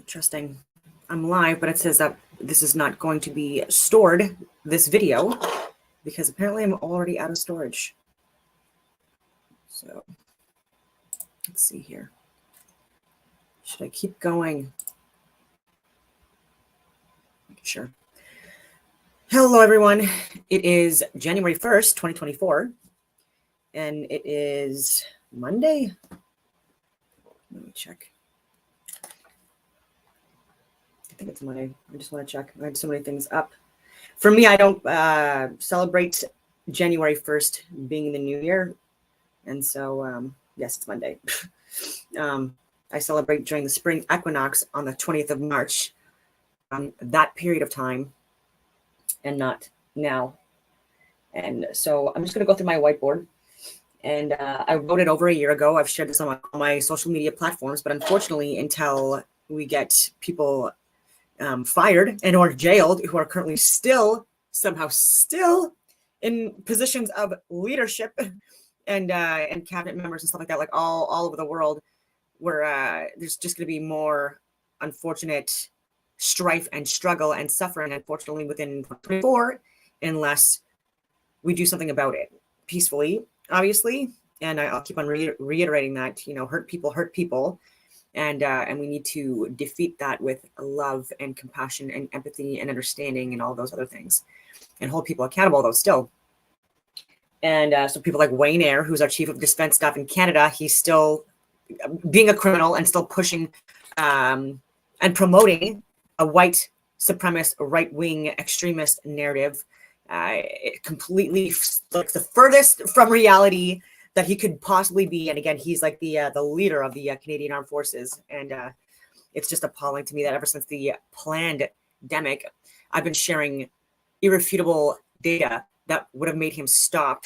Interesting. I'm live, but it says that this is not going to be stored, this video, because apparently I'm already out of storage. So let's see here. Should I keep going? Sure. Hello, everyone. It is January 1st, 2024, and it is Monday. Let me check. I think it's Monday. I just want to check. I have so many things up. For me, I don't celebrate January 1st being the new year. And so, yes, it's Monday. I celebrate during the spring equinox on the 20th of March, that period of time, and not now. And so I'm just going to go through my whiteboard. And I wrote it over a year ago. I've shared this on my social media platforms, but unfortunately, until we get people fired and or jailed who are currently somehow still in positions of leadership and cabinet members and stuff like that, like all over the world, where there's just going to be more unfortunate strife and struggle and suffering, unfortunately, within 2024, unless we do something about it peacefully, obviously. And I'll keep on reiterating that, hurt people. And we need to defeat that with love and compassion and empathy and understanding and all those other things, and hold people accountable, though, still. And so people like Wayne Eyre, who's our chief of defense staff in Canada, he's still being a criminal and still pushing and promoting a white supremacist, right-wing extremist narrative, completely like the furthest from reality that he could possibly be. And again, he's like the leader of the Canadian Armed Forces. And it's just appalling to me that ever since the pandemic, I've been sharing irrefutable data that would have made him stop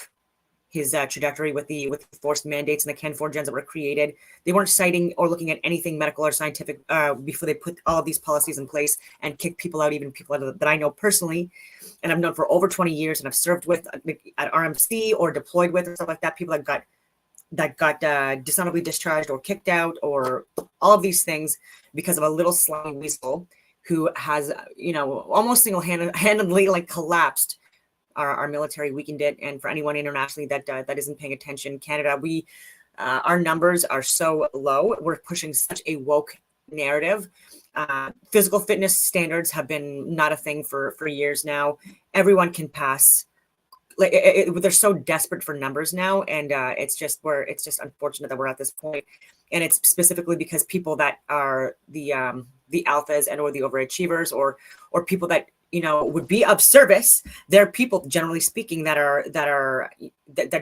his trajectory with the forced mandates and the Ken 4 gens that were created. They weren't citing or looking at anything medical or scientific before they put all of these policies in place and kick people out, even people that I know personally. And I've known for over 20 years, and I've served with at RMC or deployed with or stuff like that, people that got dishonorably discharged or kicked out or all of these things because of a little slimy weasel who has, almost single-handedly like collapsed our military, weakened it. And for anyone internationally that isn't paying attention, Canada, our numbers are so low. We're pushing such a woke narrative. Physical fitness standards have been not a thing for years now. Everyone can pass. They're so desperate for numbers now, and it's just unfortunate that we're at this point. And it's specifically because people that are the alphas and or the overachievers or people that would be of service, they're people, generally speaking, that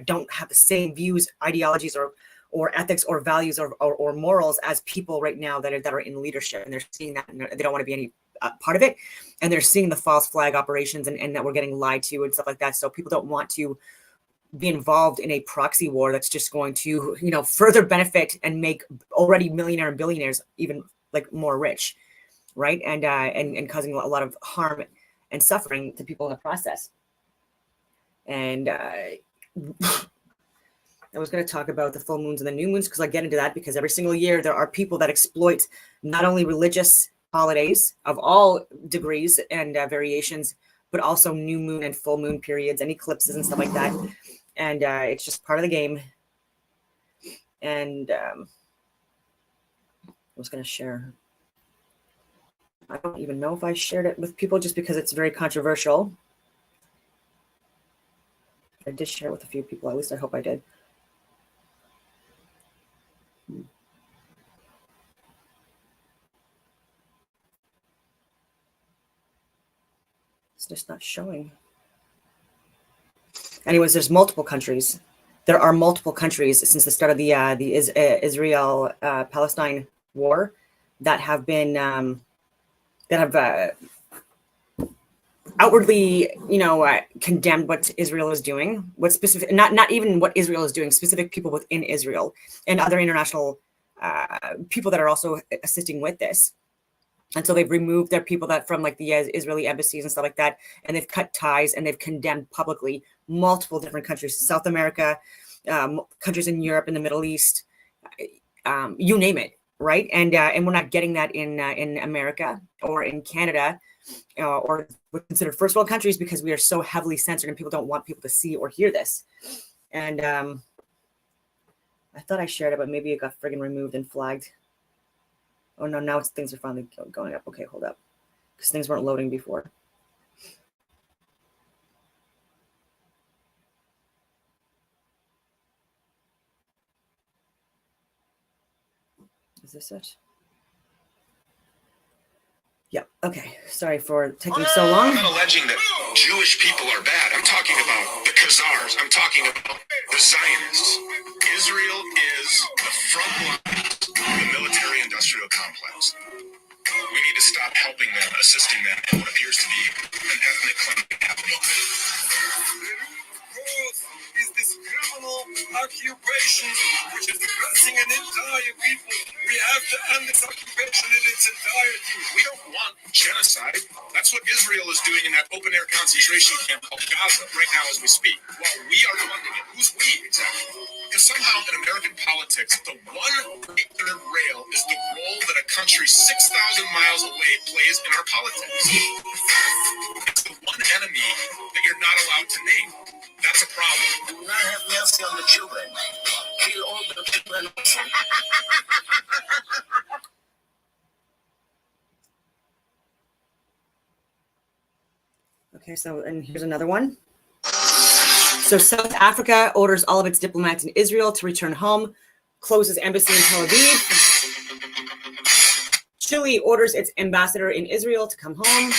don't have the same views, ideologies, or ethics or values or morals as people right now that are in leadership, and they're seeing that and they don't want to be any part of it, and they're seeing the false flag operations and that we're getting lied to and stuff like that. So people don't want to be involved in a proxy war that's just going to further benefit and make already millionaire and billionaires even like more rich, right? And causing a lot of harm and suffering to people in the process. And I was going to talk about the full moons and the new moons because I get into that because every single year there are people that exploit not only religious holidays of all degrees and variations, but also new moon and full moon periods and eclipses and stuff like that. And it's just part of the game. And I was going to share. I don't even know if I shared it with people just because it's very controversial. I did share it with a few people. At least I hope I did. It's just not showing. Anyways, there's multiple countries. There are multiple countries since the start of the Israel-Palestine war that have been outwardly, condemned what Israel is doing. What specific, not even what Israel is doing. Specific people within Israel and other international people that are also assisting with this. And so they've removed their people that from like the Israeli embassies and stuff like that, and they've cut ties and they've condemned publicly multiple different countries, South America, countries in Europe and the Middle East, you name it. right? And we're not getting that in America or in Canada or we're considered first world countries because we are so heavily censored and people don't want people to see or hear this. And I thought I shared it, but maybe it got friggin' removed and flagged. Oh no, now things are finally going up. Okay, hold up, because things weren't loading before. Is this it? Yeah. Okay. Sorry for taking so long. I'm not alleging that Jewish people are bad. I'm talking about the Khazars. I'm talking about the Zionists. Israel is the front line of the military-industrial complex. We need to stop helping them, assisting them in what appears to be an ethnic cleansing happening. Is this criminal occupation which is oppressing an entire people? We have to end this occupation in its entirety. We don't want genocide. That's what Israel is doing in that open-air concentration camp called Gaza right now as we speak. While we are funding it. Who's we exactly? Because somehow in American politics, the one third rail is the role that a country 6,000 miles away plays in our politics. It's the one enemy that you're not allowed to name. That's a problem. Do not have mercy on the children. Kill all the children also. Okay, so, and here's another one. So South Africa orders all of its diplomats in Israel to return home, closes embassy in Tel Aviv. Chile orders its ambassador in Israel to come home.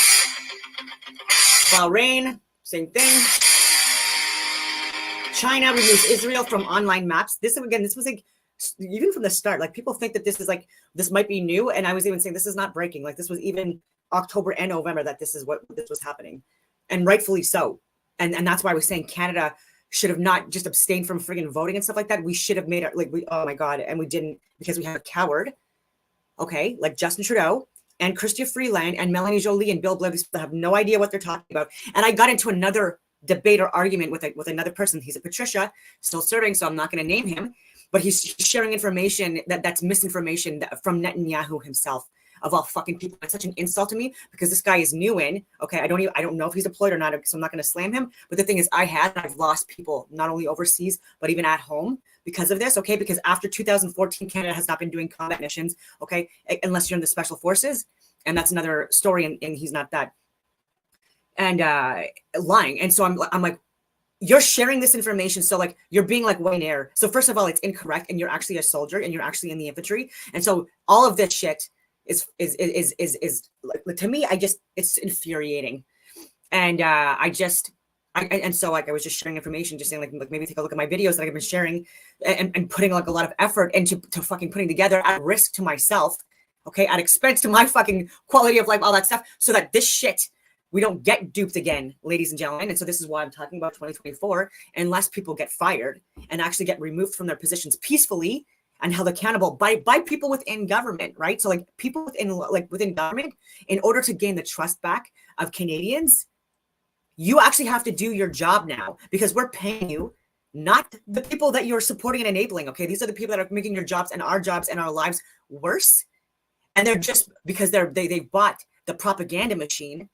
Bahrain, same thing. China removes Israel from online maps. This was like, even from the start, like people think that this is like, this might be new. And I was even saying, this is not breaking. Like this was even October and November that this was happening. And rightfully so. And that's why I was saying Canada should have not just abstained from friggin' voting and stuff like that. We should have made it like oh my God. And we didn't because we have a coward. Okay. Like Justin Trudeau and Chrystia Freeland and Melanie Jolie and Bill Blair, these people have no idea what they're talking about. And I got into another debate or argument with another person. He's a Patricia, still serving, so I'm not going to name him, but he's sharing information that's misinformation from Netanyahu himself, of all fucking people. It's such an insult to me because this guy is new in. Okay, I don't know if he's deployed or not, so I'm not going to slam him. But the thing is, I've lost people not only overseas but even at home because of this. Okay, because after 2014, Canada has not been doing combat missions. Okay, unless you're in the special forces, and that's another story. And he's not that. And lying. And so I'm like, you're sharing this information. So like you're being like Wayne Eyre. So first of all, it's incorrect, and you're actually a soldier, and you're actually in the infantry. And so all of this shit is like, to me, it's infuriating. And and so like I was just sharing information, just saying like maybe take a look at my videos that I've been sharing and putting like a lot of effort into fucking putting together at risk to myself, okay, at expense to my fucking quality of life, all that stuff, so that this shit, we don't get duped again, ladies and gentlemen. And so this is why I'm talking about 2024, unless people get fired and actually get removed from their positions peacefully and held accountable by people within government, right? So like people within government, in order to gain the trust back of Canadians, you actually have to do your job now because we're paying you, not the people that you're supporting and enabling. Okay, these are the people that are making your jobs and our lives worse. And they're just because they bought the propaganda machine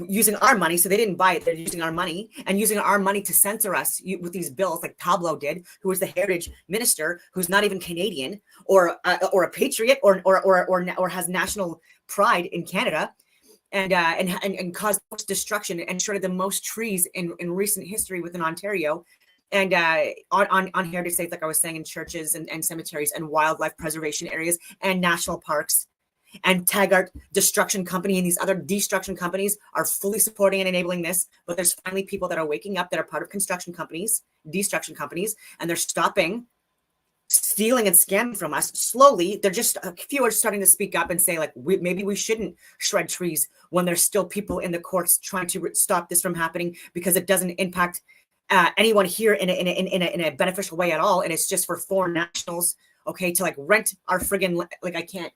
using our money. So they didn't buy it. They're using our money and using our money to censor us with these bills like Pablo did, who was the heritage minister, who's not even Canadian or a patriot or has national pride in Canada, and caused destruction and shredded the most trees in recent history within Ontario. And on heritage sites, like I was saying, in churches and cemeteries and wildlife preservation areas and national parks. And Taggart Destruction Company and these other destruction companies are fully supporting and enabling this. But there's finally people that are waking up that are part of construction companies, destruction companies, and they're stopping stealing and scamming from us slowly. They're just, a few are starting to speak up and say like, maybe we shouldn't shred trees when there's still people in the courts trying to stop this from happening because it doesn't impact anyone here in a beneficial way at all. And it's just for foreign nationals, okay, to like rent our friggin' like I can't.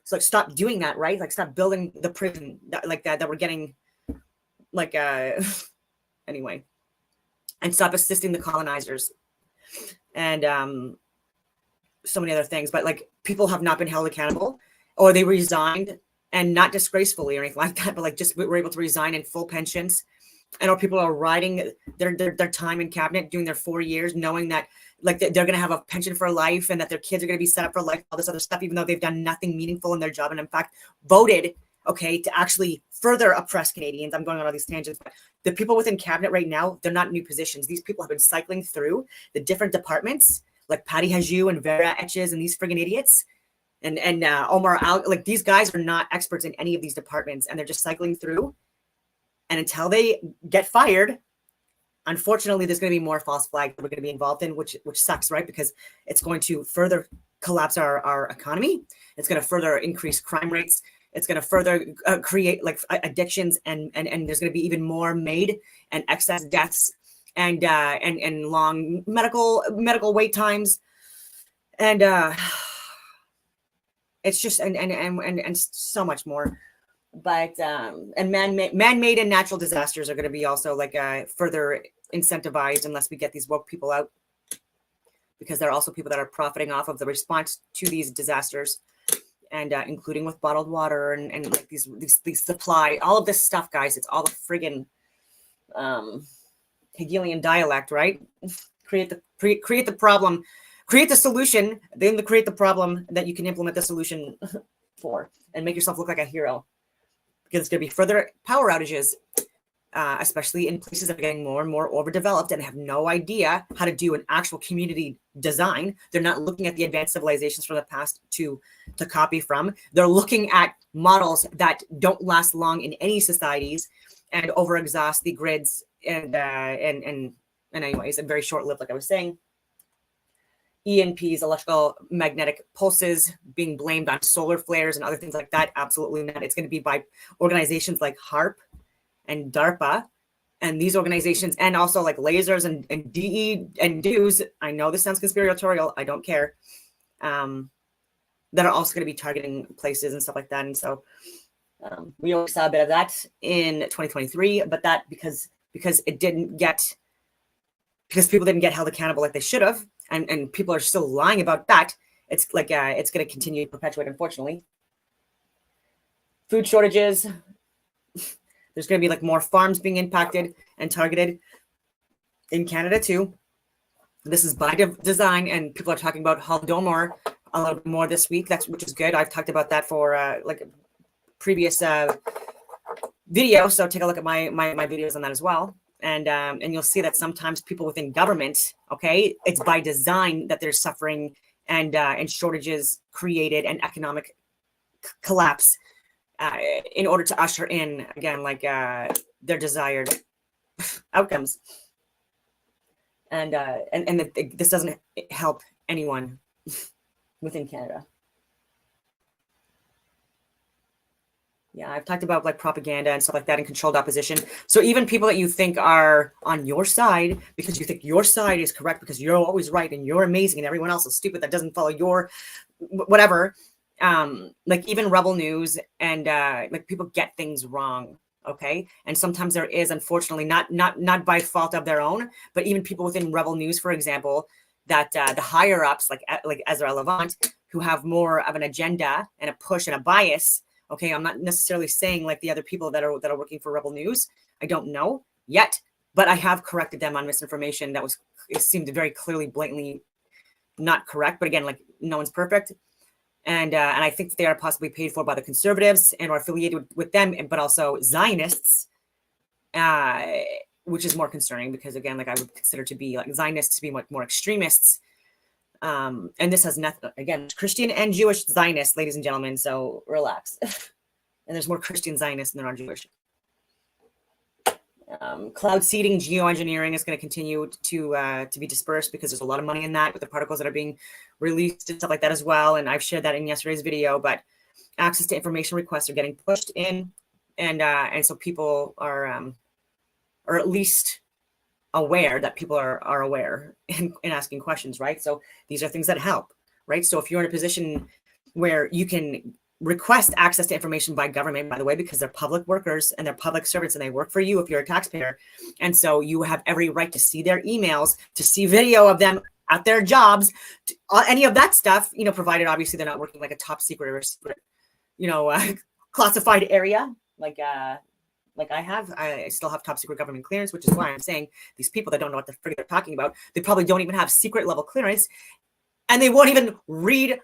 So like, stop doing that, right? Like stop building the prison that we're getting, like anyway, and stop assisting the colonizers. And so many other things, but like people have not been held accountable, or they resigned, and not disgracefully or anything like that, but like just were able to resign in full pensions. And or people are riding their time in cabinet, doing their 4 years, knowing that like they're going to have a pension for life and that their kids are going to be set up for life, all this other stuff, even though they've done nothing meaningful in their job. And in fact, voted, okay, to actually further oppress Canadians. I'm going on all these tangents, but the people within cabinet right now, they're not new positions. These people have been cycling through the different departments, like Patty Hajdu and Vera Etches and these friggin' idiots. And Omar Al, like these guys are not experts in any of these departments, and they're just cycling through. And until they get fired, unfortunately, there's going to be more false flags that we're going to be involved in, which sucks, right? Because it's going to further collapse our economy. It's going to further increase crime rates. It's going to further create like addictions, and there's going to be even more MAID and excess deaths, and long medical wait times, and it's just and so much more. But and man-made and natural disasters are going to be also like further incentivized unless we get these woke people out, because there are also people that are profiting off of the response to these disasters, and including with bottled water and like these supply, all of this stuff, guys. It's all the friggin' Hegelian dialect, right? Create the problem, create the solution, then create the problem that you can implement the solution for, and make yourself look like a hero. Because it's going to be further power outages, especially in places that are getting more and more overdeveloped and have no idea how to do an actual community design. They're not looking at the advanced civilizations from the past to copy from. They're looking at models that don't last long in any societies and overexhaust the grids, and anyways, and very short-lived, like I was saying. EMPs, electrical magnetic pulses, being blamed on solar flares and other things like that. Absolutely not. It's going to be by organizations like HARP and DARPA and these organizations, and also like lasers and DE and DEWs. I know this sounds conspiratorial. I don't care. That are also going to be targeting places and stuff like that. And so we always saw a bit of that in 2023, but that because it didn't get, because people didn't get held accountable like they should have. And people are still lying about that. It's like it's going to continue to perpetuate, unfortunately. Food shortages. There's going to be like more farms being impacted and targeted in Canada too. This is by design, and people are talking about Holodomor a little bit more this week. Which is good. I've talked about that for like a previous video, so take a look at my videos on that as well. And you'll see that sometimes people within government, okay, it's by design that they're suffering and shortages created and economic collapse in order to usher in again like their desired outcomes. And this doesn't help anyone within Canada. Yeah, I've talked about like propaganda and stuff like that and controlled opposition. So even people that you think are on your side because you think your side is correct because you're always right and you're amazing and everyone else is stupid that doesn't follow your whatever. Like even Rebel News and like people get things wrong. Okay. And sometimes there is, unfortunately, not by fault of their own, but even people within Rebel News, for example, that the higher ups like Ezra Levant, who have more of an agenda and a push and a bias. Okay, I'm not necessarily saying like the other people that are working for Rebel News. I don't know yet, but I have corrected them on misinformation that it seemed very clearly, blatantly not correct. But again, like no one's perfect, and I think that they are possibly paid for by the conservatives and are affiliated with them, but also Zionists, which is more concerning because again, like I would consider to be like Zionists to be much more extremists. And this has nothing, again, Christian and Jewish Zionists, ladies and gentlemen, so relax. And there's more Christian Zionists than there are Jewish. Cloud seeding, geoengineering is going to continue to be dispersed because there's a lot of money in that with the particles that are being released and stuff like that as well. And I've shared that in yesterday's video, but access to information requests are getting pushed in. And so people are at least aware that people are aware and asking questions, right? So these are things that help, right? So if you're in a position where you can request access to information by government, by the way, because they're public workers and they're public servants and they work for you if you're a taxpayer. And so you have every right to see their emails, to see video of them at their jobs, any of that stuff, provided obviously they're not working like a top secret or secret, classified area, like I have. I still have top secret government clearance, which is why I'm saying these people that don't know what the frig they're talking about, they probably don't even have secret level clearance, and they won't even read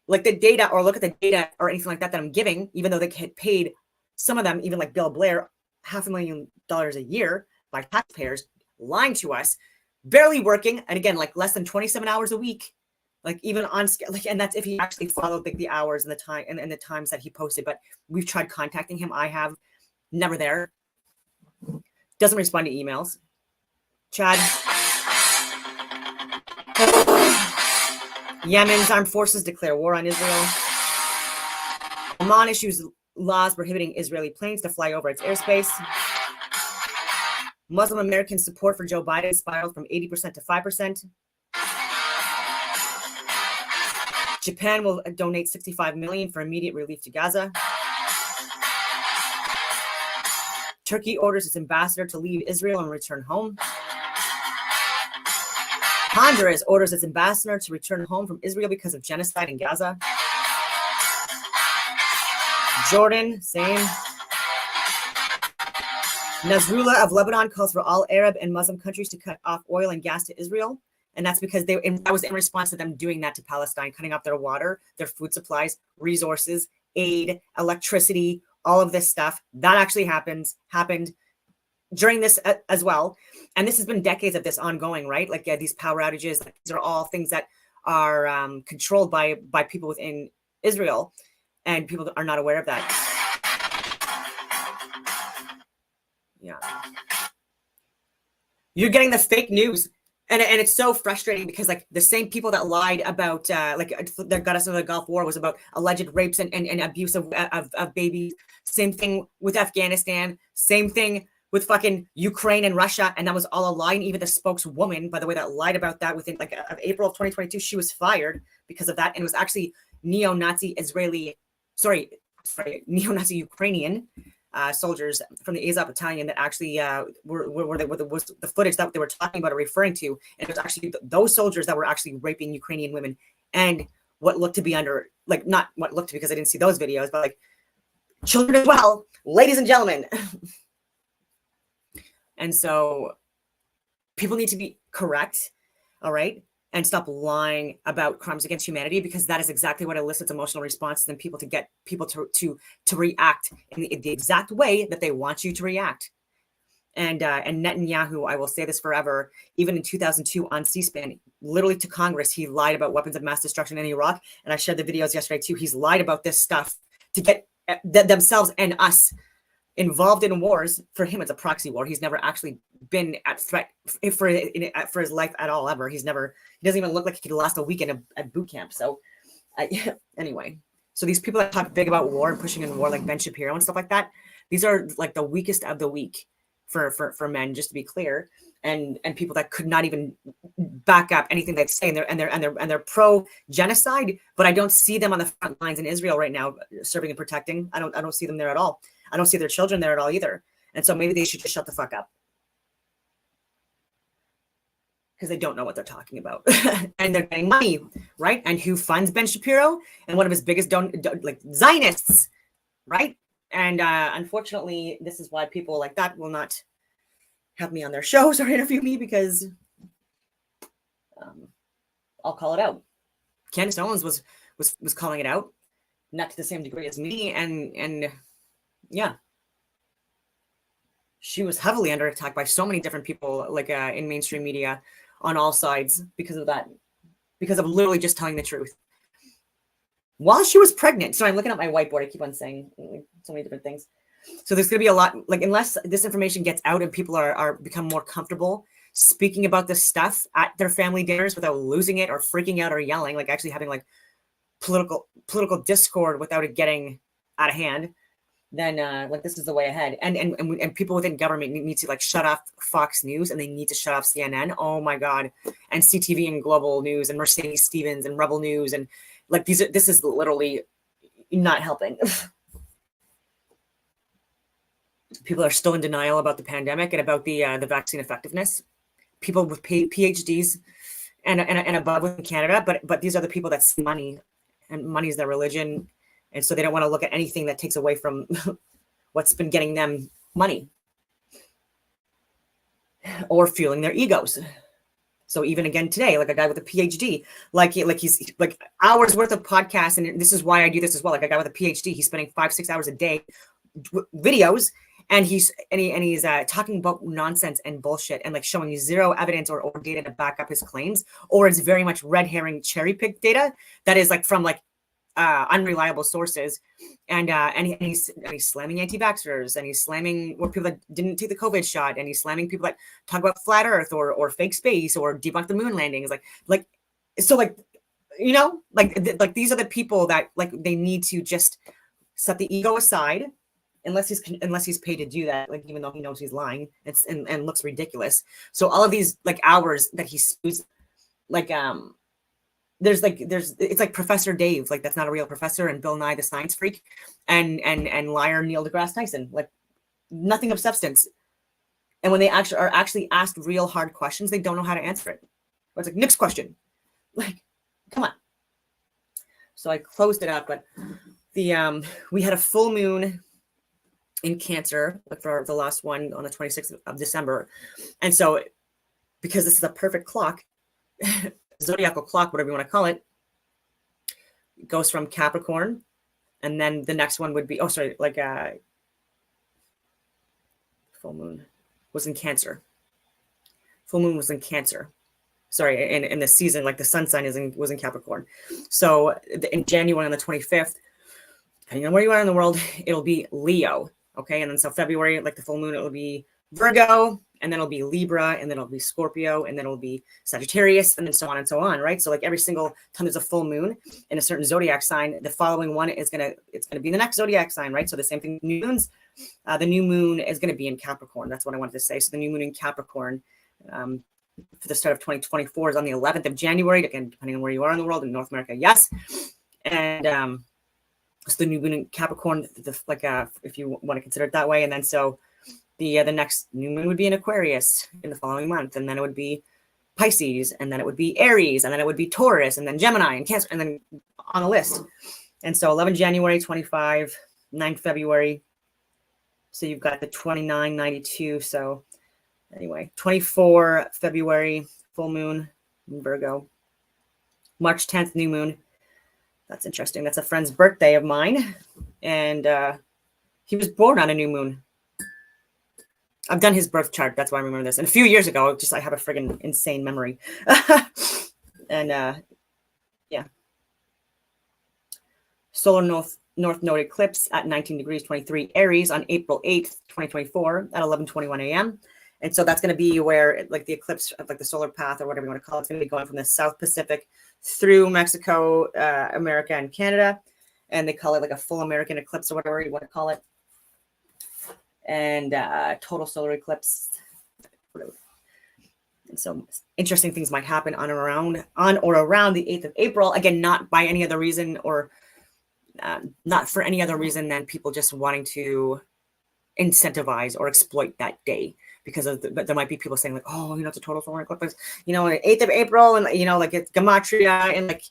like the data or look at the data or anything like that I'm giving, even though they get paid, some of them, even like Bill Blair, $500,000 a year by taxpayers, lying to us, barely working, and again, like less than 27 hours a week, like even on like, and that's if he actually followed like the hours and the time and the times that he posted. But we've tried contacting him. I have, never there. Doesn't respond to emails. Chad. Yemen's armed forces declare war on Israel. Oman issues laws prohibiting Israeli planes to fly over its airspace. Muslim American support for Joe Biden spiraled from 80% to 5%. Japan will donate $65 million for immediate relief to Gaza. Turkey orders its ambassador to leave Israel and return home. Honduras orders its ambassador to return home from Israel because of genocide in Gaza. Jordan, same. Nasrallah of Lebanon calls for all Arab and Muslim countries to cut off oil and gas to Israel. And that's because that was in response to them doing that to Palestine, cutting off their water, their food supplies, resources, aid, electricity, all of this stuff. That actually happened during this as well. And this has been decades of this ongoing, right? Like these power outages, these are all things that are controlled by people within Israel, and people are not aware of that. Yeah. You're getting the fake news. And it's so frustrating because like the same people that lied about that got us into the Gulf War was about alleged rapes and abuse of babies. Same thing with Afghanistan. Same thing with fucking Ukraine and Russia. And that was all a lie. And even the spokeswoman, by the way, that lied about that within like of April of 2022, she was fired because of that. And it was actually neo-Nazi Ukrainian soldiers from the Azov battalion that actually was the footage that they were talking about or referring to. And it was actually those soldiers that were actually raping Ukrainian women, and what looked to be under, like, not what looked to, because I didn't see those videos, but like children as well, ladies and gentlemen. And so people need to be correct, all right, and stop lying about crimes against humanity, because that is exactly what elicits emotional responses in people, to get people to react in the exact way that they want you to react. And Netanyahu, I will say this forever, even in 2002 on C-SPAN, literally to Congress, he lied about weapons of mass destruction in Iraq. And I shared the videos yesterday too. He's lied about this stuff to get themselves and us involved in wars. For him, it's a proxy war. He's never actually been at threat for his life at all, ever. He doesn't even look like he could last a weekend at boot camp. So anyway, so these people that talk big about war and pushing in war, like Ben Shapiro and stuff like that, these are like the weakest of the weak for men, just to be clear, and people that could not even back up anything they say, and they're pro genocide, but I don't see them on the front lines in Israel right now serving and protecting. I don't see them there at all. I don't see their children there at all either. And so maybe they should just shut the fuck up, because they don't know what they're talking about. And they're getting money, right? And who funds Ben Shapiro? And one of his biggest Zionists, right? And unfortunately, this is why people like that will not have me on their shows or interview me, because I'll call it out. Candace Owens was calling it out, not to the same degree as me, and yeah, she was heavily under attack by so many different people, like in mainstream media on all sides, because of that, because of literally just telling the truth while she was pregnant. So I'm looking at my whiteboard. I keep on saying so many different things. So there's going to be a lot, like, unless this information gets out and people are become more comfortable speaking about this stuff at their family dinners without losing it or freaking out or yelling, like actually having like political discord without it getting out of hand, then like this is the way ahead. And people within government need to like shut off Fox News, and they need to shut off CNN. Oh my God. And CTV and Global News and Mercedes Stevens and Rebel News. And like this is literally not helping. People are still in denial about the pandemic and about the vaccine effectiveness. People with PhDs and above in Canada, but these are the people that see money, and money is their religion, and so they don't want to look at anything that takes away from what's been getting them money or fueling their egos. So even again today, like a guy with a PhD, he's like hours worth of podcasts, and this is why I do this as well. Like a guy with a PhD, he's spending 5-6 hours a day videos, and he's talking about nonsense and bullshit, and like showing you zero evidence or data to back up his claims, or it's very much red herring cherry pick data that is like from like unreliable sources, and he's slamming anti-vaxxers, and he's slamming people that didn't take the COVID shot, and he's slamming people that talk about flat Earth or fake space or debunk the moon landings, like these are the people that like they need to just set the ego aside, unless he's paid to do that, like even though he knows he's lying, and looks ridiculous. So all of these like hours that he spews, like it's like Professor Dave, like that's not a real professor, and Bill Nye the Science Freak, and liar Neil deGrasse Tyson, like nothing of substance. And when they are actually asked real hard questions, they don't know how to answer it. It's like next question, like come on. So I closed it up, but the we had a full moon in Cancer, like for the last one on the 26th of December, and so because this is a perfect clock. Zodiacal clock, whatever you want to call it, goes from Capricorn, and then the next one would be full moon was in Cancer. Full moon was in Cancer. Sorry, in the season, like the sun sign was in Capricorn. So in January on the 25th, depending on where you are in the world, it'll be Leo. Okay, and then so February, like the full moon, it'll be Virgo, and then it'll be Libra, and then it'll be Scorpio, and then it'll be Sagittarius, and then so on and so on, right? So like every single time there's a full moon in a certain zodiac sign, the following one it's gonna be the next zodiac sign, right? So the same thing, new moons. The new moon is gonna be in Capricorn. That's what I wanted to say. So the new moon in Capricorn for the start of 2024 is on the 11th of January. Again, depending on where you are in the world, in North America, yes. And so the new moon in Capricorn, if you want to consider it that way, and then so. The next new moon would be in Aquarius in the following month, and then it would be Pisces, and then it would be Aries, and then it would be Taurus, and then Gemini and Cancer, and then on the list. And so 11 January, 25, 9 February. So you've got the 29, 92. So anyway, 24 February, full moon in Virgo. March 10th, new moon. That's interesting. That's a friend's birthday of mine. And he was born on a new moon. I've done his birth chart. That's why I remember this. And a few years ago, I have a friggin' insane memory. And yeah. Solar North Node eclipse at 19 degrees 23 Aries on April 8th, 2024 at 11:21 a.m. And so that's going to be where like the eclipse, like the solar path or whatever you want to call it, it's going to be going from the South Pacific through Mexico, America, and Canada. And they call it like a full American eclipse or whatever you want to call it. And total solar eclipse, whatever. And so interesting things might happen on or around the 8th of April. Again, not by any other reason or not for any other reason than people just wanting to incentivize or exploit that day, because but there might be people saying like, oh, it's a total solar eclipse, 8th of April, and like it's gematria and like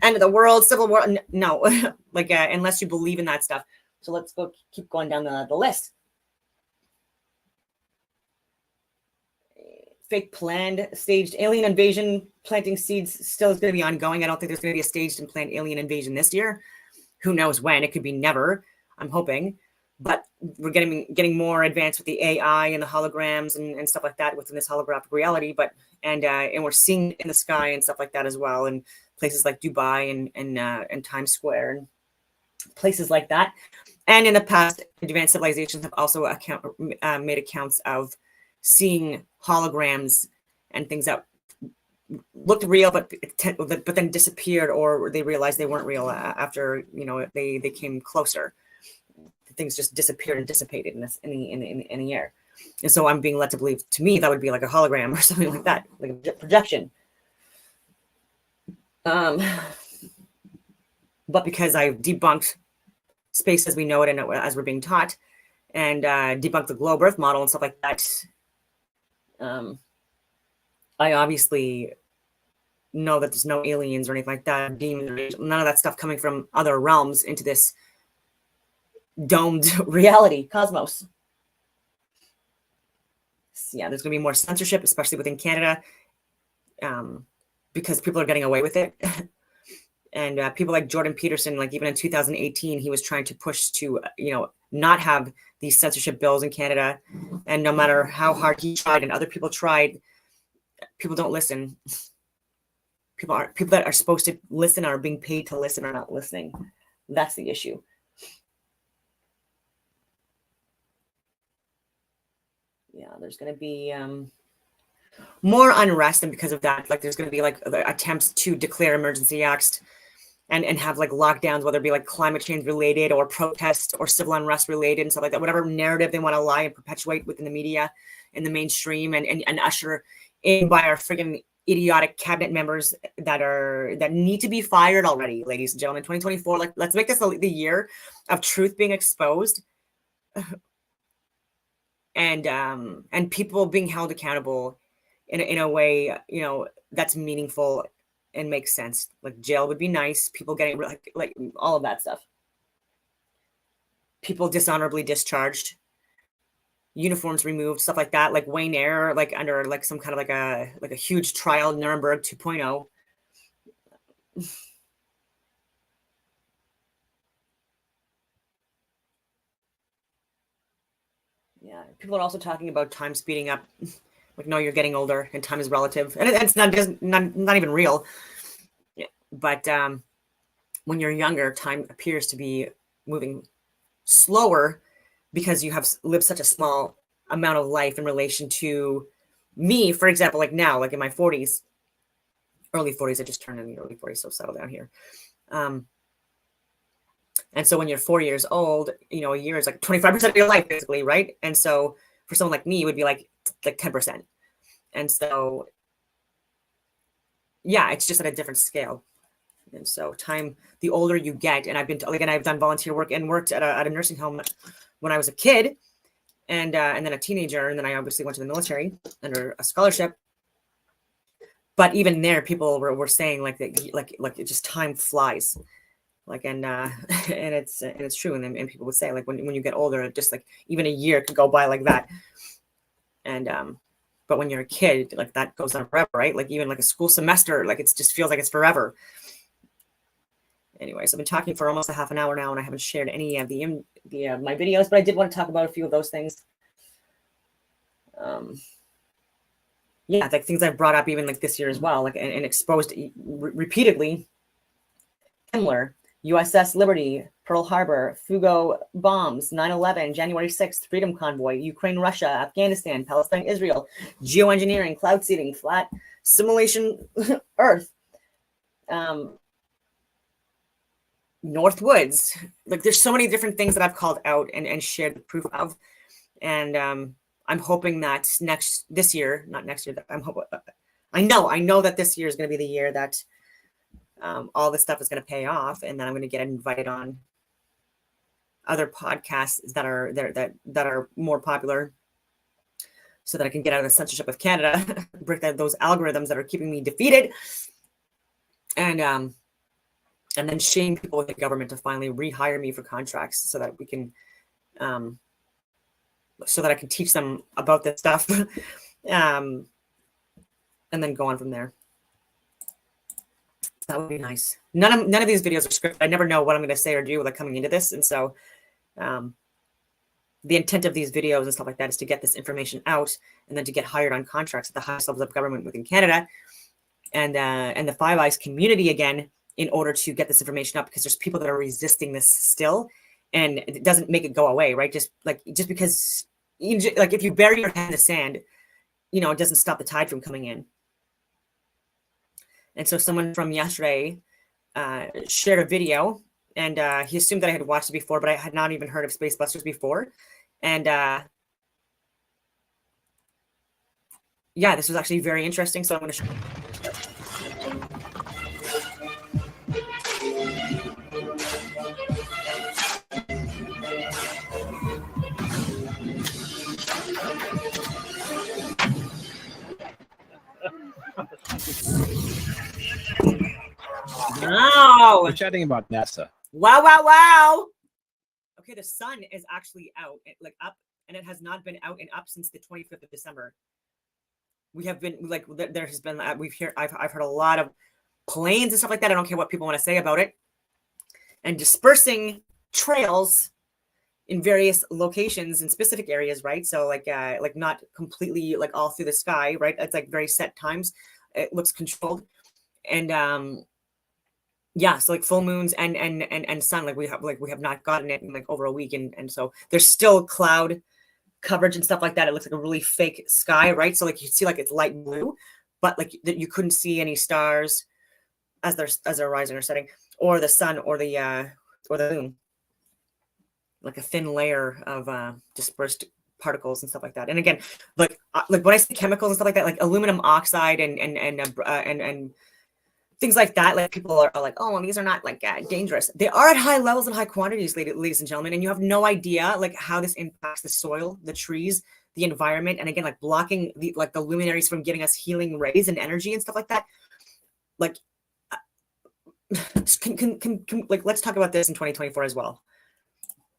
end of the world, civil war. No, like unless you believe in that stuff. So let's keep going down the list. Fake planned staged alien invasion planting seeds still is going to be ongoing. I don't think there's going to be a staged and planned alien invasion this year. Who knows when? It could be never. I'm hoping, but we're getting more advanced with the AI and the holograms and stuff like that within this holographic reality. But and we're seeing in the sky and stuff like that as well, in places like Dubai and Times Square and places like that. And in the past, advanced civilizations have also made accounts of seeing holograms and things that looked real, but then disappeared, or they realized they weren't real after they came closer. Things just disappeared and dissipated in the air. And so I'm being led to believe, to me, that would be like a hologram or something like that, like a projection. But because I've debunked space as we know it and as we're being taught, and debunked the globe Earth model and stuff like that, I obviously know that there's no aliens or anything like that, demons, none of that stuff coming from other realms into this domed reality, cosmos. So yeah, there's going to be more censorship, especially within Canada, because people are getting away with it. And people like Jordan Peterson, like even in 2018, he was trying to push to, not have these censorship bills in Canada. And no matter how hard he tried and other people tried, people don't listen. People that are supposed to listen are being paid to listen are not listening. That's the issue. Yeah, there's going to be more unrest, and because of that, like there's going to be like attempts to declare emergency acts and have like lockdowns, whether it be like climate change related or protest or civil unrest related and stuff like that, whatever narrative they want to lie and perpetuate within the media and the mainstream and usher in by our friggin' idiotic cabinet members that need to be fired already, ladies and gentlemen. 2024, like let's make this the year of truth being exposed and people being held accountable in a way, that's meaningful and makes sense. Like jail would be nice. People getting like all of that stuff. People dishonorably discharged, uniforms removed, stuff like that. Like Wayne Eyre, like under like some kind of like a huge trial, Nuremberg 2.0. Yeah, people are also talking about time speeding up. Like, no, you're getting older and time is relative, and it's not even real. But when you're younger, time appears to be moving slower because you have lived such a small amount of life in relation to me. For example, like now, like in my 40s, early 40s, I just turned in the early 40s, so settle down here. And so when you're 4 years old, a year is like 25% of your life, basically, right? And so for someone like me, it would be like 10%. And so, yeah, it's just at a different scale. And so time, the older you get, and I've done volunteer work and worked at a nursing home when I was a kid and then a teenager. And then I obviously went to the military under a scholarship. But even there, people were saying like it just time flies. Like, and it's true. And people would say like, when you get older, just like even a year could go by like that. And, but when you're a kid, like that goes on forever, right? Like even like a school semester, like it just feels like it's forever. Anyways, I've been talking for almost a half an hour now, and I haven't shared any of my videos, but I did want to talk about a few of those things. Yeah, like things I've brought up even like this year as well, like and exposed repeatedly. Himmler, USS Liberty, Pearl Harbor, Fugo bombs, 9/11, January 6th, Freedom Convoy, Ukraine, Russia, Afghanistan, Palestine, Israel, geoengineering, cloud seeding, flat simulation, Earth, Northwoods. Like there's so many different things that I've called out and shared the proof of. And I'm hoping that this year, not next year, I know that this year is going to be the year that all this stuff is going to pay off, and then I'm going to get invited on other podcasts that are more popular, so that I can get out of the censorship of Canada, break those algorithms that are keeping me defeated, and then shame people with the government to finally rehire me for contracts, so that we can, so that I can teach them about this stuff, and then go on from there. That would be nice. None of these videos are scripted. I never know what I'm going to say or do like coming into this. And so the intent of these videos and stuff like that is to get this information out and then to get hired on contracts at the highest levels of government within Canada and the Five Eyes community again, in order to get this information up, because there's people that are resisting this still, and it doesn't make it go away, right? Just because like if you bury your head in the sand, it doesn't stop the tide from coming in. And so someone from yesterday shared a video, and he assumed that I had watched it before, but I had not even heard of Space Busters before. And yeah, this was actually very interesting. So I'm going to show you. Wow. We're chatting about NASA. Wow. Okay, the sun is actually out, like up, and it has not been out and up since the 25th of December. We have been like, there has been, I've heard a lot of planes and stuff like that. I don't care what people want to say about it. And dispersing trails in various locations in specific areas, right? So like not completely like all through the sky, right? It's like very set times. It looks controlled. And yeah, so like full moons and sun, like we have not gotten it in like over a week, and so there's still cloud coverage and stuff like that. It looks like a really fake sky, right? So like you see like it's light blue, but like you couldn't see any stars as they're rising or setting, or the sun or the moon, like a thin layer of dispersed particles and stuff like that. And again, like when I say chemicals and stuff like that, like aluminum oxide and things like that, like people are like, oh, well, these are not like dangerous. They are at high levels and high quantities, ladies and gentlemen, and you have no idea like how this impacts the soil, the trees, the environment, and again, like blocking the luminaries from giving us healing rays and energy and stuff like that. Like, like let's talk about this in 2024 as well.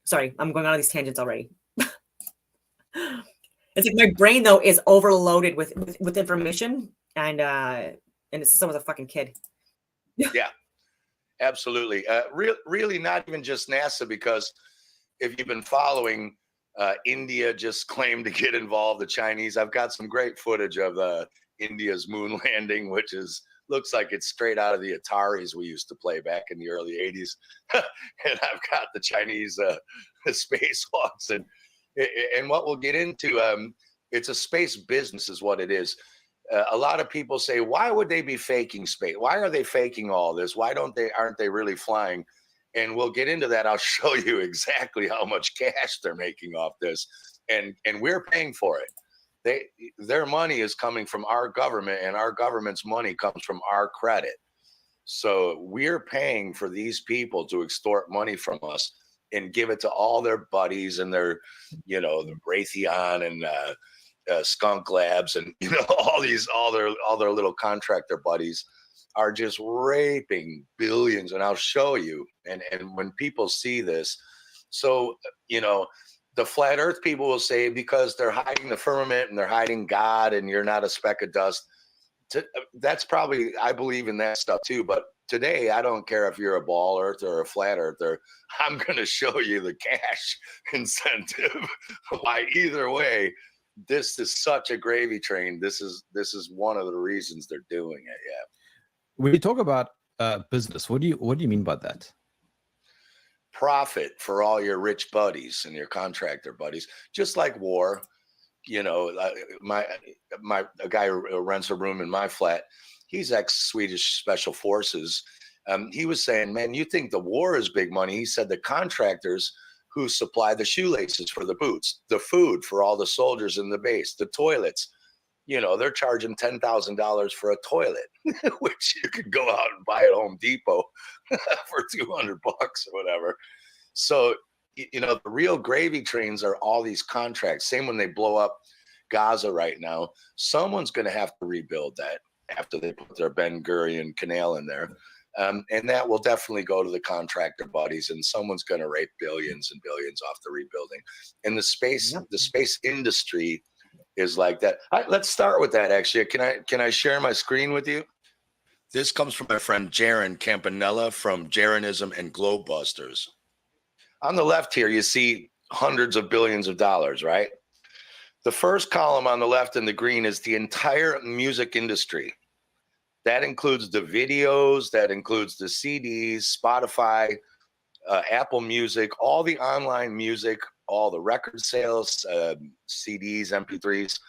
Sorry, I'm going on these tangents already. It's like my brain though is overloaded with information, and it's since I was a fucking kid. Yeah, absolutely. Really not even just NASA, because if you've been following, India just claimed to get involved, the Chinese. I've got some great footage of India's moon landing, which looks like it's straight out of the Ataris we used to play back in the early 80s. And I've got the Chinese spacewalks. And what we'll get into, it's a space business is what it is. A lot of people say, why would they be faking space? Why are they faking all this? Why aren't they really flying? And we'll get into that. I'll show you exactly how much cash they're making off this. And we're paying for it. Their money is coming from our government, and our government's money comes from our credit. So we're paying for these people to extort money from us and give it to all their buddies and their, the Raytheon and Skunk Labs, and all their little contractor buddies are just raping billions. And I'll show you. And when people see this, so the flat Earth people will say, because they're hiding the firmament and they're hiding God, and you're not a speck of dust. That's probably, I believe in that stuff too. But today, I don't care if you're a ball earther or a flat earther. I'm going to show you the cash incentive. Why either way, this is such a gravy train. This is one of the reasons they're doing it. Yeah. When you talk about business, what do you mean by that? Profit for all your rich buddies and your contractor buddies, just like war. A guy who rents a room in my flat, he's ex-Swedish Special Forces. He was saying, man, you think the war is big money? He said the contractors who supply the shoelaces for the boots, the food for all the soldiers in the base, the toilets, they're charging $10,000 for a toilet, which you could go out and buy at Home Depot for $200 or whatever. So, the real gravy trains are all these contracts. Same when they blow up Gaza right now. Someone's going to have to rebuild that after they put their Ben Gurion canal in there. And that will definitely go to the contractor buddies, and someone's going to rape billions and billions off the rebuilding. And the space industry is like that. Let's start with that. Actually, can I share my screen with you? This comes from my friend Jaron Campanella from Jaronism and Globebusters. On the left here, you see hundreds of billions of dollars, right? The first column on the left in the green is the entire music industry. That includes the videos, that includes the CDs, Spotify, Apple Music, all the online music, all the record sales, CDs, MP3s,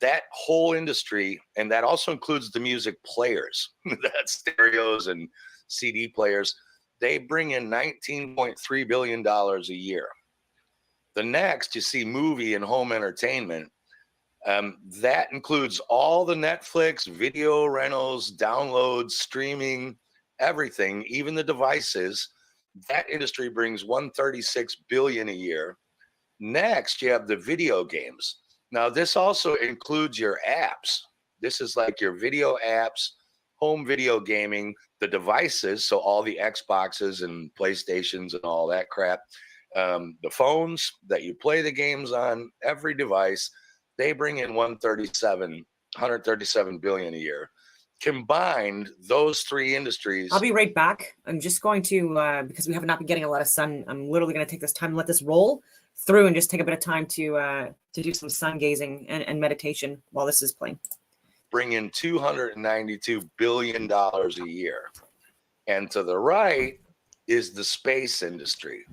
that whole industry. And that also includes the music players, that's stereos and CD players. They bring in $19.3 billion a year. The next, you see movie and home entertainment. That includes all the Netflix, video rentals, downloads, streaming, everything, even the devices. That industry brings $136 billion a year. Next, you have the video games. Now, this also includes your apps. This is like your video apps, home video gaming, the devices, so all the Xboxes and PlayStations and all that crap, the phones that you play the games on, every device, they bring in 137 billion a year. Combined, those three industries. I'll be right back. I'm just going to, because we have not been getting a lot of sun, I'm literally going to take this time and let this roll through and just take a bit of time to do some sun gazing and meditation while this is playing. Bring in $292 billion a year. And to the right is the space industry,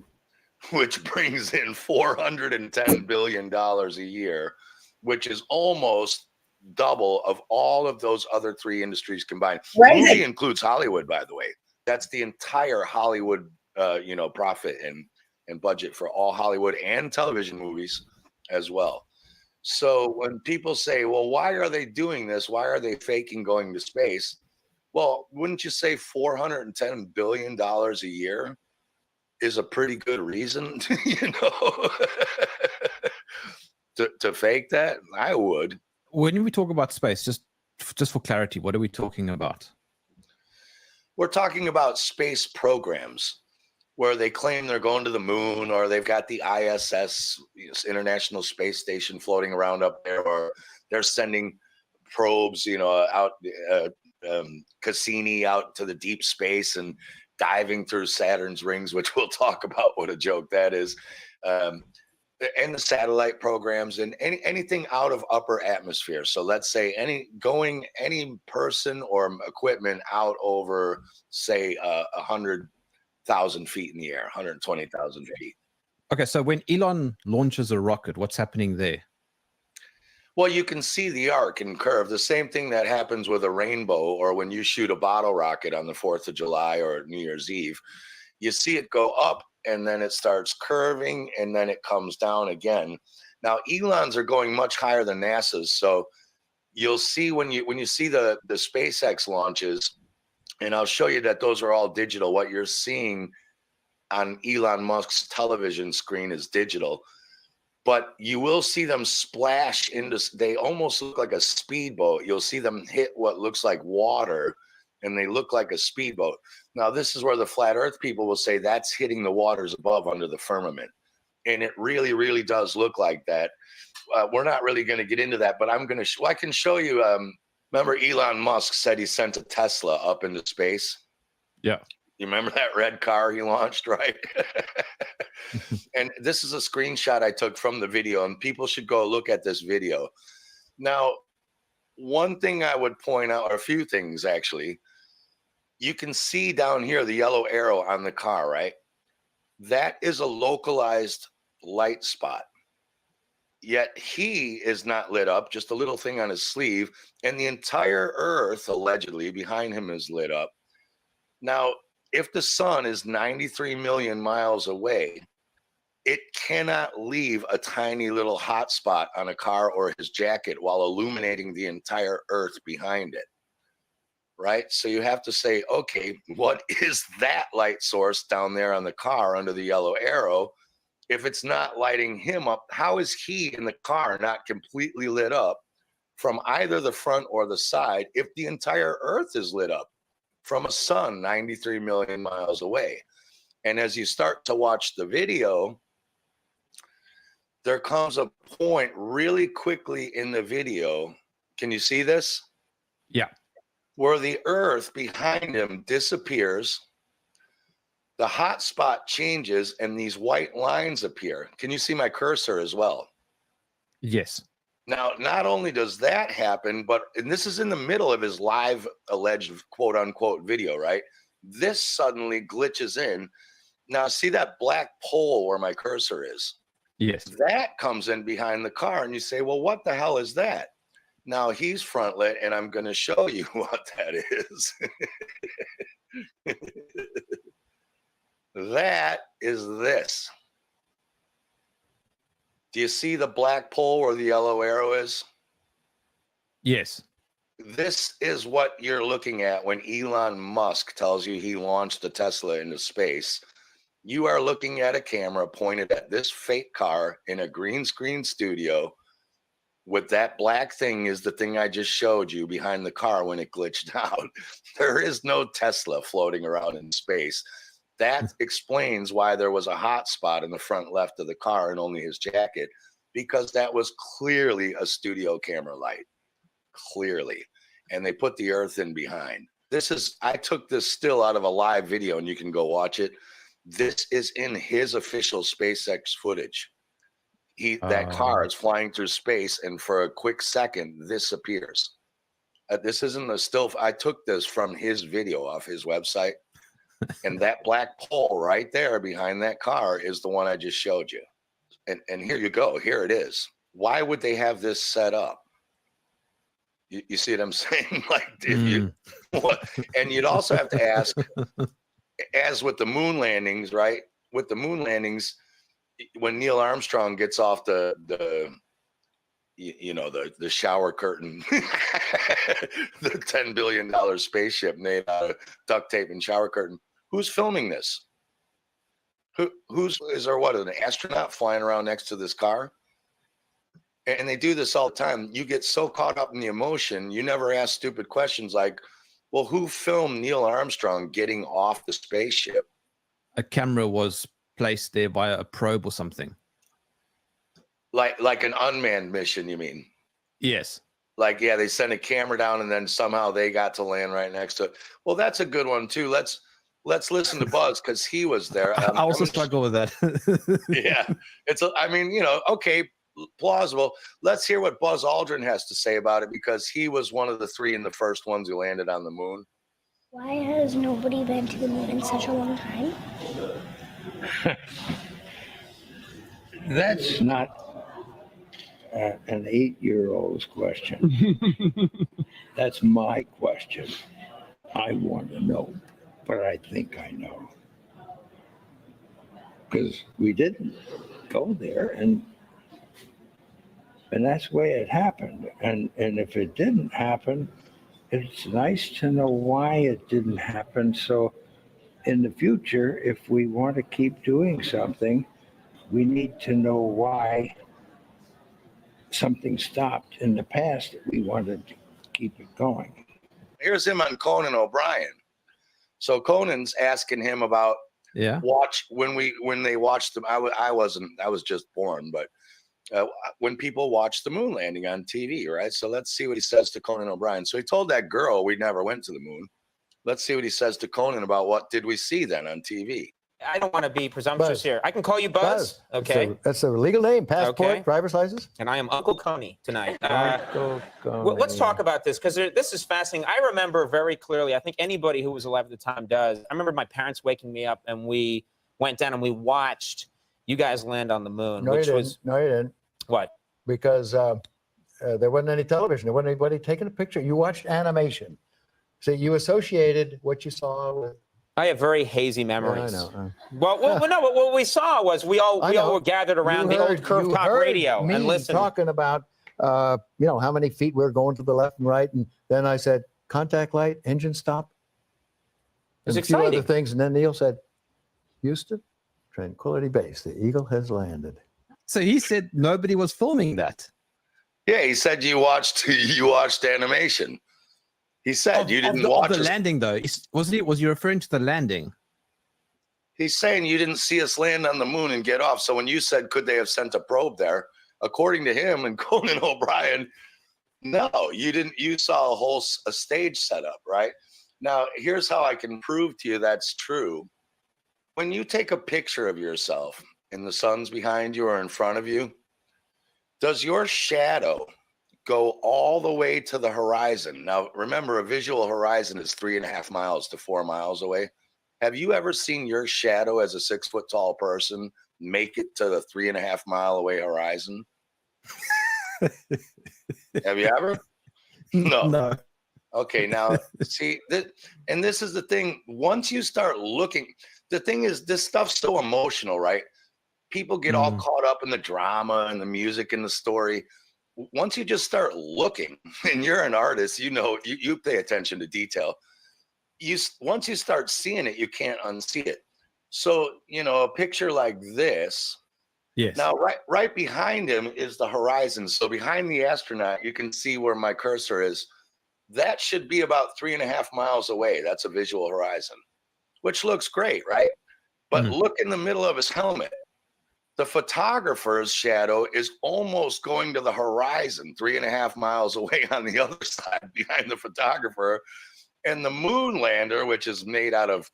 which brings in $410 billion a year, which is almost double of all of those other three industries combined. Right. Movie includes Hollywood, by the way. That's the entire Hollywood, profit and budget for all Hollywood and television movies as well. So when people say, well, why are they doing this? Why are they faking going to space? Well, wouldn't you say $410 billion a year is a pretty good reason, to fake that? I would. When we talk about space, just for clarity, what are we talking about? We're talking about space programs where they claim they're going to the moon, or they've got the ISS, International Space Station, floating around up there, or they're sending probes, out, Cassini out to the deep space and diving through Saturn's rings, which we'll talk about what a joke that is. And the satellite programs and anything out of upper atmosphere. So let's say any person or equipment out over, say, 100,000 feet in the air, 120,000 feet. Okay, so when Elon launches a rocket, what's happening there? Well, you can see the arc and curve. The same thing that happens with a rainbow, or when you shoot a bottle rocket on the 4th of July or New Year's Eve. You see it go up, and then it starts curving, and then it comes down again. Now, Elon's are going much higher than NASA's, so you'll see when you see the SpaceX launches, and I'll show you that those are all digital. What you're seeing on Elon Musk's television screen is digital, but you will see them splash into, they almost look like a speedboat. You'll see them hit what looks like water, and they look like a speedboat. Now, this is where the flat earth people will say that's hitting the waters above under the firmament. And it really, really does look like that. We're not really going to get into that, but I'm going to, I can show you. Remember Elon Musk said he sent a Tesla up into space? Yeah. You remember that red car he launched, right? And this is a screenshot I took from the video, and people should go look at this video. Now, one thing I would point out, or a few things actually, you can see down here the yellow arrow on the car, right? That is a localized light spot. Yet he is not lit up, just a little thing on his sleeve, and the entire Earth, allegedly, behind him is lit up. Now, if the sun is 93 million miles away, it cannot leave a tiny little hot spot on a car or his jacket while illuminating the entire Earth behind it, right? So you have to say, okay, what is that light source down there on the car under the yellow arrow? If it's not lighting him up, how is he in the car not completely lit up from either the front or the side if the entire Earth is lit up from a sun 93 million miles away? And as you start to watch the video, there comes a point really quickly in the video. Can you see this? Yeah. Where the Earth behind him disappears. The hot spot changes and these white lines appear. Can you see my cursor as well? Yes. Now, not only does that happen, and this is in the middle of his live alleged quote unquote video, right? This suddenly glitches in. Now, see that black pole where my cursor is? Yes. That comes in behind the car, and you say, well, what the hell is that? Now he's front lit, and I'm going to show you what that is. That is this. Do you see the black pole where the yellow arrow is? Yes. This is what you're looking at when Elon Musk tells you he launched a Tesla into space. You are looking at a camera pointed at this fake car in a green screen studio With that black thing is the thing I just showed you behind the car when it glitched out. There is no Tesla floating around in space. That explains why there was a hot spot in the front left of the car and only his jacket, because that was clearly a studio camera light. Clearly. And they put the earth in behind. I took this still out of a live video and you can go watch it. This is in his official SpaceX footage. That car is flying through space, and for a quick second, this appears. This isn't a still. I took this from his video off his website, and that black pole right there behind that car is the one I just showed you. And here you go. Here it is. Why would they have this set up? You see what I'm saying? Like, if you, and you'd also have to ask, as with the moon landings, right? With the moon landings, when Neil Armstrong gets off the shower curtain, the $10 billion spaceship made out of duct tape and shower curtain, who's filming this? Is there an astronaut flying around next to this car? And they do this all the time. You get so caught up in the emotion, you never ask stupid questions like, well, who filmed Neil Armstrong getting off the spaceship? A camera was placed there via a probe or something. Like an unmanned mission, you mean? Yes. Like, yeah, they sent a camera down and then somehow they got to land right next to it. Well, that's a good one too. Let's listen to Buzz because he was there. I also struggle with that. Yeah. Okay, plausible. Let's hear what Buzz Aldrin has to say about it, because he was one of the 3 in the first ones who landed on the moon. Why has nobody been to the moon in such a long time? That's not an 8-year-old's question. That's my question. I want to know, but I think I know. Because we didn't go there, and that's the way it happened. And if it didn't happen, it's nice to know why it didn't happen. So in the future, if we want to keep doing something, we need to know why something stopped in the past that we wanted to keep it going. Here's him on Conan O'Brien. So Conan's asking him about when they watched them. I was just born, but when people watch the moon landing on TV, right? So let's see what he says to Conan O'Brien. So he told that girl we never went to the moon. Let's see what he says to Conan about what did we see then on TV. I don't want to be presumptuous Buzz. here. I can call you Buzz. Okay. That's a legal name, passport, Okay. driver's license. And I am Uncle Coney tonight. Uncle Coney. Let's talk about this, because this is fascinating. I remember very clearly, I think anybody who was alive at the time does. I remember my parents waking me up and we went down and we watched you guys land on the moon. No, you didn't. No, you didn't. What? Because there wasn't any television. There wasn't anybody taking a picture. You watched animation. So you associated what you saw with. I have very hazy memories. I know. Well, no, but what we saw was we all were gathered around the old curved top radio me and listened. Talking about, how many feet we're going to the left and right. And then I said, contact light, engine stop. It was and a few exciting. other things. And then Neil said, Houston, Tranquility Base, the Eagle has landed. So he said nobody was filming that. Yeah, he said you watched animation. He said you didn't watch the landing though. Was you referring to the landing? He's saying you didn't see us land on the moon and get off. So when you said could they have sent a probe there, according to him and Conan O'Brien, no, you didn't. You saw a stage setup, right? Now here's how I can prove to you that's true. When you take a picture of yourself and the sun's behind you or in front of you, does your shadow go all the way to the horizon? Now, remember, a visual horizon is 3.5 miles to 4 miles away. Have you ever seen your shadow as a 6 foot tall person make it to the 3.5 mile away horizon? Have you ever? No. Okay, now see that, and this is the thing. Once you start looking, the thing is, this stuff's so emotional, right? People get all caught up in the drama and the music and the story. Once you just start looking, and you're an artist, you pay attention to detail. Once you start seeing it, you can't unsee it. So, a picture like this, Yes. Now, right behind him is the horizon. So behind the astronaut, you can see where my cursor is. That should be about 3.5 miles away. That's a visual horizon, which looks great, right? But look in the middle of his helmet. The photographer's shadow is almost going to the horizon, 3.5 miles away on the other side behind the photographer. And the moon lander, which is made out of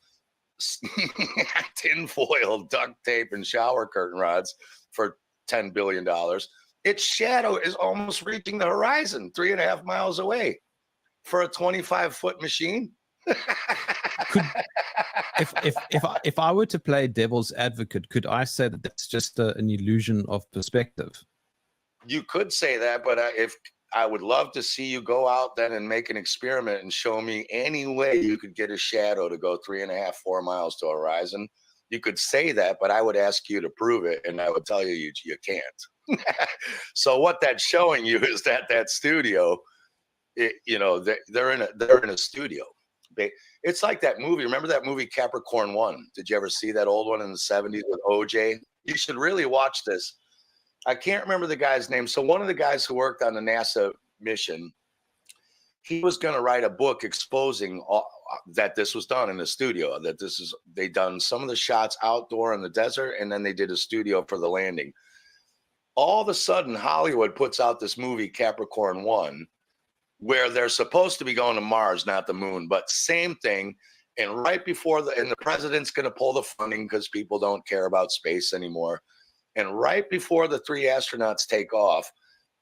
tinfoil, duct tape, and shower curtain rods for $10 billion, its shadow is almost reaching the horizon, 3.5 miles away for a 25-foot machine. If I were to play devil's advocate, could I say that that's just an illusion of perspective? You could say that, but if I would love to see you go out then and make an experiment and show me any way you could get a shadow to go 3.5, 4 miles to a horizon. You could say that, but I would ask you to prove it, and I would tell you you can't. So what that's showing you is that studio, they're in a studio. It's like that movie. Remember that movie Capricorn 1? Did you ever see that old one in the 70s with OJ? You should really watch this. I can't remember the guy's name. So one of the guys who worked on the NASA mission, he was going to write a book exposing that this was done in the studio, that they done some of the shots outdoor in the desert, and then they did a studio for the landing. All of a sudden, Hollywood puts out this movie Capricorn 1, where they're supposed to be going to Mars, not the moon, but same thing. And right before the president's going to pull the funding because people don't care about space anymore. And right before the 3 astronauts take off,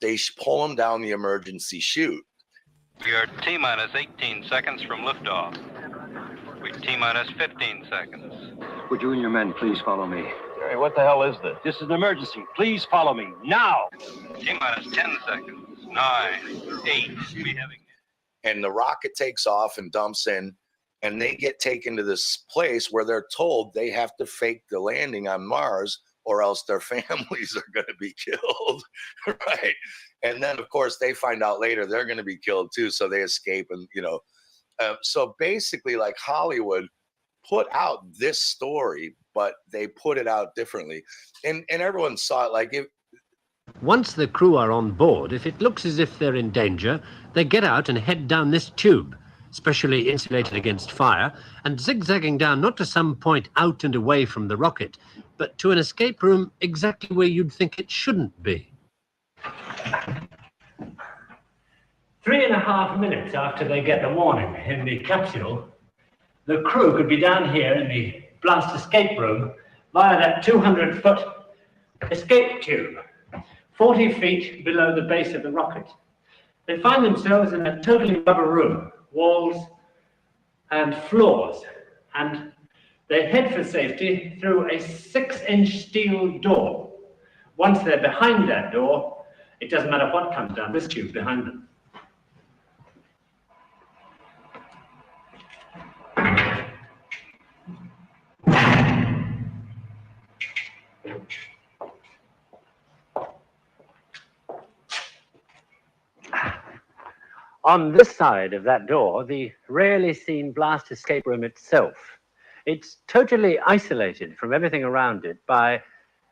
they pull them down the emergency chute. We are T-minus 18 seconds from liftoff. We're T-minus 15 seconds. Would you and your men please follow me? Hey, what the hell is this? This is an emergency. Please follow me now. T-minus 10 seconds. 9, 8. We having. And the rocket takes off and dumps in, and they get taken to this place where they're told they have to fake the landing on Mars, or else their families are going to be killed, right? And then, of course, they find out later they're going to be killed too, so they escape. And so basically, like Hollywood put out this story, but they put it out differently, and everyone saw it like it. Once the crew are on board, if it looks as if they're in danger, they get out and head down this tube, specially insulated against fire, and zigzagging down not to some point out and away from the rocket, but to an escape room exactly where you'd think it shouldn't be. 3.5 minutes after they get the warning in the capsule, the crew could be down here in the blast escape room via that 200-foot escape tube, 40 feet below the base of the rocket. They find themselves in a totally rubber room, walls and floors, and they head for safety through a 6-inch steel door. Once they're behind that door, it doesn't matter what comes down this tube behind them. On this side of that door, the rarely seen blast escape room itself. It's totally isolated from everything around it by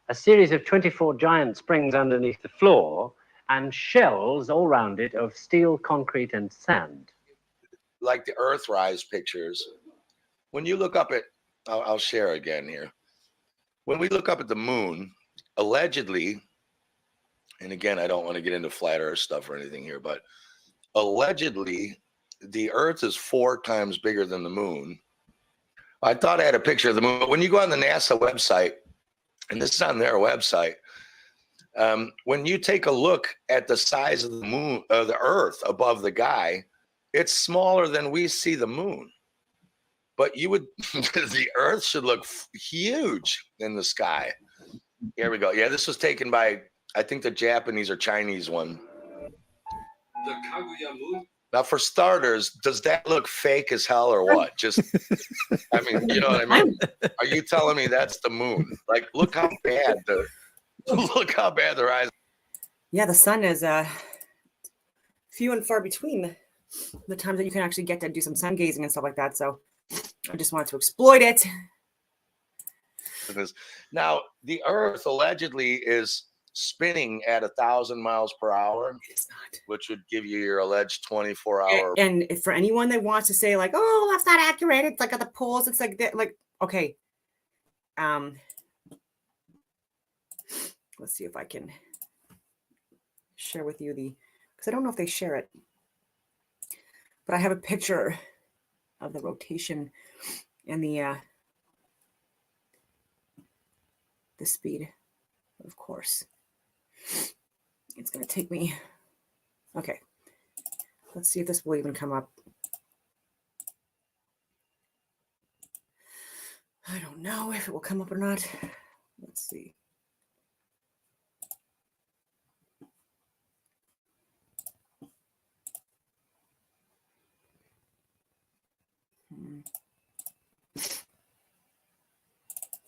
a series of 24 giant springs underneath the floor and shells all around it of steel, concrete, and sand. Like the Earthrise pictures, when you look up at, I'll share again here. When we look up at the moon, allegedly, and again, I don't want to get into flat Earth stuff or anything here, but allegedly, the Earth is 4 times bigger than the moon. I thought I had a picture of the moon, but when you go on the NASA website, and this is on their website, when you take a look at the size of the moon, the Earth above the guy, it's smaller than we see the moon. But you would, the Earth should look huge in the sky. Here we go. Yeah, this was taken by, I think, the Japanese or Chinese one. The Kaguya moon. Now, for starters, does that look fake as hell or what? Just, I mean, you know what I mean? Are you telling me that's the moon? Like, look how bad the rise. Yeah, the sun is few and far between the times that you can actually get to do some sun gazing and stuff like that. So I just wanted to exploit it. Now, the Earth allegedly is spinning at 1,000 miles per hour, It's not. which would give you your alleged 24-hour. And for anyone that wants to say like, oh, that's not accurate, it's like at the poles, it's like that, like, okay. Let's see if I can share with you because I don't know if they share it, but I have a picture of the rotation and the speed. Of course, it's going to take me. Okay, let's see if this will even come up. I don't know if it will come up or not. Let's see.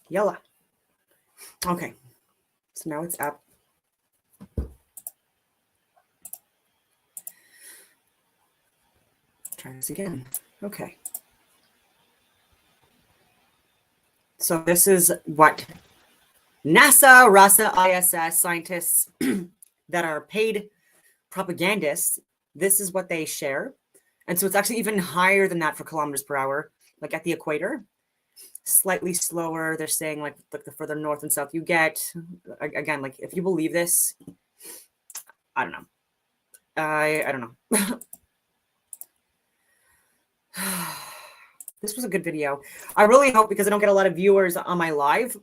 Yellow. Okay, so now it's up. Try this again. Okay. So this is what NASA, RASA, ISS scientists that are paid propagandists, this is what they share. And so it's actually even higher than that for kilometers per hour, like at the equator. Slightly slower. They're saying like the further north and south you get. Again, like if you believe this, I don't know. I don't know. This was a good video. I really hope, because I don't get a lot of viewers on my live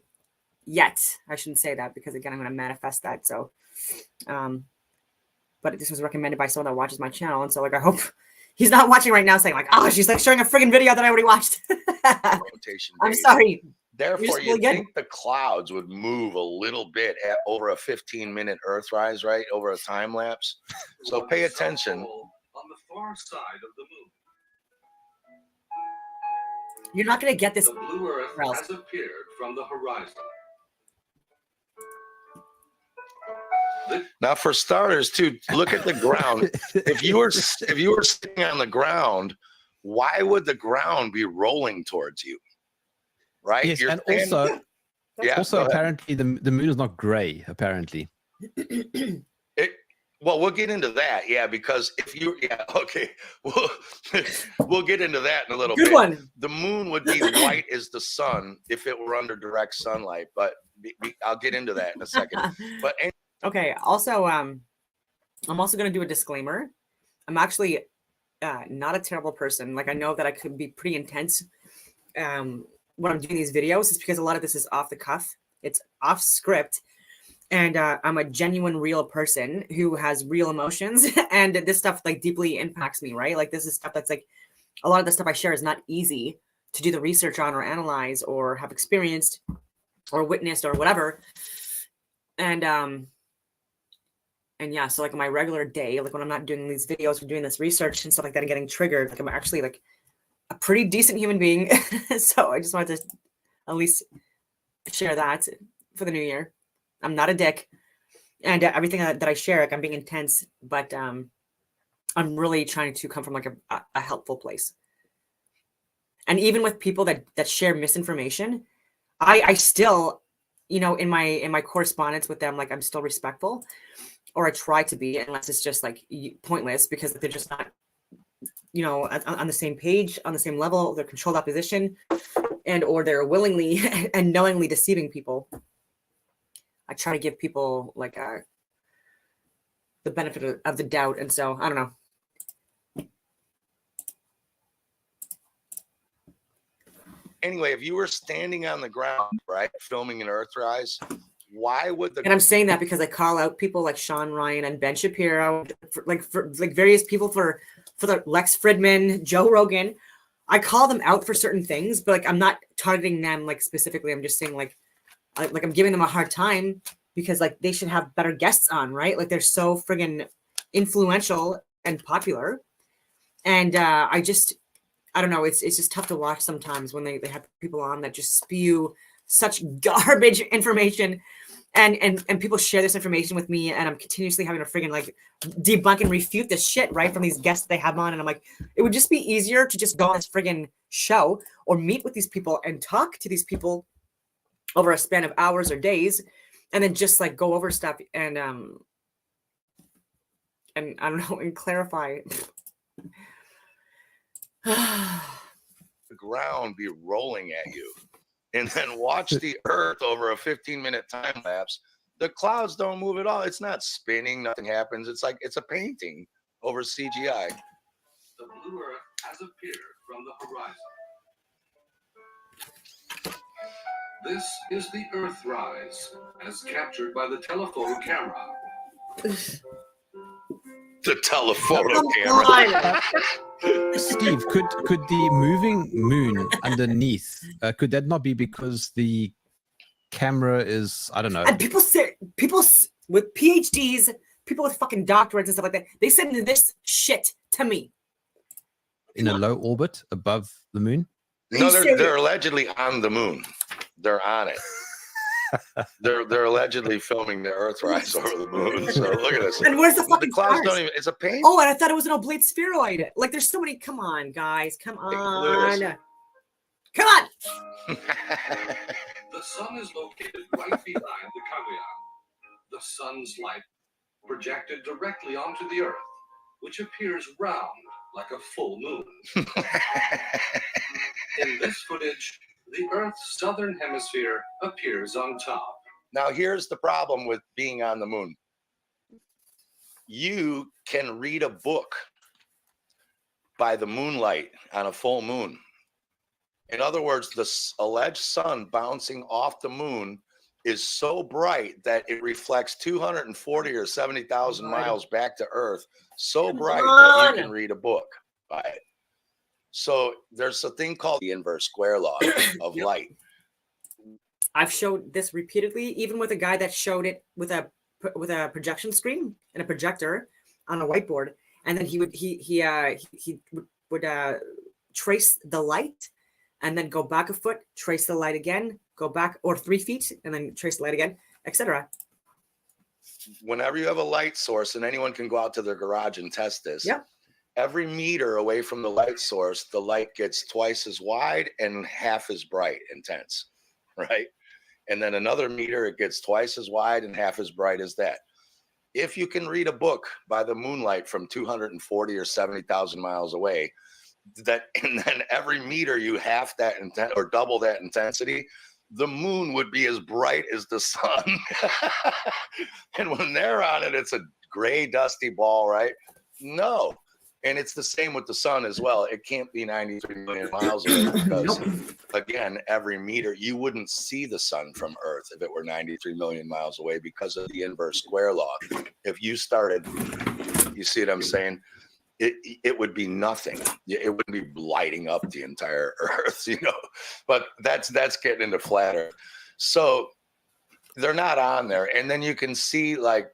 yet. I shouldn't say that because again, I'm going to manifest that. So, but this was recommended by someone that watches my channel. And so like, I hope he's not watching right now saying like, oh, she's like showing a friggin' video that I already watched. I'm sorry. Therefore, you think the clouds would move a little bit over a 15-minute Earthrise, right? Over a time lapse. So pay attention. On the far side of the moon. You're not going to get this. The blue Earth has appeared from the horizon. Now, for starters, too, look at the ground. If you were sitting on the ground, why would the ground be rolling towards you? Right? Yes, and also, yeah, apparently the moon is not gray. Apparently, well, we'll get into that. Yeah, because if you, okay, we'll get into that in a little bit. Good one. The moon would be white as the sun if it were under direct sunlight, but I'll get into that in a second. But okay. Also, I'm also going to do a disclaimer. I'm actually not a terrible person. Like I know that I could be pretty intense when I'm doing these videos. It's because a lot of this is off the cuff. It's off script. And I'm a genuine, real person who has real emotions. And this stuff like deeply impacts me, right? Like this is stuff that's like, a lot of the stuff I share is not easy to do the research on or analyze or have experienced or witnessed or whatever. And yeah, so like my regular day, like when I'm not doing these videos or doing this research and stuff like that and getting triggered, like I'm actually like a pretty decent human being. So I just wanted to at least share that for the new year. I'm not a dick, and everything that I share, like I'm being intense, but I'm really trying to come from like a helpful place. And even with people that share misinformation, I still, you know, in my correspondence with them, like I'm still respectful, or I try to be, unless it's just like pointless because they're just not, you know, on the same page, on the same level. They're controlled opposition, and or they're willingly and knowingly deceiving people. I try to give people like the benefit of the doubt. And so, I don't know. Anyway, if you were standing on the ground, right, filming an Earthrise, why would the... And I'm saying that because I call out people like Sean Ryan and Ben Shapiro, for various people for the Lex Fridman, Joe Rogan. I call them out for certain things, but like I'm not targeting them like specifically. I'm just saying like I'm giving them a hard time because like they should have better guests on, right? Like they're so friggin' influential and popular. And I don't know. It's just tough to watch sometimes when they have people on that just spew such garbage information and people share this information with me. And I'm continuously having to friggin' like debunk and refute this shit, right? From these guests they have on. And I'm like, it would just be easier to just go on this friggin' show or meet with these people and talk to these people over a span of hours or days, and then just like go over stuff and I don't know, and clarify. The ground be rolling at you, and then watch the Earth over a 15-minute time lapse. The clouds don't move at all. It's not spinning. Nothing happens. It's like it's a painting over CGI. The blue Earth has appeared from the horizon. This is the Earthrise, as captured by the telephoto camera. The telephoto camera. Steve, could the moving moon underneath could that not be because the camera is, I don't know? And people with PhDs, people with fucking doctorates and stuff like that, they send this shit to me. In a low orbit above the moon? No, they're allegedly on the moon. They're on it. They're allegedly filming the Earthrise over the moon. So look at this. And where's the fucking clouds? stars? Don't even. It's a paint. Oh, and I thought it was an oblate spheroid. Like there's so many. Come on, guys. Come on. Come on. The sun is located right behind the Kaguya. The sun's light projected directly onto the Earth, which appears round like a full moon. In this footage, the Earth's southern hemisphere appears on top. Now, here's the problem with being on the moon. You can read a book by the moonlight on a full moon. In other words, the alleged sun bouncing off the moon is so bright that it reflects 240 or 70,000 miles back to Earth, so bright that you can read a book by it. So there's a thing called the inverse square law of light. I've showed this repeatedly, even with a guy that showed it with a projection screen and a projector on a whiteboard, and then he would trace the light, and then go back a foot, trace the light again, go back or 3 feet, and then trace the light again, etc. Whenever you have a light source, and anyone can go out to their garage and test this. Yep. Every meter away from the light source, the light gets twice as wide and half as bright, intense, right? And then another meter, it gets twice as wide and half as bright as that. If you can read a book by the moonlight from 240 or 70,000 miles away, and then every meter you half that or double that intensity, the moon would be as bright as the sun. And when they're on it, it's a gray, dusty ball, right? No. And it's the same with the sun as well. It can't be 93 million miles away because, again, every meter, you wouldn't see the sun from Earth if it were 93 million miles away because of the inverse square law. If you started, you see what I'm saying? It would be nothing. It wouldn't be lighting up the entire Earth, you know. But that's getting into flat Earth. So they're not on there. And then you can see, like,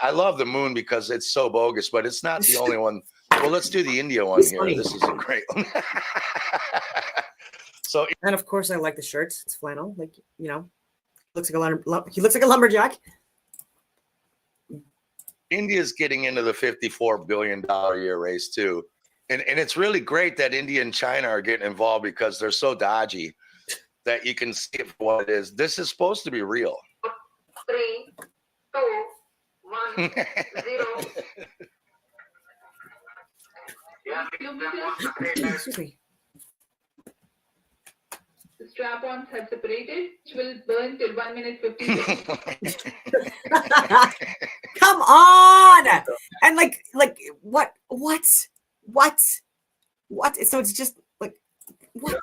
I love the moon because it's so bogus, but it's not the only one. Well, let's do the India one here. This is a great one. So, and of course, I like the shirts. It's flannel, like, you know, he looks like a lumberjack. India's getting into the $54 billion a year race too. And it's really great that India and China are getting involved because they're so dodgy that you can see it for what it is. This is supposed to be real. 3, 2, 1, 0. Excuse me. The strap-ons have separated, which will burn till 1 minute 50 seconds. Come on! And like what? So it's just like what?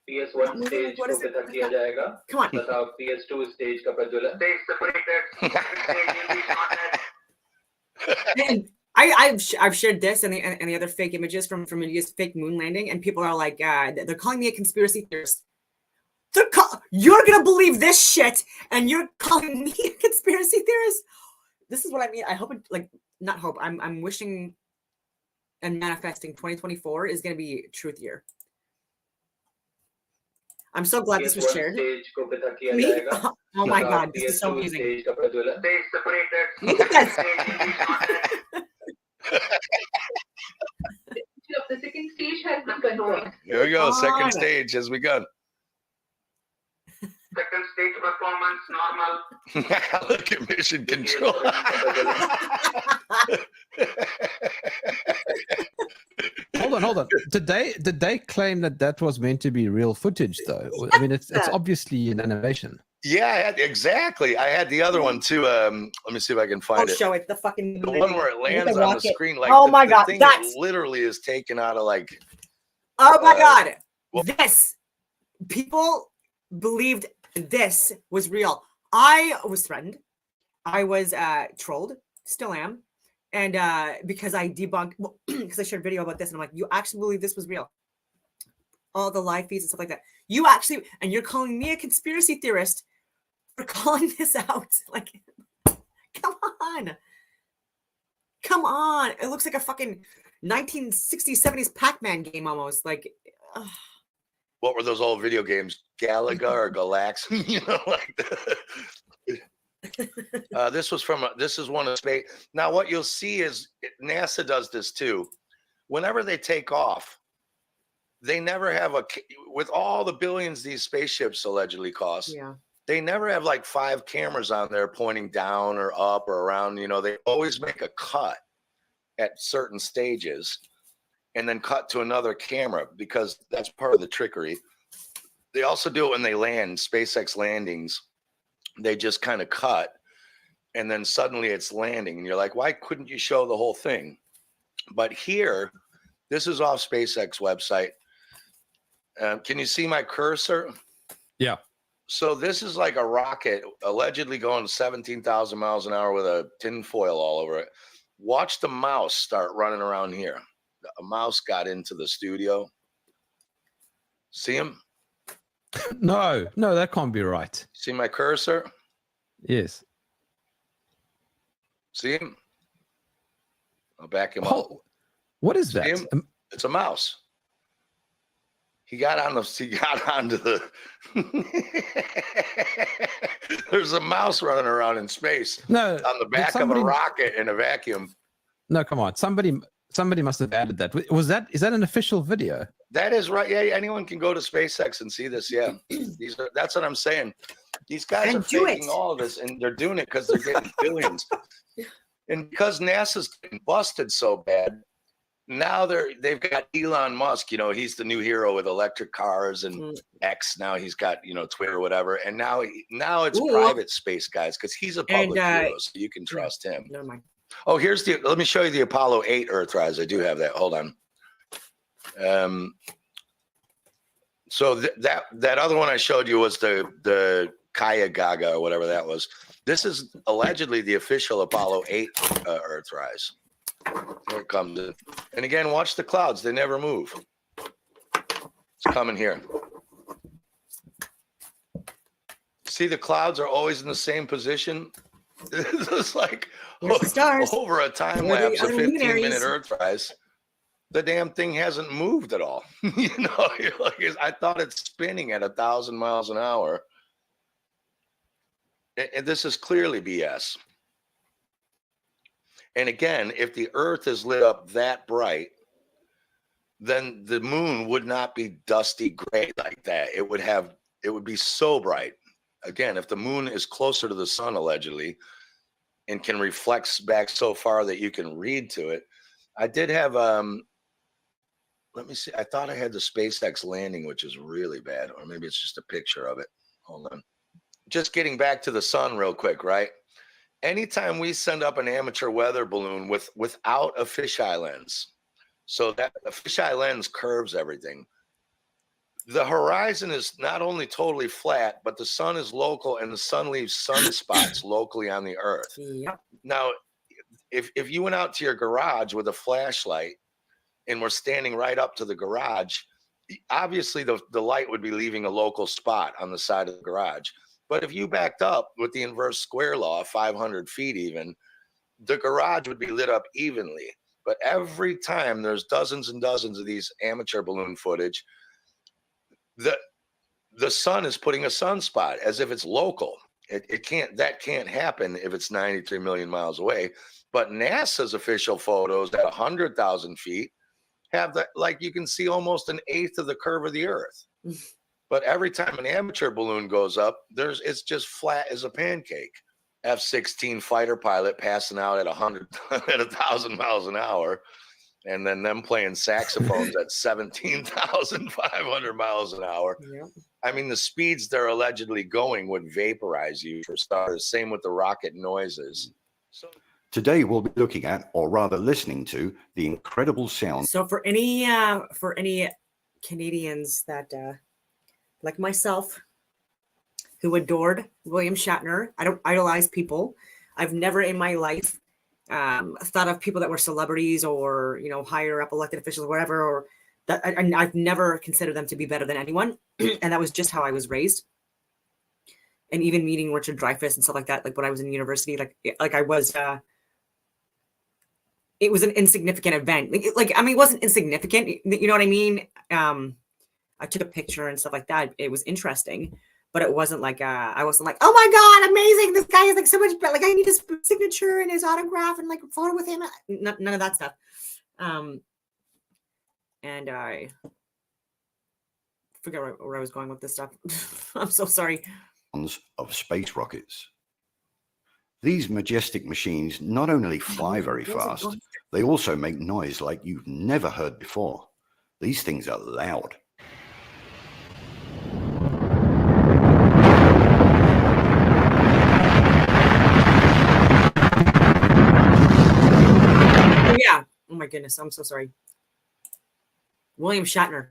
PS1 stage को पता किया जाएगा तथा PS2 stage का प्रज्वलन. And I've shared this and the other fake images from India's fake moon landing, and people are like, they're calling me a conspiracy theorist. You're gonna believe this shit, and you're calling me a conspiracy theorist? This is what I mean. I hope it, like, not hope. I'm wishing and manifesting 2024 is gonna be truth year. I'm so glad this was shared. Me? Oh my God, this is so amazing. Look at this. The second stage has been confirmed. Here we go. Second stage has begun. Second stage performance normal. Look at mission control. Hold on. Did they claim that was meant to be real footage though? I mean, it's obviously an animation. Yeah, exactly. I had the other one too. Let me see if I can find it. Show it. The fucking the one where it lands on the screen. Like, oh my god, thing that's literally is taken out of like. Oh my god, this people believed this was real. I was threatened. I was trolled. Still am. And because I debunked, because I shared a video about this, and I'm like, you actually believe this was real? All the live feeds and stuff like that. You actually, and you're calling me a conspiracy theorist for calling this out? Like, come on. Come on. It looks like a fucking 1960s, 70s Pac-Man game almost. Like, ugh. What were those old video games? Galaga or Galax? You know, like this is one of space. Now, what you'll see is NASA does this too. Whenever they take off, they never have with all the billions these spaceships allegedly cost. Yeah. They never have like 5 cameras on there pointing down or up or around. You know, they always make a cut at certain stages and then cut to another camera, because that's part of the trickery. They also do it when they land, SpaceX landings. They just kind of cut and then suddenly it's landing. And you're like, why couldn't you show the whole thing? But here, this is off SpaceX website. Can you see my cursor? Yeah. So this is like a rocket allegedly going 17,000 miles an hour with a tin foil all over it. Watch the mouse start running around here. A mouse got into the studio. See him? No, that can't be right. See my cursor? Yes. See him? I'll back him up. What is that? It's a mouse. He got onto the there's a mouse running around in space. No, on the back of a rocket in a vacuum. No, come on. Somebody must have added that. Is that an official video? That is right. Yeah, anyone can go to SpaceX and see this. Yeah. That's what I'm saying. These guys are faking all of this, and they're doing it because they're getting billions. And because NASA's getting busted so bad, now they've got Elon Musk. You know, he's the new hero with electric cars and X. Now he's got, you know, Twitter or whatever. And now it's private space guys, because he's a public hero, so you can trust him. Never mind. Oh, let me show you the Apollo 8 Earthrise. I do have that. Hold on. So that other one I showed you was the Kaya Gaga or whatever that was. This is allegedly the official Apollo 8 Earthrise. Here it comes in. And again, watch the clouds. They never move. It's coming here. See, the clouds are always in the same position. It's like over a time lapse of 15-minute Earthrise. The damn thing hasn't moved at all. You know, I thought it's spinning at 1,000 miles an hour. And this is clearly BS. And again, if the Earth is lit up that bright, then the moon would not be dusty gray like that. It would be so bright. Again, if the moon is closer to the sun, allegedly, and can reflect back so far that you can read to it. I did have, let me see. I thought I had the SpaceX landing, which is really bad, or maybe it's just a picture of it. Hold on. Just getting back to the sun real quick, right? Anytime we send up an amateur weather balloon without a fisheye lens, so that a fisheye lens curves everything, the horizon is not only totally flat, but the sun is local, and the sun leaves sunspots locally on the Earth. Yep. Now, if you went out to your garage with a flashlight and we're standing right up to the garage, obviously the light would be leaving a local spot on the side of the garage. But if you backed up with the inverse square law, 500 feet even, the garage would be lit up evenly. But every time there's dozens and dozens of these amateur balloon footage, the sun is putting a sunspot as if it's local. That can't happen if it's 93 million miles away. But NASA's official photos at 100,000 feet have that, like you can see almost an eighth of the curve of the Earth. But every time an amateur balloon goes up, it's just flat as a pancake. F-16 fighter pilot passing out at 1,000 miles an hour, and then them playing saxophones at 17,500 miles an hour. Yep. I mean, the speeds they're allegedly going would vaporize you for starters. Same with the rocket noises. So today we'll be looking at, or rather listening to, the incredible sound. So for any Canadians that like myself, who adored William Shatner, I don't idolize people. I've never in my life thought of people that were celebrities or, you know, higher up elected officials or whatever, or that I've never considered them to be better than anyone. And that was just how I was raised. And even meeting Richard Dreyfuss and stuff like that, like when I was in university, like I was, it was an insignificant event. Like, I mean, it wasn't insignificant. You know what I mean? I took a picture and stuff like that. It was interesting, but it wasn't like, I wasn't like, oh my God, amazing. This guy is like so much better. Like I need his signature and his autograph and like a photo with him. None of that stuff. And I forget where I was going with this stuff. I'm so sorry. Of space rockets. These majestic machines not only fly very fast, they also make noise like you've never heard before. These things are loud. Oh, yeah. Oh my goodness. I'm so sorry. William Shatner.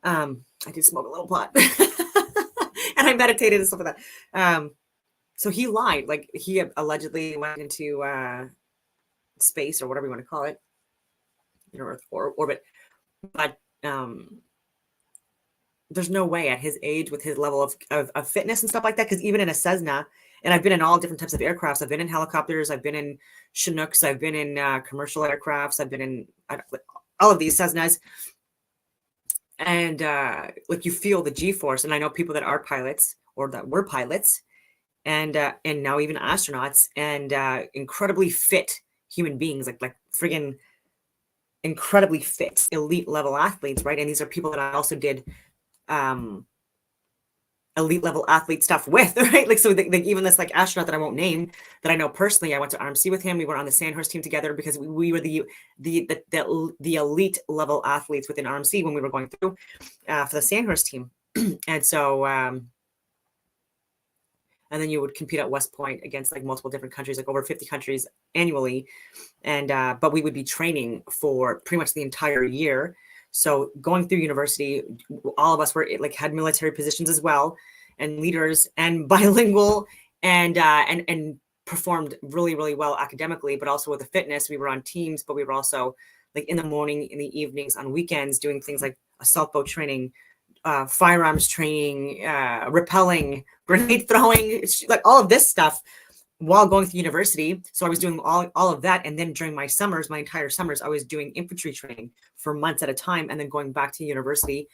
I did smoke a little pot. And I meditated and stuff like that. So he lied. Like he allegedly went into space or whatever you want to call it, in Earth or orbit. But there's no way at his age, with his level of fitness and stuff like that, because even in a Cessna, and I've been in all different types of aircrafts. I've been in helicopters. I've been in Chinooks. I've been in commercial aircrafts. I've been in all of these Cessnas. And like you feel the G-force. And I know people that are pilots or that were pilots and now even astronauts and incredibly fit human beings, like friggin' incredibly fit elite level athletes, right? And these are people that I also did elite level athlete stuff with, right? Like, so even this like astronaut that I won't name that I know personally, I went to RMC with him. We were on the Sandhurst team together because we were the elite level athletes within RMC when we were going through for the Sandhurst team. And so, and then you would compete at West Point against like multiple different countries, like over 50 countries annually. And, but we would be training for pretty much the entire year. So going through university, all of us were like had military positions as well, and leaders and bilingual and performed really, really well academically, but also with the fitness. We were on teams, but we were also like in the morning, in the evenings, on weekends, doing things like assault boat training, firearms training, rappelling, grenade throwing, like all of this stuff while going through university. So I was doing all of that. And then during my summers, my entire summers, I was doing infantry training for months at a time. And then going back to university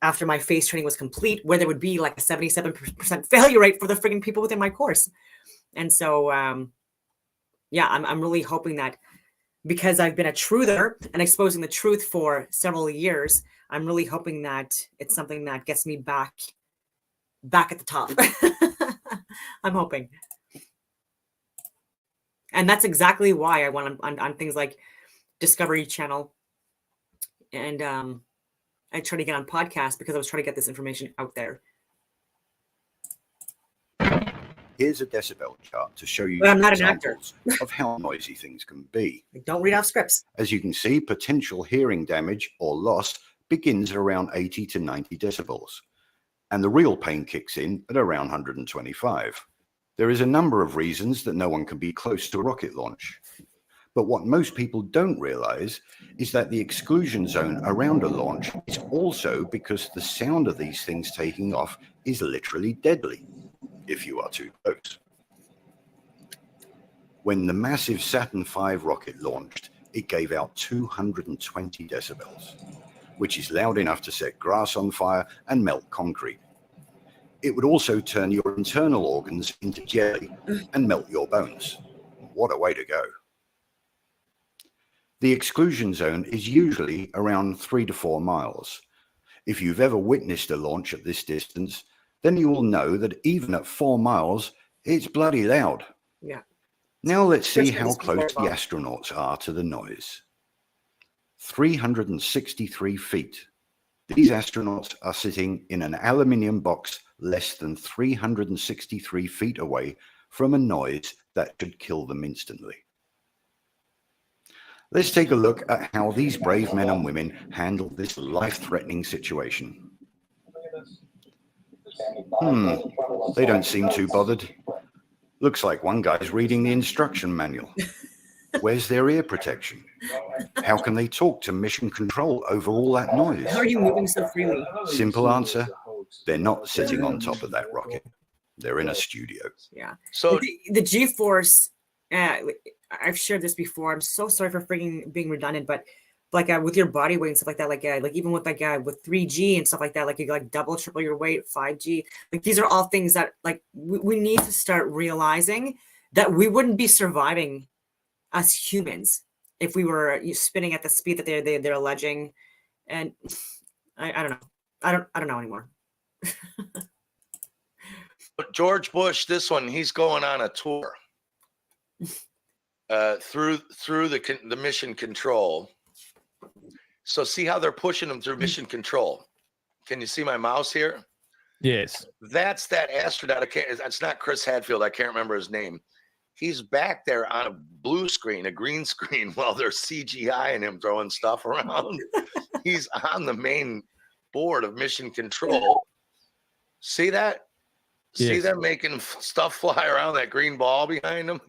after my phase training was complete, where there would be like a 77% failure rate for the friggin' people within my course. And so, yeah, I'm really hoping that because I've been a truther and exposing the truth for several years, I'm really hoping that it's something that gets me back at the top. I'm hoping. And that's exactly why I went on things like Discovery Channel. And I tried to get on podcasts because I was trying to get this information out there. Here's a decibel chart to show you But I'm not an actor. of how noisy things can be. Don't read off scripts. As you can see, potential hearing damage or loss begins at around 80 to 90 decibels. And the real pain kicks in at around 125. There is a number of reasons that no one can be close to a rocket launch. But what most people don't realize is that the exclusion zone around a launch is also because the sound of these things taking off is literally deadly if you are too close. When the massive Saturn V rocket launched, it gave out 220 decibels, which is loud enough to set grass on fire and melt concrete. It would also turn your internal organs into jelly and melt your bones. What a way to go. The exclusion zone is usually around 3 to 4 miles. If you've ever witnessed a launch at this distance, then you will know that even at 4 miles, it's bloody loud. Yeah. Now let's see Especially how this close the before. astronauts are to the noise. 363 feet. These astronauts are sitting in an aluminium box less than 363 feet away from a noise that should kill them instantly. Let's take a look at how these brave men and women handled this life-threatening situation. They don't seem too bothered. Looks like one guy's reading the instruction manual. Where's their ear protection? How can they talk to mission control over all that noise? How are you moving so freely? Simple answer, they're not sitting on top of that rocket. They're in a studio. Yeah. So the G-force, I've shared this before. I'm so sorry for freaking being redundant, but like with your body weight and stuff like that, like even with with 3G and stuff like that, like you like double, triple your weight, 5G. Like these are all things that like we need to start realizing that we wouldn't be surviving as humans if we were spinning at the speed that they're alleging. And I don't know. I don't know anymore. But George Bush, this one, he's going on a tour through the mission control. So see how they're pushing him through mission control. Can you see my mouse here? Yes. That's that astronaut. It's not Chris Hadfield. I can't remember his name. He's back there on a blue screen, a green screen, while they're CGIing him throwing stuff around. He's on the main board of mission control. See that? Yes. See them making stuff fly around that green ball behind them?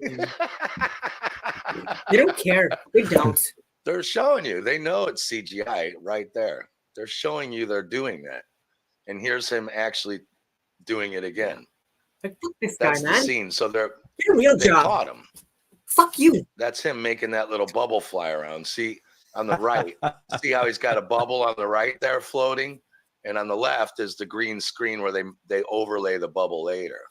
They don't care. They don't. They're showing you. They know it's CGI right there. They're showing you they're doing that. And here's him actually doing it again. Like, fuck this That's guy, the man. scene. So they Get a real job. caught him. Fuck you. That's him making that little bubble fly around. See on the right. See how he's got a bubble on the right there floating? And on the left is the green screen where they overlay the bubble later.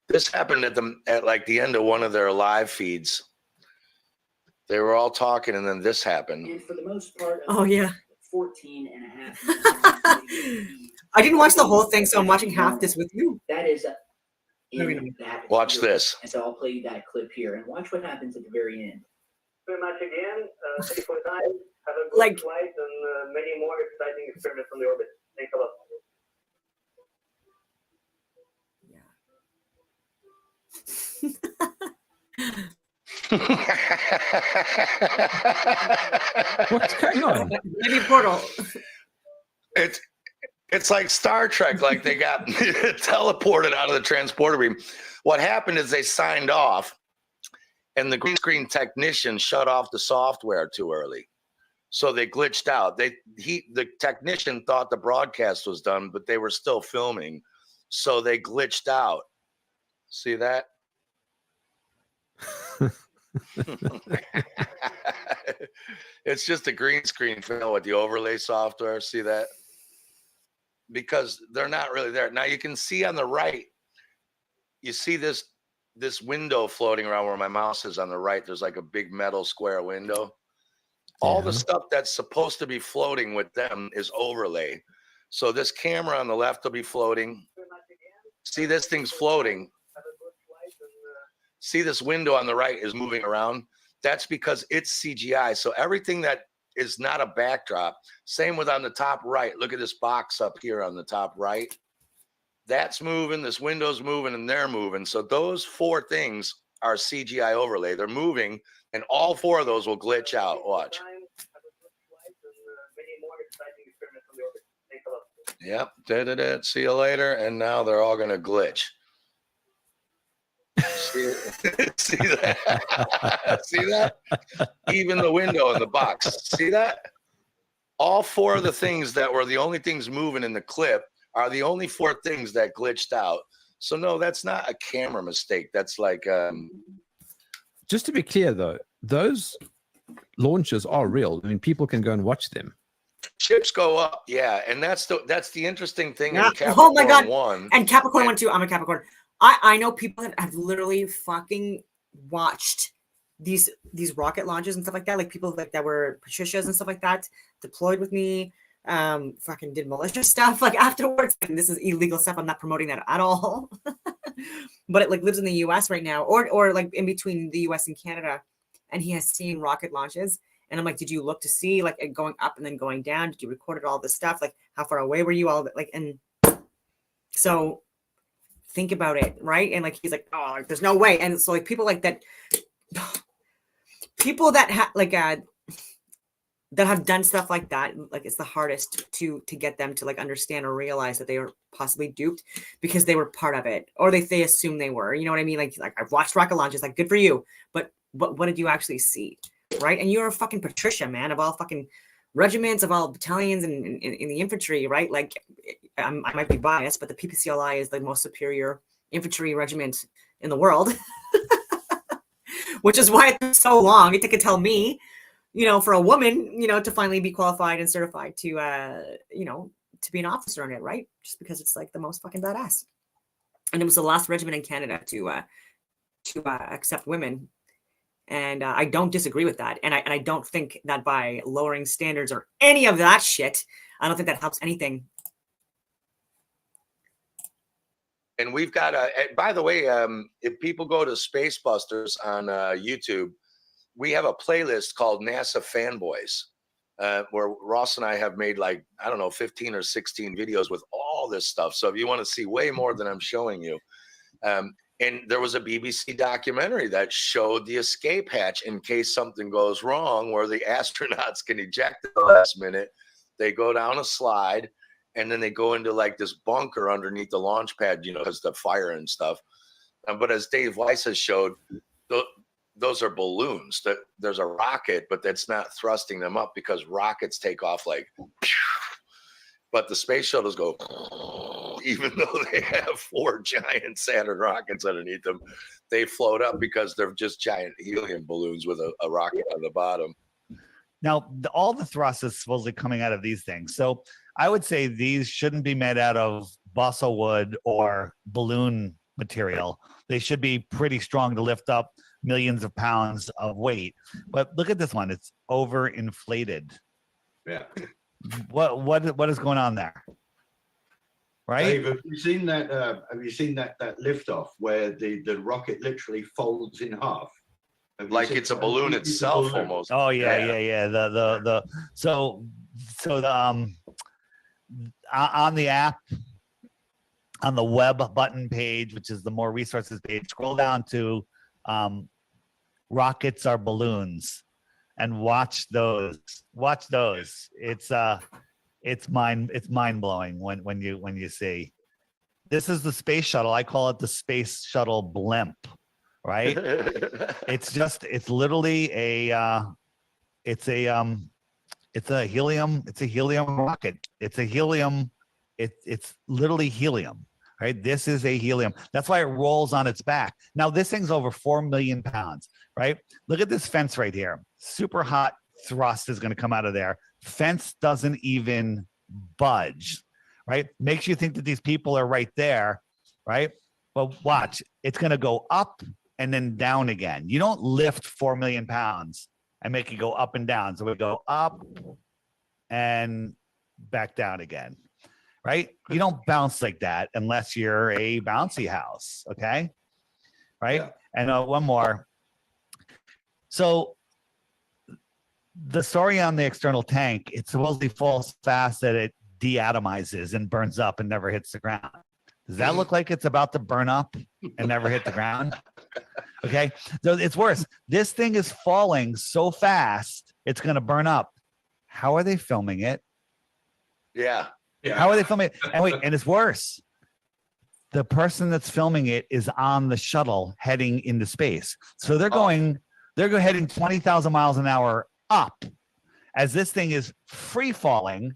This happened at like the end of one of their live feeds. They were all talking, and then this happened. And for the most part, Oh yeah. 14 and a half. I didn't watch the whole thing, so I'm watching half this with you. That is in that Watch experience. this. And so I'll play you that clip here and watch what happens at the very end. Very much again. Thank you for your time. Have a good Like- flight and many more exciting experiments on the orbit. Thanks a lot. What's going on? Maybe portal. It's like Star Trek, like they got teleported out of the transporter beam. What happened is they signed off, and the green screen technician shut off the software too early. So they glitched out. The technician thought the broadcast was done, but they were still filming. So they glitched out. See that? It's just a green screen film with the overlay software. See that? Because they're not really there. Now you can see on the right, you see this window floating around where my mouse is on the right. There's like a big metal square window. All the stuff that's supposed to be floating with them is overlay. So this camera on the left will be floating. See, this thing's floating. See, this window on the right is moving around. That's because it's CGI. So everything that is not a backdrop, same with on the top right. Look at this box up here on the top right. That's moving, this window's moving, and they're moving. So those four things are CGI overlay. They're moving, and all four of those will glitch out. Watch. Yep. Da-da-da. See you later. And now they're all going to glitch. See that? See that? Even the window in the box. See that? All four of the things that were the only things moving in the clip are the only four things that glitched out. So no, that's not a camera mistake. That's like just to be clear though, those launches are real. I mean, people can go and watch them. Chips go up, yeah, and that's the interesting thing in Yeah. Capricorn Oh my God. 1. And Capricorn 1 too. I'm a Capricorn. I know people that have literally fucking watched these rocket launches and stuff like that. Like people like that were Patricias and stuff like that deployed with me. fucking did malicious stuff like afterwards. And this is illegal stuff. I'm not promoting that at all. But it like lives in the US right now, or like in between the US and Canada. And he has seen rocket launches. And I'm like, did you look to see like it going up and then going down? Did you record all this stuff? Like how far away were you all like, and so think about it, right? And like he's like, oh, like, there's no way. And so like people like that, people that that have done stuff like that, like it's the hardest to get them to like understand or realize that they were possibly duped because they were part of it, or they assume they were. You know what I mean? Like I've watched rocket launches, like good for you, but what did you actually see, right? And you're a fucking Patricia, man, of all fucking regiments, of all battalions in the infantry, right? Like I might be biased, but the PPCLI is the most superior infantry regiment in the world, which is why it took so long. It took tell me, you know, for a woman, you know, to finally be qualified and certified to, you know, to be an officer in it, right? Just because it's like the most fucking badass. And it was the last regiment in Canada to accept women. And I don't disagree with that. And I don't think that by lowering standards or any of that shit, I don't think that helps anything. And we've got by the way, if people go to Space Busters on YouTube, we have a playlist called NASA Fanboys, where Ross and I have made like, I don't know, 15 or 16 videos with all this stuff. So if you want to see way more than I'm showing you, and there was a BBC documentary that showed the escape hatch in case something goes wrong, where the astronauts can eject at the last minute. They go down a slide, and then they go into like this bunker underneath the launch pad, you know, because the fire and stuff. But as Dave Weiss has showed, those are balloons. There's a rocket, but that's not thrusting them up because rockets take off like, but the space shuttles go, even though they have 4 giant Saturn rockets underneath them, they float up because they're just giant helium balloons with a rocket on the bottom. Now, all the thrust is supposedly coming out of these things. So I would say these shouldn't be made out of balsa wood or balloon material. They should be pretty strong to lift up millions of pounds of weight. But look at this one. It's overinflated. Yeah. What is going on there? Right? Dave, have you seen that? Have you seen that liftoff where the rocket literally folds in half? Like it's a balloon itself, almost. Oh yeah. So on the app, on the web button page, which is the more resources page, scroll down to rockets are balloons and watch those. It's mind blowing when you see. This is the space shuttle. I call it the space shuttle blimp, right? it's literally a helium rocket. It's literally helium, right? This is a helium. That's why it rolls on its back. Now this thing's over 4 million pounds, right? Look at this fence right here. Super hot thrust is going to come out of there. Fence doesn't even budge, right? Makes you think that these people are right there, right? But watch, it's going to go up and then down again. You don't lift 4 million pounds and make it go up and down. So we go up and back down again, right? You don't bounce like that unless you're a bouncy house, okay? Right? Yeah. And one more. So the story on the external tank, it supposedly falls fast that it deatomizes and burns up and never hits the ground. Does that look like it's about to burn up and never hit the ground? Okay, so it's worse. This thing is falling so fast, it's going to burn up. How are they filming it? Yeah. How are they filming it? And wait, and it's worse. The person that's filming it is on the shuttle heading into space. So they're heading 20,000 miles an hour up as this thing is free falling.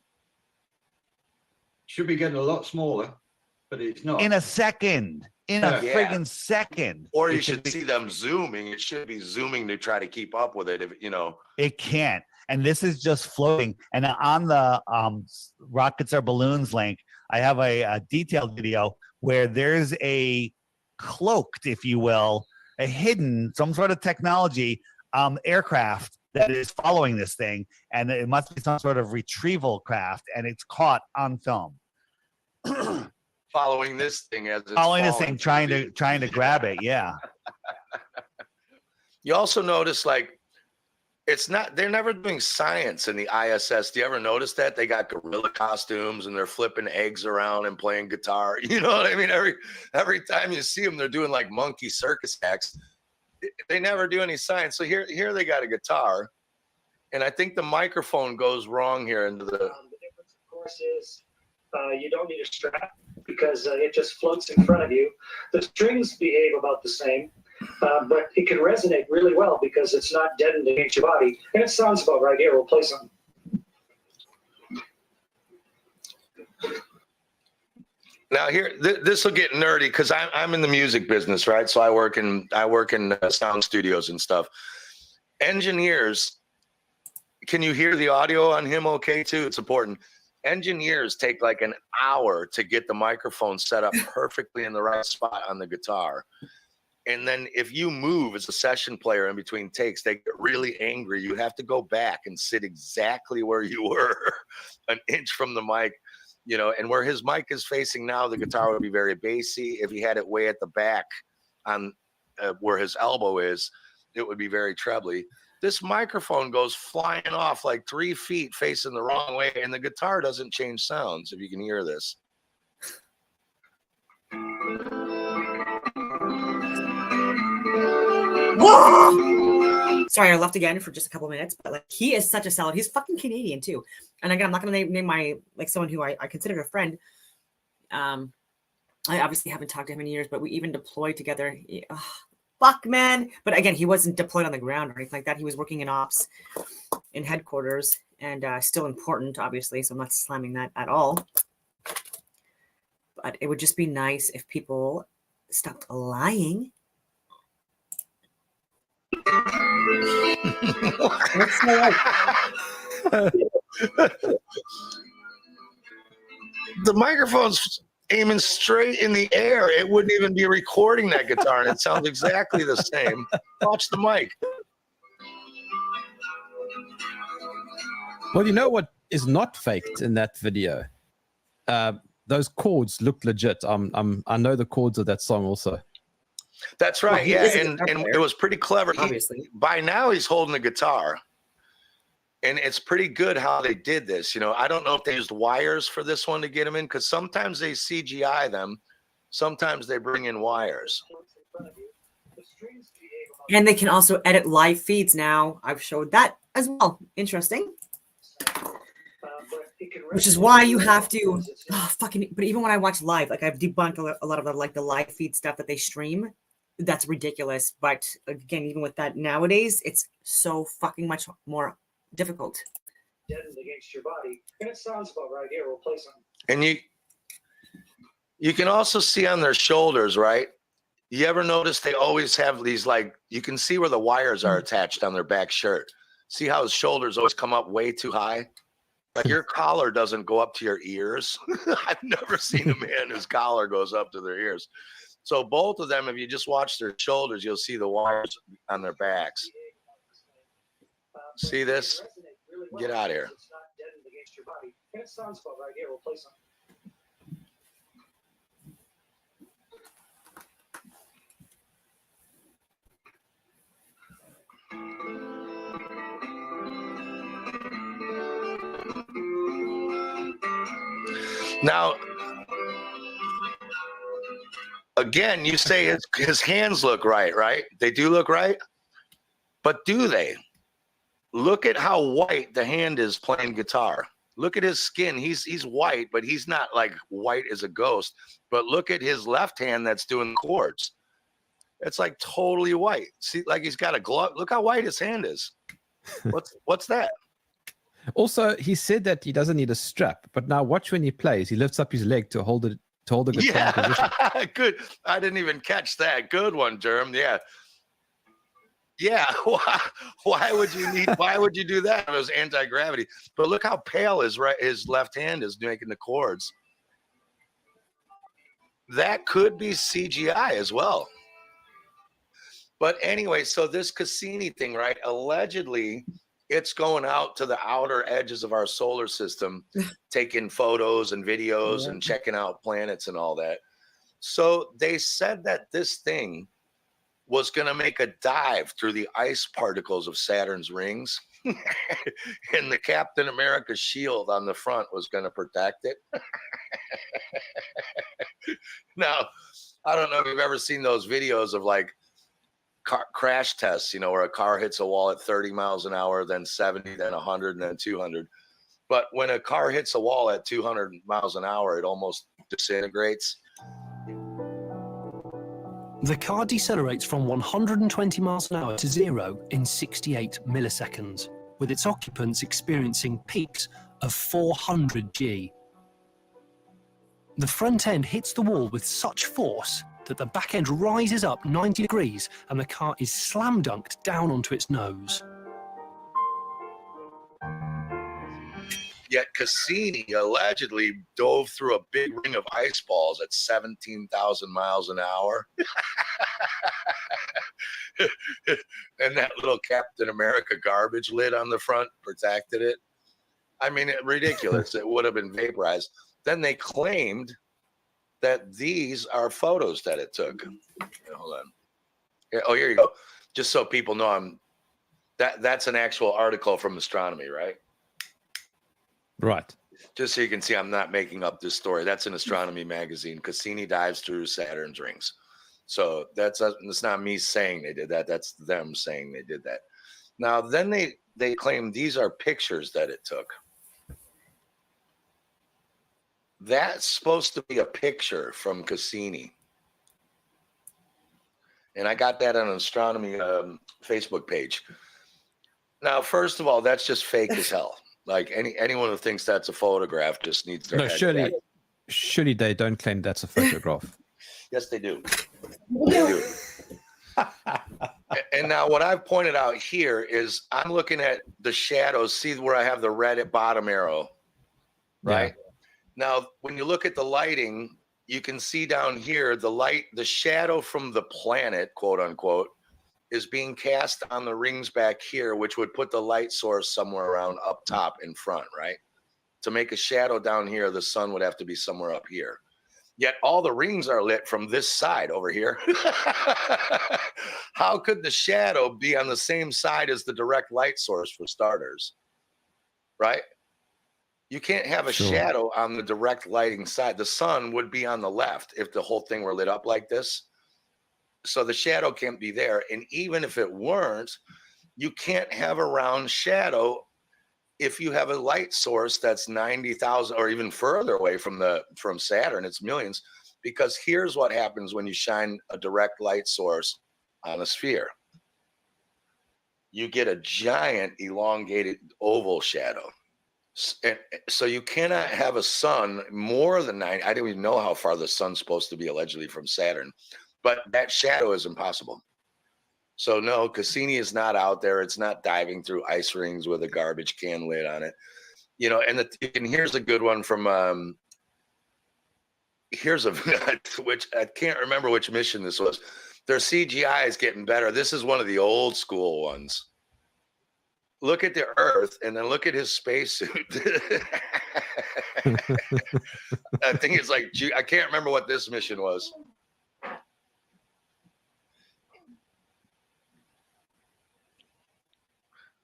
Should be getting a lot smaller, but it's not. In a second. Friggin' second. Or you should see them zooming. It should be zooming to try to keep up with it. If you know, it can't. And this is just floating. And on the rockets or balloons link, I have a detailed video where there's a cloaked, if you will, a hidden, some sort of technology aircraft that is following this thing, and it must be some sort of retrieval craft, and it's caught on film. Following this thing as it's Following this falling thing, trying to grab it. Yeah. You also notice, like, they're never doing science in the ISS. Do you ever notice that? They got gorilla costumes and they're flipping eggs around and playing guitar. You know what I mean? Every time you see them, they're doing like monkey circus acts. They never do any science. So here they got a guitar. And I think the microphone goes wrong here into the... The difference, of course, is you don't need a strap because it just floats in front of you. The strings behave about the same. But it can resonate really well because it's not deadened against your body. And it sounds about right here. We'll play some. Now here, this will get nerdy because I'm in the music business, right? So I work in sound studios and stuff. Engineers, can you hear the audio on him okay too? It's important. Engineers take like an hour to get the microphone set up perfectly in the right spot on the guitar. And then if you move as a session player in between takes, they get really angry. You have to go back and sit exactly where you were, an inch from the mic, you know, and where his mic is facing now, the guitar would be very bassy. If he had it way at the back on where his elbow is, it would be very trebly. This microphone goes flying off like 3 feet facing the wrong way, and the guitar doesn't change sounds, if you can hear this. Sorry, I left again for just a couple minutes, but like he is such a solid. He's fucking Canadian too. And again, I'm not gonna name my like someone who I consider a friend. I obviously haven't talked to him in years, but we even deployed together. Fuck man. But again, he wasn't deployed on the ground or anything like that. He was working in ops in headquarters and still important, obviously. So I'm not slamming that at all. But it would just be nice if people stopped lying. The microphone's aiming straight in the air. It wouldn't even be recording that guitar, and it sounds exactly the same. Watch the mic. Well, you know what is not faked in that video? Those chords look legit. I know the chords of that song also. That's right. Well, Yeah, and it was pretty clever. Obviously. By now he's holding a guitar. And it's pretty good how they did this. You know, I don't know if they used wires for this one to get them in, because sometimes they CGI them. Sometimes they bring in wires. And they can also edit live feeds now. I've showed that as well. Interesting. Which is why you have to but even when I watch live, like I've debunked a lot of the like the live feed stuff that they stream. That's ridiculous. But again, even with that nowadays, it's so fucking much more difficult. Deadened against your body. And it sounds about right here. We'll play some. And you can also see on their shoulders, right? You ever notice they always have these, like, you can see where the wires are attached on their back shirt. See how his shoulders always come up way too high? Like your collar doesn't go up to your ears. I've never seen a man whose collar goes up to their ears. So both of them, if you just watch their shoulders, you'll see the wires on their backs. See this? Get out of here. It's not deadened against your body. And it sounds about right here. We'll play some. Now, again, you say his hands look right, right? They do look right. But do they? Look at how white the hand is playing guitar. Look at his skin. He's white, but he's not like white as a ghost. But look at his left hand that's doing chords. It's like totally white. See, like he's got a glove. Look how white his hand is. What's that? Also, he said that he doesn't need a strap, but now watch when he plays. He lifts up his leg to hold the guitar in position. Good. I didn't even catch that. Good one, Germ. Yeah. Yeah. Why would you do that? It was anti-gravity. But look how pale his left hand is making the chords. That could be CGI as well. But anyway, so this Cassini thing, right? Allegedly, It's going out to the outer edges of our solar system, taking photos and videos and checking out planets and all that. So they said that this thing was going to make a dive through the ice particles of Saturn's rings. And the Captain America shield on the front was going to protect it. Now, I don't know if you've ever seen those videos of like crash tests, you know, where a car hits a wall at 30 miles an hour, then 70, then 100, and then 200. But when a car hits a wall at 200 miles an hour, it almost disintegrates. The car decelerates from 120 miles an hour to 0 in 68 milliseconds, with its occupants experiencing peaks of 400 G. The front end hits the wall with such force that the back end rises up 90 degrees and the car is slam dunked down onto its nose. Yet Cassini allegedly dove through a big ring of ice balls at 17,000 miles an hour. And that little Captain America garbage lid on the front protected it. I mean, ridiculous. It would have been vaporized. Then they claimed that these are photos that it took. Hold on. Oh, here you go. Just so people know, that's an actual article from Astronomy, right? Right. Just so you can see, I'm not making up this story. That's an Astronomy magazine. Cassini dives through Saturn's rings. So it's not me saying they did that. That's them saying they did that. Now, then they claim these are pictures that it took. That's supposed to be a picture from Cassini. And I got that on an Astronomy Facebook page. Now, first of all, that's just fake as hell. Like anyone who thinks that's a photograph just needs their head. Surely they don't claim that's a photograph. Yes, they do. They do. And now what I've pointed out here is I'm looking at the shadows. See where I have the red bottom arrow, right? Yeah. Now, when you look at the lighting, you can see down here the shadow from the planet, quote unquote, is being cast on the rings back here, which would put the light source somewhere around up top in front, right? To make a shadow down here, the sun would have to be somewhere up here. Yet all the rings are lit from this side over here. How could the shadow be on the same side as the direct light source, for starters? Right? You can't have a shadow on the direct lighting side. The sun would be on the left if the whole thing were lit up like this. So the shadow can't be there. And even if it weren't, you can't have a round shadow if you have a light source that's 90,000 or even further away from Saturn. It's millions, because here's what happens when you shine a direct light source on a sphere. You get a giant elongated oval shadow. And so you cannot have a sun more than 90. I don't even know how far the sun's supposed to be allegedly from Saturn, but that shadow is impossible. So no, Cassini is not out there. It's not diving through ice rings with a garbage can lid on it. You know, and here's a good one from here's a which I can't remember which mission this was. Their CGI is getting better. This is one of the old school ones. Look at the Earth and then look at his spacesuit. I think it's like, I can't remember what this mission was.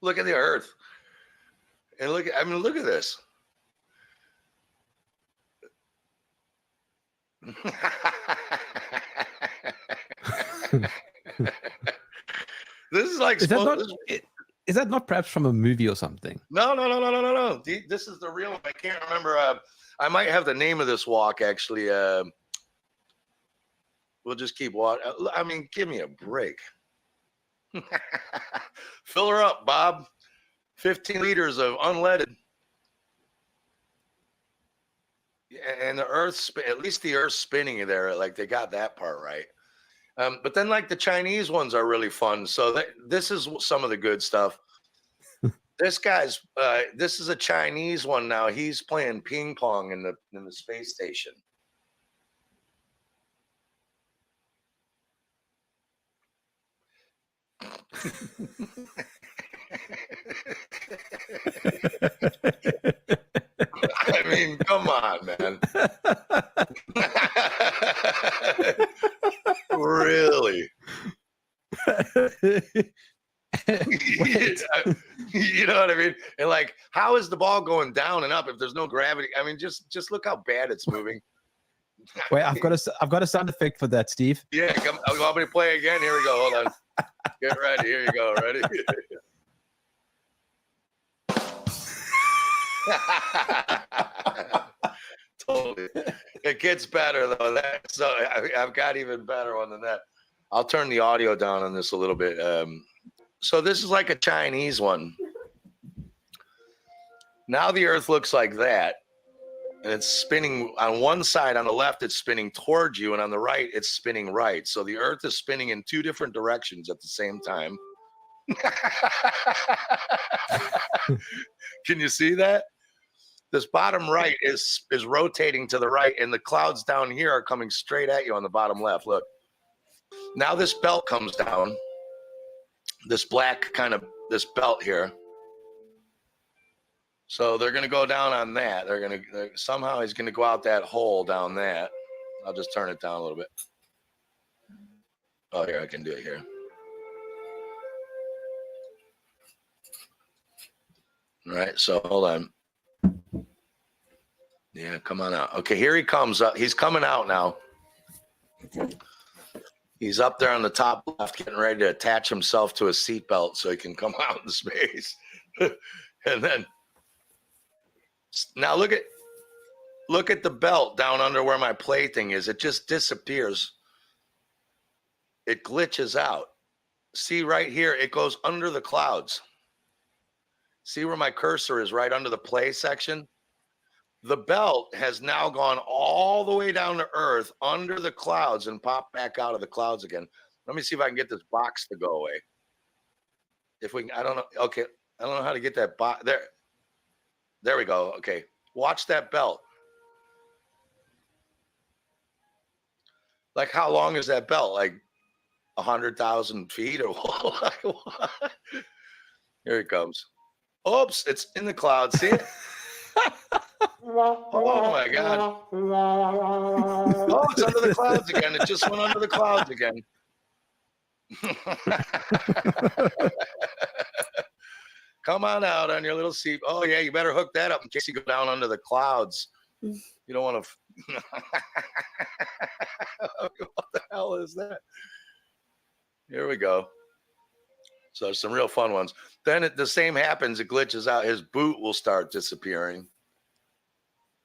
Look at the Earth. And look at this. This is like, is that not perhaps from a movie or something? No. This is the real one. I can't remember. I might have the name of this walk, actually. We'll just keep walking. I mean, give me a break. Fill her up, Bob. 15 liters of unleaded. And the Earth, at least the Earth's spinning there. Like, they got that part right. But then, like, the Chinese ones are really fun. So this is some of the good stuff. This is a Chinese one now. He's playing ping pong in the space station. I mean, come on, man. Really? You know what I mean? And like, how is the ball going down and up if there's no gravity? I mean, just look how bad it's moving. Wait, I've got a sound effect for that, Steve. Yeah, come. You want me to play again? Here we go. Hold on. Get ready. Here you go. Ready? Totally. It gets better though. So I've got even better one than that. I'll turn the audio down on this a little bit. So this is like a Chinese one. Now the Earth looks like that, and it's spinning on one side. On the left, it's spinning towards you, and on the right, it's spinning right. So the Earth is spinning in two different directions at the same time. Can you see that? This bottom right is rotating to the right, and the clouds down here are coming straight at you on the bottom left. Look. Now this belt comes down. This black this belt here. So they're going to go down on that. Somehow he's going to go out that hole down that. I'll just turn it down a little bit. Oh, here, I can do it here. All right, so hold on. Yeah, come on out. Okay, here he comes up. He's coming out now. He's up there on the top left, getting ready to attach himself to a seatbelt so he can come out in space. And then, now look at the belt down under where my plaything is. It just disappears. It glitches out. See right here, it goes under the clouds. See where my cursor is, right under the play section? The belt has now gone all the way down to Earth under the clouds and popped back out of the clouds again. Let me see if I can get this box to go away. If we can, I don't know. Okay. I don't know how to get that box there. There we go. Okay. Watch that belt. Like, how long is that belt? Like 100,000 feet or what? Here it comes. Oops. It's in the clouds. See it? Oh my God. Oh, it's under the clouds again. It just went under the clouds again. Come on out on your little seat. Oh yeah, you better hook that up in case you go down under the clouds. You don't want to. What the hell is that? Here we go. So some real fun ones. Then the same happens. It glitches out. His boot will start disappearing.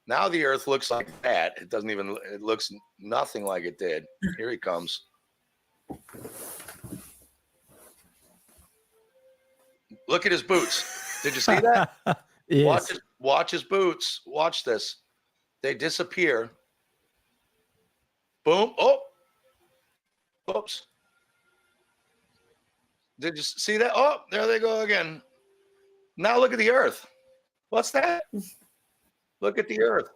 Now the Earth looks like that. It doesn't even, it looks nothing like it did. Here he comes. Look at his boots. Did you see that? Yes. Watch his boots. Watch this. They disappear. Boom. Oh. Oops. Did you see that? Oh, there they go again. Now look at the Earth. What's that? Look at the Earth.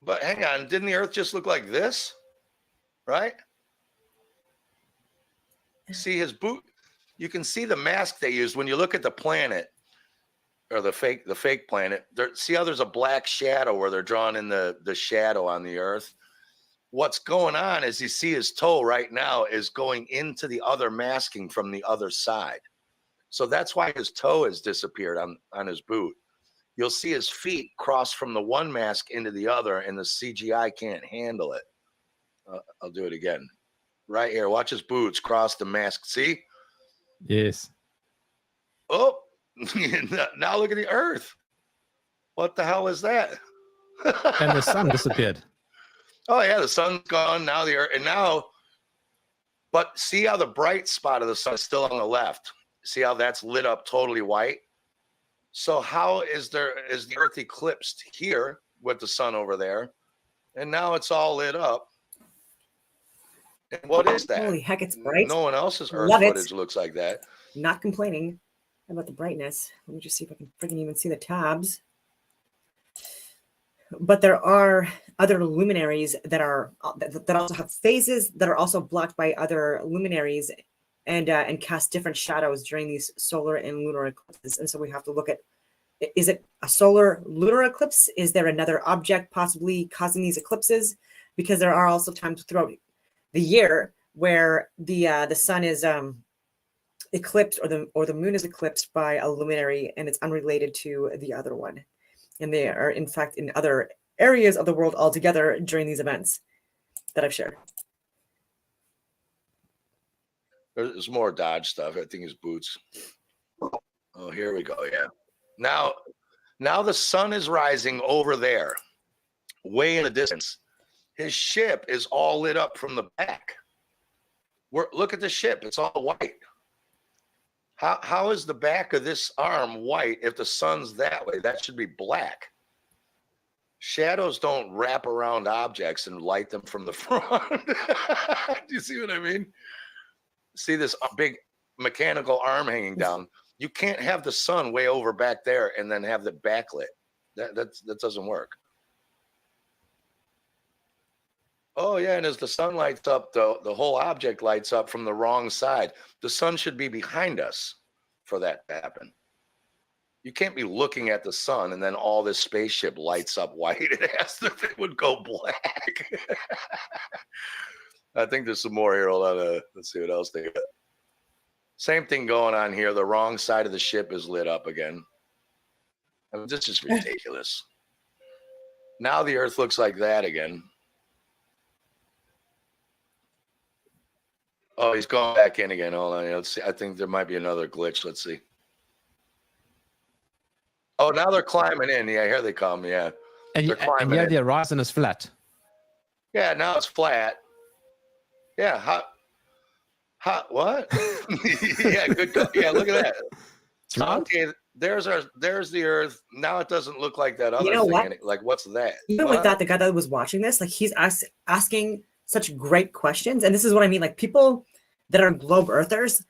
But hang on, didn't the Earth just look like this? Right? See his boot? You can see the mask they used when you look at the planet, or the fake planet. See how there's a black shadow where they're drawing in the shadow on the Earth? What's going on is you see his toe right now is going into the other masking from the other side. So that's why his toe has disappeared on his boot. You'll see his feet cross from the one mask into the other, and the CGI can't handle it. I'll do it again. Right here. Watch his boots cross the mask. See? Yes. Oh, now look at the Earth. What the hell is that? And the sun disappeared. Oh, yeah, the sun's gone. Now the Earth. And now, but see how the bright spot of the sun is still on the left? See how that's lit up totally white? So how is the Earth eclipsed here with the sun over there? And now it's all lit up. And what is that? Holy heck, it's bright. No one else's Earth Love it. footage looks like that. Not complaining about the brightness. Let me just see if I can freaking even see the tabs. But there are other luminaries that also have phases that are also blocked by other luminaries and cast different shadows during these solar and lunar eclipses. And so we have to look at, is it a solar lunar eclipse? Is there another object possibly causing these eclipses? Because there are also times throughout the year where the sun is eclipsed, or the moon is eclipsed by a luminary, and it's unrelated to the other one. And they are in fact in other areas of the world altogether during these events that I've shared. There's more Dodge stuff. I think his boots. Oh, here we go. Yeah. Now the sun is rising over there, way in the distance. His ship is all lit up from the back. Look at the ship. It's all white. How is the back of this arm white if the sun's that way? That should be black. Shadows don't wrap around objects and light them from the front. Do you see what I mean? See this big mechanical arm hanging down. You can't have the sun way over back there and then have the backlit. That doesn't work. Oh yeah, and as the sun lights up, the whole object lights up from the wrong side. The sun should be behind us for that to happen. You can't be looking at the sun and then all this spaceship lights up white. It would go black. I think there's some more here. Hold on. Let's see what else they got. Same thing going on here. The wrong side of the ship is lit up again. I mean, this is ridiculous. Now the Earth looks like that again. Oh, he's going back in again. Hold on. Let's see. I think there might be another glitch. Let's see. Oh, now they're climbing in. Yeah, here they come. Yeah. And yeah, the horizon is flat. Yeah, now it's flat. Yeah. What? Yeah, good. Yeah, look at that. It's round. Okay, there's the Earth. Now it doesn't look like that other know thing. what? Like, what's that? Even with that, the guy that was watching this, like, he's asking such great questions. And this is what I mean. Like, people that are globe earthers,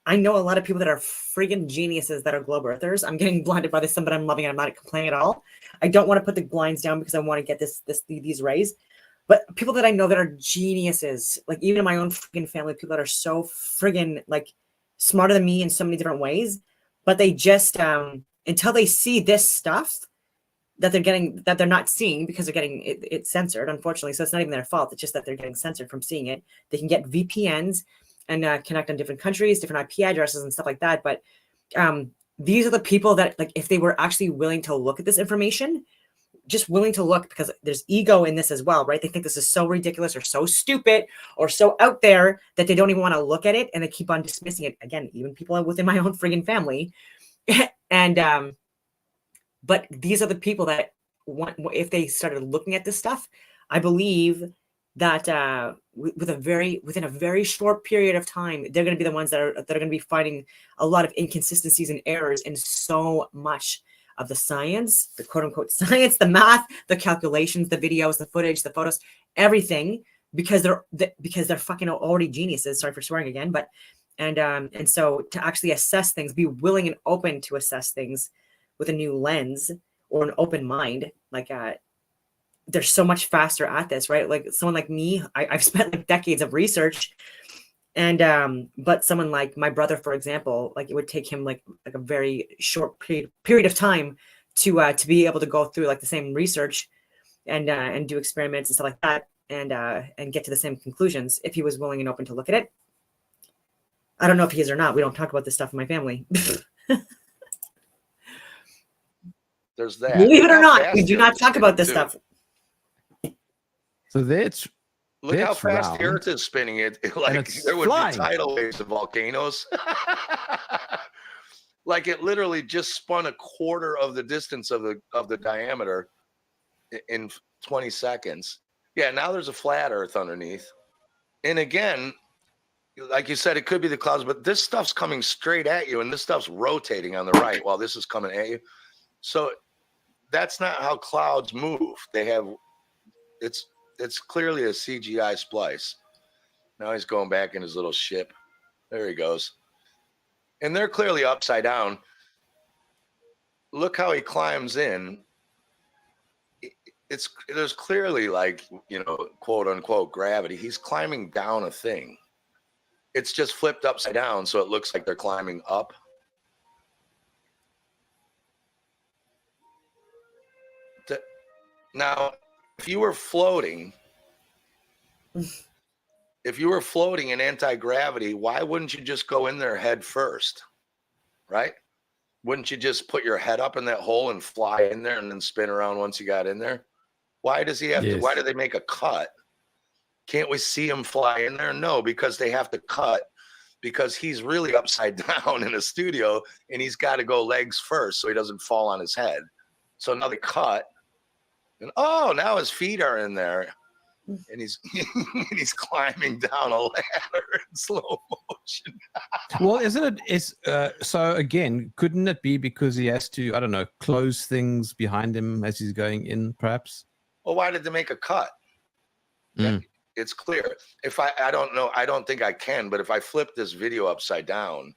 I know a lot of people that are friggin' geniuses that are globe earthers. I'm getting blinded by this sun, but I'm loving it. I'm not complaining at all. I don't want to put the blinds down because I want to get these rays. But people that I know that are geniuses, like even in my own friggin' family, people that are so friggin' like smarter than me in so many different ways, but they just until they see this stuff that they're not seeing because they're getting it censored, unfortunately. So it's not even their fault. It's just that they're getting censored from seeing it. They can get VPNs and connect on different countries, different IP addresses and stuff like that. But these are the people that, like, if they were actually willing to look at this information, just willing to look, because there's ego in this as well, right? They think this is so ridiculous or so stupid or so out there that they don't even want to look at it, and they keep on dismissing it. Again, even people within my own friggin' family. And but these are the people that want, if they started looking at this stuff, I believe that within a very short period of time, they're going to be the ones that are going to be finding a lot of inconsistencies and errors in so much of the science, the quote unquote science, the math, the calculations, the videos, the footage, the photos, everything, because they're fucking already geniuses. Sorry for swearing again, but and so to actually assess things, be willing and open to assess things with a new lens or an open mind, like they're so much faster at this, right? Like someone like me, I've spent like decades of research. And but someone like my brother, for example, like it would take him like a very short period of time to be able to go through like the same research and do experiments and stuff like that and get to the same conclusions if he was willing and open to look at it. I don't know if he is or not. We don't talk about this stuff in my family. There's that. Believe it or not, we do not talk about this stuff. So that's look how fast round. the Earth is spinning. It like there would be tidal waves of volcanoes. Like it literally just spun a quarter of the distance of the diameter in 20 seconds. Yeah, now there's a flat Earth underneath. And again, like you said, it could be the clouds, but this stuff's coming straight at you, and this stuff's rotating on the right while this is coming at you. So that's not how clouds move. They have it's clearly a CGI splice. Now he's going back in his little ship. There he goes. And they're clearly upside down. Look how he climbs in. There's clearly, like, you know, quote unquote gravity. He's climbing down a thing. It's just flipped upside down, so it looks like they're climbing up. Now, if you were floating in anti-gravity, why wouldn't you just go in there head first? Right? Wouldn't you just put your head up in that hole and fly in there and then spin around once you got in there? Why does he have to? Why do they make a cut? Can't we see him fly in there? No, because they have to cut because he's really upside down in a studio and he's got to go legs first so he doesn't fall on his head. So now they cut and now his feet are in there and he's he's climbing down a ladder in slow motion. Well, isn't it? So again, couldn't it be because he has to, I don't know, close things behind him as he's going in, perhaps? Well, why did they make a cut? It's clear. If I don't know, I don't think I can, but if I flip this video upside down,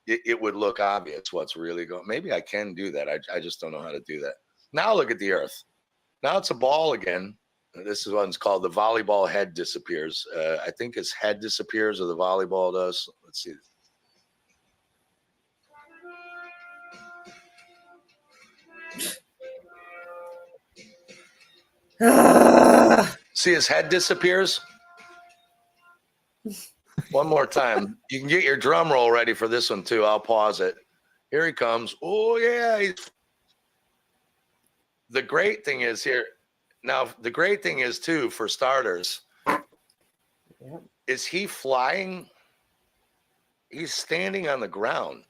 it would look obvious what's really going. Maybe I can do that. I just don't know how to do that. Now look at the Earth. Now it's a ball again. This one's called the volleyball head disappears. I think his head disappears or the volleyball does. Let's see. See his head disappears? One more time. You can get your drum roll ready for this one too. I'll pause it. Here he comes. Oh yeah. The great thing is here. Now, the great thing is too, for starters, is he flying? He's standing on the ground.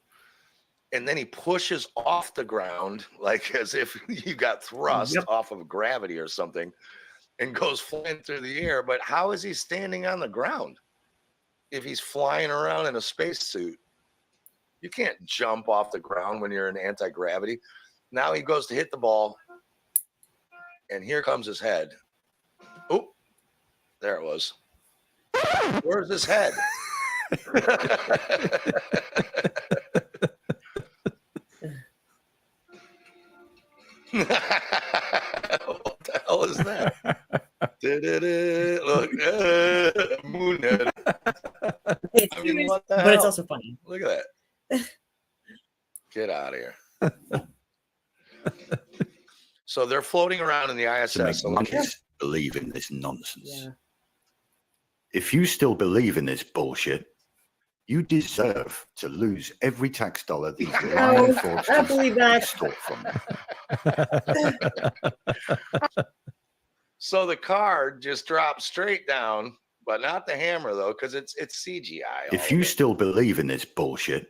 And then he pushes off the ground like as if you got thrust off of gravity or something and goes flying through the air. But how is he standing on the ground if he's flying around in a spacesuit? You can't jump off the ground when you're in anti-gravity. Now he goes to hit the ball, and here comes his head. Oh, there it was. Where's his head? What the hell is that? Look, moonhead. I mean, what the hell? But it's also funny. Look at that. Get out of here. So they're floating around in the ISS. To make monkeys believe in this nonsense. Yeah. If you still believe in this bullshit, you deserve to lose every tax dollar these lying fraudsters I believe that. stole from you. So the card just drops straight down, but not the hammer though, because it's CGI. If you still believe in this bullshit,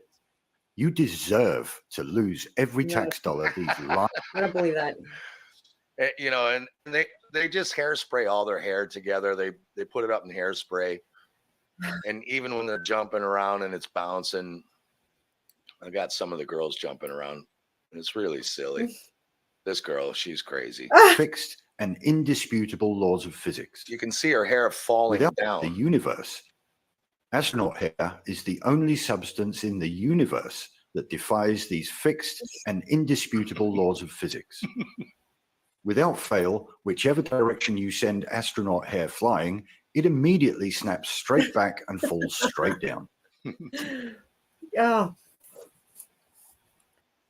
you deserve to lose every tax dollar these lying. I don't believe that. You know, and they just hairspray all their hair together. They put it up in hairspray. And even when they're jumping around and it's bouncing, I got some of the girls jumping around. It's really silly. This girl, she's crazy. Fixed and indisputable laws of physics. You can see her hair falling down. The universe. Astronaut hair is the only substance in the universe that defies these fixed and indisputable laws of physics. Without fail, whichever direction you send astronaut hair flying, it immediately snaps straight back and falls straight down. Yeah.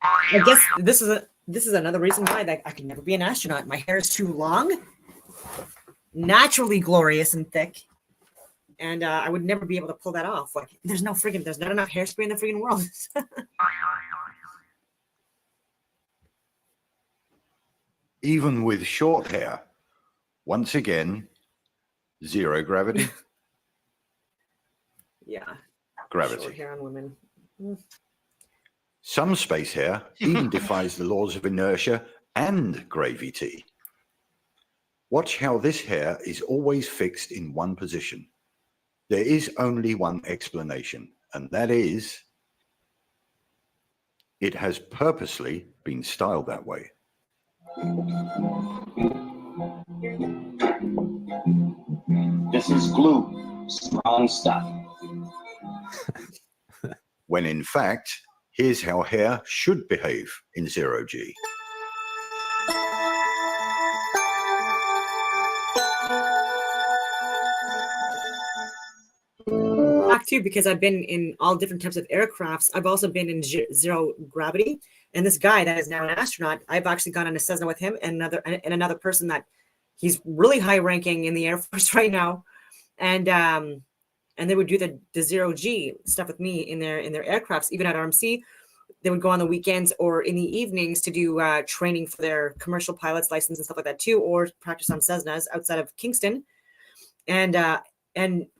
I guess this is another reason why that I can never be an astronaut. My hair is too long, naturally glorious and thick, and I would never be able to pull that off. Like, there's not enough hairspray in the friggin' world. Even with short hair, once again, zero gravity. Yeah. Gravity. Short hair on women. Some space hair even defies the laws of inertia and gravity. Watch how this hair is always fixed in one position. There is only one explanation, and that is it has purposely been styled that way. This is glue, strong stuff. When in fact, here's how hair should behave in zero G. Back too, because I've been in all different types of aircrafts. I've also been in zero gravity. And this guy that is now an astronaut, I've actually gone on a Cessna with him and another person that he's really high ranking in the Air Force right now. And they would do the zero G stuff with me in their aircrafts, even at RMC. They would go on the weekends or in the evenings to do training for their commercial pilot's license and stuff like that too, or practice on Cessnas outside of Kingston. And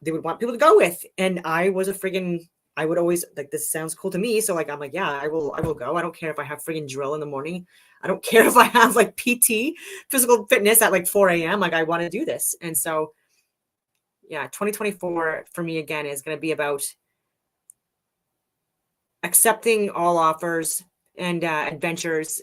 they would want people to go with. And I was I would always like, this sounds cool to me. So like, I'm like, yeah, I will go. I don't care if I have friggin' drill in the morning. I don't care if I have like PT, physical fitness at like 4 a.m. Like, I want to do this. And so, yeah, 2024 for me again is going to be about accepting all offers and adventures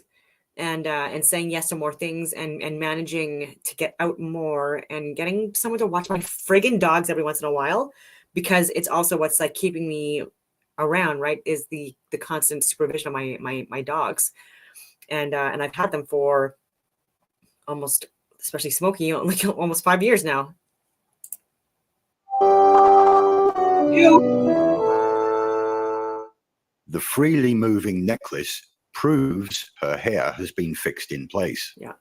and saying yes to more things and managing to get out more and getting someone to watch my friggin' dogs every once in a while, because it's also what's like keeping me around, right? Is the constant supervision of my dogs. And I've had them for almost, especially Smokey, like almost 5 years now. The freely moving necklace proves her hair has been fixed in place. Yeah.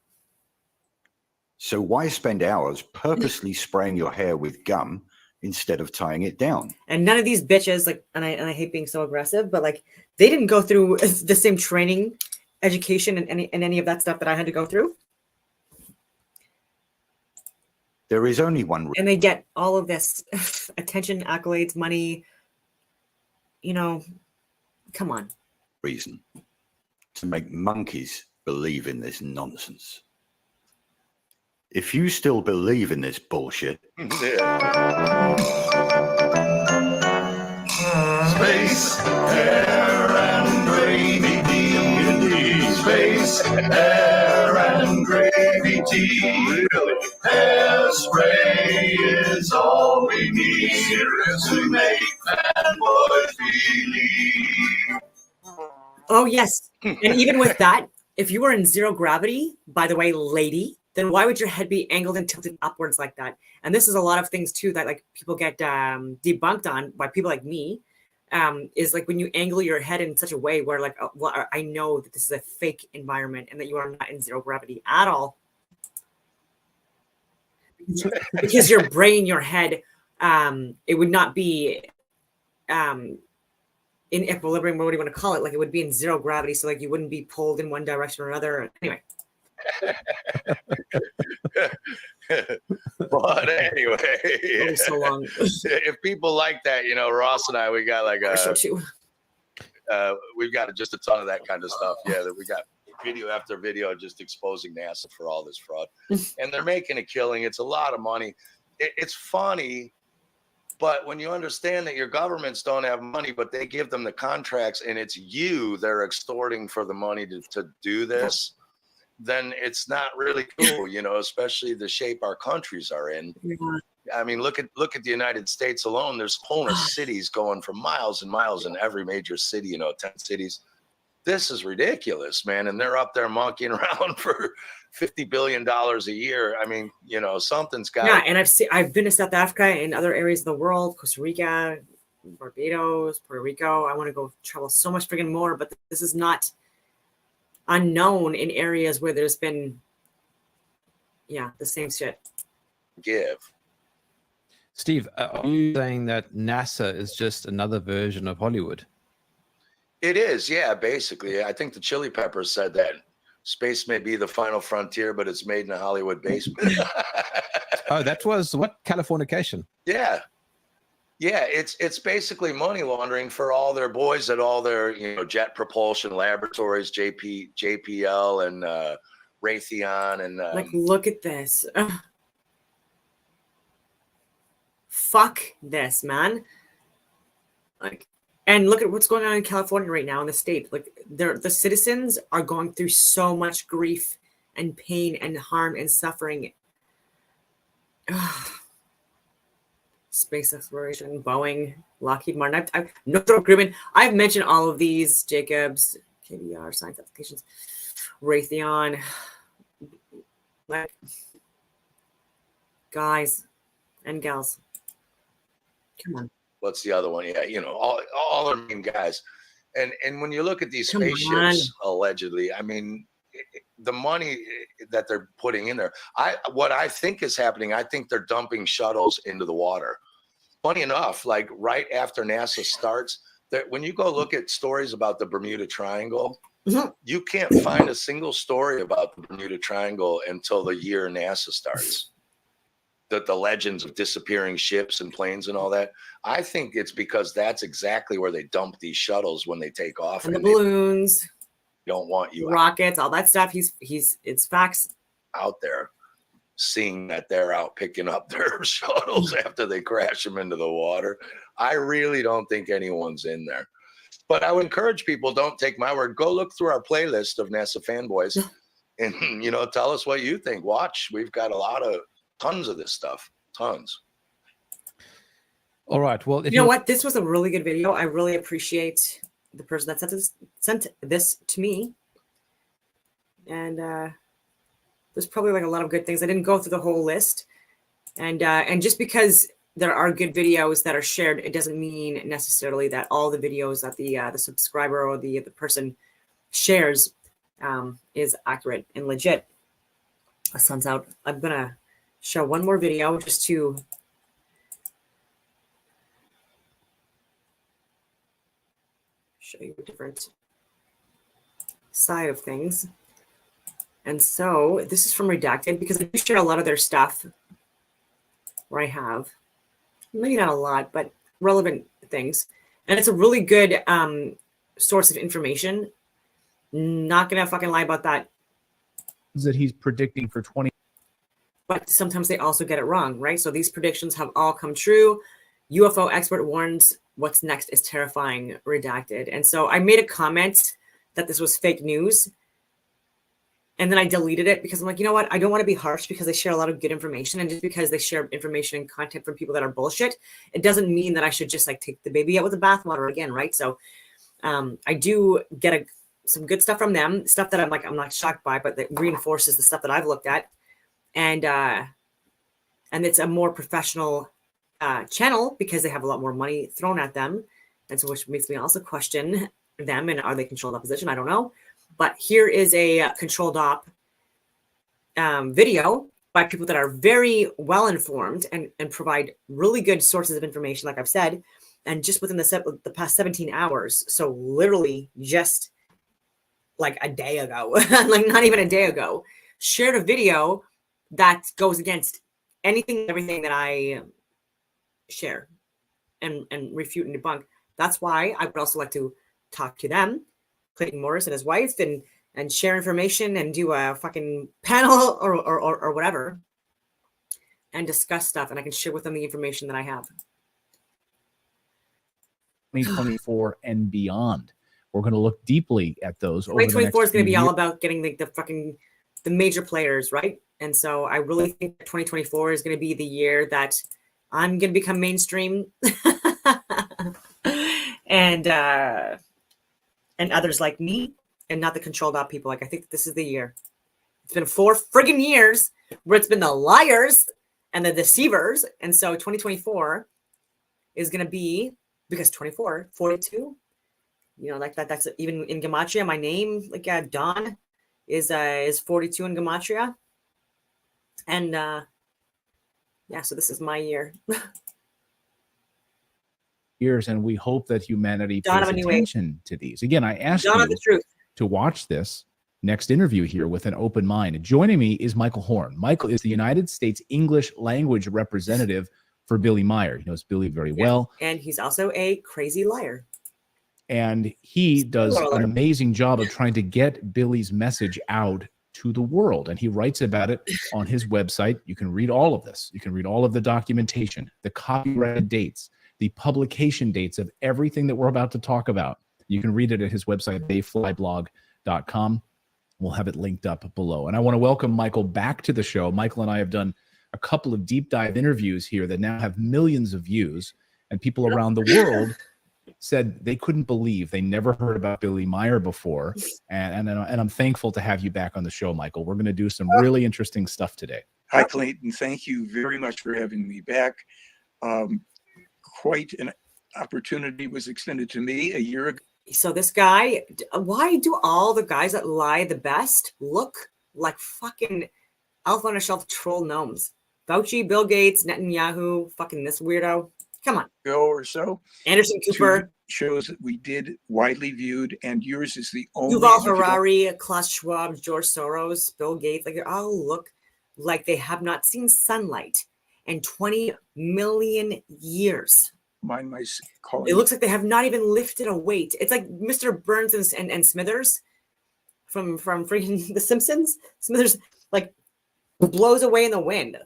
So why spend hours purposely spraying your hair with gum instead of tying it down? And none of these bitches, like, and I hate being so aggressive, but like, they didn't go through the same training, education, and any of that stuff that I had to go through. There is only one. And they get all of this attention, accolades, money. You know, come on. Reason to make monkeys believe in this nonsense. If you still believe in this bullshit, Space, air, and gravy tea. Space, air, and gravy tea. Really? Hairspray is all we need to make fanboys believe. Oh, yes. And even with that, if you were in zero gravity, by the way, lady, then why would your head be angled and tilted upwards like that? And this is a lot of things too that like people get debunked on by people like me, is like when you angle your head in such a way where like, well, I know that this is a fake environment and that you are not in zero gravity at all. Because your brain, your head, it would not be in equilibrium, what do you want to call it? Like it would be in zero gravity. So like you wouldn't be pulled in one direction or another. Anyway. But anyway, so long. If people like that, you know, Ross and I, we got like we've got just a ton of that kind of stuff. Yeah, that we got video after video just exposing NASA for all this fraud, and they're making a killing. It's a lot of money. It's funny, but when you understand that your governments don't have money, but they give them the contracts, and it's you they're extorting for the money to do this, then it's not really cool, you know, especially the shape our countries are in. Yeah. I mean, look at the United States alone. There's whole cities going for miles and miles in every major city, you know, 10 cities. This is ridiculous, man. And they're up there monkeying around for $50 billion a year. I mean, you know, something's got. Yeah, and I've been to South Africa and other areas of the world, Costa Rica, Barbados, Puerto Rico. I want to go travel so much friggin' more, but this is not unknown in areas where there's been, the same shit. Give. Steve, are you saying that NASA is just another version of Hollywood? It is, yeah, basically. I think the Chili Peppers said that. Space may be the final frontier, but it's made in a Hollywood basement. Oh, that was what? Californication. Yeah. Yeah, it's basically money laundering for all their boys at all their, you know, jet propulsion laboratories, JPL and Raytheon and like, look at this. Ugh. Fuck this, man. Like, and look at what's going on in California right now in the state. Like, the citizens are going through so much grief and pain and harm and suffering. Ugh. Space exploration, Boeing, Lockheed Martin, Northrop Grumman. I've mentioned all of these, Jacobs, KBR, science applications, Raytheon. Like, guys and gals, come on. what's the other one? Yeah, you know, all our main guys. And when you look at these Come spaceships, allegedly, I mean, the money that they're putting in there, what I think is happening, I think they're dumping shuttles into the water. Funny enough, like right after NASA starts, that when you go look at stories about the Bermuda Triangle, you can't find a single story about the Bermuda Triangle until the year NASA starts. The legends of disappearing ships and planes and all that. I think it's because that's exactly where they dump these shuttles when they take off. And the balloons, don't want you rockets, all that stuff. It's facts. out there seeing that they're out picking up their shuttles after they crash them into the water. I really don't think anyone's in there. But I would encourage people, don't take my word. Go look through our playlist of NASA fanboys and, you know, tell us what you think. Watch. We've got tons of this stuff. Tons. All right. Well, you know what? This was a really good video. I really appreciate the person that sent this to me. And there's probably like a lot of good things. I didn't go through the whole list. And just because there are good videos that are shared, it doesn't mean necessarily that all the videos that the subscriber or the person shares is accurate and legit. The sun's out. I'm gonna show one more video just to show you a different side of things. And so this is from Redacted, because I do share a lot of their stuff where I have, maybe not a lot, but relevant things. And it's a really good source of information. Not gonna fucking lie about that. That he's predicting for 20. But sometimes they also get it wrong, right? So these predictions have all come true. UFO expert warns what's next is terrifying, Redacted. And so I made a comment that this was fake news. And then I deleted it because I'm like, you know what? I don't want to be harsh because they share a lot of good information. And just because they share information and content from people that are bullshit, it doesn't mean that I should just like take the baby out with the bathwater again, right? So I do get some good stuff from them, stuff that I'm not shocked by, but that reinforces the stuff that I've looked at. And it's a more professional channel because they have a lot more money thrown at them. And so which makes me also question them, and are they controlled opposition? I don't know. But here is a controlled op video by people that are very well informed and provide really good sources of information, like I've said, and just within the past 17 hours. So literally just like a day ago, like not even a day ago, shared a video that goes against anything, everything that I share and refute and debunk. That's why I would also like to talk to them, Clayton Morris and his wife, and share information and do a fucking panel or whatever and discuss stuff. And I can share with them the information that I have. 2024 and beyond. We're going to look deeply at those. 2024 is going to be all about getting the major players, right? And so I really think that 2024 is going to be the year that I'm going to become mainstream. and others like me, and not the controlled op people. Like, I think this is the year. It's been 4 friggin' years where it's been the liars and the deceivers. And so 2024 is going to be, because 24, 42, you know, like that's even in Gematria, my name, like Dawn is 42 in Gematria. And yeah, so this is my year. Years, and we hope that humanity pays attention to these. Again, I asked you to watch this next interview here with an open mind. Joining me is Michael Horn. Michael is the United States English language representative for Billy Meyer. He knows Billy very well. And he's also a crazy liar. And he does an amazing job of trying to get Billy's message out to the world. And he writes about it on his website. You can read all of this. You can read all of the documentation, the copyrighted dates, the publication dates of everything that we're about to talk about. You can read it at his website, theyflyblog.com. We'll have it linked up below. And I want to welcome Michael back to the show. Michael and I have done a couple of deep dive interviews here that now have millions of views, and people around the world said they couldn't believe they never heard about Billy Meyer before. And I'm thankful to have you back on the show, Michael. We're going to do some really interesting stuff today. Hi, Clayton. Thank you very much for having me back. Quite an opportunity was extended to me a year ago. So this guy, why do all the guys that lie the best look like fucking Elf on a Shelf troll gnomes? Fauci, Bill Gates, Netanyahu, fucking this weirdo. Come on. Or so. Anderson Cooper. Shows that we did widely viewed, and yours is the only. Yuval Harari, Klaus Schwab, George Soros, Bill Gates. Like, they all look like they have not seen sunlight in 20 million years. Mind my calling. It looks like they have not even lifted a weight. It's like Mr. Burns and Smithers from freaking The Simpsons. Smithers like blows away in the wind.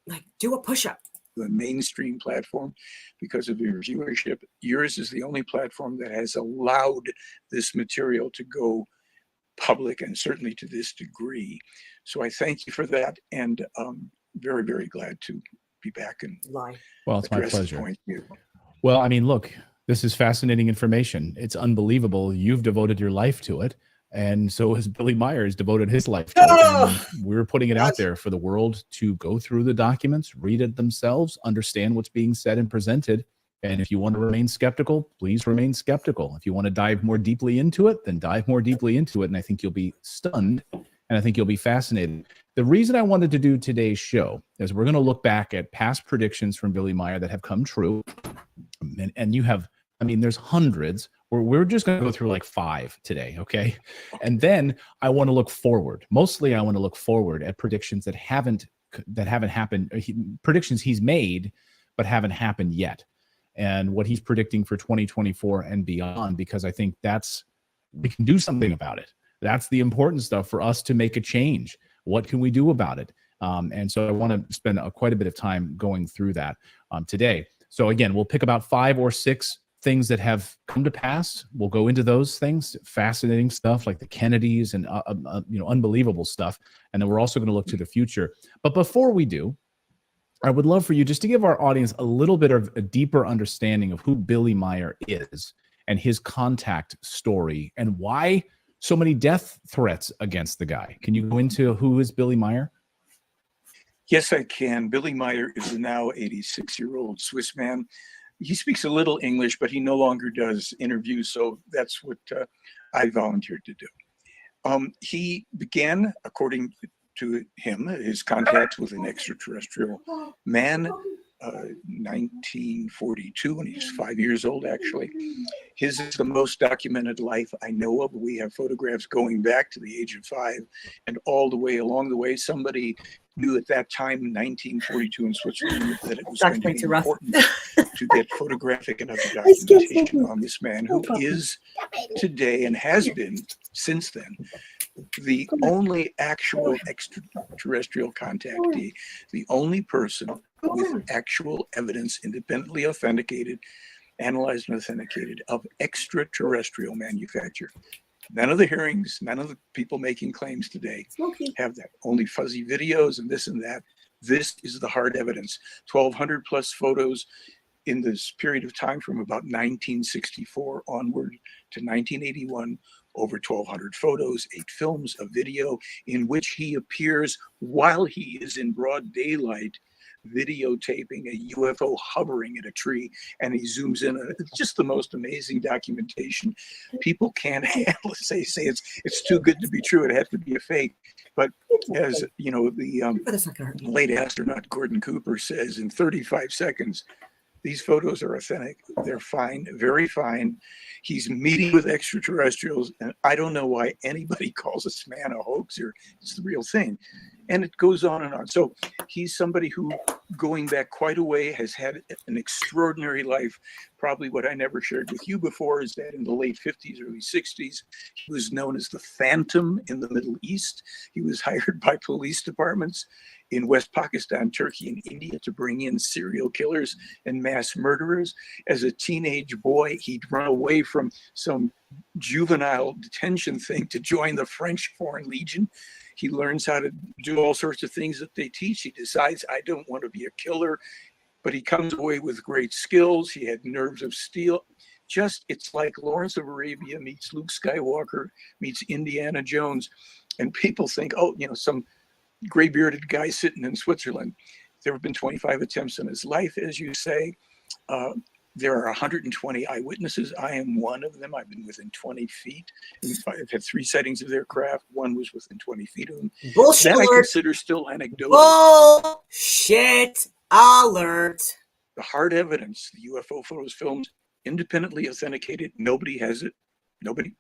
Like, do a push-up. The mainstream platform because of your viewership. Yours is the only platform that has allowed this material to go public, and certainly to this degree. So I thank you for that, and very, very glad to be back and lie. Well, it's my pleasure. Well, I mean, look, this is fascinating information. It's unbelievable. You've devoted your life to it. And so has Billy Myers devoted his life to it. And we're putting it out there for the world to go through the documents, read it themselves, understand what's being said and presented. And if you want to remain skeptical, please remain skeptical. If you want to dive more deeply into it, then dive more deeply into it. And I think you'll be stunned, and I think you'll be fascinated. The reason I wanted to do today's show is we're going to look back at past predictions from Billy Meyer that have come true. And you have, I mean, there's hundreds. We're just going to go through like 5 today, okay? And then I want to look forward. Mostly I want to look forward at predictions that haven't happened, predictions he's made but haven't happened yet, and what he's predicting for 2024 and beyond, because I think we can do something about it. That's the important stuff for us to make a change. What can we do about it? And so I want to spend quite a bit of time going through that today. So again, we'll pick about 5 or 6 things that have come to pass. We'll go into those things, fascinating stuff like the Kennedys and unbelievable stuff. And then we're also going to look to the future. But before we do, I would love for you just to give our audience a little bit of a deeper understanding of who Billy Meyer is and his contact story and why so many death threats against the guy. Can you go into who is Billy Meyer? Yes, I can. Billy Meyer is a now 86-year-old Swiss man. He speaks a little English, but he no longer does interviews, so that's what I volunteered to do. He began, according to him, his contacts with an extraterrestrial man, 1942, when he was 5 years old, actually. His is the most documented life I know of. We have photographs going back to the age of 5 and all the way along the way. Somebody knew at that time, in 1942 in Switzerland, that it was going to be important to get photographic and other documentation on this man, who is today and has been since then the only actual extraterrestrial contactee, the only person with actual evidence, independently authenticated, analyzed and authenticated, of extraterrestrial manufacture. None of the hearings, none of the people making claims today have that. Only fuzzy videos and this and that. This is the hard evidence. 1,200 plus photos in this period of time from about 1964 onward to 1981. Over 1,200 photos, 8 films, a video in which he appears while he is in broad daylight videotaping a UFO hovering at a tree, and he zooms in. It's just the most amazing documentation. People can't handle it. Say it's too good to be true. It had to be a fake. But as you know, the late astronaut Gordon Cooper says, in 35 seconds, these photos are authentic. They're fine, very fine. He's meeting with extraterrestrials, and I don't know why anybody calls this man a hoaxer. It's the real thing. And it goes on and on. So he's somebody who, going back quite a way, has had an extraordinary life. Probably what I never shared with you before is that in the late 50s, early 60s, he was known as the Phantom in the Middle East. He was hired by police departments in West Pakistan, Turkey, and India to bring in serial killers and mass murderers. As a teenage boy, he'd run away from some juvenile detention thing to join the French Foreign Legion. He learns how to do all sorts of things that they teach. He decides, I don't want to be a killer, but he comes away with great skills. He had nerves of steel. It's like Lawrence of Arabia meets Luke Skywalker meets Indiana Jones. And people think, some gray-bearded guy sitting in Switzerland. There have been 25 attempts on his life, as you say. There are 120 eyewitnesses. I am one of them. I've been within 20 feet. I've had 3 sightings of their craft. One was within 20 feet of them. Bullshit That I alert. consider still anecdotal. Bullshit alert. The hard evidence, the UFO photos, films, independently authenticated. Nobody has it. Nobody.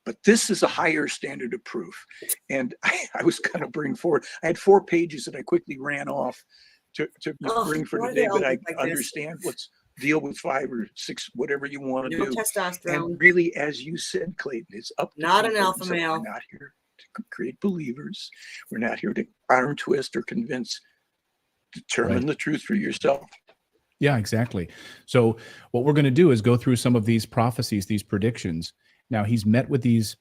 But this is a higher standard of proof. And I was going to bring forward, I had 4 pages that I quickly ran off to bring for why do today, they all but I look like this? understand. Let's deal with 5 or 6, whatever you want to No do. testosterone. And really, as you said, Clayton, it's up to Not an people. alpha So male. We're not here to create believers. We're not here to arm twist or convince. Determine the truth for yourself. Yeah, exactly. So what we're going to do is go through some of these prophecies, these predictions. Now he's met with these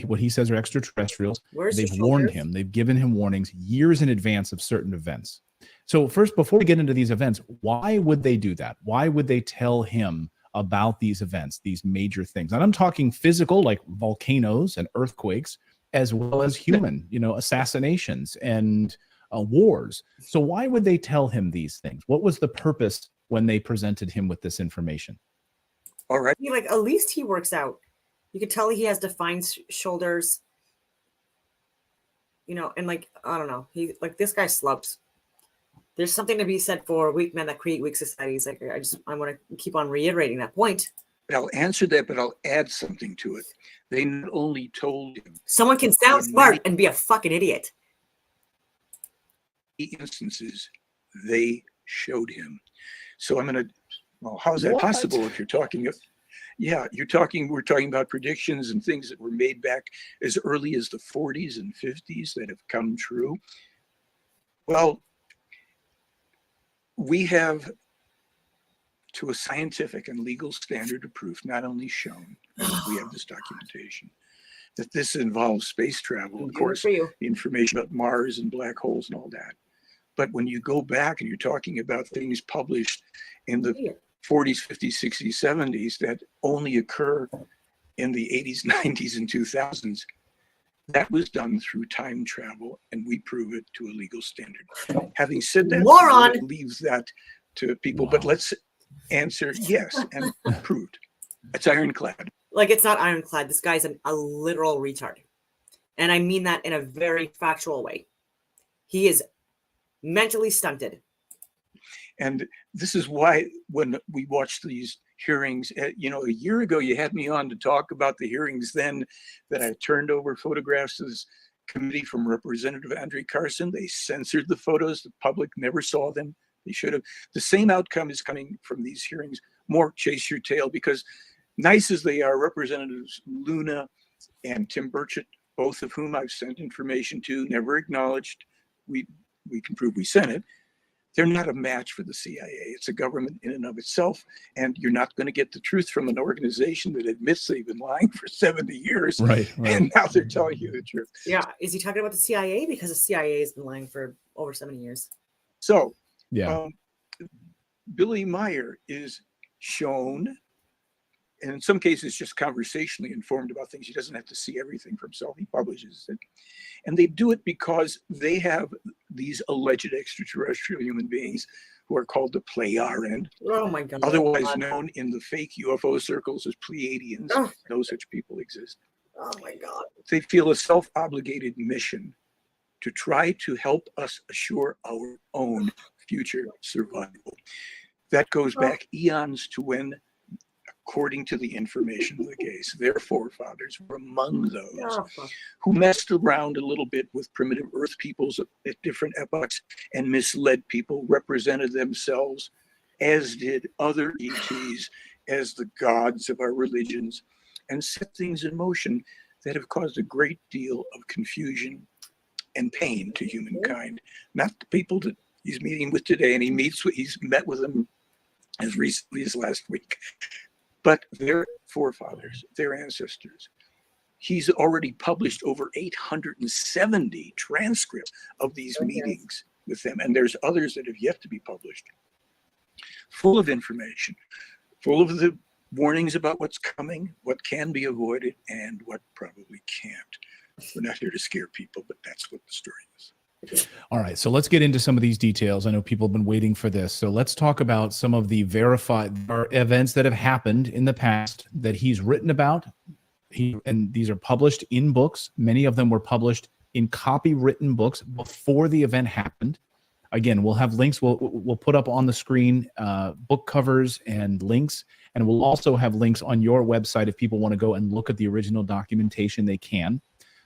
what he says are extraterrestrials. Where's They've the warned shoulders? him. They've given him warnings years in advance of certain events. So first, before we get into these events, why would they do that? Why would they tell him about these events, these major things? And I'm talking physical, like volcanoes and earthquakes, as well as human, assassinations and wars. So why would they tell him these things? What was the purpose when they presented him with this information? All right. Like, at least he works out. You could tell he has defined shoulders. And like, I don't know. This guy slumps. There's something to be said for weak men that create weak societies. Like, I want to keep on reiterating that point. I'll answer that, but I'll add something to it. They not only told him. Someone can sound smart and be a fucking idiot. Instances, they showed him. So well, how is that possible if you're talking of, we're talking about predictions and things that were made back as early as the 40s and 50s that have come true. Well, we have, to a scientific and legal standard of proof, not only shown, we have this documentation, that this involves space travel, of course, the information about Mars and black holes and all that. But when you go back and you're talking about things published in the 40s, 50s, 60s, 70s that only occur in the 80s, 90s, and 2000s, that was done through time travel, and we prove it to a legal standard. Having said that, Moron. leaves that to people, but let's answer yes, and proved. It's ironclad. Like, it's not ironclad. This guy's a literal retard. And I mean that in a very factual way. He is mentally stunted. And this is why when we watched these hearings, a year ago, you had me on to talk about the hearings then that I turned over photographs to this committee from Representative Andre Carson. They censored the photos. The public never saw them. They should have. The same outcome is coming from these hearings. More chase your tail, because nice as they are, Representatives Luna and Tim Burchett, both of whom I've sent information to, never acknowledged. We can prove we sent it. They're not a match for the CIA. It's a government in and of itself, and you're not going to get the truth from an organization that admits they've been lying for 70 years. Right. And now they're telling you the truth. Yeah. Is he talking about the CIA? Because the CIA has been lying for over 70 years. So, yeah. Billy Meyer is shown, and in some cases just conversationally informed about things. He doesn't have to see everything for himself. He publishes it. And they do it because they have these alleged extraterrestrial human beings who are called the Plejaren. Oh my God. Otherwise known in the fake UFO circles as Pleiadians. Oh. No such people exist. Oh my God. They feel a self-obligated mission to try to help us assure our own future survival. That goes back eons to when, according to the information of the case, their forefathers were among those who messed around a little bit with primitive Earth peoples at different epochs and misled people, represented themselves, as did other ETs, as the gods of our religions, and set things in motion that have caused a great deal of confusion and pain to humankind. Not the people that he's meeting with today, and he's met with them as recently as last week, but their forefathers, their ancestors. He's already published over 870 transcripts of these meetings with them, and there's others that have yet to be published, full of information, full of the warnings about what's coming, what can be avoided, and what probably can't. We're not here to scare people, but that's what the story is. All right, so let's get into some of these details. I know people have been waiting for this. So let's talk about some of the verified events that have happened in the past that he's written about. And these are published in books. Many of them were published in copywritten books before the event happened. Again, we'll have links. We'll put up on the screen book covers and links. And we'll also have links on your website if people want to go and look at the original documentation, they can.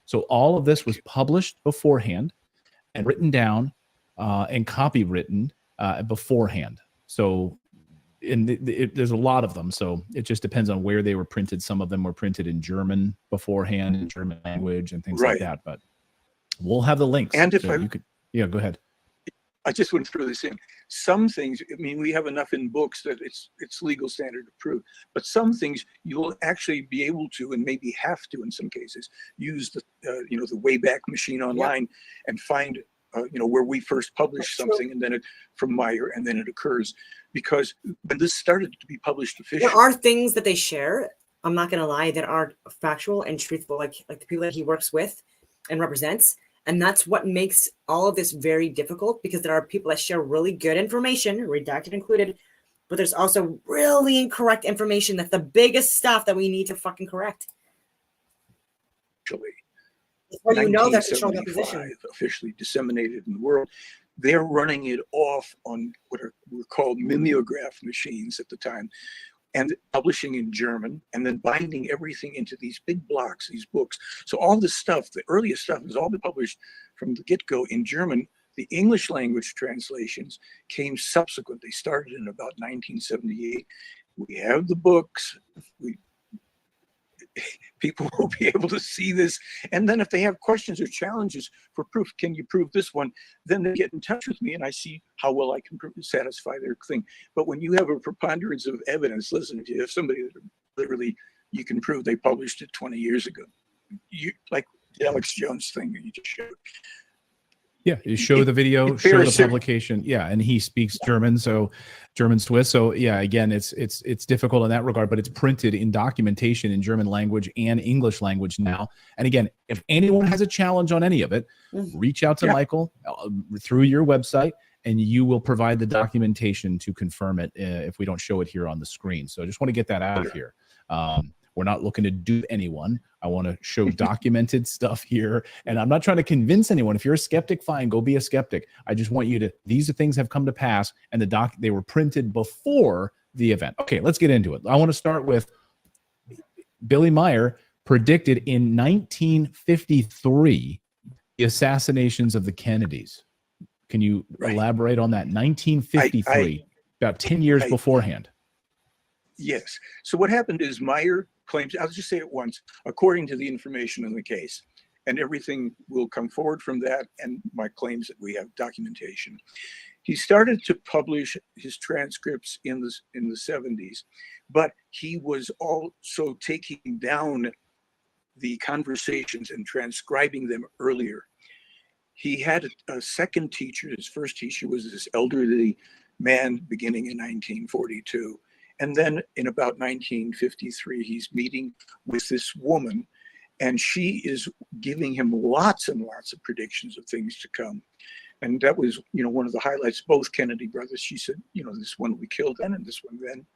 So all of this was published beforehand and written down and copywritten beforehand. So there's a lot of them. So it just depends on where they were printed. Some of them were printed in German beforehand, in German language and things like that. But we'll have the links. And if so you could, yeah, go ahead. I just want to throw this in. Some things, I mean, we have enough in books that it's legal standard approved, but some things you'll actually be able to, and maybe have to in some cases, use the the Wayback Machine online and find where we first published something, and then it from Meyer, and then it occurs, because when this started to be published officially, there are things that they share. I'm not going to lie, that are factual and truthful, like the people that he works with and represents. And that's what makes all of this very difficult, because there are people that share really good information, redacted included, but there's also really incorrect information. That's the biggest stuff that we need to fucking correct. Actually, well, you know that's a position officially disseminated in the world. They're running it off on what were called mimeograph machines at the time, and publishing in German, and then binding everything into these big blocks, these books. So all this stuff, the earliest stuff, has all been published from the get-go in German. The English language translations came subsequent. They started in about 1978. We have the books. People will be able to see this. And then if they have questions or challenges for proof, can you prove this one? Then they get in touch with me, and I see how well I can satisfy their thing. But when you have a preponderance of evidence, listen, if you have somebody that literally you can prove they published it 20 years ago, you like the Alex Jones thing that you just showed. Yeah, you show the video, show the publication. Yeah, and he speaks German, so German Swiss. So yeah, again, it's difficult in that regard, but it's printed in documentation in German language and English language now. And again, if anyone has a challenge on any of it, reach out to Michael through your website, and you will provide the documentation to confirm it if we don't show it here on the screen. So I just want to get that out of here. We're not looking to dupe anyone. I want to show documented stuff here. And I'm not trying to convince anyone. If you're a skeptic, fine, go be a skeptic. I just want you to, these things have come to pass, and they were printed before the event. Okay, let's get into it. I want to start with Billy Meyer predicted in 1953 the assassinations of the Kennedys. Can you elaborate on that? 1953, about 10 years beforehand. Yes. So what happened is Meyer claims, I'll just say it once, according to the information in the case, and everything will come forward from that, and my claims that we have documentation. He started to publish his transcripts in the 70s, but he was also taking down the conversations and transcribing them earlier. He had a second teacher. His first teacher was this elderly man beginning in 1942. And then in about 1953, he's meeting with this woman, and she is giving him lots and lots of predictions of things to come. And that was, one of the highlights, both Kennedy brothers. She said, this one will be killed then and this one then.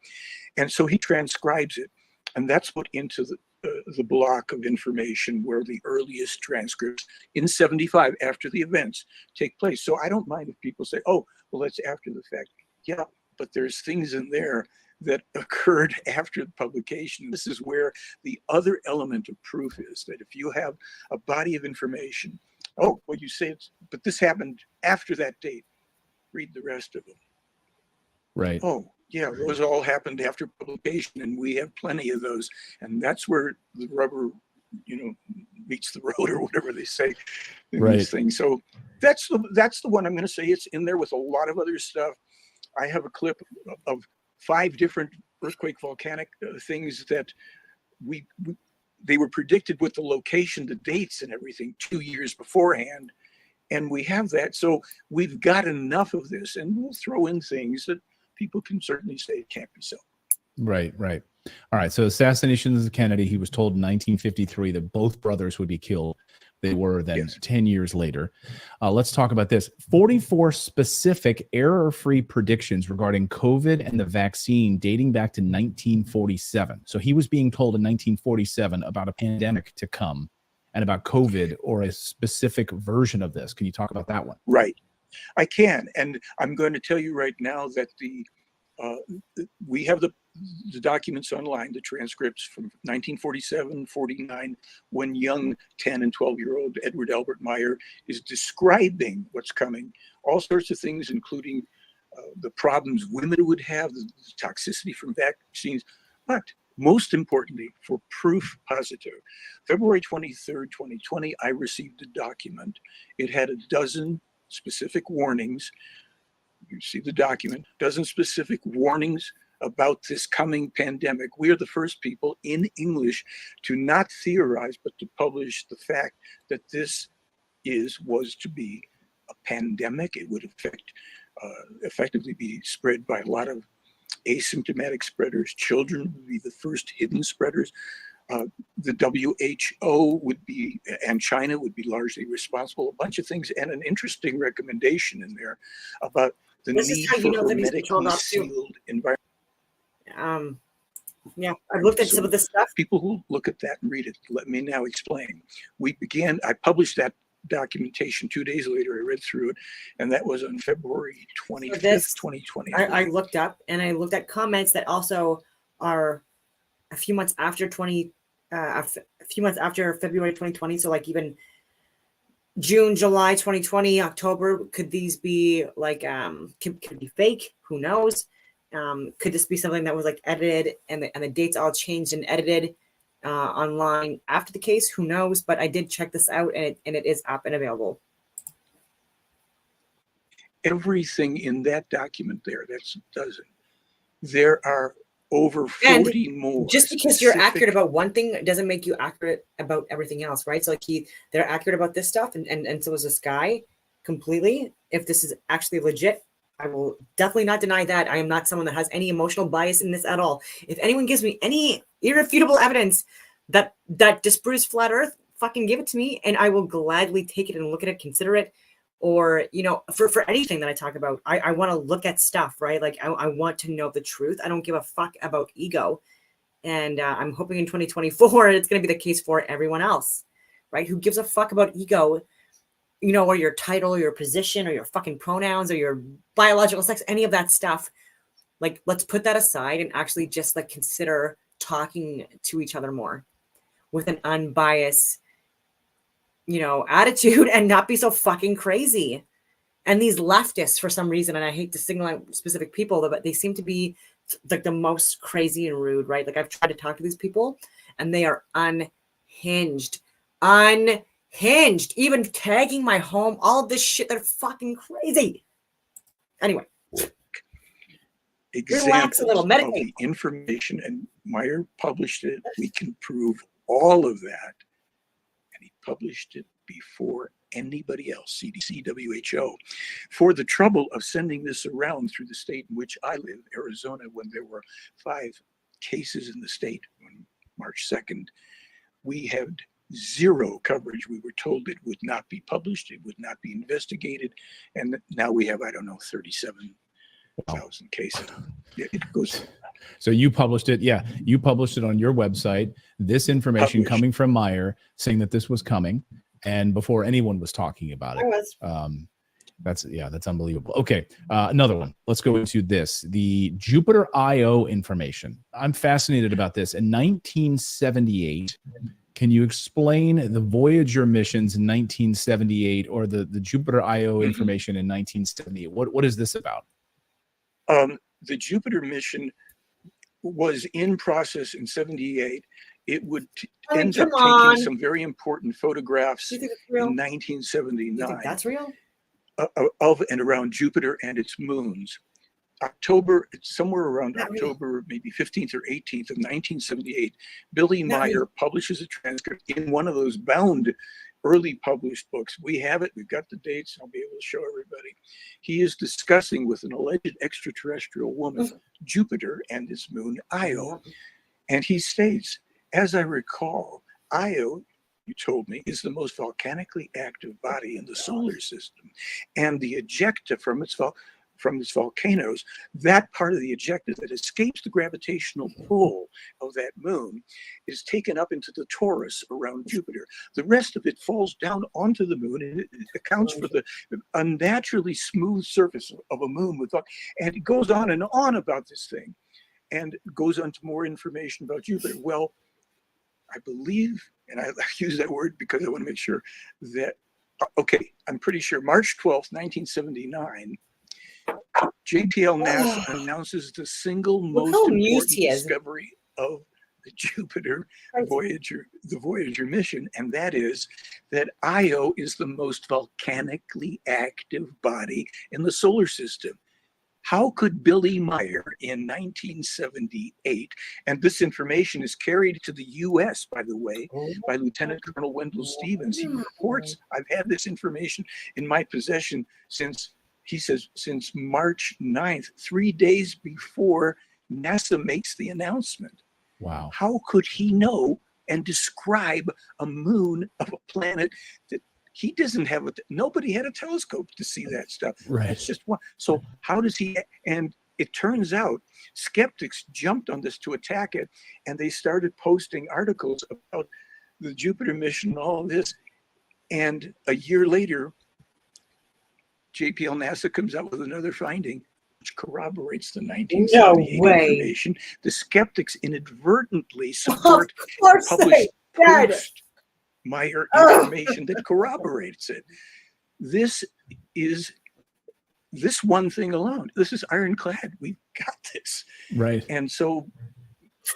And so he transcribes it. And that's put into the block of information where the earliest transcripts in 75 after the events take place. So I don't mind if people say, oh, well, that's after the fact. Yeah, but there's things in there that occurred after the publication. This is where the other element of proof is, that if you have a body of information, oh, well, you say but this happened after that date, read the rest of them. Right. Oh, yeah, those all happened after publication, and we have plenty of those. And that's where the rubber, meets the road, or whatever they say in this thing. So that's the one I'm going to say. It's in there with a lot of other stuff. I have a clip of 5 different earthquake volcanic things that they were predicted with the location, the dates and everything 2 years beforehand. And we have that. So we've got enough of this, and we'll throw in things that people can certainly say it can't be so. Right. All right. So assassinations of Kennedy, he was told in 1953 that both brothers would be killed. They were then 10 years later. Let's talk about this. 44 specific error-free predictions regarding COVID and the vaccine dating back to 1947. So he was being told in 1947 about a pandemic to come and about COVID or a specific version of this. Can you talk about that one? Right. I can. And I'm going to tell you right now that we have the documents online, the transcripts from 1947, 49, when young 10 and 12-year-old Edward Albert Meyer is describing what's coming, all sorts of things, including the problems women would have, the toxicity from vaccines. But most importantly, for proof positive, February 23rd, 2020, I received a document. It had a dozen specific warnings. You see the document, dozen specific warnings about this coming pandemic. We are the first people in English to not theorize, but to publish the fact that this was to be a pandemic. It would effectively be spread by a lot of asymptomatic spreaders. Children would be the first hidden spreaders. The WHO would be, and China would be largely responsible, a bunch of things, and an interesting recommendation in there about the need for hermetically sealed environment. Yeah, I've looked at some of this stuff. People who look at that and read it, let me now explain. I published that documentation 2 days later. I read through it, and that was on February 25th, 2020. I looked up, and I looked at comments that also are a few months after February 2020. So like even June, July 2020, October. Could these be like could be fake? Who knows? Could this be something that was like edited and the dates all changed and edited online after the case? Who knows? But I did check this out, and it is up and available. Everything in that document that's a dozen. There are over 40 more. Just because you're accurate about one thing doesn't make you accurate about everything else, right? So like they're accurate about this stuff, and so is this guy completely. If this is actually legit, I will definitely not deny that. I am not someone that has any emotional bias in this at all. If anyone gives me any irrefutable evidence that disproves flat Earth, fucking give it to me, and I will gladly take it and look at it, consider it. Or, for anything that I talk about, I want to look at stuff, right? Like I want to know the truth. I don't give a fuck about ego. And I'm hoping in 2024, it's going to be the case for everyone else, right? Who gives a fuck about ego, or your title or your position or your fucking pronouns or your biological sex, any of that stuff. Like, let's put that aside and actually just like consider talking to each other more with an unbiased attitude and not be so fucking crazy. And these leftists, for some reason, and I hate to single out specific people, but they seem to be like the most crazy and rude, right? Like I've tried to talk to these people and they are unhinged, even tagging my home, all of this shit. They're fucking crazy. Anyway. Relax a little, meditate. Of the information, and Meyer published it. We can prove all of that. Published it before anybody else, CDC, WHO, for the trouble of sending this around through the state in which I live, Arizona, when there were 5 cases in the state on March 2nd. We had zero coverage. We were told it would not be published, it would not be investigated, and now we have, 37,000 cases. It goes. So you published it. Yeah, you published it on your website. This information coming from Meyer saying that this was coming, and before anyone was talking about it. That's unbelievable. Okay, another one. Let's go into this. The Jupiter IO information. I'm fascinated about this. In 1978, can you explain the Voyager missions in 1978 or the Jupiter IO information in 1978? What is this about? The Jupiter mission was in process in 78. It would end up taking some very important photographs in 1979. You think that's real? Of and around Jupiter and its moons. Somewhere around October, maybe 15th or 18th of 1978, Billy Meyer publishes a transcript in one of those bound early published books. We have it. We've got the dates. I'll be able to show everybody. He is discussing with an alleged extraterrestrial woman, Jupiter and its moon Io. And he states, as I recall, Io, you told me, is the most volcanically active body in the solar system. And the ejecta from its volcanoes, that part of the ejecta that escapes the gravitational pull of that moon is taken up into the torus around Jupiter. The rest of it falls down onto the moon, and it accounts for the unnaturally smooth surface of a moon and it goes on and on about this thing, and goes on to more information about Jupiter. Well, I believe, and I use that word because I want to make sure that, okay, I'm pretty sure March 12th, 1979, JPL NASA announces the single most important discovery of the Jupiter Voyager, the Voyager mission, and that is that Io is the most volcanically active body in the solar system. How could Billy Meyer in 1978, and this information is carried to the US, by the way, by Lieutenant Colonel Wendell Stevens. He reports, I've had this information in my possession since, he says, since March 9th, 3 days before NASA makes the announcement. Wow. How could he know and describe a moon of a planet that he doesn't have nobody had a telescope to see that stuff. Right. It's just one. So how does he, and it turns out skeptics jumped on this to attack it, and they started posting articles about the Jupiter mission and all of this. And a year later, JPL NASA comes out with another finding which corroborates the 1978 information. The skeptics inadvertently support published Meyer information that corroborates it. This is this one thing alone. This is ironclad. We've got this. Right. And so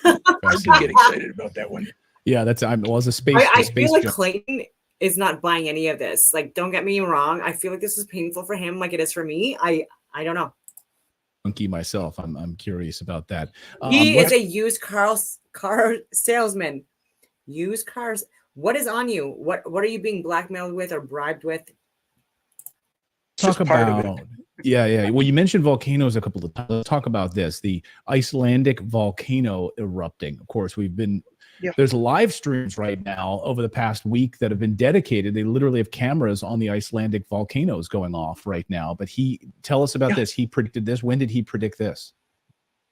I did get excited about that one. Yeah, that's as a space. I feel like Clayton is not buying any of this. Like, don't get me wrong. I feel like this is painful for him, like it is for me. I don't know. Monkey myself. I'm curious about that. He is a used car salesman. Used cars. What is on you? What are you being blackmailed with or bribed with? Talk about yeah. Well, you mentioned volcanoes a couple of times. Let's talk about this. The Icelandic volcano erupting. Of course, there's live streams right now over the past week that have been dedicated. They literally have cameras on the Icelandic volcanoes going off right now. But tell us about this. He predicted this. When did he predict this?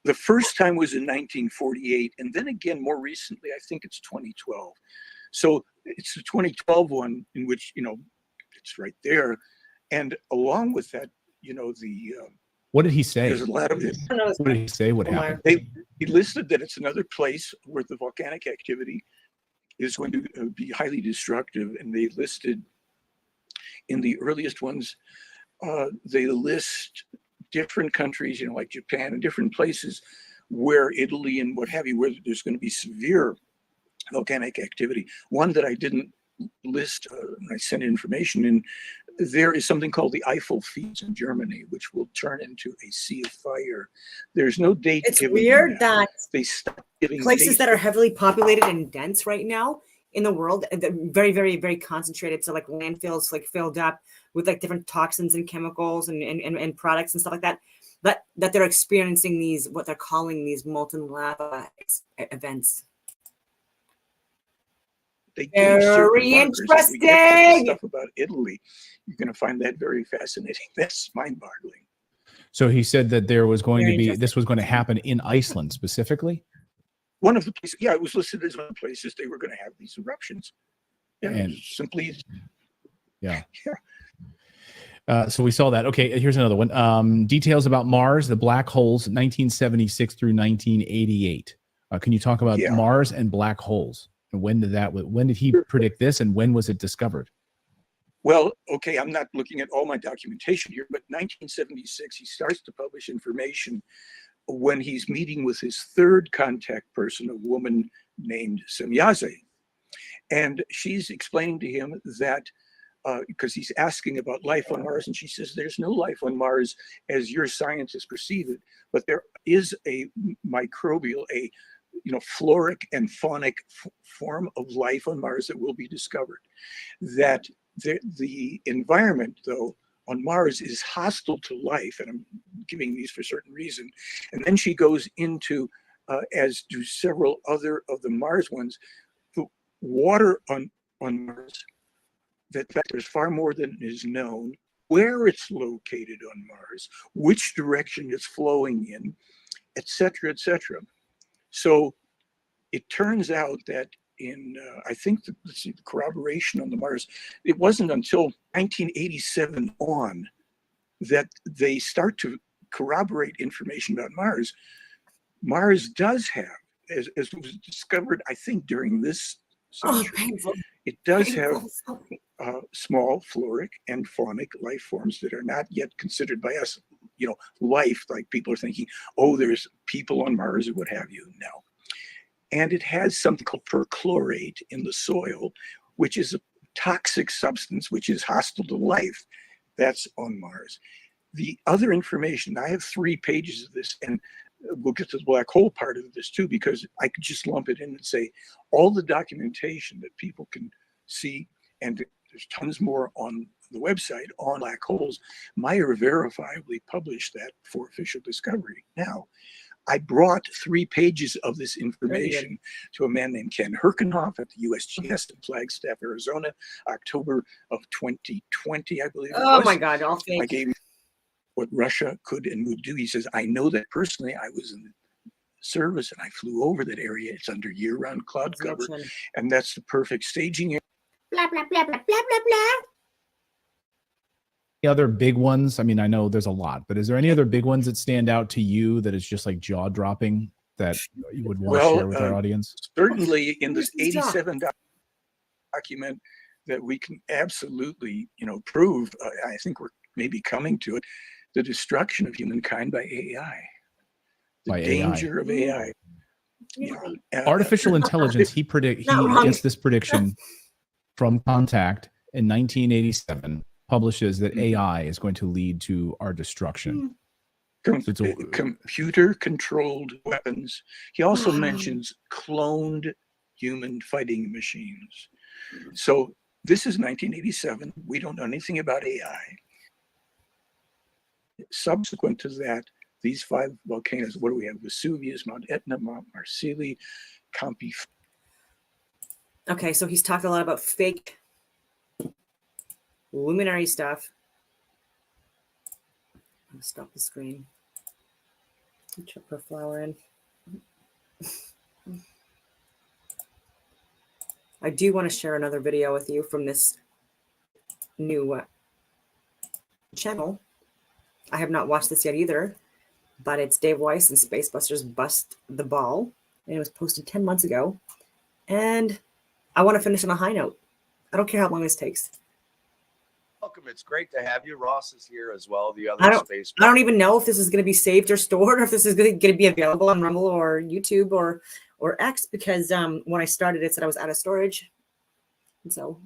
The first time was in 1948, and then again more recently, I think it's 2012. So it's the 2012 one in which, it's right there. And along with that, what did he say? There's a lot of it. What did he say? What happened? He listed that it's another place where the volcanic activity is going to be highly destructive. And they listed in the earliest ones, they list different countries, like Japan and different places where Italy and what have you, where there's going to be severe volcanic activity. One that I didn't list, I sent information in, there is something called the Eiffel Fields in Germany, which will turn into a sea of fire. There's no date. It's weird that they stop giving places that are heavily populated and dense right now in the world, very, very, very concentrated. So like landfills, like filled up with like different toxins and chemicals and products and stuff like that. But that they're experiencing these, what they're calling these molten lava events. Very interesting. Stuff about Italy, you're going to find that very fascinating. That's mind-boggling. So he said that there was going to be, this was going to happen in Iceland specifically? One of the places, it was listed as one of the places they were going to have these eruptions. And simply. Yeah. So we saw that. Okay, here's another one. Details about Mars, the black holes, 1976 through 1988. Can you talk about Mars and black holes? And when did he predict this, and when was it discovered? Well, okay, I'm not looking at all my documentation here, but 1976, he starts to publish information when he's meeting with his third contact person, a woman named Semyaze. And she's explaining to him that, because he's asking about life on Mars, and she says, there's no life on Mars as your scientists perceive it, but there is a microbial, floric and faunic form of life on Mars that will be discovered. That the environment, though, on Mars is hostile to life, and I'm giving these for certain reason. And then she goes into as do several other of the Mars ones. The water on Mars, that in fact, there's far more than is known, where it's located on Mars, which direction it's flowing in, et cetera, et cetera. So it turns out that in, I think, the corroboration on the Mars, it wasn't until 1987 on that they start to corroborate information about Mars. Mars does have, as was discovered, I think, during this century, it does have small floric and faunic life forms that are not yet considered by us, life, like people are thinking, oh, there's people on Mars or what have you. No. And it has something called perchlorate in the soil, which is a toxic substance which is hostile to life. That's on Mars. The other information, I have 3 pages of this, and we'll get to the black hole part of this too, because I could just lump it in and say all the documentation that people can see, and there's tons more on the website on black holes. Meyer verifiably published that for official discovery. Now, I brought 3 pages of this information to a man named Ken Herkenhoff at the USGS in Flagstaff, Arizona, October of 2020, I believe. Oh my God, all fake. I gave him what Russia could and would do. He says, I know that personally. I was in the service and I flew over that area. It's under year-round cloud cover, and that's the perfect staging area. Blah, blah, blah, blah, blah, blah, blah. Any other big ones? I mean, I know there's a lot, but is there any other big ones that stand out to you that is just like jaw-dropping that you would want to share with our audience? Certainly in this 87 document that we can absolutely, prove, I think we're maybe coming to it, the destruction of humankind by AI. The danger of AI. Artificial intelligence, he gets this prediction from Contact in 1987, publishes that AI is going to lead to our destruction. Computer-controlled weapons. He also mentions cloned human fighting machines. So this is 1987. We don't know anything about AI. Subsequent to that, these 5 volcanoes, what do we have? Vesuvius, Mount Etna, Mount Marsili, Campi. Okay, so he's talked a lot about fake luminary stuff. I'm gonna stop the screen. Chuck her flower in. I do want to share another video with you from this new channel. I have not watched this yet either, but it's Dave Weiss and Spacebusters Bust the Ball, and it was posted 10 months ago. And I want to finish on a high note. I don't care how long this takes. Welcome. It's great to have you. Ross is here as well. The other space. I don't even know if this is going to be saved or stored, or if this is going to be available on Rumble or YouTube or X, because when I started, it said I was out of storage. And so,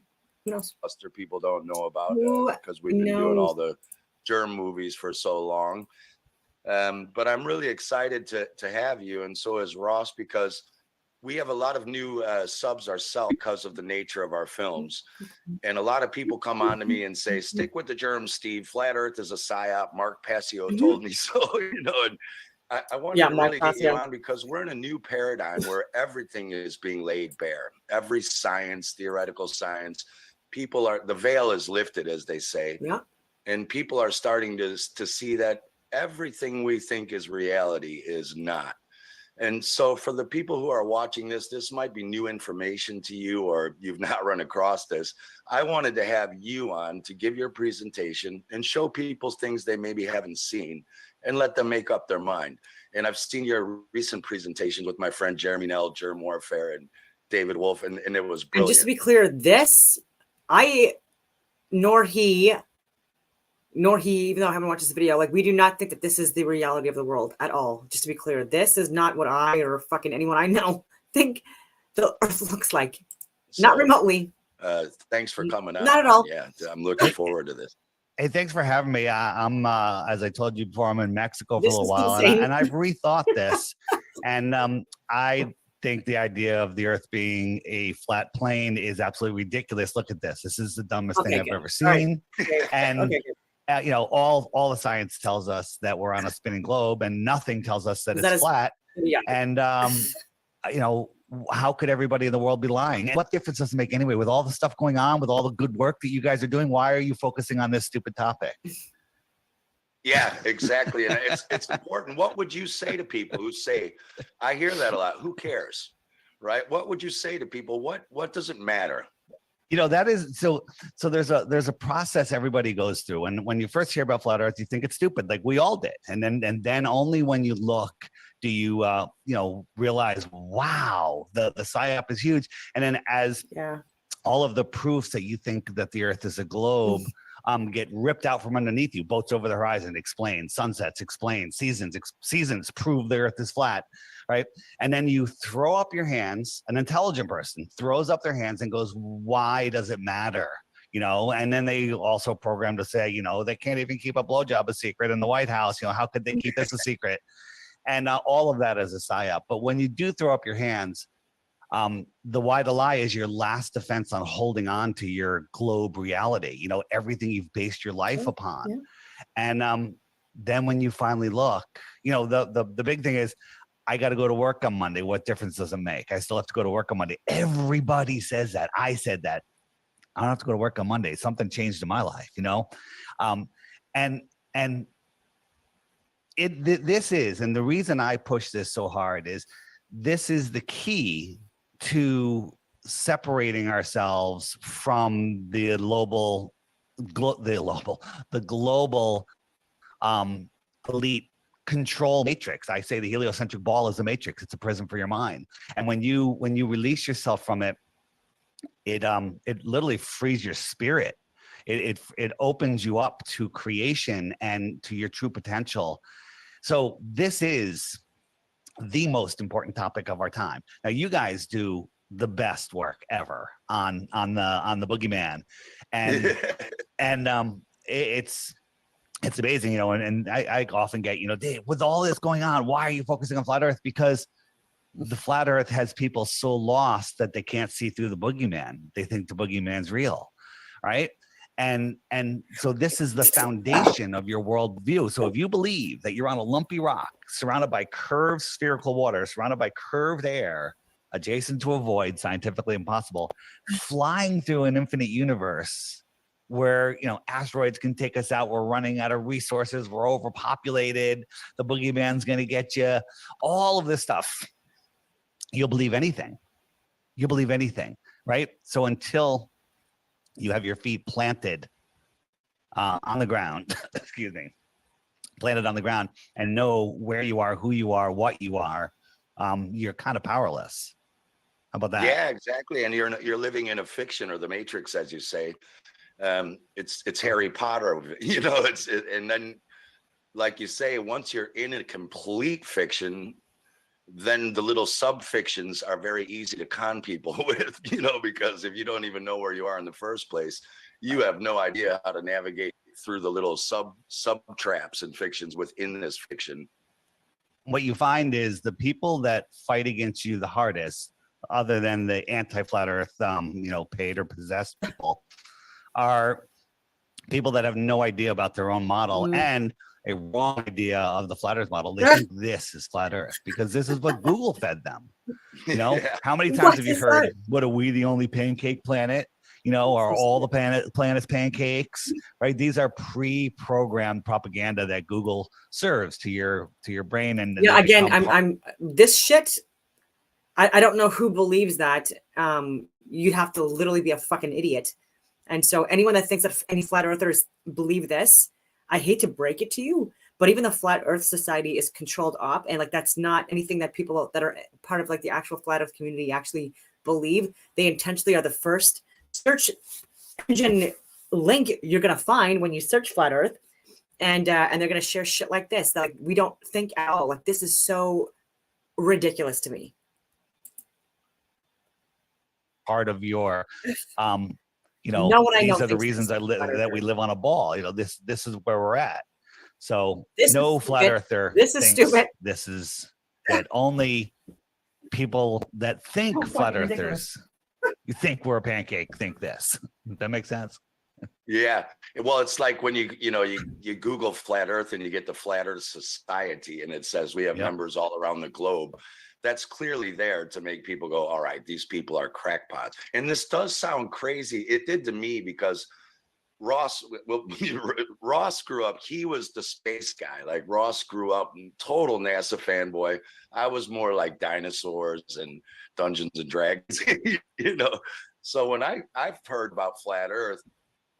who knows? Buster people don't know about because we've been doing all the germ movies for so long. But I'm really excited to have you, and so is Ross, because we have a lot of new subs ourselves because of the nature of our films. And a lot of people come on to me and say, stick with the germs, Steve. Flat Earth is a psyop. Mark Passio told me so, and I want to really get you on because we're in a new paradigm where everything is being laid bare. Every science, theoretical science, the veil is lifted, as they say. Yeah. And people are starting to see that everything we think is reality is not. And so for the people who are watching this might be new information to you, or you've not run across this. I wanted to have you on to give your presentation and show people things they maybe haven't seen and let them make up their mind. And I've seen your recent presentations with my friend Jeremy Nell, Germ Warfare, and David Wolf, and it was brilliant. And just to be clear, nor he, even though I haven't watched this video, we do not think that this is the reality of the world at all. Just to be clear, this is not what I or fucking anyone I know think the Earth looks like. Not remotely. Thanks for coming on. Not at all. Yeah, I'm looking forward to this. Hey, thanks for having me. I'm, as I told you before, I'm in Mexico for a little while, and I've rethought this. And I think the idea of the Earth being a flat plane is absolutely ridiculous. Look at this. This is the dumbest thing I've ever seen. Right. And you know, all the science tells us that we're on a spinning globe, and nothing tells us that it's flat. Yeah. And you know, how could everybody in the world be lying? And what difference does it make anyway? With all the stuff going on, with all the good work that you guys are doing, why are you focusing on this stupid topic? Yeah, exactly. And it's important. What would you say to people who say, I hear that a lot, who cares? Right? What would you say to people? What does it matter? You know, that is so there's a process everybody goes through. And when you first hear about flat earth, you think it's stupid, like we all did. And then only when you look do you you know, realize, wow, the psyop is huge. And then as all of the proofs that you think that the earth is a globe get ripped out from underneath you, boats over the horizon explain, sunsets explain, seasons prove the earth is flat, right? And then you throw up your hands, an intelligent person throws up their hands and goes, why does it matter? You know, and then they also program to say, you know, they can't even keep a blowjob a secret in the White House. You know, how could they keep this a secret? And all of that is a psyop. But when you do throw up your hands, the why the lie is your last defense on holding on to your globe reality, you know, everything you've based your life upon. And then when you finally look, you know, the big thing is, I got to go to work on Monday. What difference does it make? I still have to go to work on Monday. Everybody says that. I said that. I don't have to go to work on Monday. Something changed in my life, you know? This is, and the reason I push this so hard is this is the key to separating ourselves from the global elite control matrix. I say the heliocentric ball is a matrix. It's a prison for your mind. And when you release yourself from it, it literally frees your spirit. It opens you up to creation and to your true potential. So this is the most important topic of our time. Now, you guys do the best work ever on the boogeyman, and it's amazing, you know. And I often get, you know, Dave, with all this going on, why are you focusing on flat Earth? Because the flat Earth has people so lost that they can't see through the boogeyman. They think the boogeyman's real, right? And so this is the foundation of your worldview. So if you believe that you're on a lumpy rock, surrounded by curved spherical water, surrounded by curved air, adjacent to a void, scientifically impossible, flying through an infinite universe where, you know, asteroids can take us out, we're running out of resources, we're overpopulated, the boogeyman's going to get you, all of this stuff, you'll believe anything. You'll believe anything, right? So until you have your feet planted on the ground, excuse me, planted on the ground, and know where you are, who you are, what you are, you're kind of powerless. How about that? Yeah, exactly. And you're living in a fiction, or the Matrix, as you say. It's Harry Potter, you know. And then, like you say, once you're in a complete fiction, then the little sub fictions are very easy to con people with, you know, because if you don't even know where you are in the first place, you have no idea how to navigate through the little sub traps and fictions within this fiction. What you find is the people that fight against you the hardest, other than the anti-flat earth, you know, paid or possessed people, are people that have no idea about their own model and a wrong idea of the flat earth model. They think this is flat earth because this is what Google fed them. You know, how many times have you heard, what, are we the only pancake planet? You know, are all the planets pancakes, right? These are pre-programmed propaganda that Google serves to your brain. And yeah, again, I'm this shit. I don't know who believes that. You'd have to literally be a fucking idiot. And so anyone that thinks that any flat earthers believe this, I hate to break it to you, but even the Flat Earth Society is controlled op, and like that's not anything that people that are part of like the actual flat Earth community actually believe. They intentionally are the first search engine link you're gonna find when you search flat Earth, and they're gonna share shit like this. Like we don't think at all. Like this is so ridiculous to me. Part of your you know, these are the reasons that we live on a ball. You know, this is where we're at. So no flat earther. This is stupid. This is that only people that think flat earthers, you think we're a pancake, think this. Does that make sense? Yeah. Well, it's like when you Google flat Earth and you get the Flat Earth Society and it says we have members all around the globe. That's clearly there to make people go, all right, these people are crackpots. And this does sound crazy. It did to me because Ross grew up, he was the space guy. Like Ross grew up total NASA fanboy. I was more like dinosaurs and Dungeons and Dragons, So when I've heard about flat Earth,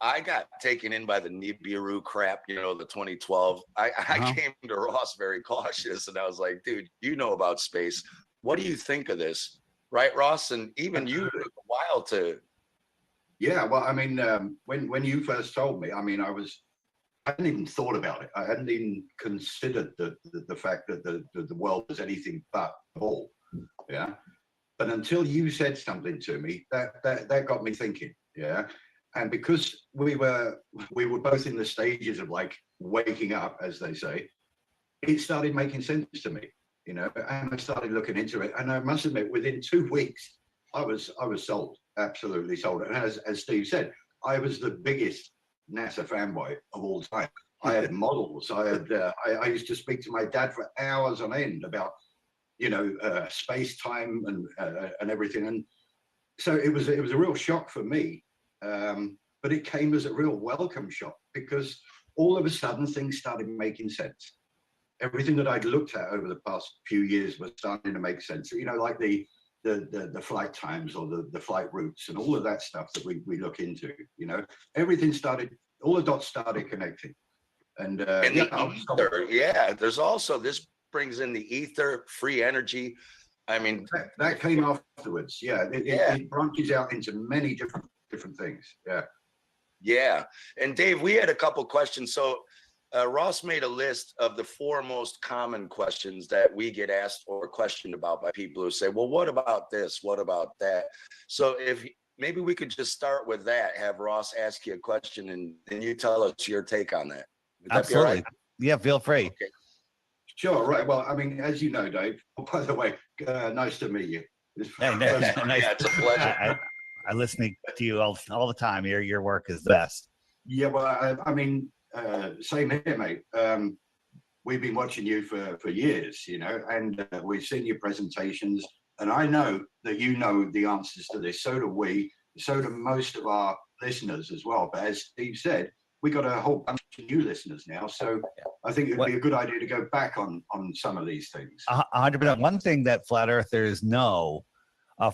I got taken in by the Nibiru crap, the 2012. I came to Ross very cautious and I was like, dude, you know about space. What do you think of this? Right, Ross? And even you took a while to. Yeah, well, I mean, when you first told me, I mean, I hadn't even thought about it. I hadn't even considered the fact that the world was anything but ball. Yeah. But until you said something to me, that got me thinking. Yeah. And because we were both in the stages of like waking up, as they say, it started making sense to me, and I started looking into it. And I must admit, within 2 weeks, I was sold, absolutely sold. And as Steve said, I was the biggest NASA fanboy of all time. I had models. I used to speak to my dad for hours on end about, space time and everything. And so it was a real shock for me. But it came as a real welcome shock because all of a sudden things started making sense. Everything that I'd looked at over the past few years was starting to make sense. Like the flight times or the flight routes and all of that stuff that we look into. Everything started. All the dots started connecting. And the ether, there's also this brings in the ether, free energy. I mean, that came afterwards. Yeah, it branches out into many different things. Yeah. And Dave, we had a couple questions. So Ross made a list of the 4 most common questions that we get asked or questioned about by people who say, well, what about this? What about that? So if maybe we could just start with that, have Ross ask you a question and you tell us your take on that. Would that Absolutely. be all right? Yeah, feel free. Okay. Sure. Right. Well, I mean, as you know, Dave, by the way, nice to meet you. Hey, nice. Yeah, it's a pleasure. I listen to you all the time. Your work is the best. Yeah, well, I mean, same here, mate. We've been watching you for years, and we've seen your presentations. And I know that you know the answers to this. So do we. So do most of our listeners as well. But as Steve said, we got a whole bunch of new listeners now. So I think it would be a good idea to go back on some of these things. 100%. One thing that flat earthers know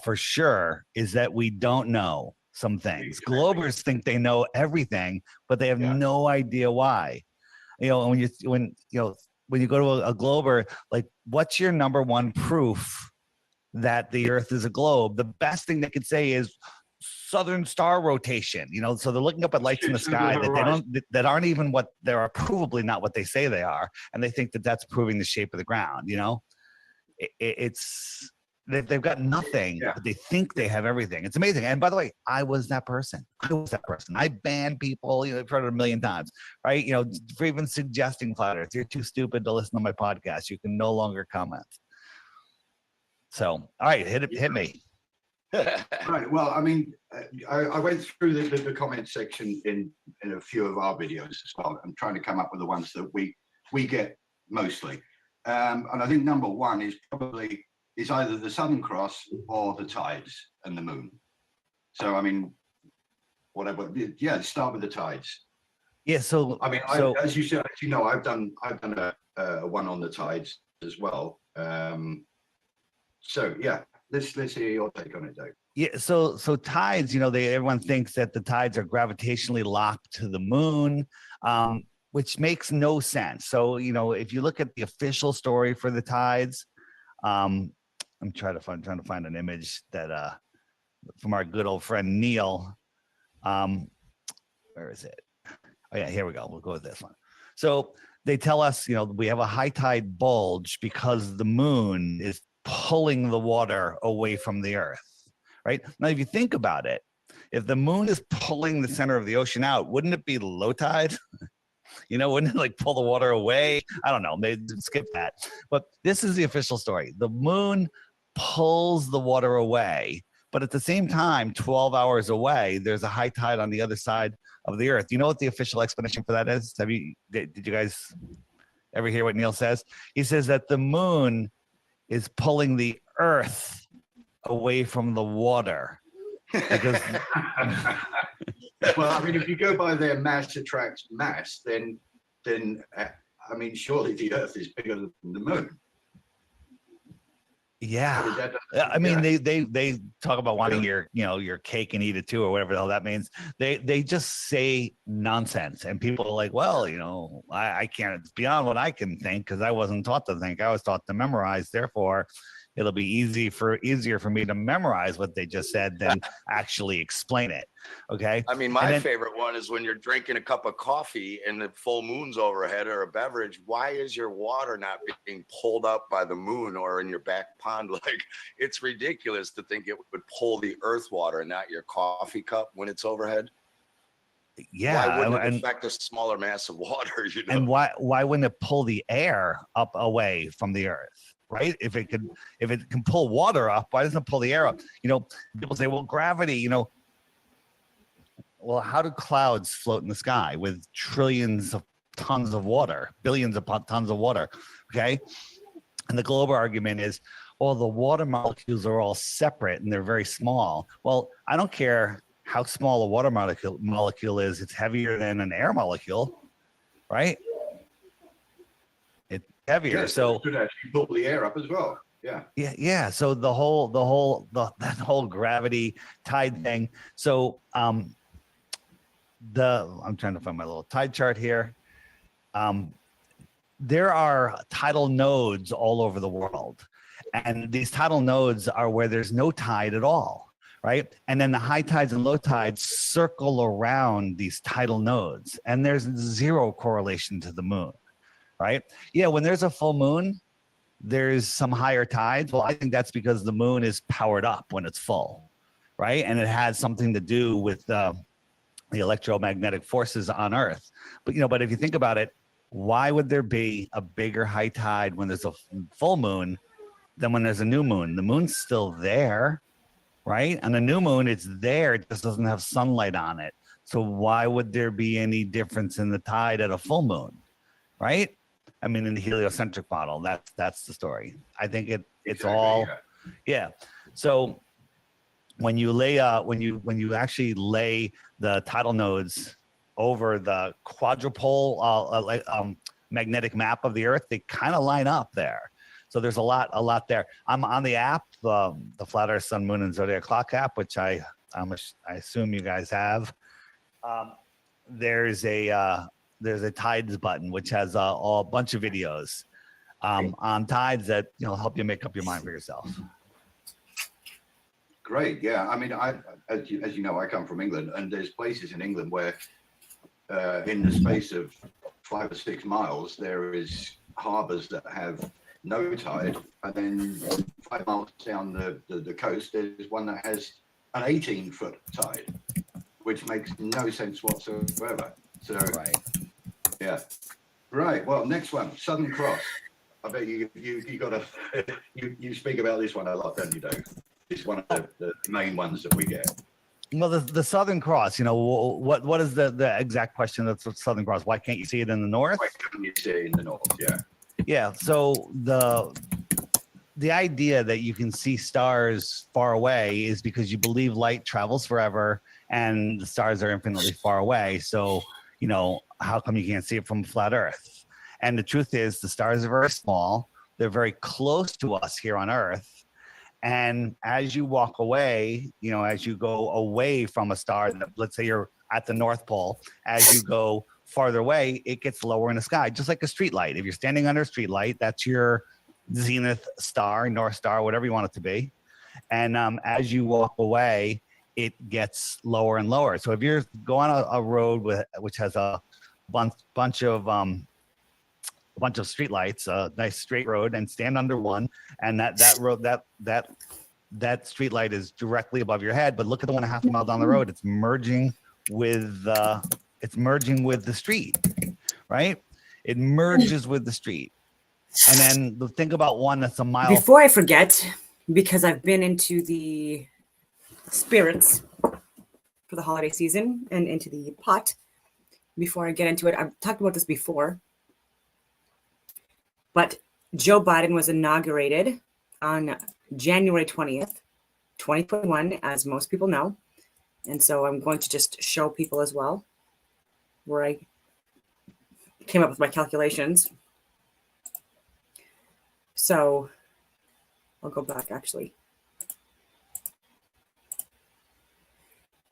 for sure is that we don't know some things. Exactly. Globers think they know everything, but they have no idea why. When you go to a glober, like, what's your number one proof that the Earth is a globe? The best thing they could say is southern star rotation. So they're looking up at lights in the sky that aren't even what they're provably not what they say they are, and they think that that's proving the shape of the ground. They've got nothing, but they think they have everything. It's amazing. And by the way, I was that person. I ban people. I've heard it a million times, right? For even suggesting flat Earth. You're too stupid to listen to my podcast. You can no longer comment. So, all right, hit me. Right. Well, I mean, I went through the comment section in a few of our videos as well. I'm trying to come up with the ones that we get mostly. And I think number one is either the Southern Cross or the tides and the moon. So, I mean, whatever. Yeah, start with the tides. Yeah. So, I mean, as you said, I've done a one on the tides as well. So yeah, let's hear your take on it, Dave. Yeah. So tides, everyone thinks that the tides are gravitationally locked to the moon, which makes no sense. So, if you look at the official story for the tides, I'm trying to find an image that from our good old friend Neil. Where is it? Oh yeah, here we go. We'll go with this one. So they tell us, we have a high tide bulge because the moon is pulling the water away from the Earth. Right now, if you think about it, if the moon is pulling the center of the ocean out, wouldn't it be low tide? Wouldn't it like pull the water away? I don't know. Maybe skip that. But this is the official story. The moon pulls the water away, but at the same time, 12 hours away, there's a high tide on the other side of the Earth. You know what the official explanation for that is? Did you guys ever hear what Neil says? He says that the moon is pulling the Earth away from the water. Because well, I mean, if you go by their mass attracts mass, then I mean, surely the Earth is bigger than the moon. Yeah, I mean, they talk about wanting your cake and eat it too, or whatever the hell that means. They just say nonsense, and people are like, well, I can't. It's beyond what I can think because I wasn't taught to think. I was taught to memorize. Therefore, it'll be easier for me to memorize what they just said than actually explain it. Okay. I mean, my favorite one is when you're drinking a cup of coffee and the full moon's overhead or a beverage. Why is your water not being pulled up by the moon or in your back pond? Like, it's ridiculous to think it would pull the earth water and not your coffee cup when it's overhead. Yeah. Why wouldn't it affect a smaller mass of water? And why wouldn't it pull the air up away from the earth? Right? If it can pull water up, why doesn't it pull the air up? People say, well, gravity, well, how do clouds float in the sky with trillions of tons of water, billions of tons of water? Okay. And the global argument is, well, the water molecules are all separate and they're very small. Well, I don't care how small a water molecule is. It's heavier than an air molecule, right? It's heavier. Yes, so it could actually pull the air up as well. Yeah. Yeah. So that whole gravity tide thing. So I'm trying to find my little tide chart here. There are tidal nodes all over the world, and these tidal nodes are where there's no tide at all, right? And then the high tides and low tides circle around these tidal nodes, and there's zero correlation to the moon, right? Yeah, when there's a full moon, there's some higher tides. Well, I think that's because the moon is powered up when it's full, right? And it has something to do with the electromagnetic forces on Earth. But if you think about it, why would there be a bigger high tide when there's a full moon than when there's a new moon? The moon's still there, right? On a new moon, it's there. It just doesn't have sunlight on it. So why would there be any difference in the tide at a full moon, right? I mean, in the heliocentric model, that's the story. I think it's exactly, all, yeah. So when you lay when you actually lay the tidal nodes over the quadrupole magnetic map of the Earth, they kind of line up there. So there's a lot there. I'm on the app, the Flat Earth Sun, Moon, and Zodiac Clock app, which I assume you guys have. There's a tides button which has a bunch of videos on tides that help you make up your mind for yourself. Great, yeah. I mean, as you know, I come from England, and there's places in England where, in the space of 5 or 6 miles, there is harbours that have no tide, and then 5 miles down the coast, there's one that has an 18-foot tide, which makes no sense whatsoever. So, right, yeah, right. Well, next one, Southern Cross. I bet you got to you speak about this one a lot, don't you, Dave? It's one of the main ones that we get. Well, the Southern Cross, what is the exact question of the Southern Cross? Why can't you see it in the north? Why can't you see it in the north? Yeah. Yeah. So the idea that you can see stars far away is because you believe light travels forever and the stars are infinitely far away. So, how come you can't see it from flat Earth? And the truth is the stars are very small. They're very close to us here on Earth. And as you walk away, as you go away from a star, let's say you're at the North Pole, as you go farther away, it gets lower in the sky, just like a street light. If you're standing under a street light, that's your zenith star, North Star, whatever you want it to be. And as you walk away, it gets lower and lower. So if you're going on a road which has a bunch of streetlights, a nice straight road, and stand under one, and that road that street light is directly above your head. But look at the 1.5 mile down the road; it's merging with the street, right? It merges with the street, and then think about one that's a mile. Before I forget, because I've been into the spirits, for the holiday season and into the pot. Before I get into it, I've talked about this before, but Joe Biden was inaugurated on January 20th, 2021, as most people know. And so I'm going to just show people as well where I came up with my calculations. So I'll go back actually.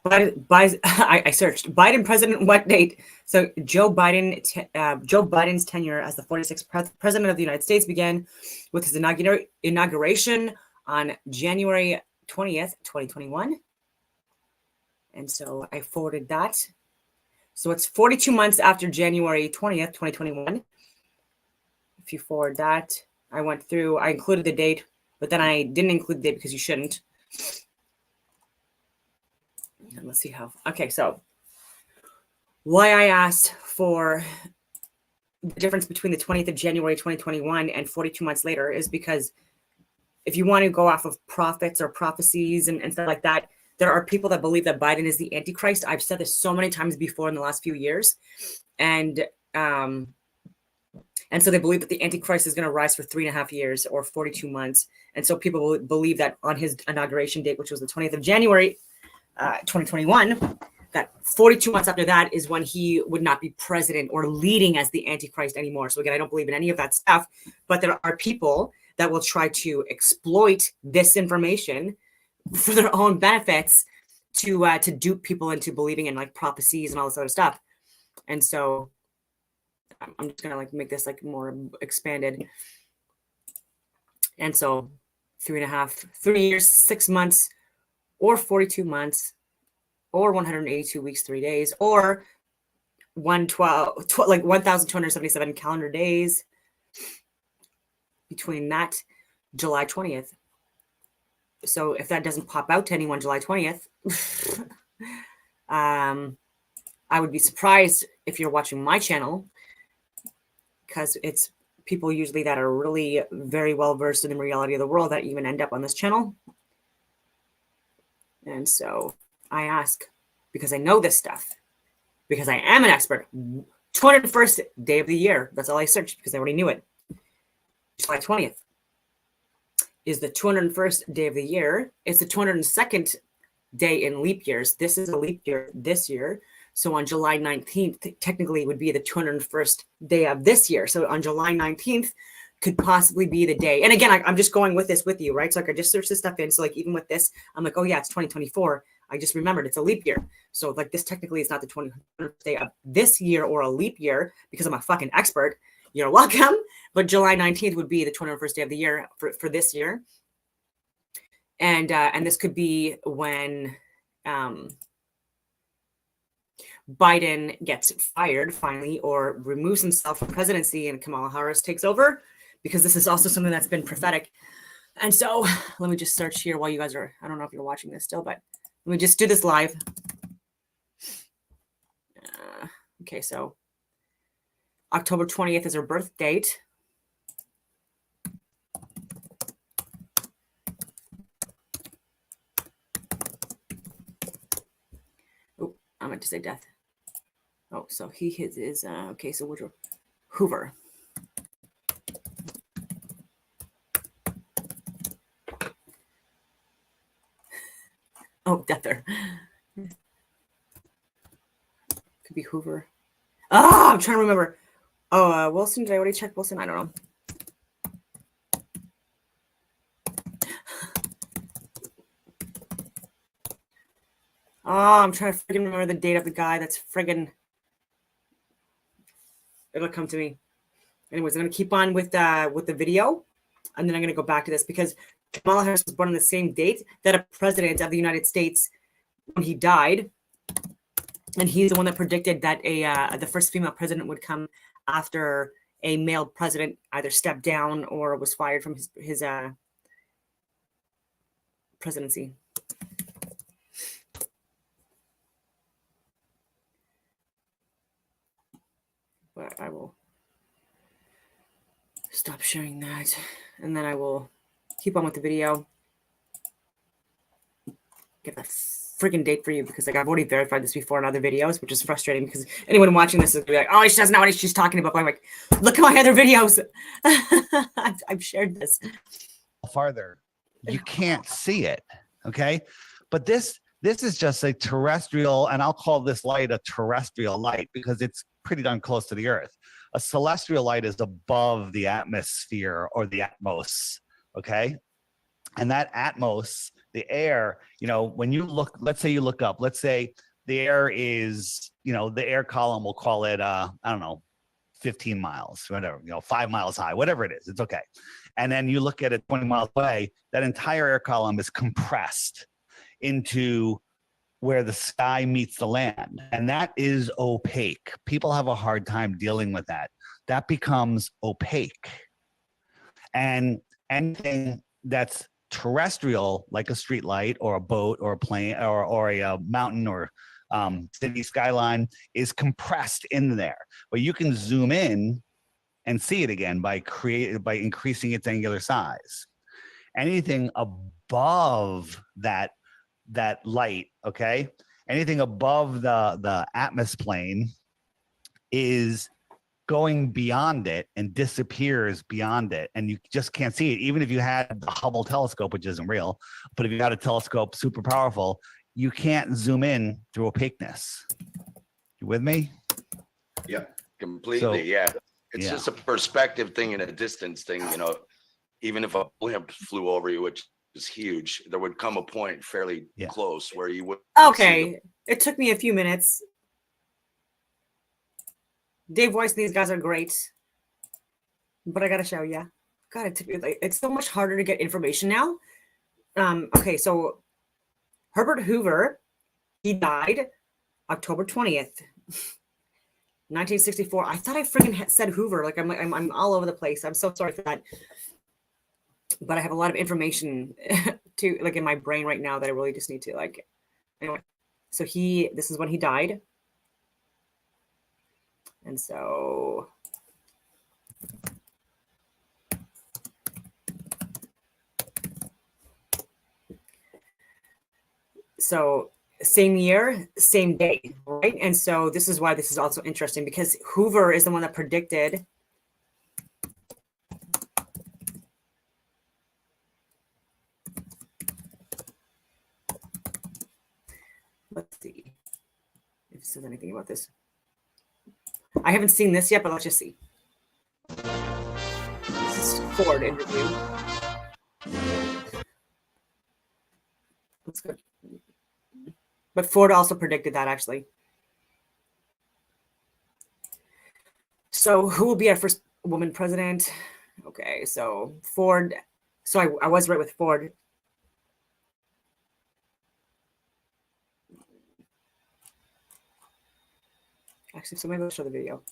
I searched Biden president what date? So Joe Biden's tenure as the 46th president of the United States began with his inauguration on January 20th, 2021. And so I forwarded that. So it's 42 months after January 20th, 2021. If you forward that, I included the date, but then I didn't include the date because you shouldn't. And let's see how. Okay, so why I asked for the difference between the 20th of January 2021 and 42 months later is because if you want to go off of prophets or prophecies and stuff like that, there are people that believe that Biden is the Antichrist. I've said this so many times before in the last few years. And so they believe that the Antichrist is going to rise for 3.5 years or 42 months. And so people believe that on his inauguration date, which was the 20th of January, 2021, that 42 months after that is when he would not be president or leading as the Antichrist anymore. So again, I don't believe in any of that stuff, but there are people that will try to exploit this information for their own benefits to dupe people into believing in like prophecies and all this other stuff. And so I'm just gonna like make this like more expanded. And so 3 years, 6 months, or 42 months, or 182 weeks, 3 days, or 1,277 calendar days between that July 20th. So if that doesn't pop out to anyone July 20th, I would be surprised if you're watching my channel, because it's people usually that are really very well versed in the reality of the world that even end up on this channel. And so I ask, because I know this stuff, because I am an expert. 201st day of the year. That's all I searched because I already knew it. July 20th is the 201st day of the year. It's the 202nd day in leap years. This is a leap year this year. So on July 19th, technically it would be the 201st day of this year. So on July 19th could possibly be the day. And again, I'm just going with this with you, right? So like I just searched this stuff in. So like even with this, I'm like, oh yeah, it's 2024. I just remembered it's a leap year. So like this technically is not the 200th day of this year or a leap year because I'm a fucking expert. You're welcome. But July 19th would be the 201st day of the year for this year. And this could be when Biden gets fired finally or removes himself from presidency and Kamala Harris takes over, because this is also something that's been prophetic. And so let me just search here while you guys are, I don't know if you're watching this still, but let me just do this live. Okay, so October 20th is her birth date. Oh, I meant to say death. Oh, so he is okay, so Woodrow Hoover. Oh, death there. Could be Hoover. I'm trying to remember. Oh, Wilson. Did I already check Wilson? I don't know. Oh, I'm trying to friggin' remember the date of the guy that's friggin'. It'll come to me. Anyways, I'm gonna keep on with the video, and then I'm gonna go back to this because Kamala Harris was born on the same date that a president of the United States when he died, and he's the one that predicted that the first female president would come after a male president either stepped down or was fired from his presidency. But I will stop sharing that, and then I will keep on with the video. Get the freaking date for you because like I've already verified this before in other videos, which is frustrating because anyone watching this is gonna be like, oh, she doesn't know what she's talking about. But I'm like, look at my other videos. I've shared this. Farther, you can't see it. Okay, but this is just a terrestrial, and I'll call this light a terrestrial light because it's pretty darn close to the Earth. A celestial light is above the atmosphere or the atmos. Okay, and that atmos, the air, you know, when you look, let's say you look up, let's say the air is, you know, the air column, we'll call it, I don't know, 15 miles, whatever, you know, 5 miles high, whatever it is, it's okay. And then you look at it 20 miles away, that entire air column is compressed into where the sky meets the land. And that is opaque. People have a hard time dealing with that. That becomes opaque. And anything that's terrestrial, like a street light or a boat or a plane or a mountain or city skyline, is compressed in there. But you can zoom in and see it again by increasing its angular size. Anything above that light, okay, anything above the atmos plane is going beyond it and disappears beyond it, and you just can't see it. Even if you had the Hubble telescope, which isn't real, but if you had a telescope super powerful, you can't zoom in through opaqueness. You with me? Yeah, completely. So, yeah. It's just a perspective thing and a distance thing, you know. Even if a blimp flew over you, which is huge, there would come a point fairly close where you would. Okay, it took me a few minutes. Dave Weiss and these guys are great, but I gotta show you. God, it took me, like, it's so much harder to get information now. Okay, so Herbert Hoover, he died October 20th. 1964. I thought I friggin' said Hoover. Like I'm all over the place. I'm so sorry for that. But I have a lot of information to like in my brain right now that I really just need to like. Anyway, so this is when he died, and so. So same year, same day, right? And so this is why this is also interesting because Hoover is the one that predicted let's see if it says anything about this. I haven't seen this yet, but let's just see. This is Ford interview. Let's go. But Ford also predicted that actually. So who will be our first woman president? Okay, so Ford. So I was right with Ford. Actually, so maybe I'll show the video.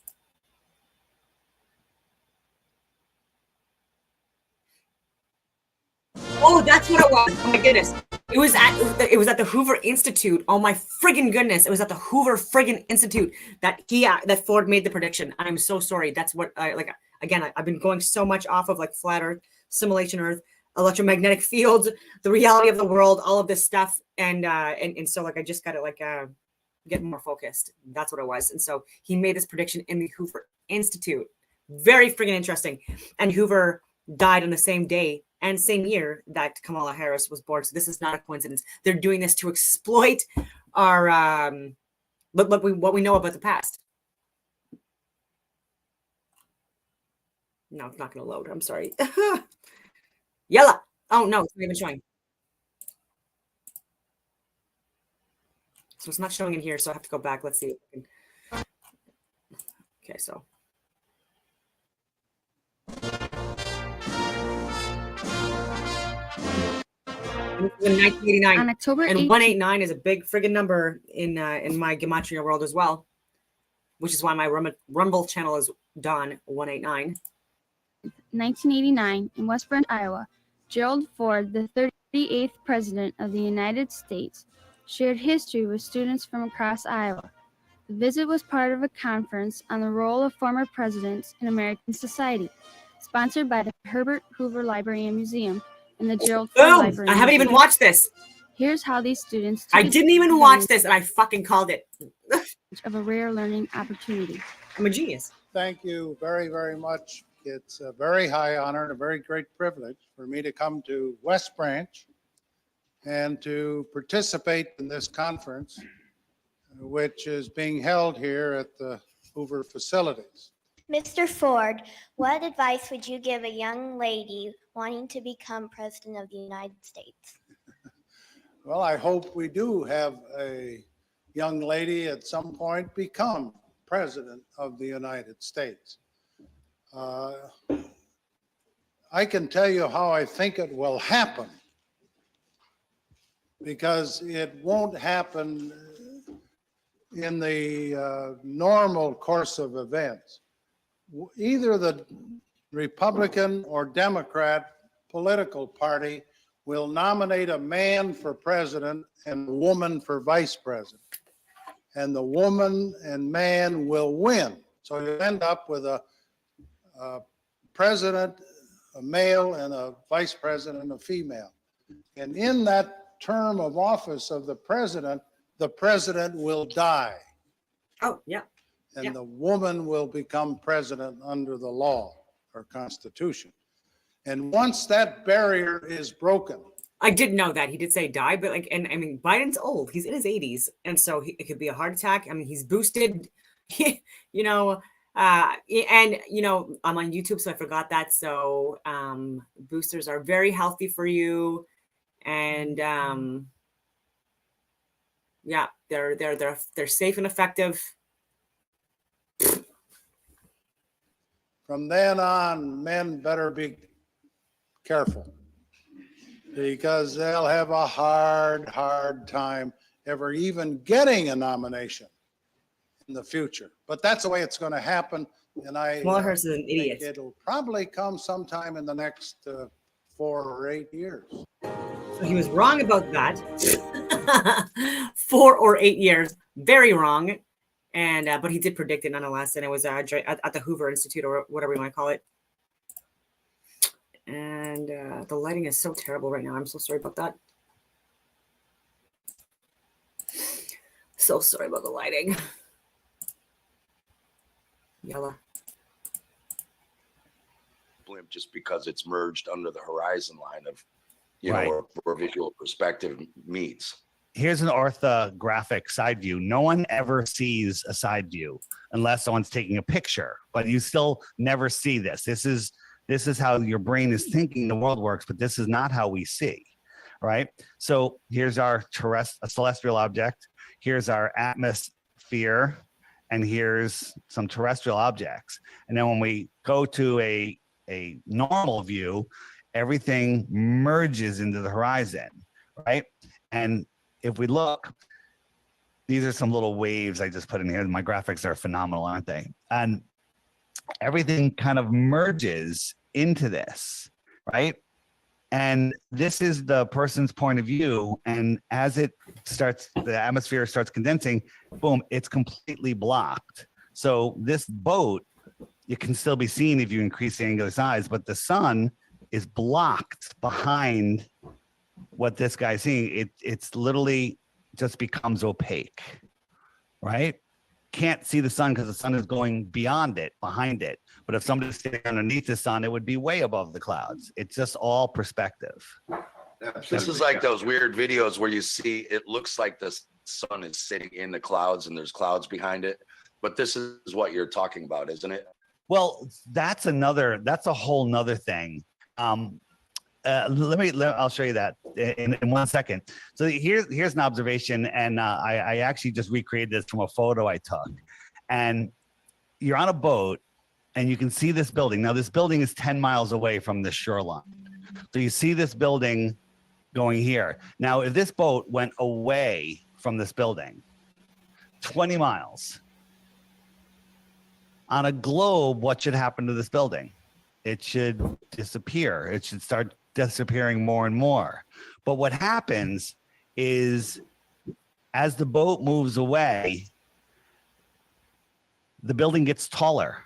Oh, that's what it was. Oh my goodness. It was at the Hoover Institute. Oh my friggin' goodness. It was at the Hoover friggin' Institute that that Ford made the prediction. I'm so sorry. That's what I like. Again, I've been going so much off of like flat earth, simulation earth, electromagnetic fields, the reality of the world, all of this stuff. And so like I just gotta like get more focused. That's what it was. And so he made this prediction in the Hoover Institute. Very friggin' interesting. And Hoover died on the same day and same year that Kamala Harris was born. So this is not a coincidence. They're doing this to exploit our what we know about the past. No, it's not going to load. I'm sorry. Yella. Oh no, it's not even showing. So it's not showing in here. So I have to go back. Let's see. Okay, so. In 1989, on October and 18th. 189 is a big friggin' number in my gematria world as well, which is why my Rumble channel is Dawn 189. 1989, in West Bend, Iowa, Gerald Ford, the 38th President of the United States, shared history with students from across Iowa. The visit was part of a conference on the role of former presidents in American society, sponsored by the Herbert Hoover Library and Museum and the Gerald Ford Boom! Library. I haven't even watched this. Here's how these students I didn't even watch this, and I fucking called it. of a rare learning opportunity. I'm a genius. Thank you very, very much. It's a very high honor and a very great privilege for me to come to West Branch and to participate in this conference, which is being held here at the Hoover facilities. Mr. Ford, what advice would you give a young lady wanting to become President of the United States? Well, I hope we do have a young lady at some point become President of the United States. I can tell you how I think it will happen, because it won't happen in the normal course of events. Either the Republican or Democrat political party will nominate a man for president and a woman for vice president. And the woman and man will win. So you end up with a president, a male, and a vice president, a female. And in that term of office of the president will die. Oh, yeah. And the woman will become president under the law or constitution. And once that barrier is broken. I did know that. He did say die, but like, and I mean, Biden's old. He's in his 80s. And so it could be a heart attack. I mean, he's boosted, you know, and, you know, I'm on YouTube, so I forgot that. So boosters are very healthy for you. And yeah, they're safe and effective. From then on, men better be careful, because they'll have a hard time ever even getting a nomination in the future. But that's the way it's going to happen. And I Smallhurst is an think idiot. it'll probably come sometime in the next 4 or 8 years. So he was wrong about that. 4 or 8 years, very wrong. And but he did predict it nonetheless, and it was at the Hoover Institute, or whatever you want to call it. And the lighting is so terrible right now. I'm so sorry about that. So sorry about the lighting. Yellow. Blimp, just because it's merged under the horizon line of, you Right. know, where visual perspective meets. Here's an orthographic side view. No one ever sees a side view unless someone's taking a picture, but you still never see this. This is how your brain is thinking the world works, but this is not how we see, right? So here's our celestial object. Here's our atmosphere, and here's some terrestrial objects. And then when we go to a normal view, everything merges into the horizon, right? And if we look, these are some little waves I just put in here. My graphics are phenomenal, aren't they? And everything kind of merges into this, right? And this is the person's point of view. And as it starts, the atmosphere starts condensing, boom, it's completely blocked. So this boat, you can still be seen if you increase the angular size, but the sun is blocked behind what this guy's seeing. It's literally just becomes opaque, right? Can't see the sun because the sun is going beyond it, behind it. But if somebody's sitting underneath the sun, it would be way above the clouds. It's just all perspective. This is like those weird videos where you see it looks like the sun is sitting in the clouds and there's clouds behind it. But this is what you're talking about, isn't it? Well, that's a whole nother thing. I'll show you that in 1 second. So here's an observation, and I actually just recreated this from a photo I took. And you're on a boat, and you can see this building. Now, this building is 10 miles away from the shoreline. So you see this building going here. Now, if this boat went away from this building, 20 miles, on a globe, what should happen to this building? It should disappear. It should start disappearing more and more. But what happens is as the boat moves away, the building gets taller.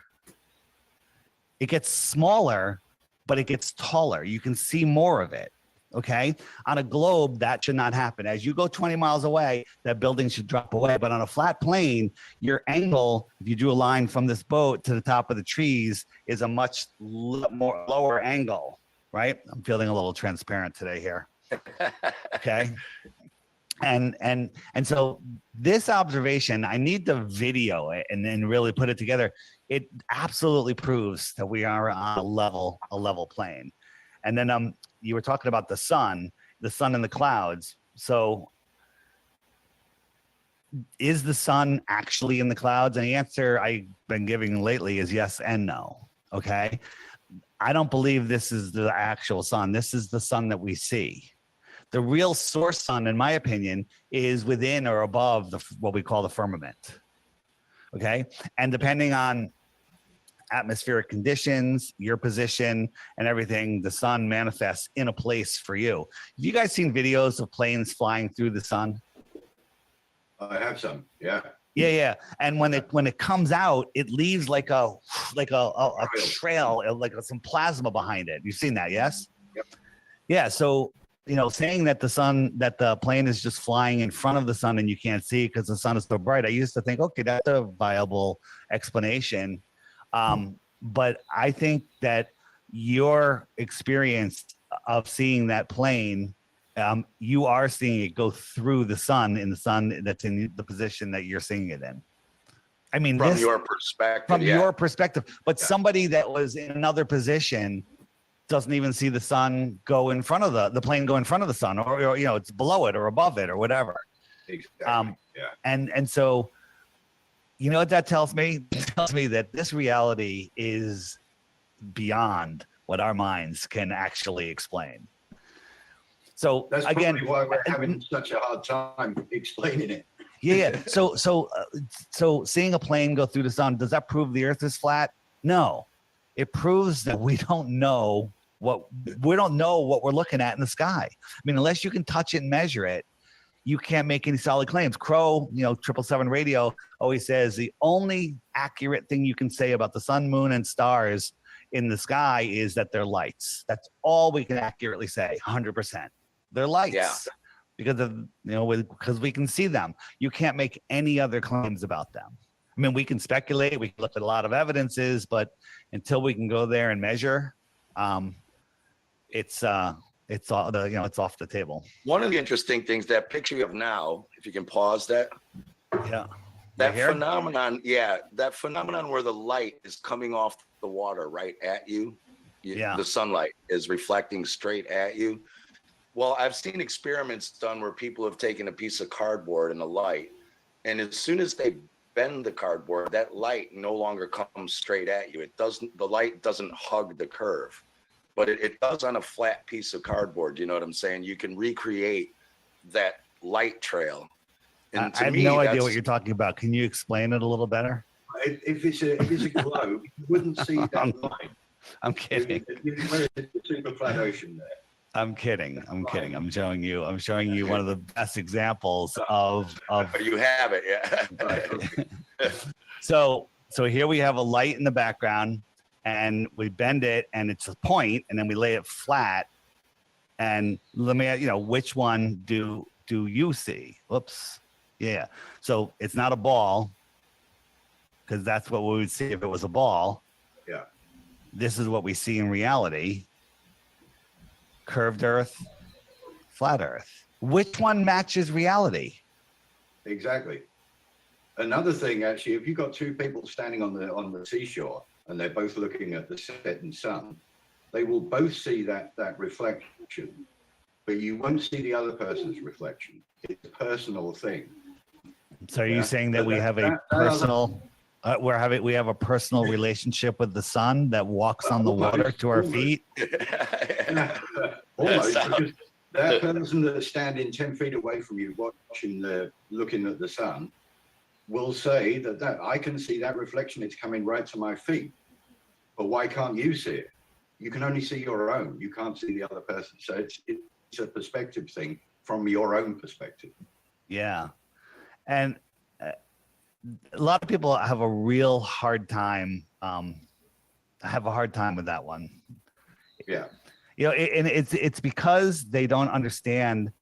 It gets smaller, but it gets taller. You can see more of it. Okay. On a globe, that should not happen. As you go 20 miles away, that building should drop away. But on a flat plane, your angle, if you drew a line from this boat to the top of the trees, is a much more lower angle, right? I'm feeling a little transparent today here. Okay. And so this observation, I need to video it and then really put it together. It absolutely proves that we are on a level plane. And then you were talking about the sun and the clouds. So is the sun actually in the clouds? And the answer I've been giving lately is yes and no. Okay. I don't believe this is the actual sun. This is the sun that we see. The real source sun, in my opinion, is within or above what we call the firmament. Okay. And depending on atmospheric conditions, your position, and everything, the sun manifests in a place for you. Have you guys seen videos of planes flying through the sun? I have some, yeah. Yeah. And when it comes out, it leaves like a trail, like some plasma behind it. You've seen that, yes? Yep. Yeah. So, saying that the plane is just flying in front of the sun and you can't see because the sun is so bright, I used to think, okay, that's a viable explanation. But I think that your experience of seeing that plane, you are seeing it go through the sun that's in the position that you're seeing it in. I mean, from your perspective. From your perspective. But somebody that was in another position doesn't even see the sun go in front of the plane go in front of the sun, or it's below it or above it or whatever. Exactly. And so, you know what that tells me? It tells me that this reality is beyond what our minds can actually explain. So that's again, probably why we're having such a hard time explaining it. Yeah. So seeing a plane go through the sun, does that prove the Earth is flat? No. It proves that we don't know what we're looking at in the sky. I mean, unless you can touch it and measure it, you can't make any solid claims. Crow, 777 radio always says the only accurate thing you can say about the sun, moon, and stars in the sky is that they're lights. That's all we can accurately say, 100%. They're lights. Yeah. Because we can see them. You can't make any other claims about them. I mean, we can speculate, we can look at a lot of evidences, but until we can go there and measure, it's off the table. One of the interesting things, that picture you have now, if you can pause that. Yeah. That phenomenon where the light is coming off the water right at you. Yeah. The sunlight is reflecting straight at you. Well, I've seen experiments done where people have taken a piece of cardboard and a light, and as soon as they bend the cardboard, that light no longer comes straight at you. The light doesn't hug the curve, but it does on a flat piece of cardboard. You know what I'm saying? You can recreate that light trail. And I have no idea what you're talking about. Can you explain it a little better? If it's a globe, you wouldn't see that line. I'm kidding. Where is the super flat ocean there? I'm kidding. I'm showing you one of the best examples of you have it, yeah. So here we have a light in the background, and we bend it, and it's a point, and then we lay it flat. And let me, which one do you see? Whoops. Yeah. So it's not a ball, because that's what we would see if it was a ball. Yeah. This is what we see in reality. Curved Earth, flat Earth. Which one matches reality? Exactly. Another thing, actually, if you've got two people standing on the seashore and they're both looking at the setting sun, they will both see that reflection, but you won't see the other person's reflection. It's a personal thing. So are you saying that we have a personal? We have a personal relationship with the sun that walks on the water to our feet? Almost, because that person that's standing 10 feet away from you looking at the sun will say that I can see that reflection, it's coming right to my feet. But why can't you see it? You can only see your own. You can't see the other person. So it's a perspective thing from your own perspective. Yeah. And a lot of people have a real hard time. With that one. Yeah. You know, and it's because they don't understand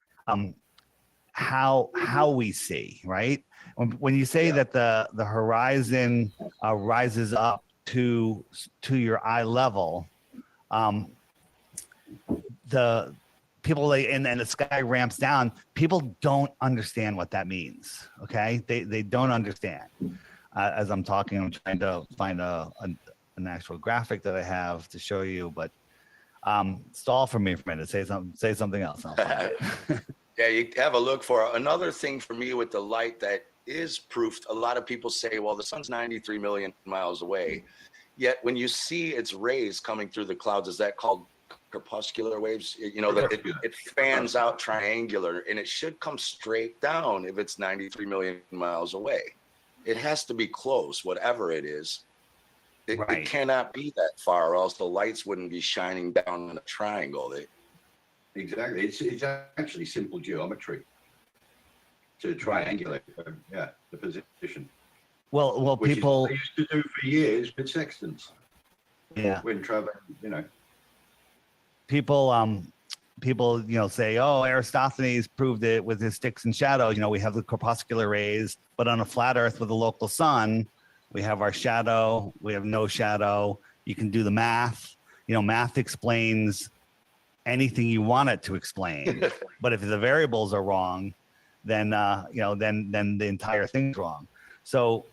how we see, right? When you say that the horizon rises up to your eye level, the people and the sky ramps down, people don't understand what that means. Okay, they don't understand. As I'm talking, I'm trying to find an actual graphic that I have to show you, but stall for me for a minute. Say something else. I'll find it. Yeah, you have a look for it. Another thing for me with the light that is proof. A lot of people say, well, the sun's 93 million miles away. Yet when you see its rays coming through the clouds, is that called crepuscular waves? You know, that it fans out triangular, and it should come straight down if it's 93 million miles away. It has to be close, whatever it is. It cannot be that far, or else the lights wouldn't be shining down in a triangle. Exactly. It's actually simple geometry to triangulate, the position. Well, which people is what they used to do for years with sextants. Yeah. When traveling, you know. People, you know, say, oh, Aristophanes proved it with his sticks and shadows. You know, we have the crepuscular rays, but on a flat Earth with a local sun, we have our shadow. We have no shadow. You can do the math. You know, math explains anything you want it to explain. But if the variables are wrong, then you know, then the entire thing's wrong. So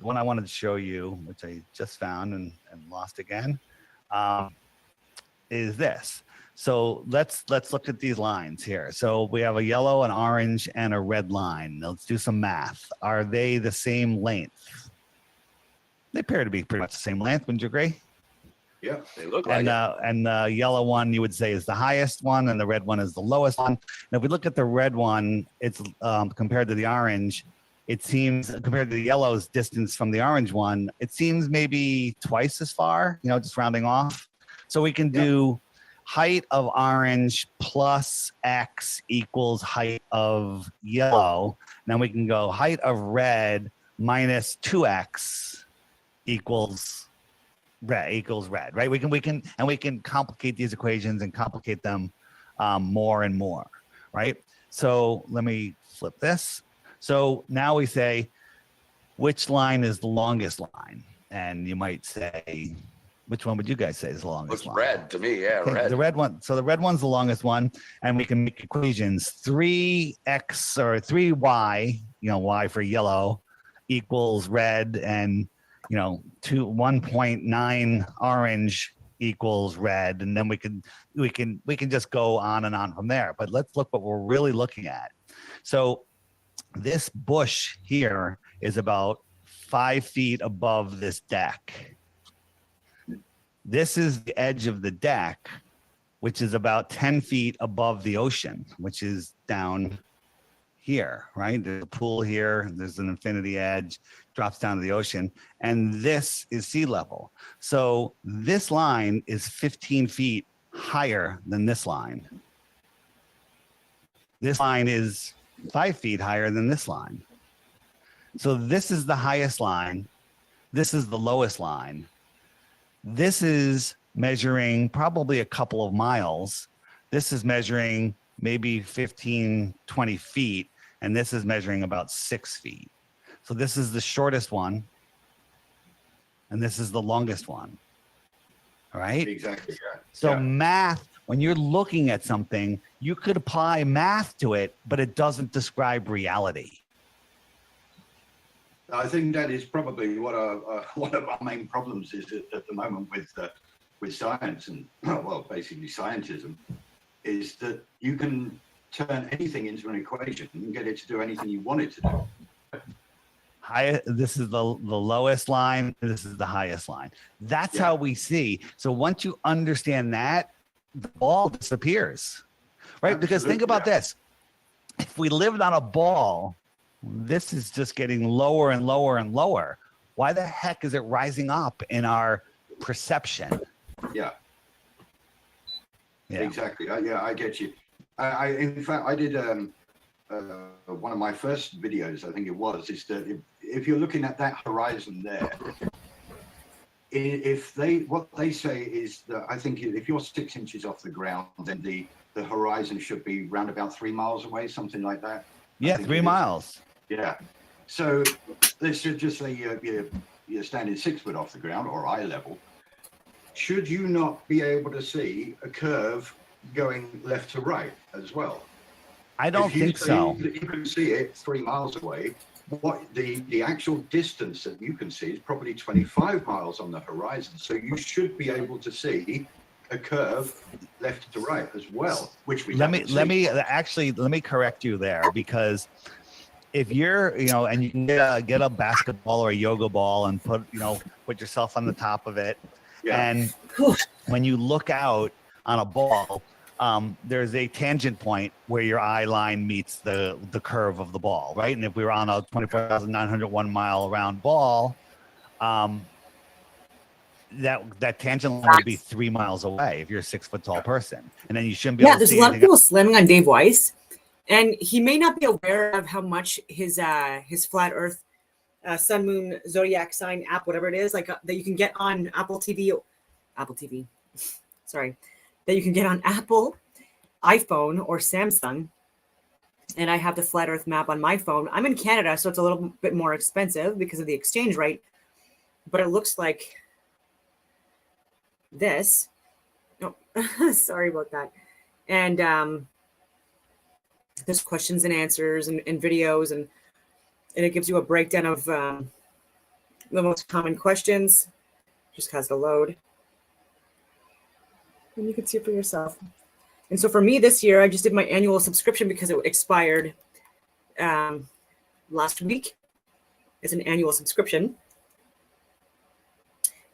what I wanted to show you, which I just found and lost again, is this. So let's look at these lines here. So we have a yellow, an orange, and a red line. Now let's do some math. Are they the same length? They appear to be pretty much the same length. Wouldn't you agree? Yeah, they look like and the yellow one you would say is the highest one, and the red one is the lowest one. Now, if we look at the red one, it's compared to the orange. It seems compared to the yellow's distance from the orange one, it seems maybe twice as far. You know, just rounding off. So we can do height of orange plus x equals height of yellow. Now we can go height of red minus 2x equals red, right? We can complicate these equations and complicate them more and more, right? So let me flip this. So now we say, which line is the longest line? And you might say, which one would you guys say is the longest line? Red to me, yeah, Okay, red. the red one. So the red one's the longest one, and we can make equations. 3x or 3y, you know, y for yellow, equals red, and 1.9 orange equals red, and then we can just go on and on from there. But let's look what we're really looking at. So this bush here is about 5 feet above this deck. This is the edge of the deck, which is about 10 feet above the ocean, which is down here, right? There's a pool here, there's an infinity edge, drops down to the ocean, and this is sea level. So this line is 15 feet higher than this line. This line is 5 feet higher than this line. So this is the highest line. This is the lowest line. This is measuring probably a couple of miles. This is measuring maybe 15, 20 feet. And this is measuring about 6 feet. So this is the shortest one. And this is the longest one. All right? Exactly. Yeah. So math, when you're looking at something, you could apply math to it, but it doesn't describe reality. I think that is probably what one of our main problems is at the moment with science and, well, basically scientism, is that you can turn anything into an equation and get it to do anything you want it to do. This is the lowest line. This is the highest line. That's how we see. So once you understand that, the ball disappears, right? Absolutely, because think about this. If we lived on a ball, this is just getting lower and lower and lower. Why the heck is it rising up in our perception? Yeah. Exactly. I get you. In fact, I did one of my first videos, I think it was, is that if you're looking at that horizon there, what they say is that I think if you're 6 inches off the ground, then the horizon should be round about 3 miles away, something like that. Yeah, 3 miles. Yeah. So let's just say you're standing 6 foot off the ground or eye level. Should you not be able to see a curve going left to right as well? I don't think so. You can see it 3 miles away. What the actual distance that you can see is probably 25 miles on the horizon. So you should be able to see a curve left to right as well, which we let me correct you there, because if you're, and you can get a basketball or a yoga ball and put yourself on the top of it. Yeah. And when you look out on a ball, there's a tangent point where your eye line meets the curve of the ball, right? And if we were on a 24,901 mile round ball, that tangent line would be 3 miles away if you're a 6 foot tall person, and then you shouldn't be able to there's see a lot of people slamming on Dave Weiss, and he may not be aware of how much his flat Earth Sun Moon Zodiac sign app, whatever it is, like that you can get on Apple TV, sorry, that you can get on Apple, iPhone, or Samsung. And I have the flat Earth map on my phone. I'm in Canada, so it's a little bit more expensive because of the exchange rate, but it looks like this. Oh, sorry about that. And there's questions and answers and videos, and it gives you a breakdown of the most common questions. Just has to load. And you can see it for yourself. And so for me this year, I just did my annual subscription because it expired last week. It's an annual subscription.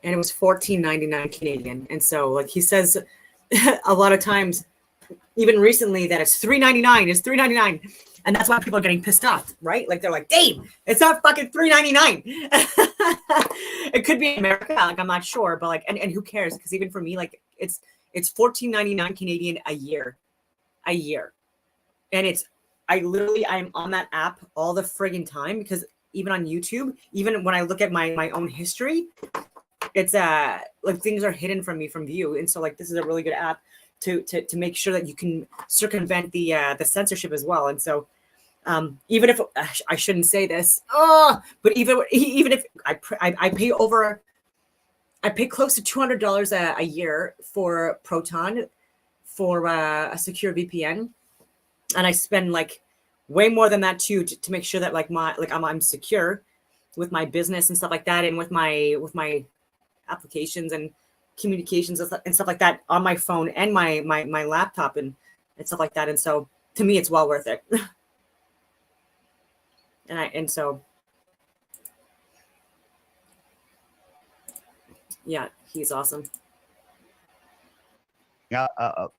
And it was $14.99 Canadian. And so like he says a lot of times, even recently, that it's $3.99, it's $3.99. And that's why people are getting pissed off, right? Like they're like, Dave, it's not fucking $3.99. It could be in America, like I'm not sure, but like, and who cares? Because even for me, like it's $14.99 Canadian a year. And I'm on that app all the friggin' time, because even on YouTube, even when I look at my own history, it's like things are hidden from me from view. And so like this is a really good app to make sure that you can circumvent the censorship as well. And so even if I shouldn't say this, but even if I pay close to $200 a year for Proton for a secure VPN, and I spend like way more than that too to make sure that I'm secure with my business and stuff like that, and with my applications and communications and stuff like that on my phone and my laptop and stuff like that. And so to me, it's well worth it. And so yeah, he's awesome. Yeah.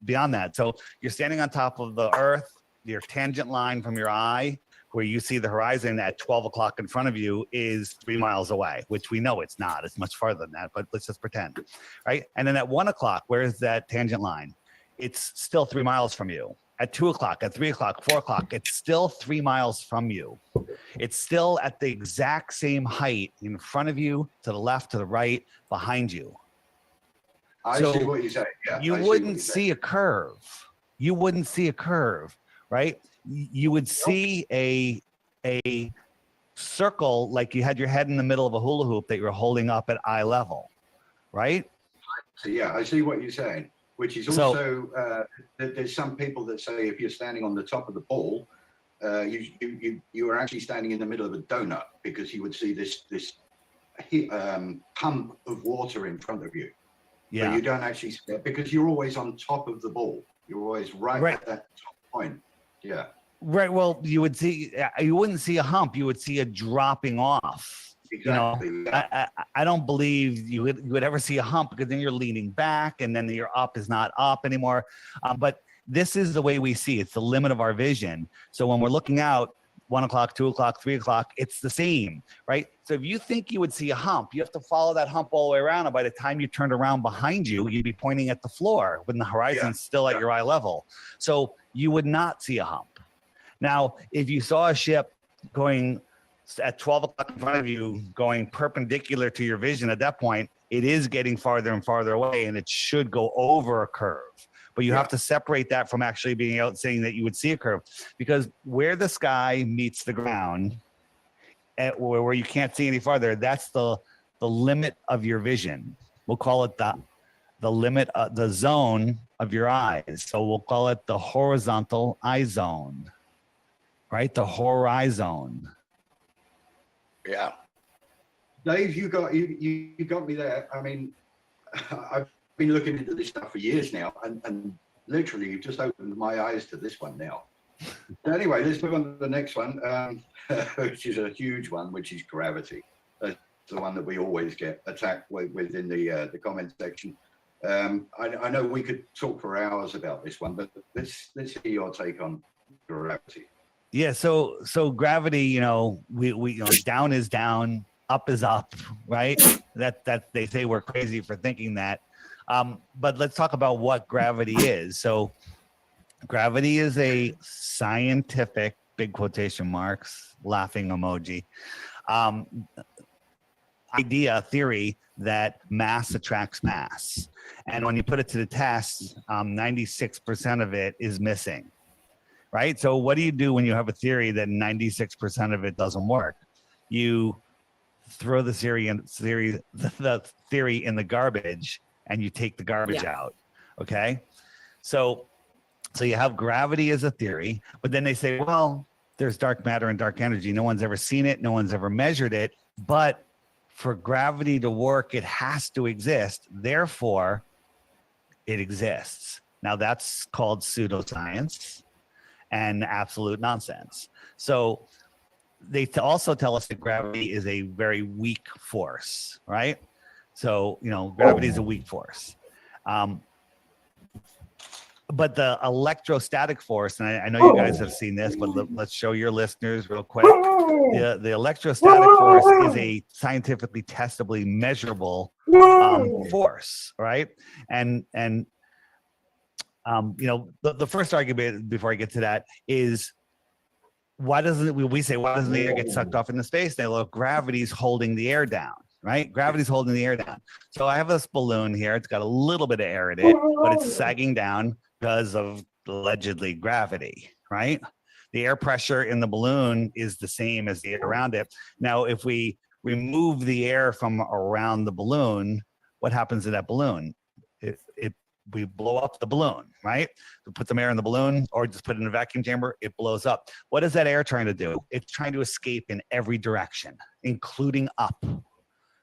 Beyond that, so you're standing on top of the Earth. Your tangent line from your eye, where you see the horizon at 12 o'clock in front of you, is 3 miles away, which we know it's not. It's much farther than that, but let's just pretend, right? And then at 1 o'clock, where is that tangent line? It's still 3 miles from you. At 2 o'clock, at 3 o'clock, 4 o'clock, it's still 3 miles from you. It's still at the exact same height in front of you, to the left, to the right, behind you. I see what you're saying. Yeah, you wouldn't see a curve. You wouldn't see a curve, right? You would see a circle, like you had your head in the middle of a hula hoop that you're holding up at eye level, right? So yeah, I see what you're saying, which is also there's some people that say if you're standing on the top of the ball, you are actually standing in the middle of a donut, because you would see this pump of water in front of you. Yeah, but you don't actually see it because you're always on top of the ball. You're always right at that top point. Yeah. Right. Well, you wouldn't see a hump. You would see a dropping off. Exactly. You know, I don't believe you would ever see a hump, because then you're leaning back and then your up is not up anymore. But this is the way we see. It's the limit of our vision. So when we're looking out, 1 o'clock, 2 o'clock, 3 o'clock, it's the same, right? So if you think you would see a hump, you have to follow that hump all the way around. And by the time you turned around behind you, you'd be pointing at the floor when the horizon's still at your eye level. So you would not see a hump. Now, if you saw a ship going at 12 o'clock in front of you, going perpendicular to your vision at that point, it is getting farther and farther away, and it should go over a curve. But you have to separate that from actually being out saying that you would see a curve, because where the sky meets the ground, at where you can't see any farther, that's the limit of your vision. We'll call it the limit, the zone of your eyes. So we'll call it the horizontal eye zone, right? The horizon. Yeah. Dave, you got me there. I mean, I've been looking into this stuff for years now, and literally you've just opened my eyes to this one now. Anyway, let's move on to the next one, which is a huge one, which is gravity. That's the one that we always get attacked with in the comment section. I know we could talk for hours about this one, but let's hear your take on gravity. Yeah, so gravity, you know, we down is down, up is up, right? That they say we're crazy for thinking that. But let's talk about what gravity is. So gravity is a scientific, big quotation marks, laughing emoji, theory that mass attracts mass. And when you put it to the test, 96% of it is missing, right? So what do you do when you have a theory that 96% of it doesn't work? You throw the theory in the garbage, and you take the garbage out, okay? So you have gravity as a theory, but then they say, well, there's dark matter and dark energy. No one's ever seen it. No one's ever measured it. But for gravity to work, it has to exist. Therefore, it exists. Now, that's called pseudoscience and absolute nonsense. So they also tell us that gravity is a very weak force, right? So, you know, gravity is a weak force. But the electrostatic force, and I know you guys have seen this, but let's show your listeners real quick. The electrostatic force is a scientifically testably measurable force, right? And you know, the first argument before I get to that is, why doesn't the air get sucked off into space? They look, gravity's holding the air down, right? Gravity's holding the air down. So I have this balloon here. It's got a little bit of air in it, but it's sagging down because of allegedly gravity, right? The air pressure in the balloon is the same as the air around it. Now, if we remove the air from around the balloon, what happens to that balloon? We blow up the balloon, right? We put some air in the balloon or just put it in a vacuum chamber, it blows up. What is that air trying to do? It's trying to escape in every direction, including up,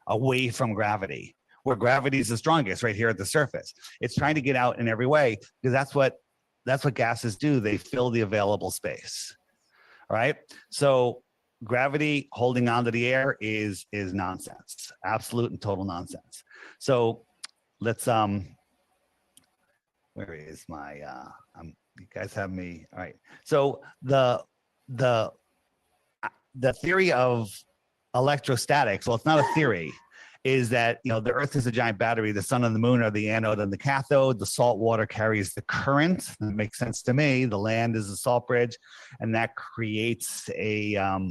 away from gravity, where gravity is the strongest, right here at the surface. It's trying to get out in every way, because that's what gases do. They fill the available space, all right? So gravity holding onto the air is nonsense, absolute and total nonsense. So let's where is my you guys have me all right. So the theory of electrostatics, well, it's not a theory, is that, you know, the earth is a giant battery, the sun and the moon are the anode and the cathode, the salt water carries the current. That makes sense to me. The land is a salt bridge, and that creates a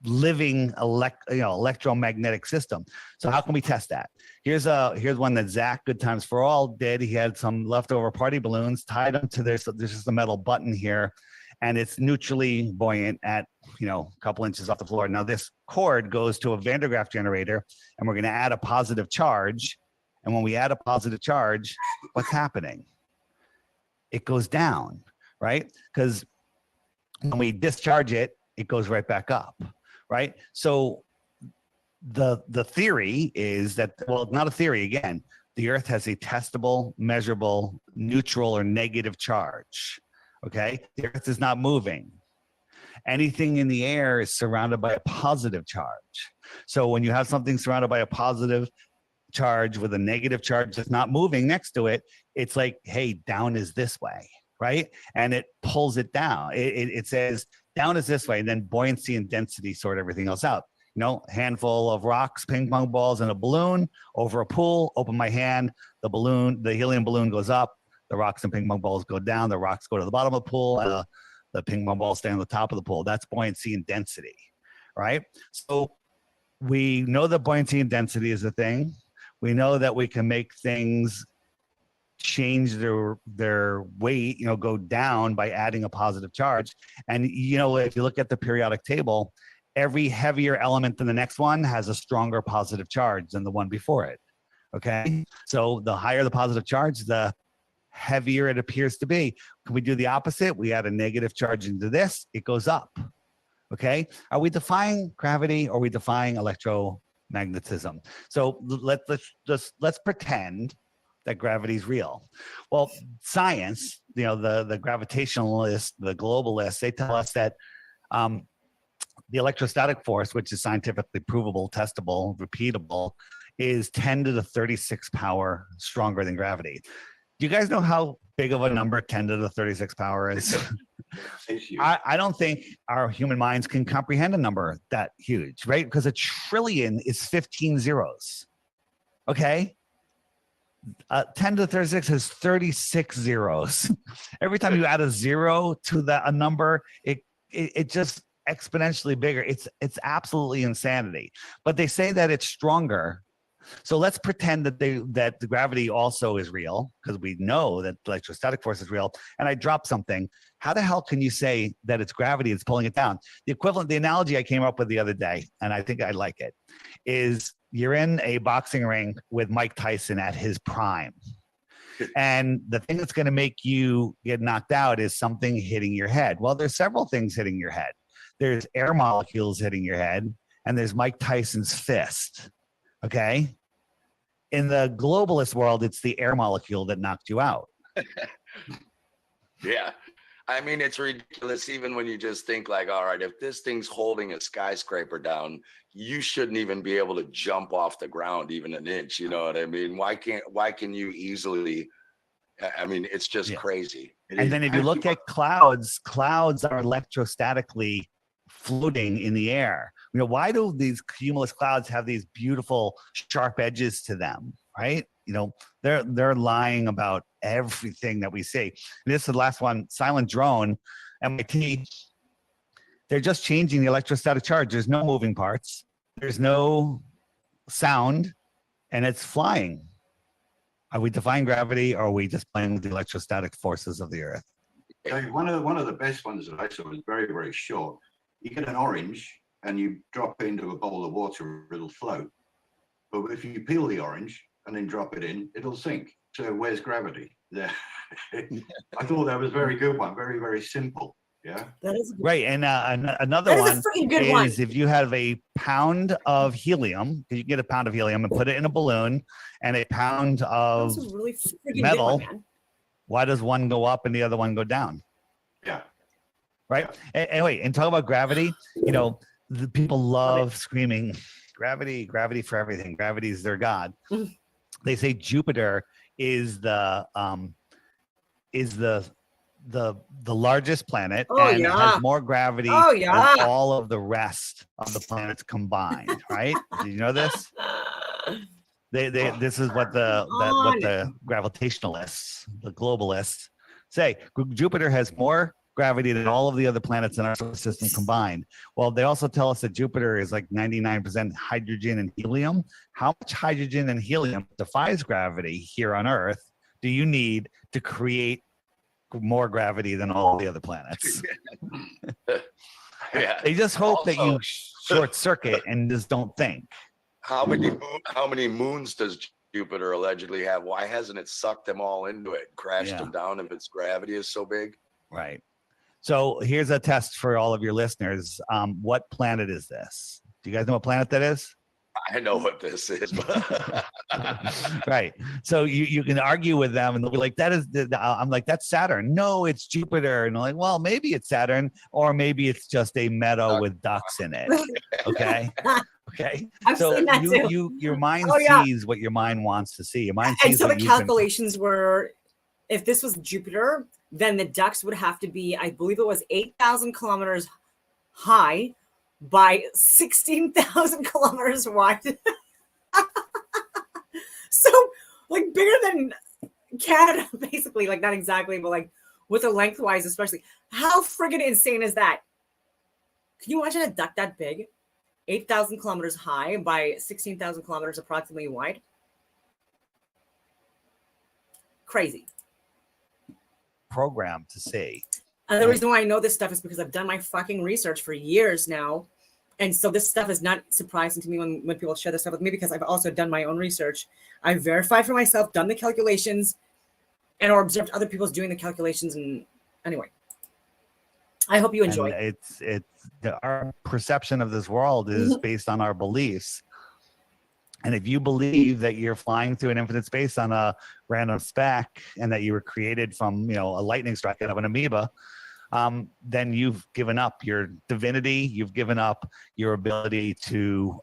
living electromagnetic system. So how can we test that? Here's one that Zach, Good Times for All, did. He had some leftover party balloons, tied them to there's just a metal button here, and it's neutrally buoyant at, you know, a couple inches off the floor. Now this cord goes to a Van de Graaff generator, and we're going to add a positive charge. And when we add a positive charge, what's happening? It goes down, right? Because when we discharge it, it goes right back up, right? So the theory is that, well, not a theory again, the earth has a testable, measurable, neutral or negative charge, okay? The earth is not moving. Anything in the air is surrounded by a positive charge. So when you have something surrounded by a positive charge with a negative charge that's not moving next to it, it's like, hey, down is this way, right? And it pulls it down. It says down is this way, and then buoyancy and density sort everything else out. You know, handful of rocks, ping pong balls, and a balloon over a pool. Open my hand, the helium balloon goes up, the rocks and ping pong balls go down, the rocks go to the bottom of the pool, the ping pong balls stay on the top of the pool. That's buoyancy and density, right? So we know that buoyancy and density is a thing. We know that we can make things change their weight, go down by adding a positive charge. And, if you look at the periodic table, every heavier element than the next one has a stronger positive charge than the one before it. Okay. So the higher the positive charge, the heavier it appears to be. Can we do the opposite? We add a negative charge into this, it goes up. Okay. Are we defying gravity or are we defying electromagnetism? So let's pretend that gravity is real. Well, science, the gravitationalists, the globalists, they tell us that the electrostatic force, which is scientifically provable, testable, repeatable, is 10 to the 36 power stronger than gravity. Do you guys know how big of a number 10 to the 36 power is? I don't think our human minds can comprehend a number that huge, right? Because a trillion is 15 zeros. Okay. 10 to the 36 has 36 zeros. Every time you add a zero to a number, it just exponentially bigger. It's absolutely insanity. But they say that it's stronger. So let's pretend that the gravity also is real, because we know that the electrostatic force is real. And I drop something. How the hell can you say that it's gravity that's pulling it down? The analogy I came up with the other day, and I think I like it, is you're in a boxing ring with Mike Tyson at his prime. And the thing that's going to make you get knocked out is something hitting your head. Well, there's several things hitting your head. There's air molecules hitting your head, and there's Mike Tyson's fist. Okay. In the globalist world, it's the air molecule that knocked you out. Yeah. I mean, it's ridiculous even when you just think like, all right, if this thing's holding a skyscraper down, you shouldn't even be able to jump off the ground even an inch. You know what I mean? Why can you easily? I mean, it's just crazy. And then if you look at clouds are electrostatically floating in the air. Why do these cumulus clouds have these beautiful sharp edges to them, right? They're lying about everything that we see. And this is the last one, Silent Drone, MIT. They're just changing the electrostatic charge. There's no moving parts. There's no sound, and it's flying. Are we defying gravity, or are we just playing with the electrostatic forces of the Earth? One of the best ones that I saw was very, very short. You get an orange and you drop it into a bowl of water, it'll float. But if you peel the orange and then drop it in, it'll sink. So where's gravity? Yeah. I thought that was a very good one. Very, very simple. Yeah. That is right. And another one is if you have a pound of helium, you can get a pound of helium and put it in a balloon, and a pound of really metal. Why does one go up and the other one go down? Yeah. Right. Anyway, and talk about gravity. The people love screaming, gravity, gravity for everything. Gravity is their god. They say Jupiter is the largest planet and has more gravity than all of the rest of the planets combined. Right? Did you know this? This is what the gravitationalists, the globalists, say. Jupiter has more gravity than all of the other planets in our solar system combined. Well, they also tell us that Jupiter is like 99% hydrogen and helium. How much hydrogen and helium defies gravity here on Earth do you need to create more gravity than all the other planets? Yeah. They just hope that you short circuit and just don't think. How many moons does Jupiter allegedly have? Why hasn't it sucked them all into it, crashed them down if its gravity is so big? Right. So here's a test for all of your listeners. What planet is this? Do you guys know what planet that is? I know what this is. Right. So you can argue with them and they'll be like, I'm like, that's Saturn. No, it's Jupiter. And I'm like, well, maybe it's Saturn, or maybe it's just a meadow with ducks in it. Okay. Okay. I've seen that too. Your mind sees what your mind wants to see. Your mind sees. And so the calculations were, if this was Jupiter, then the ducks would have to be, I believe it was 8,000 kilometers high by 16,000 kilometers wide. So like bigger than Canada, basically, like not exactly, but like with the lengthwise, especially. How friggin' insane is that? Can you imagine a duck that big? 8,000 kilometers high by 16,000 kilometers approximately wide. Crazy. Program to see. And the reason why I know this stuff is because I've done my fucking research for years now. And so this stuff is not surprising to me when people share this stuff with me, because I've also done my own research. I've verified for myself, done the calculations, and or observed other people's doing the calculations. And anyway, I hope you enjoy. And our perception of this world is based on our beliefs. And if you believe that you're flying through an infinite space on a random speck and that you were created from, a lightning strike out of an amoeba, then you've given up your divinity. You've given up your ability to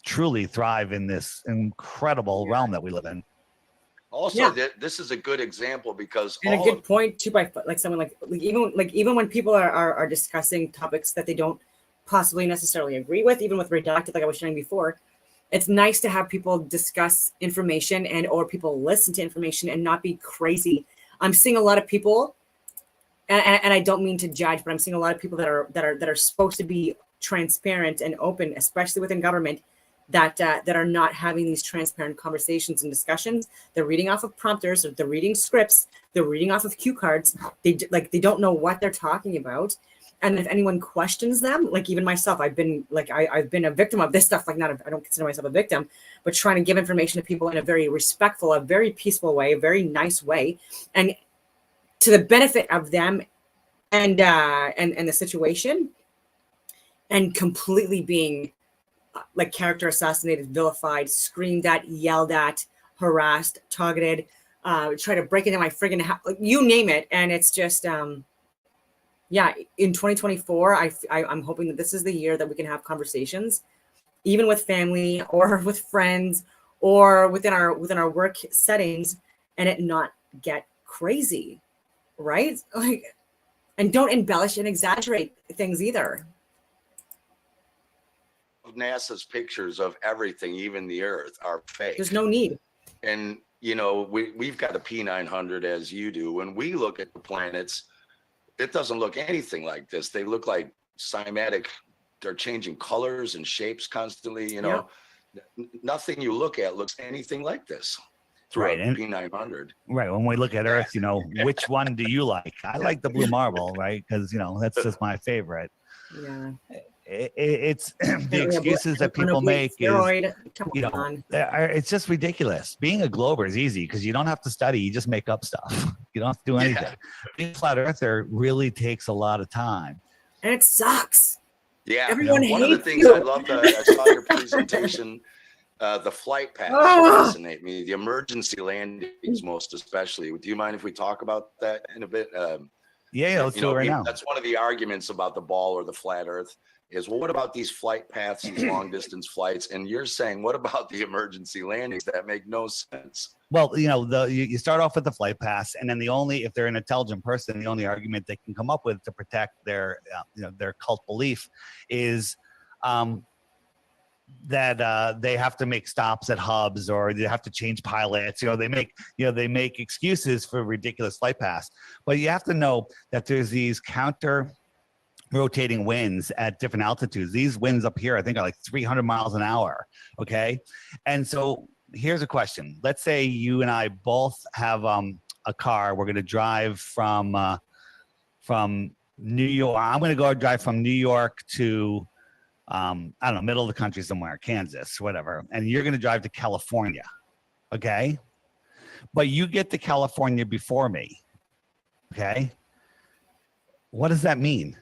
truly thrive in this incredible realm that we live in. Also, this is a good example because and a good point too, by like someone like even when people are discussing topics that they don't possibly necessarily agree with, even with redacted, like I was sharing before, it's nice to have people discuss information and or people listen to information and not be crazy. I'm seeing a lot of people, and I don't mean to judge, but I'm seeing a lot of people that are supposed to be transparent and open, especially within government, that are not having these transparent conversations and discussions. They're reading off of prompters, or they're reading scripts, they're reading off of cue cards. They don't know what they're talking about. And if anyone questions them, like even myself, I've been a victim of this stuff. I don't consider myself a victim, but trying to give information to people in a very respectful, a very peaceful way, a very nice way, and to the benefit of them and the situation, and completely being like character assassinated, vilified, screamed at, yelled at, harassed, targeted, try to break into my friggin' house, you name it. And it's just, in 2024, I'm hoping that this is the year that we can have conversations, even with family or with friends or within our work settings, and it not get crazy, right? And don't embellish and exaggerate things either. NASA's pictures of everything, even the Earth, are fake. There's no need. And we've got a P900 as you do. When we look at the planets, it doesn't look anything like this. They look like cymatic. They're changing colors and shapes constantly. Nothing you look at looks anything like this through Right, a P900. Right. When we look at Earth, which one do you like? I like the blue marble, right? Because that's just my favorite. Yeah. It's the excuses that people make is, it's just ridiculous. Being a glober is easy because you don't have to study. You just make up stuff. You don't have to do anything. Being a flat earther really takes a lot of time. And it sucks. Yeah. Everyone one of the things you. I loved, I saw your presentation, the flight paths fascinate me. The emergency landings, most especially. Do you mind if we talk about that in a bit? Let's do it right now. That's one of the arguments about the ball or the flat earth is, well, what about these flight paths, these long distance flights? And you're saying, what about the emergency landings that make no sense? Well, you start off with the flight paths, and then if they're an intelligent person, the only argument they can come up with to protect their cult belief is that they have to make stops at hubs, or they have to change pilots. They make excuses for ridiculous flight paths. But you have to know that there's these counter rotating winds at different altitudes. These winds up here, I think, are like 300 miles an hour. Okay. And so here's a question. Let's say you and I both have a car. We're going to drive from New York. I'm going to go drive from New York to, I don't know, middle of the country somewhere, Kansas, whatever. And you're going to drive to California. Okay. But you get to California before me. Okay. What does that mean?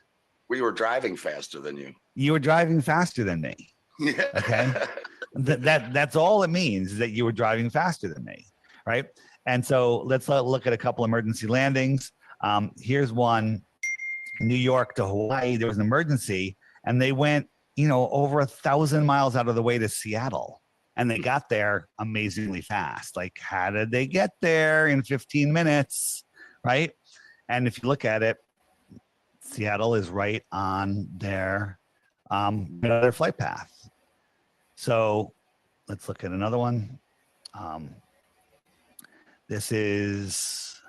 We were driving faster than you. You were driving faster than me. Yeah. Okay. That's all it means, is that you were driving faster than me. Right. And so let's look at a couple emergency landings. Here's one, New York to Hawaii. There was an emergency and they went, over 1,000 miles out of the way to Seattle. And they got there amazingly fast. Like, how did they get there in 15 minutes? Right. And if you look at it, Seattle is right on their flight path. So let's look at another one. This is,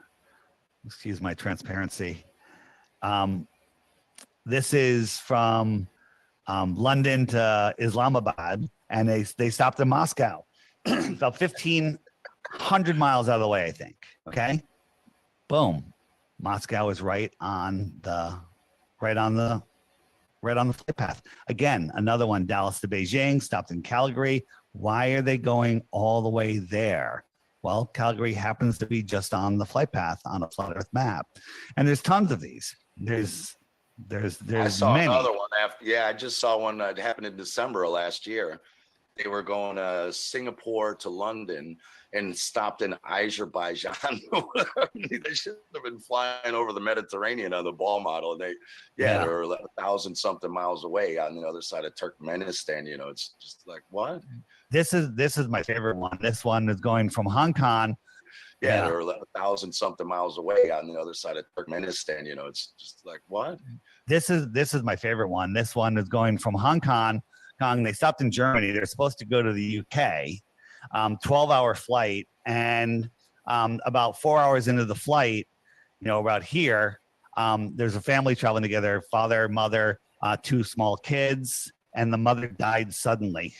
excuse my transparency. This is from London to Islamabad, and they stopped in Moscow, about 1,500 miles out of the way, I think. Okay, boom, Moscow is right on the flight path. Again, another one, Dallas to Beijing, stopped in Calgary. Why are they going all the way there? Well, Calgary happens to be just on the flight path on a flat Earth map, and there's tons of these. There's I saw many. another one after. Yeah, I just saw one that happened in December of last year. They were going Singapore to London and stopped in Azerbaijan. They should have been flying over the Mediterranean on the ball model. And they were 1,000 something miles away on the other side of Turkmenistan. You know, it's just like, what? This is my favorite one. This one is going from Hong Kong. Yeah, they were 1,000 something miles away on the other side of Turkmenistan. You know, it's just like, what? This is my favorite one. This one is going from Hong Kong. They stopped in Germany. They're supposed to go to the UK, 12-hour flight. And about 4 hours into the flight, you know, about here, there's a family traveling together, father, mother, 2 small kids, and the mother died suddenly.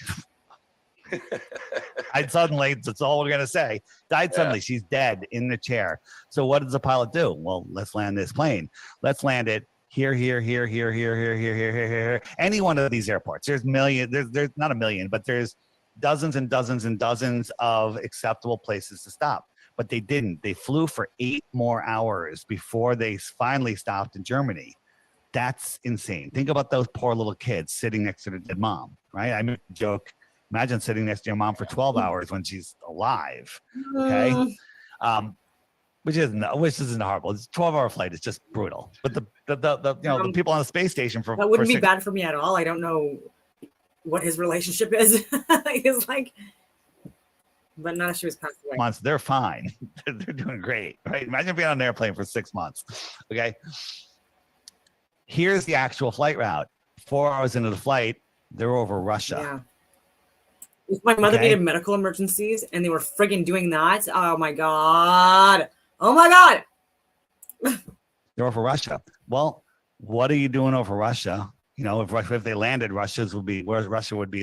Died suddenly. That's all we're going to say. Died suddenly. She's dead in the chair. So what does the pilot do? Well, let's land this plane. Let's land it here. Any one of these airports. There's there's not a million, but there's dozens and dozens and dozens of acceptable places to stop. But they didn't. They flew for 8 more hours before they finally stopped in Germany. That's insane. Think about those poor little kids sitting next to their dead mom, right? I make a joke. Imagine sitting next to your mom for 12 hours when she's alive. Okay. Which isn't horrible. It's a 12-hour flight. It's just brutal. But the people on the space station that wouldn't be bad for me at all. I don't know what his relationship is. It's like, but not if she was passed away. Months, they're fine. They're doing great, right? Imagine being on an airplane for 6 months. Okay. Here's the actual flight route. 4 hours into the flight, they're over Russia. Yeah. If my mother needed medical emergencies and they were friggin' doing that, oh my God. Oh my God. They're over Russia. Well, what are you doing over Russia? You know, if they landed, Russia would be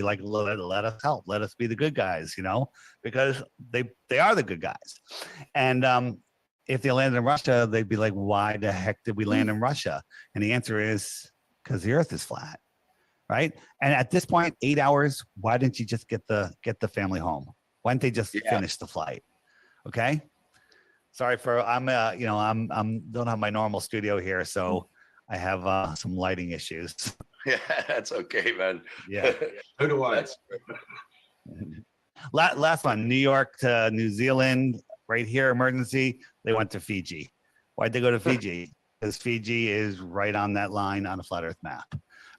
like, let us help. Let us be the good guys, you know, because they are the good guys. And if they landed in Russia, they'd be like, why the heck did we land in Russia? And the answer is because the earth is flat. Right. And at this point, 8 hours, why didn't you just get the family home? Why didn't they just finish the flight? Okay. Sorry for I'm don't have my normal studio here, so I have some lighting issues. Yeah, that's okay, man. Yeah. Who do I? Last one, New York to New Zealand, right here, emergency. They went to Fiji. Why'd they go to Fiji? Because Fiji is right on that line on a flat Earth map.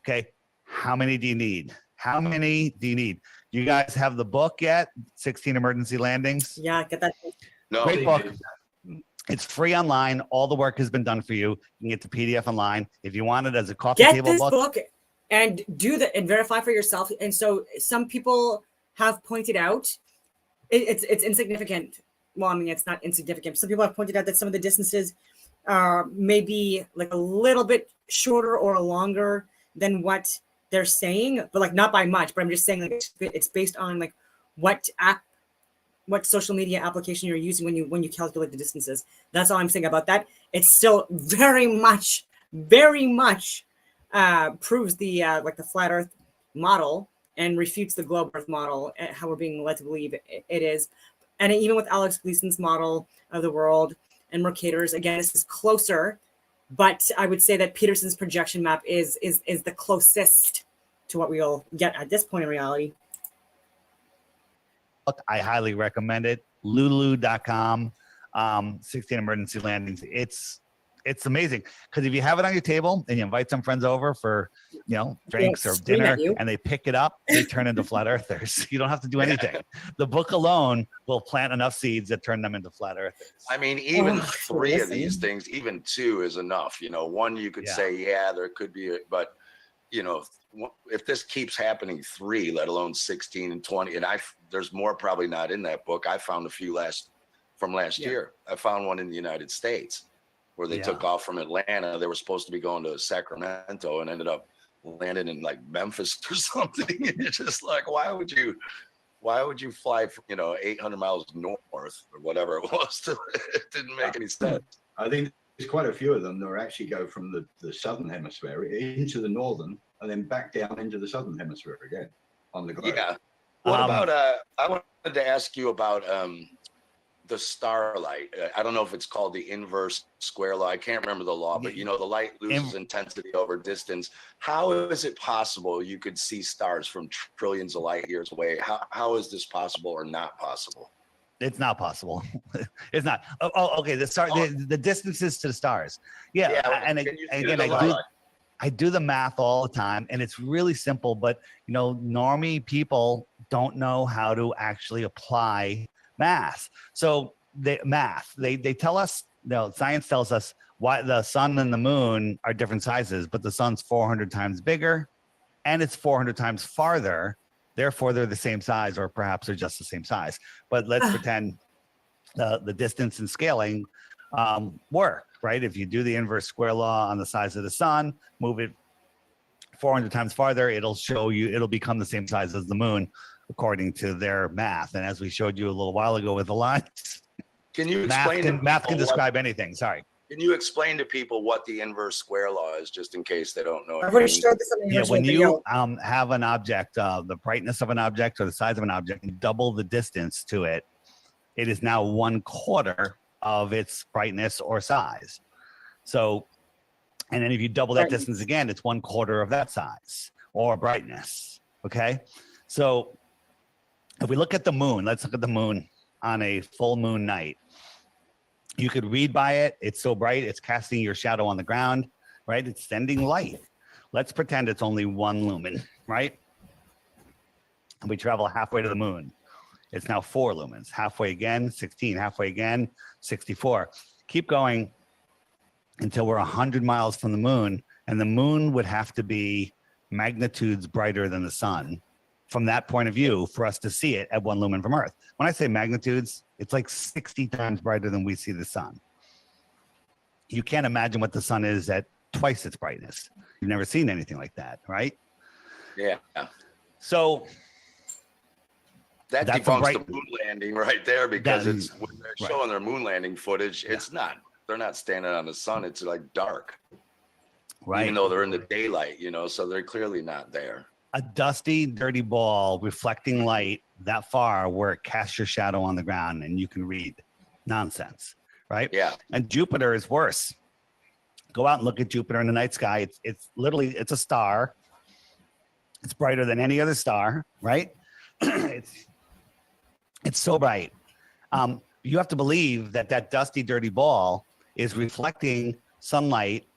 Okay. How many do you need? How many do you need? You guys have the book yet? 16 Emergency Landings? Yeah, get that. No. Great book. It's free online. All the work has been done for you. You can get the PDF online. If you want it as a coffee Get table this book. book and do that and verify for yourself. And so some people have pointed out it's insignificant. Well, I mean, it's not insignificant. Some people have pointed out that some of the distances may be like a little bit shorter or longer than what they're saying, but like not by much. But I'm just saying, like it's based on like what social media application you're using when you calculate the distances. That's all I'm saying about that. It's still very much proves the like the flat Earth model and refutes the globe Earth model, how we're being led to believe it is. And even with Alex Gleason's model of the world and Mercator's, again, this is closer. But I would say that Peterson's projection map is the closest to what we'll get at this point in reality. I highly recommend it. Lulu.com, 16 Emergency Landings. It's amazing because if you have it on your table and you invite some friends over for, you know, drinks or dinner and they pick it up, they turn into flat earthers. You don't have to do anything. The book alone will plant enough seeds that turn them into flat earthers. I mean, even 3 of these things, even 2 is enough. You know, 1 you could say, yeah, there could be, but you know, if this keeps happening, 3, let alone 16 and 20, and there's more probably not in that book. I found a few last year. I found one in the United States where they took off from Atlanta. They were supposed to be going to Sacramento and ended up landed in like Memphis or something. It's just like, why would you fly, 800 miles north or whatever it was? It didn't make any sense. I think there's quite a few of them that actually go from the southern hemisphere into the northern and then back down into the southern hemisphere again on the globe. Yeah. What about, I wanted to ask you about the starlight. I don't know if it's called the inverse square law. I can't remember the law, but the light loses intensity over distance. How is it possible you could see stars from trillions of light years away? How is this possible or not possible? It's not possible. It's not. Okay. The distances to the stars. Yeah. And again, I do the math all the time, and it's really simple. But normie people don't know how to actually apply math. So they tell us. Science tells us why the sun and the moon are different sizes, but the sun's 400 times bigger, and it's 400 times farther. Therefore, they're the same size, or perhaps they're just the same size. But let's pretend the distance and scaling work, right? If you do the inverse square law on the size of the sun, move it 400 times farther, it'll become the same size as the moon, according to their math. And as we showed you a little while ago with the lines, can you explain? Math can describe anything. Sorry. Can you explain to people what the inverse square law is, just in case they don't know? I've already showed this on the when you have an object, the brightness of an object or the size of an object, and double the distance to it, it is now 1/4 of its brightness or size. So, and then if you double that distance again, it's 1/4 of that size or brightness. Okay. So if we look at the moon, let's look at the moon on a full moon night. You could read by it. It's so bright, it's casting your shadow on the ground, right? It's sending light. Let's pretend it's only 1 lumen, right? And we travel halfway to the moon. It's now 4 lumens. Halfway again, 16. Halfway again, 64. Keep going until we're 100 miles from the moon, and the moon would have to be magnitudes brighter than the sun from that point of view for us to see it at 1 lumen from Earth. When I say magnitudes, it's like 60 times brighter than we see the sun. You can't imagine what the sun is at twice its brightness. You've never seen anything like that, right? Yeah. So that debunks the moon landing right there, because when they're showing their moon landing footage, they're not standing on the sun. It's like dark, right? Even though they're in the daylight, so they're clearly not there. A dusty, dirty ball reflecting light that far where it casts your shadow on the ground and you can read. Nonsense, right? Yeah. And Jupiter is worse. Go out and look at Jupiter in the night sky. It's literally, it's a star. It's brighter than any other star, right? It's so bright. You have to believe that dusty, dirty ball is reflecting sunlight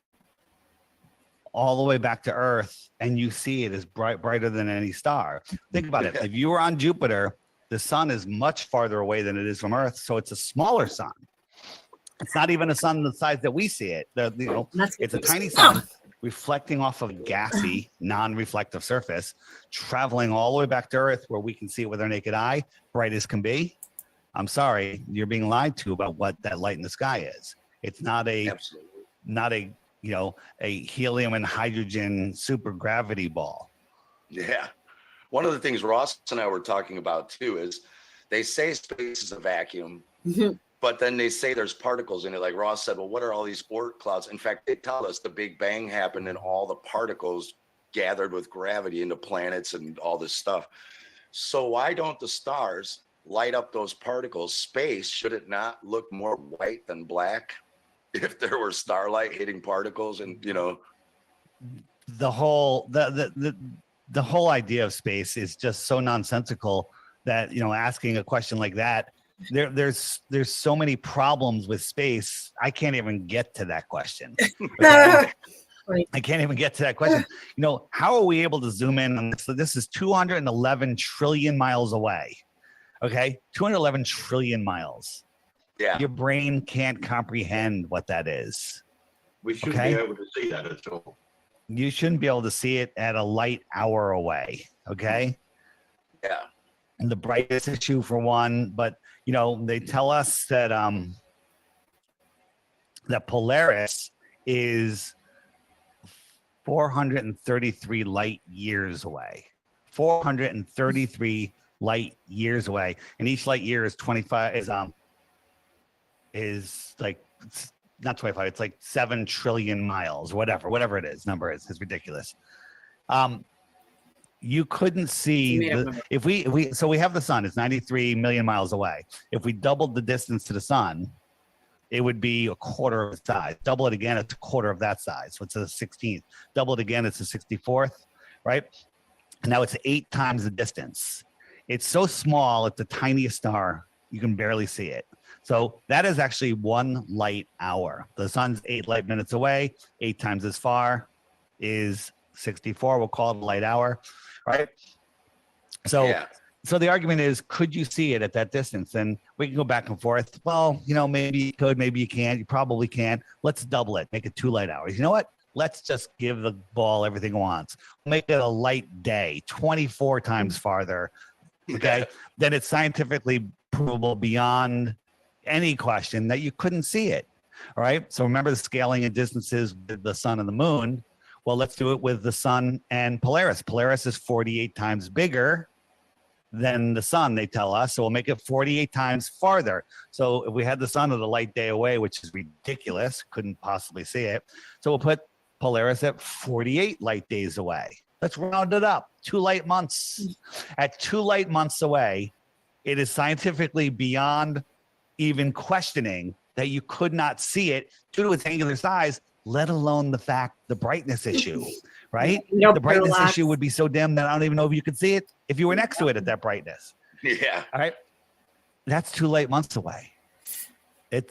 all the way back to Earth, and you see it as brighter than any star. Think about it. If you were on Jupiter, the sun is much farther away than it is from Earth, so it's a smaller sun. It's not even a sun the size that we see it. It's a tiny sun reflecting off of a gassy, non-reflective surface, traveling all the way back to Earth where we can see it with our naked eye, bright as can be. I'm sorry, you're being lied to about what that light in the sky is. It's not a helium and hydrogen supergravity ball. Yeah. One of the things Ross and I were talking about too is they say space is a vacuum, but then they say there's particles in it. Like Ross said, well, what are all these Oort clouds? In fact, they tell us the Big Bang happened and all the particles gathered with gravity into planets and all this stuff. So why don't the stars light up those particles? Space, should it not look more white than black if there were starlight hitting particles? And the whole idea of space is just so nonsensical that asking a question like that, there's so many problems with space. I can't even get to that question. Okay? I can't even get to that question. How are we able to zoom in on this? So this is 211 trillion miles away. Okay, 211 trillion miles. Yeah. Your brain can't comprehend what that is. We shouldn't be able to see that at all. You shouldn't be able to see it at a light hour away. Okay. Yeah. And the brightest issue for one, but they tell us that that Polaris is 433 light years away. 433 light years away, and each light year is 25. Is like not 25. It's like 7 trillion miles. Whatever it is. Number is ridiculous. You couldn't see if we so we have the sun. It's 93 million miles away. If we doubled the distance to the sun, it would be a quarter of its size. Double it again, it's a quarter of that size. So it's a 16th. Double it again, it's a 64th, right? And now it's 8 times the distance. It's so small, it's the tiniest star. You can barely see it. So that is actually 1 light hour. The sun's 8 light minutes away. 8 times as far is 64. We'll call it a light hour, right? So Yeah. So the argument is, could you see it at that distance? And we can go back and forth. Well, you know, maybe you could, maybe you can't. You probably can't. Let's double it. Make it 2 light hours. You know what? Let's just give the ball everything it wants. Make it a light day, 24 times farther. Okay. Then it's scientifically provable beyond any question that you couldn't see it. All right. So remember the scaling and distances with the sun and the moon. Well, let's do it with the sun and Polaris. Polaris is 48 times bigger than the sun, they tell us. So we'll make it 48 times farther. So if we had the sun of the light day away, which is ridiculous, couldn't possibly see it. So we'll put Polaris at 48 light days away. Let's round it up. 2 light months. At 2 light months away, it is scientifically beyond even questioning that you could not see it due to its angular size, let alone the brightness issue. Right? The brightness issue would be so dim that I don't even know if you could see it if you were next to it at that brightness. Yeah. All right. That's 2 light months away.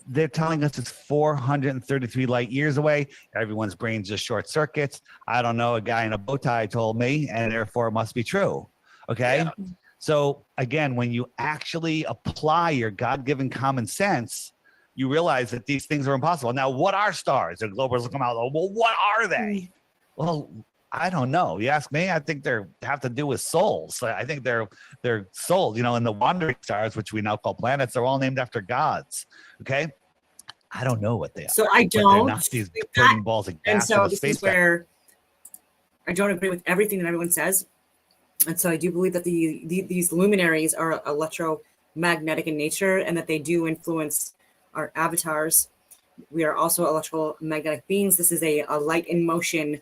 They're telling us it's 433 light years away. Everyone's brain just short circuits. I don't know. A guy in a bow tie told me, and therefore it must be true. Okay. Yeah. So again, when you actually apply your God-given common sense, you realize that these things are impossible. Now, what are stars? The Globers will come out. Well, what are they? Well, I don't know. You ask me, I think they have to do with souls. I think they're souls, you know, and the wandering stars, which we now call planets, are all named after gods. Okay. I don't know what they are. So I don't. Not these burning balls of gas. And so in this space is where I don't agree with everything that everyone says. And so I do believe that these luminaries are electromagnetic in nature and that they do influence our avatars. We are also electrical magnetic beings. This is a light in motion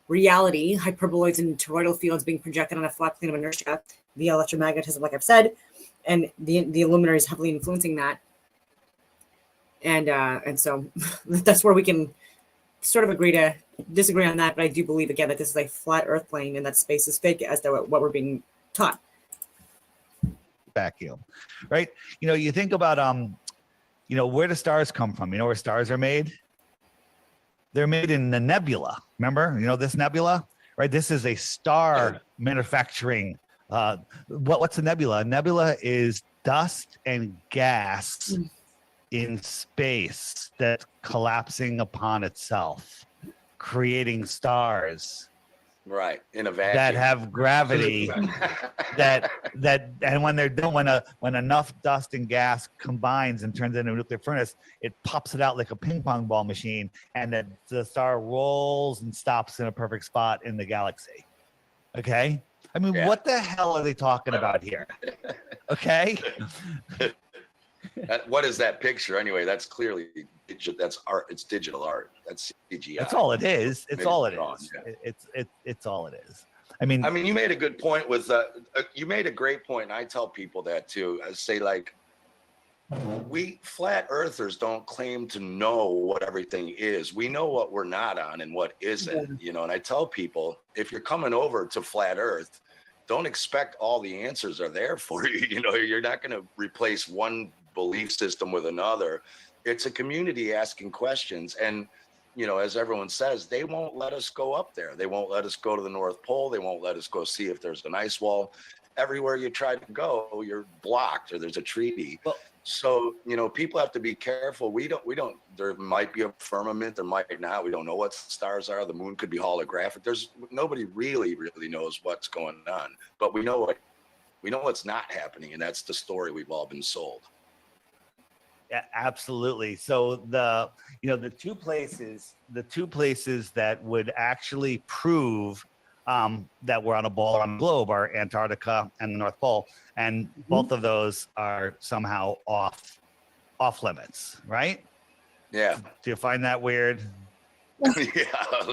reality, hyperboloids and toroidal fields being projected on a flat plane of inertia via electromagnetism, like I've said, and the luminary is heavily influencing that. And so that's where we can sort of agree to disagree on that. But I do believe again that this is a flat Earth plane and that space is fake as to what we're being taught. Vacuum, right? You know, you think about you know, where do stars come from? You know where stars are made? They're made in the nebula. Remember, you know, this nebula, right? This is a star manufacturing. What's a nebula? A nebula is dust and gas in space that's collapsing upon itself, creating stars. Right, in a vacuum. That have gravity. that and when they're done, when enough dust and gas combines and turns into a nuclear furnace, it pops it out like a ping pong ball machine, and the star rolls and stops in a perfect spot in the galaxy. Okay, I mean, what the hell are they talking about here? Okay. What is that picture anyway? That's clearly that's art. It's digital art. That's CGI. That's all it is. It's all it is. Yeah. It's all it is. I mean, you made a good point with you made a great point, and I tell people that too. I say, like, we flat earthers don't claim to know what everything is. We know what we're not on and what isn't, you know. And I tell people, if you're coming over to flat earth, don't expect all the answers are there for you. You know, you're not going to replace one belief system with another. It's a community asking questions. And, you know, as everyone says, they won't let us go up there. They won't let us go to the North Pole. They won't let us go see if there's an ice wall. Everywhere you try to go, you're blocked or there's a treaty. So, you know, people have to be careful. We don't, there might be a firmament, there might not. We don't know what stars are. The moon could be holographic. Nobody really knows what's going on, but we know what's not happening. And that's the story we've all been sold. Yeah, absolutely. So the two places that would actually prove that we're on a ball around the globe are Antarctica and the North Pole, and both of those are somehow off limits, right? Yeah. Do you find that weird? Yeah,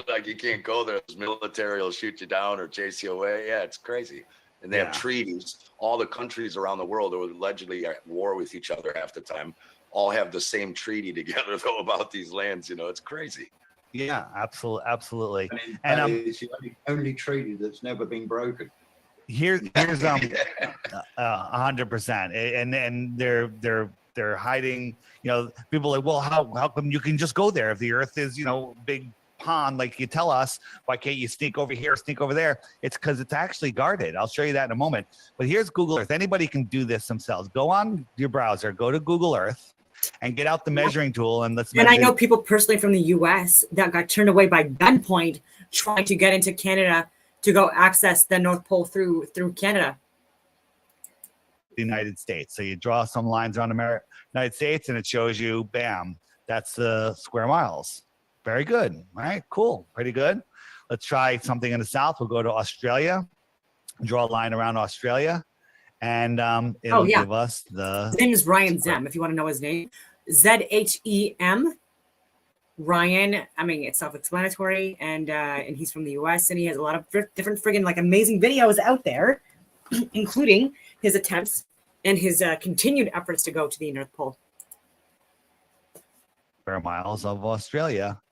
like you can't go there. The military will shoot you down or chase you away. Yeah, it's crazy. And they have treaties. All the countries around the world are allegedly at war with each other half the time. All have the same treaty together, though, about these lands. It's crazy. Yeah, absolutely. And it's the only treaty that's never been broken. Here's 100%, and they're hiding. People are like, well, how come you can just go there if the Earth is big pond like you tell us? Why can't you sneak over here, sneak over there? It's because it's actually guarded. I'll show you that in a moment. But here's Google Earth. Anybody can do this themselves. Go on your browser, go to Google Earth, and get out the measuring tool and let's. And I know people personally from the U.S. that got turned away by gunpoint trying to get into Canada to go access the North Pole through Canada. The United States. So you draw some lines around the United States and it shows you, bam, that's the square miles. Very good. All right, cool. Pretty good. Let's try something in the south. We'll go to Australia, draw a line around Australia, and it'll give us the. His name is Ryan Zem, if you want to know his name. Zhem. Ryan, I mean, it's self-explanatory, and he's from the US, and he has a lot of different friggin' like amazing videos out there, including his attempts and his continued efforts to go to the North Pole. Square miles of Australia.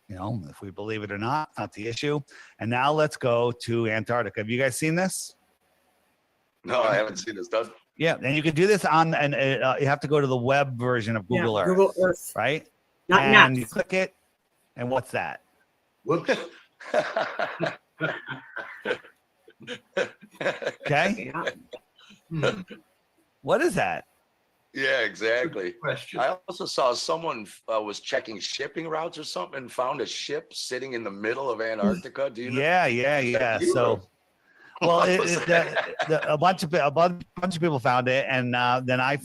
If we believe it or not the issue. And now let's go to Antarctica. Have you guys seen this? No, I haven't seen this done. Yeah, and you can do this on, and you have to go to the web version of Google Earth. Google Earth, right? Not and maps. You click it, and what's that? Whoops. Okay. What is that? Yeah, exactly. I also saw someone was checking shipping routes or something and found a ship sitting in the middle of Antarctica. Do you know? Yeah. So, well, a bunch of people found it, and then I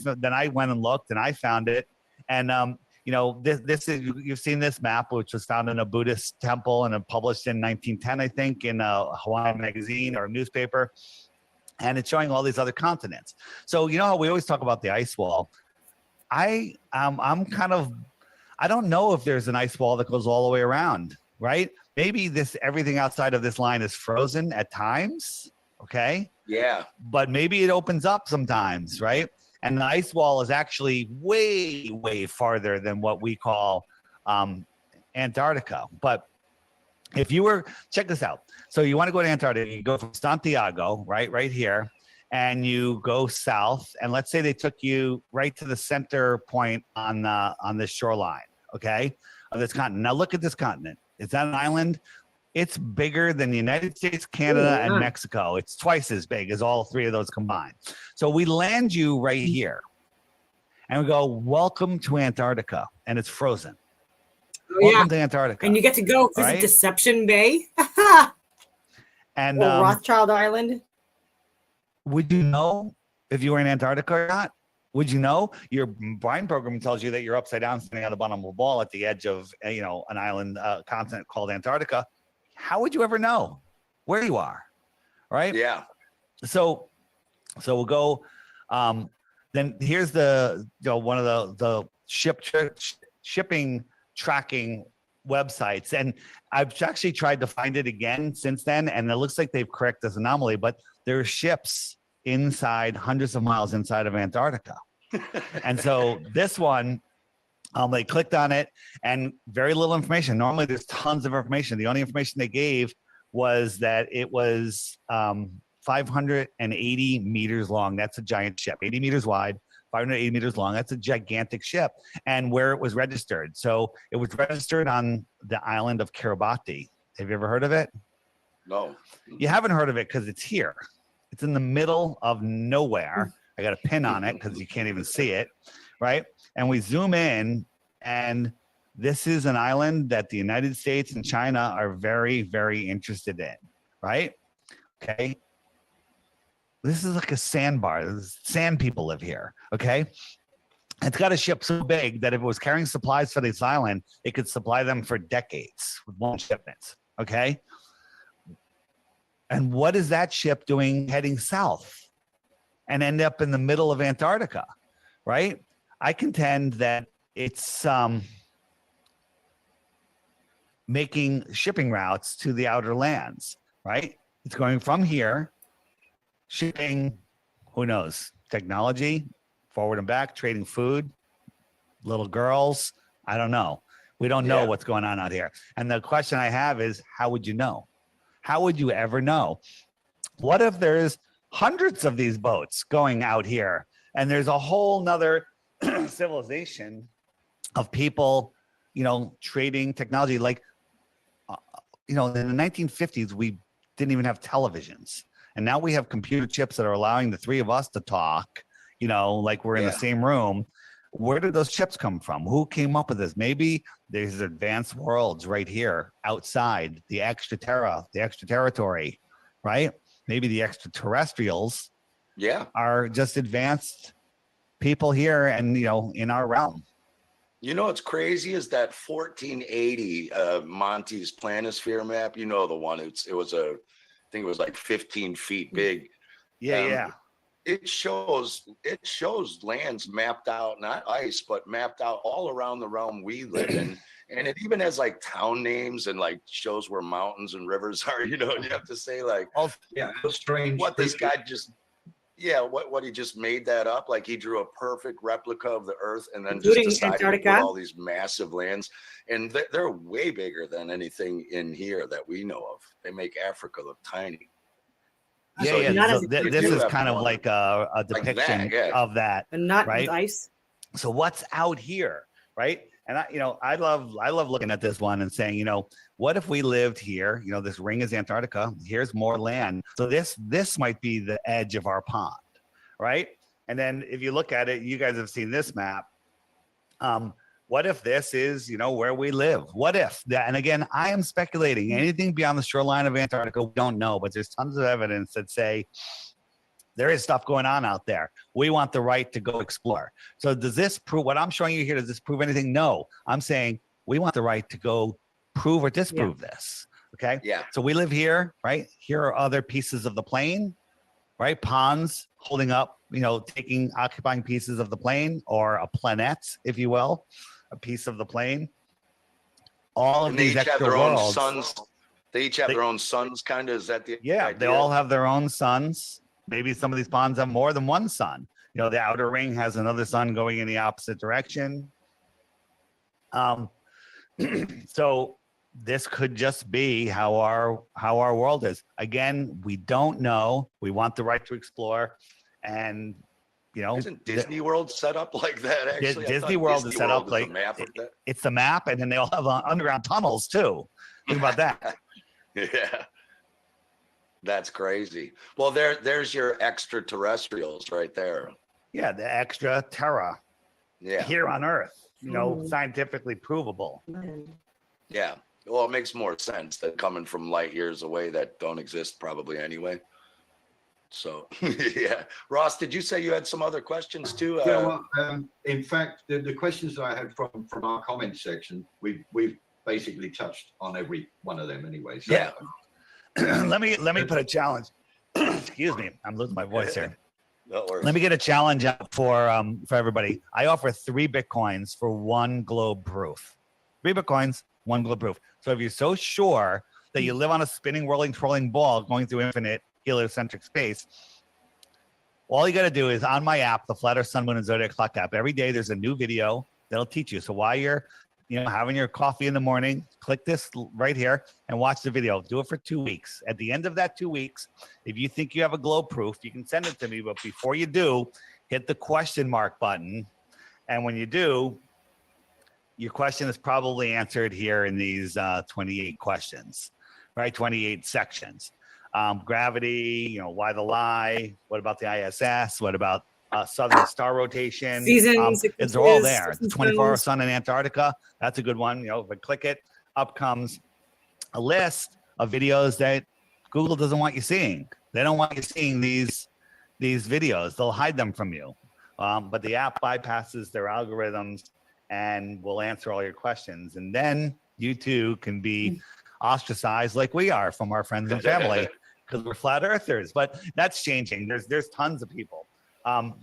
went and looked, and I found it, and this is, you've seen this map, which was found in a Buddhist temple and published in 1910, I think, in a Hawaiian magazine or newspaper. And it's showing all these other continents. So how we always talk about the ice wall. I'm kind of, I don't know if there's an ice wall that goes all the way around, right? Maybe everything outside of this line is frozen at times, okay? Yeah. But maybe it opens up sometimes, right? And the ice wall is actually way, way farther than what we call Antarctica. But if you were, check this out. So you want to go to Antarctica, you go from Santiago, right here, and you go south. And let's say they took you right to the center point on this shoreline, okay, of this continent. Now look at this continent. Is that an island? It's bigger than the United States, Canada, and Mexico. It's twice as big as all three of those combined. So we land you right here, and we go, welcome to Antarctica, and it's frozen. Welcome to Antarctica. And you get to go visit right? Deception Bay. And or Rothschild Island. Would you know if you were in Antarctica or not? Would you know? Your brain program tells you that you're upside down, standing on the bottom of a ball at the edge of an island continent called Antarctica. How would you ever know where you are? Right? Yeah. So we'll go. Then here's the one of the shipping tracking websites, and I've actually tried to find it again since then, and it looks like they've corrected this anomaly, but there are ships inside, hundreds of miles inside of Antarctica. And so this one, they clicked on it and very little information. Normally there's tons of information. The only information they gave was that it was 580 meters long. That's a giant ship, 80 meters wide, 580 meters long. That's a gigantic ship. And where it was registered. So it was registered on the island of Kiribati. Have you ever heard of it? No. You haven't heard of it because it's here. It's in the middle of nowhere. I got a pin on it because you can't even see it, right? And we zoom in, and this is an island that the United States and China are very, very interested in, right? Okay. This is like a sandbar. Sand people live here, okay? It's got a ship so big that if it was carrying supplies for this island, it could supply them for decades with one shipment. Okay. And what is that ship doing heading south and end up in the middle of Antarctica? Right. I contend that it's making shipping routes to the outer lands. Right. It's going from here, shipping, who knows, technology, forward and back, trading food, little girls. I don't know. We don't know what's going on out here. And the question I have is, how would you know? How would you ever know? What if there's hundreds of these boats going out here and there's a whole nother civilization of people, you know, trading technology? Like, you know, in the 1950s, we didn't even have televisions. And now we have computer chips that are allowing the three of us to talk, you know, like we're in the same room. Where did those chips come from? Who came up with this? Maybe there's advanced worlds right here outside the extra terra, the extra territory, right? Maybe the extraterrestrials are just advanced people here and, you know, in our realm. You know what's crazy is that 1480 Monty's planisphere map. You know the one. I think it was like 15 feet big. It shows lands mapped out, not ice, but mapped out all around the realm we live in. And it even has like town names and like shows where mountains and rivers are, you know, and you have to say like, oh yeah, strange. What this guy just, what he just made that up. Like he drew a perfect replica of the earth and then Including just decided Antarctica? to put all these massive lands. And they're way bigger than anything in here that we know of. They make Africa look tiny. So this is kind of like a depiction of that, and not right? with ice. So what's out here, right? And I love looking at this one and saying, you know, what if we lived here? You know, this ring is Antarctica. Here's more land. So this might be the edge of our pond, right? And then if you look at it, you guys have seen this map. What if this is, you know, where we live? What if that? And again, I am speculating. Anything beyond the shoreline of Antarctica, we don't know, but there's tons of evidence that say there is stuff going on out there. We want the right to go explore. So does this prove what I'm showing you here? Does this prove anything? No. I'm saying we want the right to go prove or disprove this. Okay. Yeah. So we live here, right? Here are other pieces of the plane, right? Ponds holding up, you know, occupying pieces of the plane or a planet, if you will. A piece of the plane. All of these extra worlds. Suns. They each have their own suns, kind of. Is that the idea? They all have their own suns. Maybe some of these ponds have more than one sun. You know, the outer ring has another sun going in the opposite direction. So this could just be how our world is. Again, we don't know. We want the right to explore, and you know, isn't Disney World set up like that? Actually, Disney World is set up like it's the map, and then they all have underground tunnels too. Think about that. Yeah, that's crazy. Well, there's your extraterrestrials right there. Yeah, the extra terra. Yeah, here on Earth. You know, scientifically provable. Yeah. Well, it makes more sense than coming from light years away that don't exist probably anyway. So, yeah. Ross, did you say you had some other questions too? In fact, the questions that I had from our comment section, we've basically touched on every one of them anyway. So. Yeah. let me put a challenge. Excuse me, I'm losing my voice here. Let me get a challenge out for everybody. I offer 3 Bitcoins for 1 globe proof. 3 Bitcoins, 1 globe proof. So if you're so sure that you live on a spinning, whirling, twirling ball going through infinite heliocentric space, all you got to do is on my app, the Flat Earth Sun, Moon, and Zodiac Clock app, every day there's a new video that'll teach you. So while you're having your coffee in the morning, click this right here and watch the video. Do it for 2 weeks. At the end of that 2 weeks, if you think you have a globe proof, you can send it to me. But before you do, hit the question mark button. And when you do, your question is probably answered here in these 28 questions, right? 28 sections. Gravity, why the lie? What about the ISS? What about southern star rotation? Seasons. They're all there. The 24-hour sun in Antarctica. That's a good one. If I click it, up comes a list of videos that Google doesn't want you seeing. They don't want you seeing these videos. They'll hide them from you. But the app bypasses their algorithms and will answer all your questions. And then you too can be ostracized like we are from our friends and family because we're flat earthers. But that's changing. There's tons of people. Can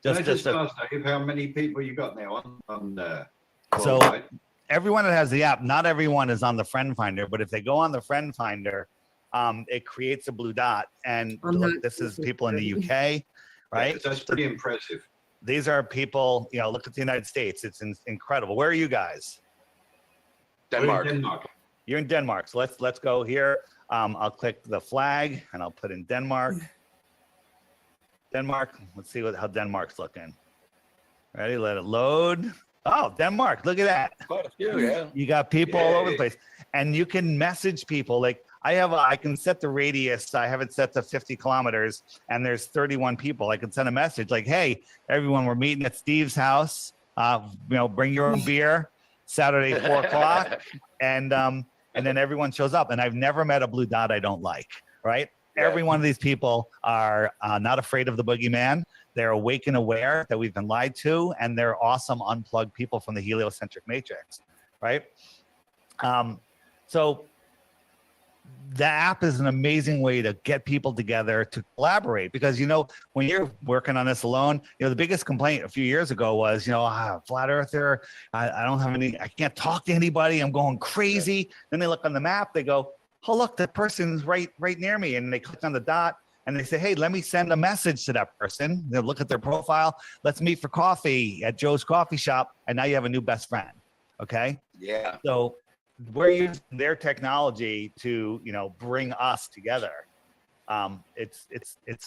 I just ask Dave, how many people you got now on so worldwide? everyone that has the app, not everyone is on the friend finder, but if they go on the friend finder, it creates a blue dot. And look, this is people in the UK, right? Yeah, that's pretty impressive. These are people, you know, look at the United States. It's incredible. Where are you guys? Denmark. You're in Denmark. So let's go here. I'll click the flag and I'll put in Denmark. Denmark. Let's see how Denmark's looking. Ready? Let it load. Oh, Denmark. Look at that. Quite a few, yeah. You got people all over the place. And you can message people. Like I can set the radius. I have it set to 50 kilometers and there's 31 people. I can send a message like, hey, everyone, we're meeting at Steve's house. Bring your own beer Saturday, 4 o'clock. And then everyone shows up. And I've never met a blue dot I don't like, right? Every one of these people are not afraid of the boogeyman. They're awake and aware that we've been lied to, and they're awesome unplugged people from the heliocentric matrix, right? So the app is an amazing way to get people together to collaborate because, when you're working on this alone, the biggest complaint a few years ago was, flat earther, I can't talk to anybody. I'm going crazy. Then they look on the map, they go, oh, look, that person's right near me. And they click on the dot and they say, hey, let me send a message to that person. They'll look at their profile. Let's meet for coffee at Joe's coffee shop. And now you have a new best friend. Okay. Yeah. So we're using their technology to, bring us together. It's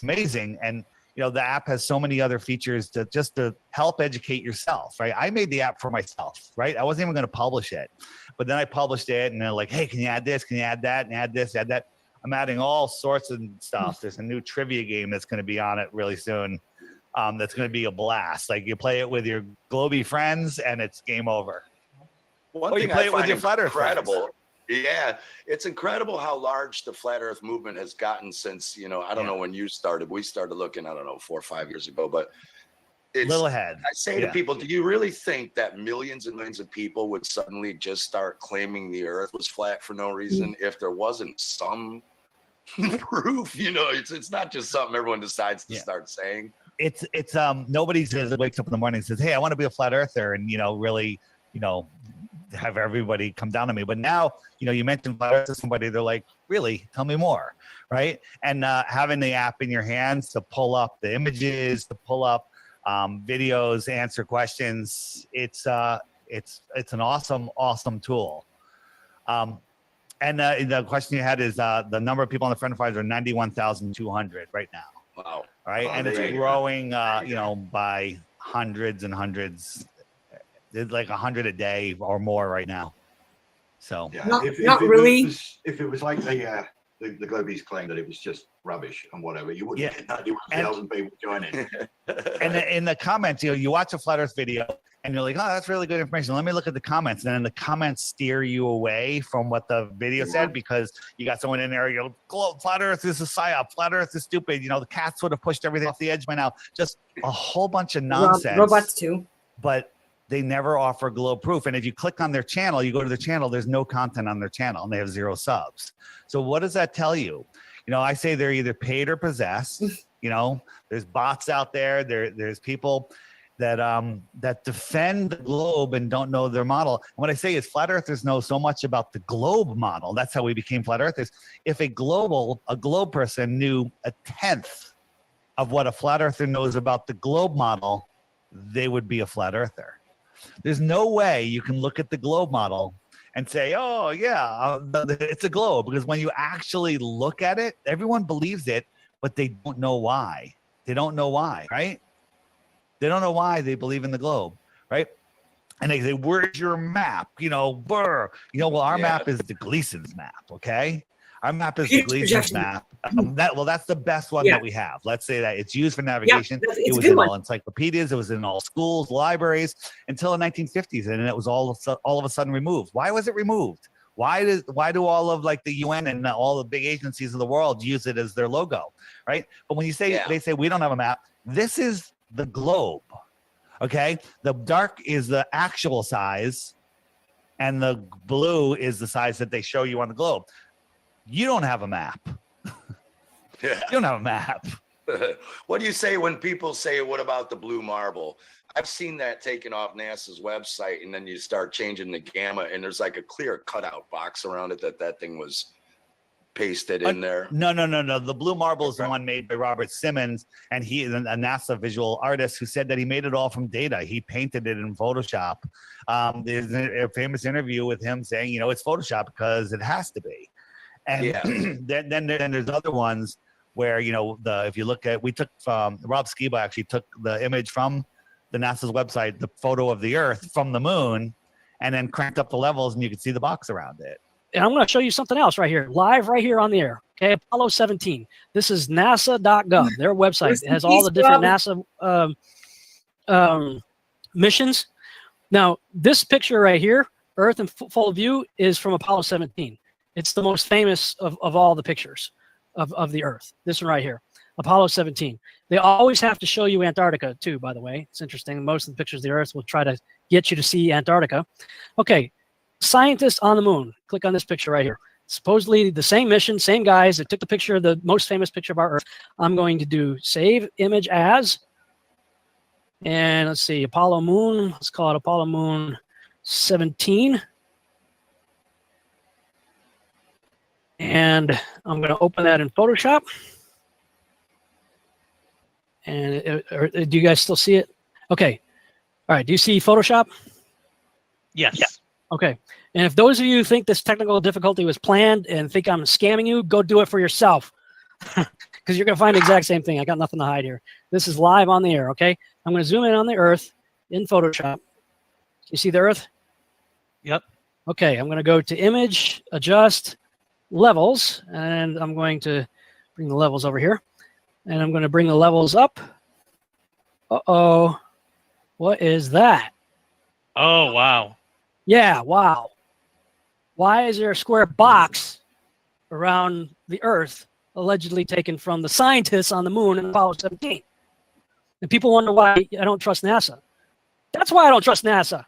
amazing. And, the app has so many other features to help educate yourself, right? I made the app for myself, right? I wasn't even going to publish it, but then I published it and they're like, hey, can you add this? Can you add that? And add this, add that. I'm adding all sorts of stuff. There's a new trivia game that's going to be on it really soon. That's going to be a blast. Like you play it with your Globey friends and it's game over. One Or thing you play I it with find your flat earth friends. incredible. Yeah, it's incredible how large the flat earth movement has gotten since, I don't know when you started. We started looking, 4 or 5 years ago, but it's little ahead. I say to people, do you really think that millions and millions of people would suddenly just start claiming the earth was flat for no reason if there wasn't some proof? It's not just something everyone decides to start saying. It's nobody wakes up in the morning and says, hey, I want to be a flat earther and, really, have everybody come down on me. But now, you mentioned flat earth to somebody, they're like, really? Tell me more, right? And having the app in your hands to pull up the images, to pull up videos, answer questions, it's an awesome tool. And the question you had is the number of people on the friend finder are 91,200 right now. Wow. All right. And it's growing, by hundreds and hundreds. It's like 100 a day or more right now. So If it was like the Globies claim that it was just rubbish and whatever, you wouldn't get 91,000 people joining. And in the comments, you watch a flat earth video and you're like, oh, that's really good information. Let me look at the comments. And then the comments steer you away from what the video said because you got someone in there, you go, flat earth is a psyop, flat earth is stupid. The cats would have pushed everything off the edge by now. Just a whole bunch of nonsense. Robots too. But they never offer globe proof. And if you click on their channel, you go to their channel, there's no content on their channel and they have 0 subs. So what does that tell you? I say they're either paid or possessed. There's bots out there. There's people that defend the globe and don't know their model. And what I say is flat earthers know so much about the globe model. That's how we became flat earthers. If a globe person knew 1/10 of what a flat earther knows about the globe model, they would be a flat earther. There's no way you can look at the globe model and say, oh, yeah, it's a globe. Because when you actually look at it, everyone believes it, but they don't know why. They don't know why, right? They don't know why they believe in the globe, right? And they say, where's your map? Well, our map is the Gleason's map, okay? Our map is the Gleason's map. That's the best one that we have. Let's say that it's used for navigation. It was in all encyclopedias. It was in all schools, libraries until the 1950s, and then it was all of a sudden removed. Why was it removed? Why do all of the UN and all the big agencies of the world use it as their logo, right? But when you say they say we don't have a map, this is the globe. Okay, the dark is the actual size, and the blue is the size that they show you on the globe. You don't have a map. Yeah. You don't have a map. What do you say when people say, what about the blue marble? I've seen that taken off NASA's website, and then you start changing the gamma, and there's like a clear cutout box around it that thing was pasted in there. No. The blue marble is the one made by Robert Simmons, and he is a NASA visual artist who said that he made it all from data. He painted it in Photoshop. There's a famous interview with him saying, it's Photoshop because it has to be. And Yeah. then there's other ones where, if you look at, Rob Skiba actually took the image from the NASA's website, the photo of the Earth from the moon, and then cranked up the levels, and you could see the box around it. And I'm going to show you something else right here, live right here on the air. Okay, Apollo 17. This is NASA.gov, their website. It has all the different NASA missions. Now, this picture right here, Earth in full view, is from Apollo 17. It's the most famous of all the pictures of the Earth. This one right here, Apollo 17. They always have to show you Antarctica too, by the way. It's interesting. Most of the pictures of the Earth will try to get you to see Antarctica. Okay, scientists on the moon. Click on this picture right here. Supposedly the same mission, same guys that took the picture of the most famous picture of our Earth. I'm going to do save image as, and let's see, Apollo Moon. Let's call it Apollo Moon 17. And I'm going to open that in Photoshop. And do you guys still see it? Okay. All right. Do you see Photoshop? Yes. Yeah. Okay. And if those of you think this technical difficulty was planned and think I'm scamming you, go do it for yourself. Because you're going to find the exact same thing. I got nothing to hide here. This is live on the air, okay? I'm going to zoom in on the Earth in Photoshop. You see the Earth? Yep. Okay, I'm going to go to Image, Adjust, Levels, and I'm going to bring the levels over here. And I'm going to bring the levels up. Uh-oh. What is that? Oh, wow. Yeah, wow. Why is there a square box around the Earth allegedly taken from the scientists on the moon in Apollo 17? And people wonder why I don't trust NASA. That's why I don't trust NASA.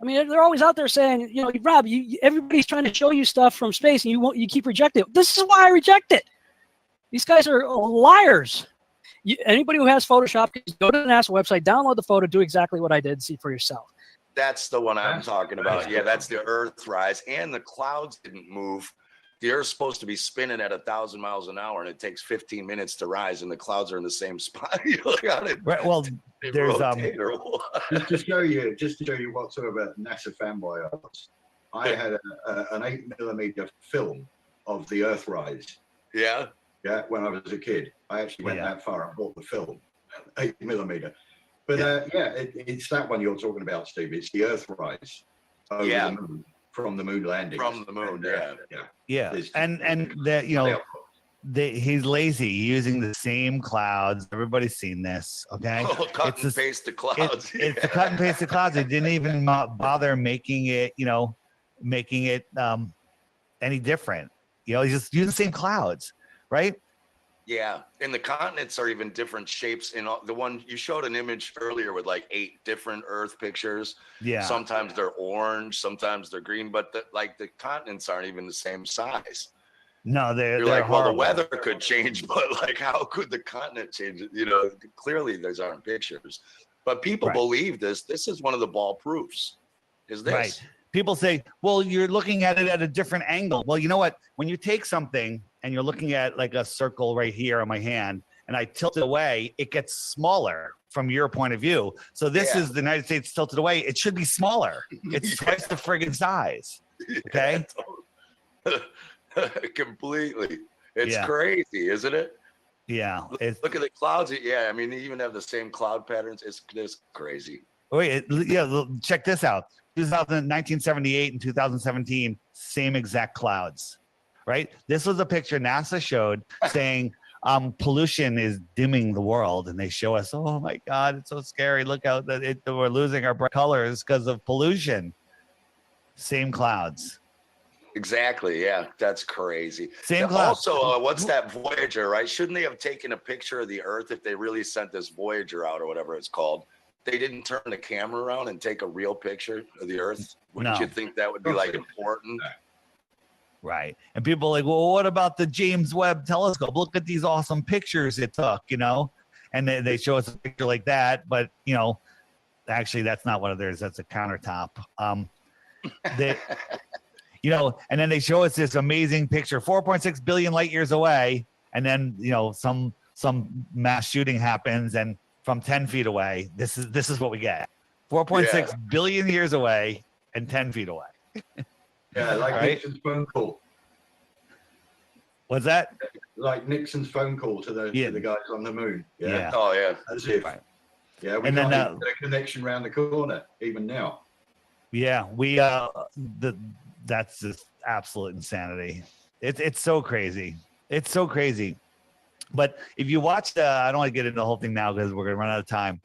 I mean, they're always out there saying, Rob, everybody's trying to show you stuff from space, and you keep rejecting it. This is why I reject it. These guys are liars. Anybody who has Photoshop, can go to the NASA website, download the photo, do exactly what I did, see for yourself. That's the one I'm talking about. Yeah, that's the Earthrise, and the clouds didn't move. The Earth's supposed to be spinning at 1,000 miles an hour, and it takes 15 minutes to rise, and the clouds are in the same spot. You look at it. Right, well, there's just to show you what sort of a NASA fanboy I was. I had an 8mm film of the Earthrise. Yeah. Yeah, when I was a kid, I actually went that far and bought the film, 8mm. But it's that one you're talking about, Steve. It's the Earthrise over the moon, from the moon landing. From the moon, Yeah, and that he's lazy using the same clouds. Everybody's seen this, okay? Oh, cut and paste the clouds. It's the cut and paste the clouds. They didn't even bother making it, any different. He's just using the same clouds, right? Yeah, and the continents are even different shapes. The one you showed an image earlier with like 8 different Earth pictures. Yeah. Sometimes they're orange, sometimes they're green, but the continents aren't even the same size. No, they're like, horrible. well, the weather could change, but like, how could the continent change? Clearly those aren't pictures. But people believe this. This is one of the ball proofs. Is this? Right. People say, well, you're looking at it at a different angle. Well, you know what? When you take something and you're looking at like a circle right here on my hand, and I tilt it away, it gets smaller from your point of view. So this is the United States tilted away. It should be smaller. It's twice the friggin' size. Okay. Completely. It's crazy, isn't it? Yeah. Look at the clouds. Yeah. I mean, they even have the same cloud patterns. It's crazy. Wait, check this out. 1978 and 2017, same exact clouds, right? This was a picture NASA showed saying pollution is dimming the world, and they show us, oh my God, it's so scary. Look out that we're losing our bright colors because of pollution. Same clouds. Exactly. Yeah, that's crazy. Same class. Also, what's that Voyager, right? Shouldn't they have taken a picture of the Earth if they really sent this Voyager out or whatever it's called? They didn't turn the camera around and take a real picture of the Earth. Wouldn't No. you think that would be like important? Right. And people are like, well, what about the James Webb telescope? Look at these awesome pictures it took, you know? And they show us a picture like that, but you know, actually that's not what it is. That's a countertop. They, you know, and then they show us this amazing picture, 4.6 billion light years away, and then you know some mass shooting happens, and from 10 feet away, this is what we get: 4.6 billion years away and 10 feet away. Yeah, like Right? Nixon's phone call. What's that? Like Nixon's phone call to the guys on the moon. Yeah. Oh yeah. As if. Right. Yeah, we And can't then, even get a connection around the corner even now. Yeah, we that's just absolute insanity. It's so crazy. It's so crazy. But if you watch I don't want to get into the whole thing now because we're gonna run out of time.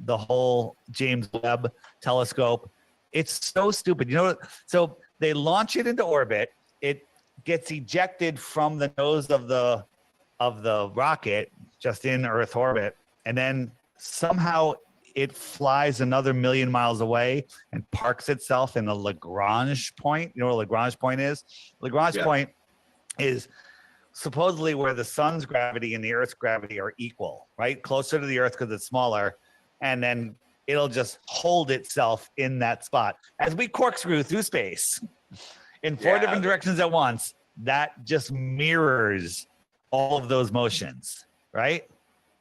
The whole James Webb telescope, it's so stupid. You know, so they launch it into orbit, it gets ejected from the nose of the rocket just in Earth orbit, and then somehow it flies another 1,000,000 miles away and parks itself in the Lagrange point. You know what Lagrange point is? Lagrange point is supposedly where the sun's gravity and the Earth's gravity are equal, right? Closer to the Earth because it's smaller. And then it'll just hold itself in that spot. As we corkscrew through space in 4 different directions at once, that just mirrors all of those motions, right?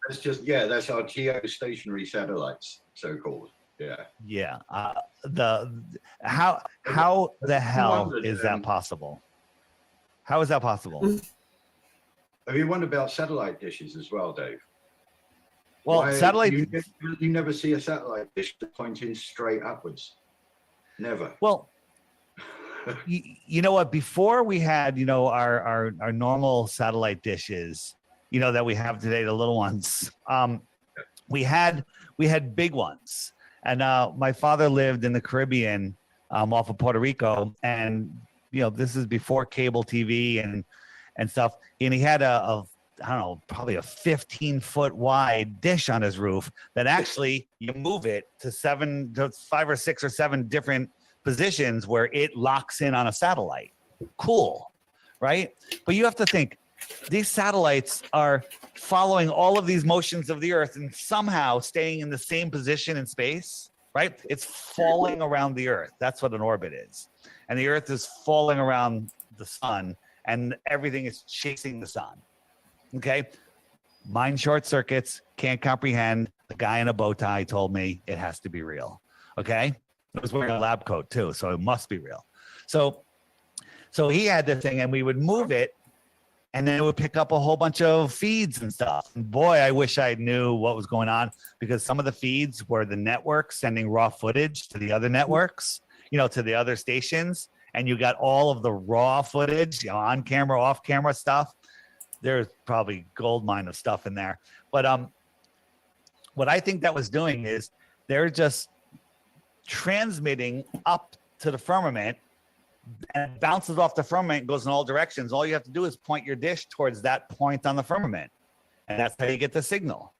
That's just, that's our geostationary satellites, so-called. Yeah. Yeah. How the hell is that possible? How is that possible? Have you wondered about satellite dishes as well, Dave? Well, satellite. You never see a satellite dish pointing straight upwards. Never. Well, you know what? Before we had, you know, our normal satellite dishes, you know, that we have today, the little ones. We had big ones, and my father lived in the Caribbean, off of Puerto Rico, and you know, this is before cable TV and stuff. And he had a I don't know, probably a 15-foot wide dish on his roof that actually you move it to 5 or 6 or 7 different positions where it locks in on a satellite. Cool, right? But you have to think, these satellites are following all of these motions of the Earth and somehow staying in the same position in space, right? It's falling around the Earth. That's what an orbit is. And the Earth is falling around the sun, and everything is chasing the sun. Okay? Mind short circuits, can't comprehend. The guy in a bow tie told me it has to be real. Okay? He was wearing a lab coat too, so it must be real. So he had the thing, and we would move it, and then it would pick up a whole bunch of feeds and stuff. And boy, I wish I knew what was going on, because some of the feeds were the network sending raw footage to the other networks, you know, to the other stations, and you got all of the raw footage, you know, on camera, off camera stuff. There's probably gold mine of stuff in there. But what I think that was doing is they're just transmitting up to the firmament, and it bounces off the firmament and goes in all directions. All you have to do is point your dish towards that point on the firmament, and that's how you get the signal,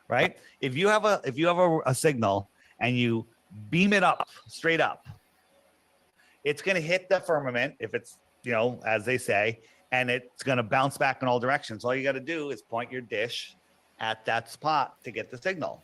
right? If you have a signal and you beam it up, straight up, it's going to hit the firmament, if it's, you know, as they say, and it's going to bounce back in all directions. All you got to do is point your dish at that spot to get the signal.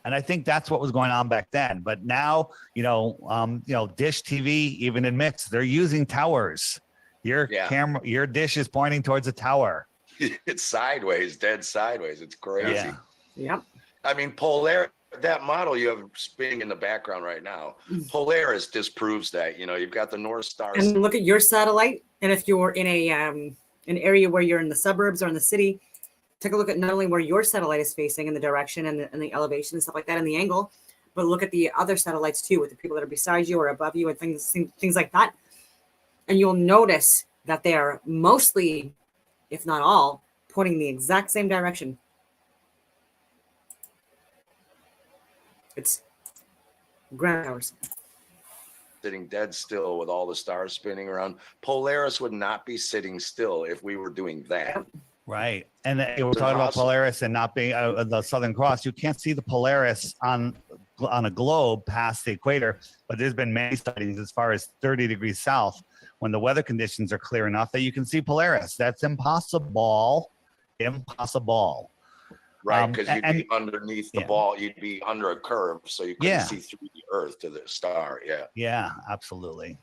And I think that's what was going on back then. But now, Dish TV even admits they're using towers. Your camera, your dish is pointing towards a tower. It's sideways, dead sideways. It's crazy. Yeah. Yep. I mean, Polaris, that model you have spinning in the background right now, Polaris disproves that. You know, you've got the North Star. And look at your satellite, and if you're in an area where you're in the suburbs or in the city, take a look at not only where your satellite is facing and the direction and the elevation and stuff like that and the angle, but look at the other satellites too, with the people that are beside you or above you and things like that. And you'll notice that they are mostly, if not all, pointing the exact same direction. It's ground towers. sitting dead still with all the stars spinning around. Polaris would not be sitting still if we were doing that. Right. And we're It's talking about awesome. Polaris and not being the Southern Cross. You can't see the Polaris on a globe past the equator, but there's been many studies as far as 30 degrees south when the weather conditions are clear enough that you can see Polaris. That's impossible. Impossible. Right, because you'd be underneath the yeah. ball. You'd be under a curve, so you couldn't Yeah. see through the Earth to the star. Yeah. Yeah, absolutely.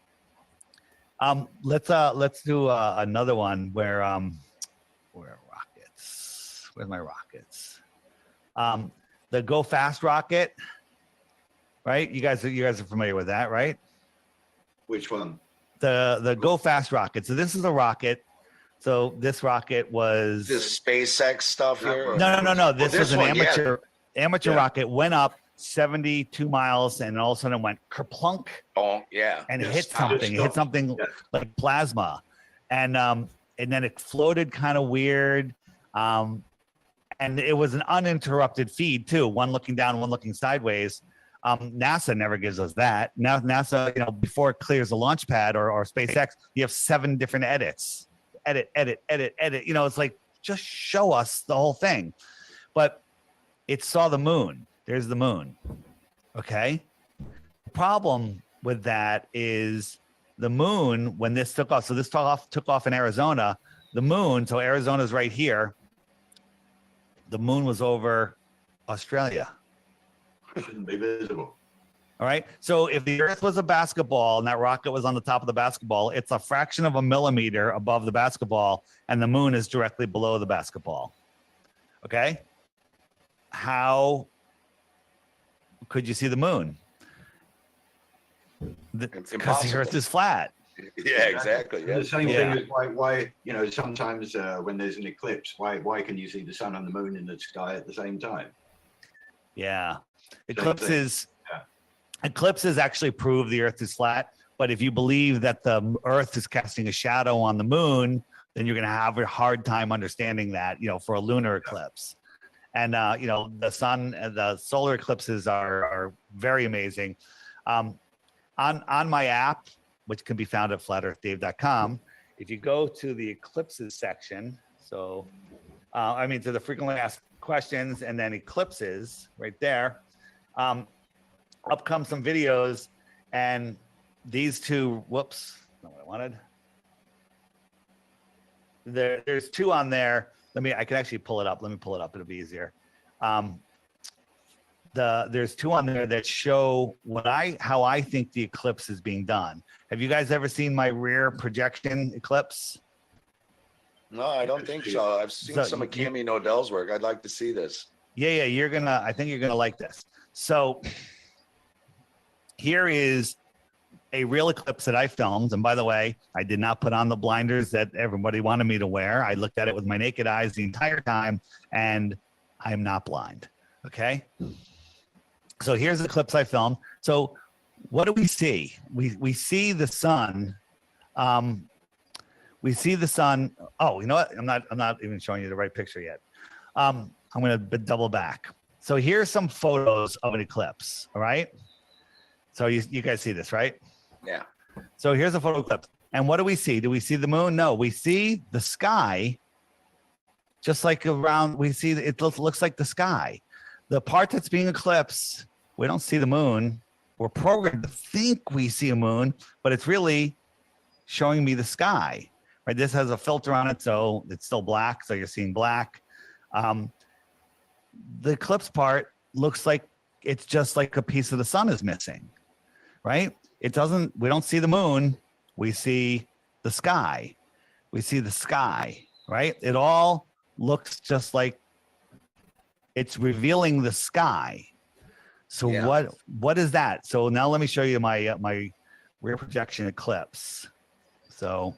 Let's do another one where rockets. Where's my rockets? The Go Fast rocket, right? You guys are familiar with that, right? Which one? The Go Fast rocket. So this is a rocket. So this rocket was This SpaceX stuff here. no. This was an one, yeah. amateur Yeah. rocket. Went up 72 miles and all of a sudden it went kerplunk. Oh yeah. And it Yes. hit something. It hit something like plasma, and then it floated kind of weird, and it was an uninterrupted feed too. One looking down, one looking sideways. NASA never gives us that. Now NASA, before it clears the launch pad or SpaceX, you have 7 different edits. Edit. It's like, just show us the whole thing. But it saw the moon. There's the moon. Okay. The problem with that is the moon, when this took off, so this took off in Arizona, the moon, so Arizona's right here. The moon was over Australia. Shouldn't be visible. All right. So if the Earth was a basketball and that rocket was on the top of the basketball, it's a fraction of a millimeter above the basketball, and the moon is directly below the basketball. Okay. How could you see the moon? Because the Earth is flat. Yeah, exactly. And the same thing is why sometimes when there's an eclipse, why can you see the sun and the moon in the sky at the same time? Yeah. Same thing. Eclipses actually prove the Earth is flat, but if you believe that the Earth is casting a shadow on the moon, then you're going to have a hard time understanding that, for a lunar eclipse. And the sun, the solar eclipses are very amazing. On my app, which can be found at flatearthdave.com, if you go to the eclipses section, to the frequently asked questions and then eclipses right there, up come some videos, and these two, whoops, not what I wanted. There's 2 on there. I can actually pull it up. Let me pull it up. It'll be easier. There's 2 on there that show how I think the eclipse is being done. Have you guys ever seen my rear projection eclipse? No, I don't think so. I've seen some of Cami Nodell's work. I'd like to see this. Yeah, I think you're gonna like this. So here is a real eclipse that I filmed. And by the way, I did not put on the blinders that everybody wanted me to wear. I looked at it with my naked eyes the entire time, and I'm not blind. Okay. So here's the eclipse I filmed. So what do we see? We see the sun. We see the sun. Oh, you know what? I'm not even showing you the right picture yet. I'm going to double back. So here's some photos of an eclipse. All right. So you guys see this, right? Yeah. So here's a photo eclipse. And what do we see? Do we see the moon? No, we see the sky. Just like around, we see it looks like the sky. The part that's being eclipsed, we don't see the moon. We're programmed to think we see a moon, but it's really showing me the sky. Right? This has a filter on it, so it's still black. So you're seeing black. The eclipse part looks like it's just like a piece of the sun is missing, right? We don't see the moon. We see the sky. We see the sky, right? It all looks just like it's revealing the sky. So what is that? So now let me show you my rear projection eclipse. So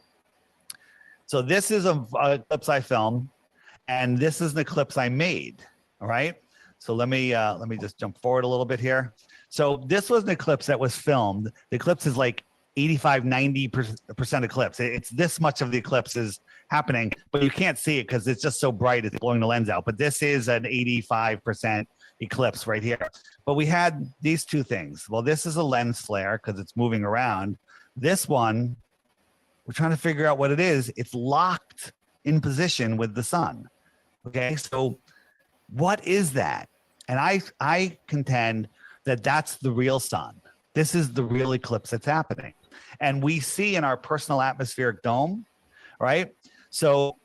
this is an eclipse I filmed, and this is an eclipse I made. All right. So let me just jump forward a little bit here. So this was an eclipse that was filmed. The eclipse is like 85-90% eclipse. It's this much of the eclipse is happening, but you can't see it because it's just so bright. It's blowing the lens out. But this is an 85% eclipse right here. But we had these two things. Well, this is a lens flare because it's moving around. This one, we're trying to figure out what it is. It's locked in position with the sun. Okay, so what is that? And I contend that that's the real sun. This is the real eclipse that's happening. And we see in our personal atmospheric dome, right? So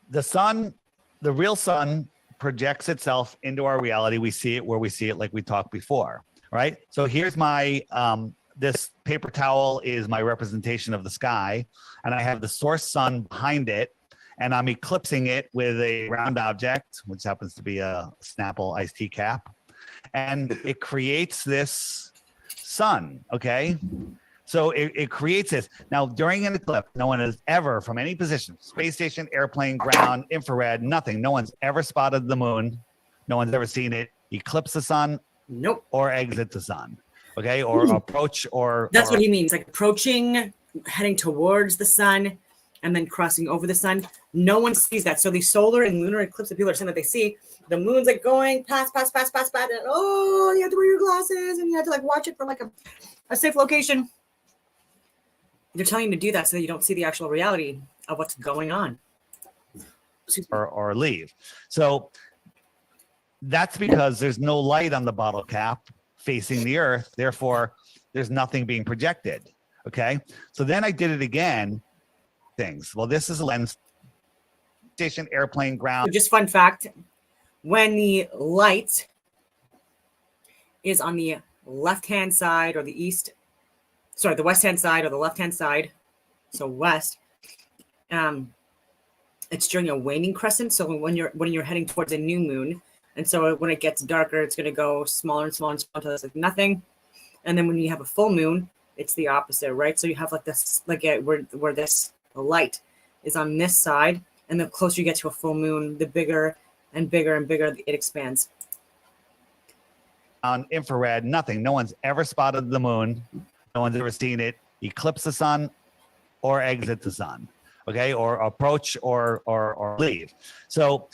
the sun, the real sun projects itself into our reality. We see it where we see it, like we talked before, right? So here's my, this paper towel is my representation of the sky, and I have the source sun behind it, and I'm eclipsing it with a round object, which happens to be a Snapple iced tea cap, and it creates this sun, okay? So it creates this. Now, during an eclipse, no one has ever, from any position, space station, airplane, ground, infrared, nothing, no one's ever spotted the moon. No one's ever seen it eclipse the sun. Nope. Or exit the sun, okay? Or approach or... That's what he means, like approaching, heading towards the sun, and then crossing over the sun. No one sees that. So the solar and lunar eclipse that people are saying that they see, the moon's like going past, and oh, you have to wear your glasses, and you have to like watch it from like a safe location. They're telling you to do that so that you don't see the actual reality of what's going on. Or leave. So that's because there's no light on the bottle cap facing the earth. Therefore, there's nothing being projected. Okay. So then I did it again. Things. Well, this is a lens station, airplane, ground. So just fun fact, when the light is on the left-hand side or the west-hand side or the left-hand side, so west, it's during a waning crescent. So when you're heading towards a new moon, and so when it gets darker, it's going to go smaller and smaller and smaller until it's like nothing. And then when you have a full moon, it's the opposite, right? So you have like this, where this light is on this side, and the closer you get to a full moon, the bigger and bigger and bigger it expands. On infrared, nothing. No one's ever spotted the moon. No one's ever seen it eclipse the sun or exit the sun, okay? Or approach or leave. So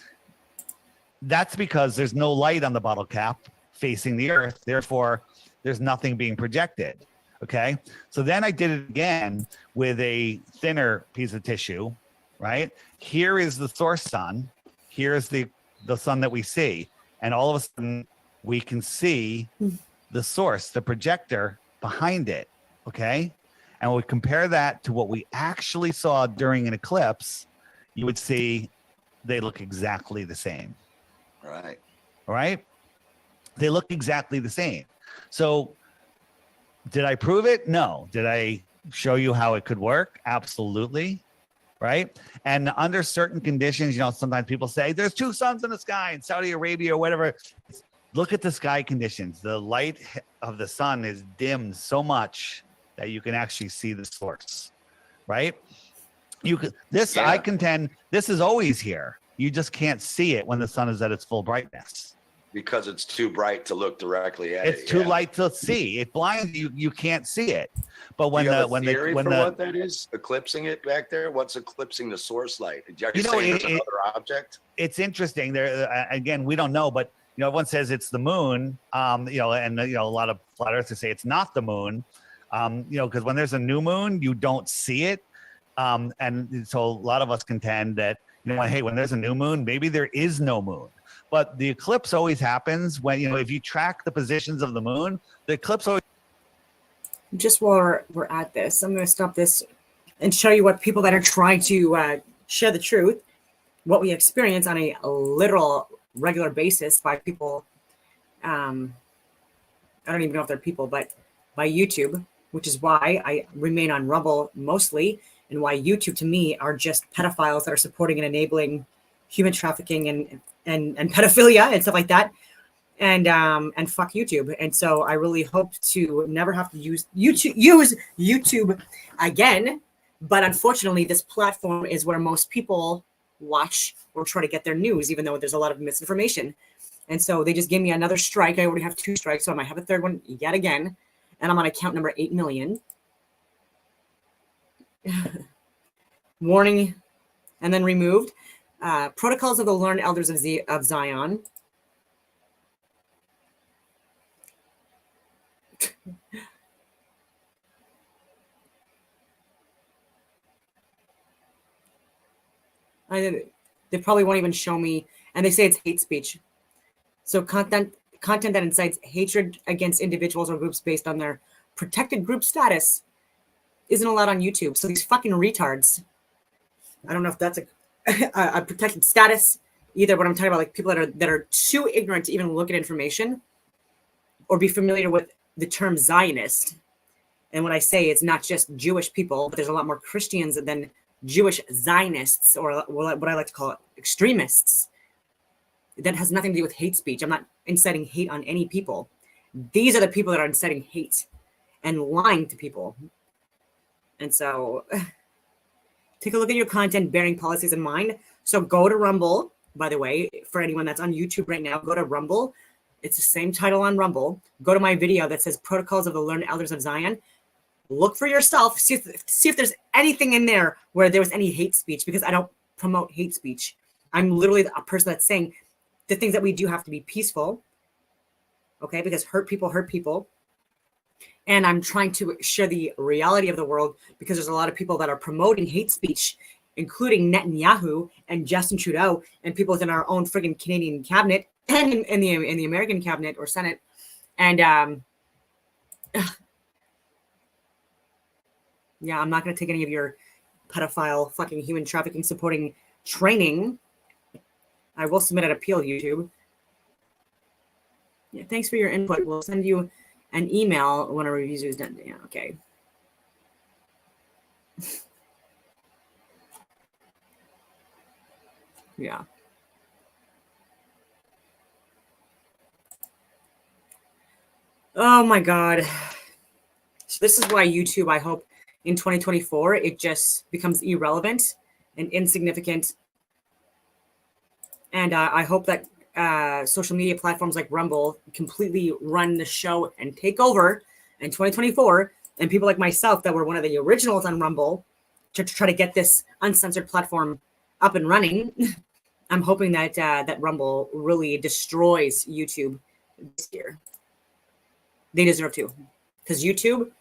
that's because there's no light on the bottle cap facing the earth. Therefore, there's nothing being projected, okay? So then I did it again with a thinner piece of tissue, right? Here is the source sun. Here's the sun that we see. And all of a sudden, we can see the source, the projector behind it, okay? And we compare that to what we actually saw during an eclipse, you would see they look exactly the same. Right. All right? They look exactly the same. So did I prove it? No. Did I show you how it could work? Absolutely. Right? And under certain conditions, sometimes people say there's two suns in the sky in Saudi Arabia or whatever. Look at the sky conditions. The light of the sun is dimmed so much that you can actually see the source, right? I contend this is always here. You just can't see it when the sun is at its full brightness. Because it's too bright to look directly at it. It's too light to see. It blinds you. You can't see it. But when what that is, eclipsing it back there, what's eclipsing the source light? Are you saying there's another object? It's interesting. There again, we don't know, but everyone says it's the moon. And a lot of flat earthers say it's not the moon. Because when there's a new moon, you don't see it. And so a lot of us contend that when there's a new moon, maybe there is no moon. But the eclipse always happens when, if you track the positions of the moon, the eclipse always. Just while we're at this, I'm going to stop this and show you what people that are trying to share the truth, what we experience on a literal, regular basis by people. I don't even know if they're people, but by YouTube, which is why I remain on Rumble mostly, and why YouTube to me are just pedophiles that are supporting and enabling human trafficking and pedophilia and stuff like that, and fuck YouTube. And so I really hope to never have to use YouTube again. But unfortunately, this platform is where most people watch or try to get their news, even though there's a lot of misinformation. And so they just gave me another strike. I already have 2 strikes, so I might have a third one yet again. And I'm on account number 8 million. Warning, and then removed. Protocols of the Learned Elders of Zion. They probably won't even show me, and they say it's hate speech. So content that incites hatred against individuals or groups based on their protected group status isn't allowed on YouTube. So these fucking retards, I don't know if that's a protected status either, but I'm talking about like people that are too ignorant to even look at information or be familiar with the term Zionist. And when I say it's not just Jewish people, but there's a lot more Christians than Jewish Zionists, or what I like to call it, extremists. That has nothing to do with hate speech. I'm not inciting hate on any people. These are the people that are inciting hate and lying to people. And so take a look at your content bearing policies in mind. So go to Rumble, by the way, for anyone that's on YouTube right now, go to Rumble. It's the same title on Rumble. Go to my video that says Protocols of the Learned Elders of Zion. Look for yourself. See if there's anything in there where there was any hate speech, because I don't promote hate speech. I'm literally a person that's saying the things that we do have to be peaceful, okay? Because hurt people. And I'm trying to share the reality of the world, because there's a lot of people that are promoting hate speech, including Netanyahu and Justin Trudeau and people within our own friggin' Canadian cabinet and in the American cabinet or Senate. And yeah, I'm not going to take any of your pedophile fucking human trafficking supporting training. I will submit an appeal, YouTube. Yeah, thanks for your input. We'll send you an email when our review is done. Yeah, okay. Yeah. Oh my God. So this is why YouTube, I hope in 2024, it just becomes irrelevant and insignificant. And I hope that social media platforms like Rumble completely run the show and take over in 2024. And people like myself that were one of the originals on Rumble to try to get this uncensored platform up and running. I'm hoping that that Rumble really destroys YouTube this year. They deserve to, because YouTube,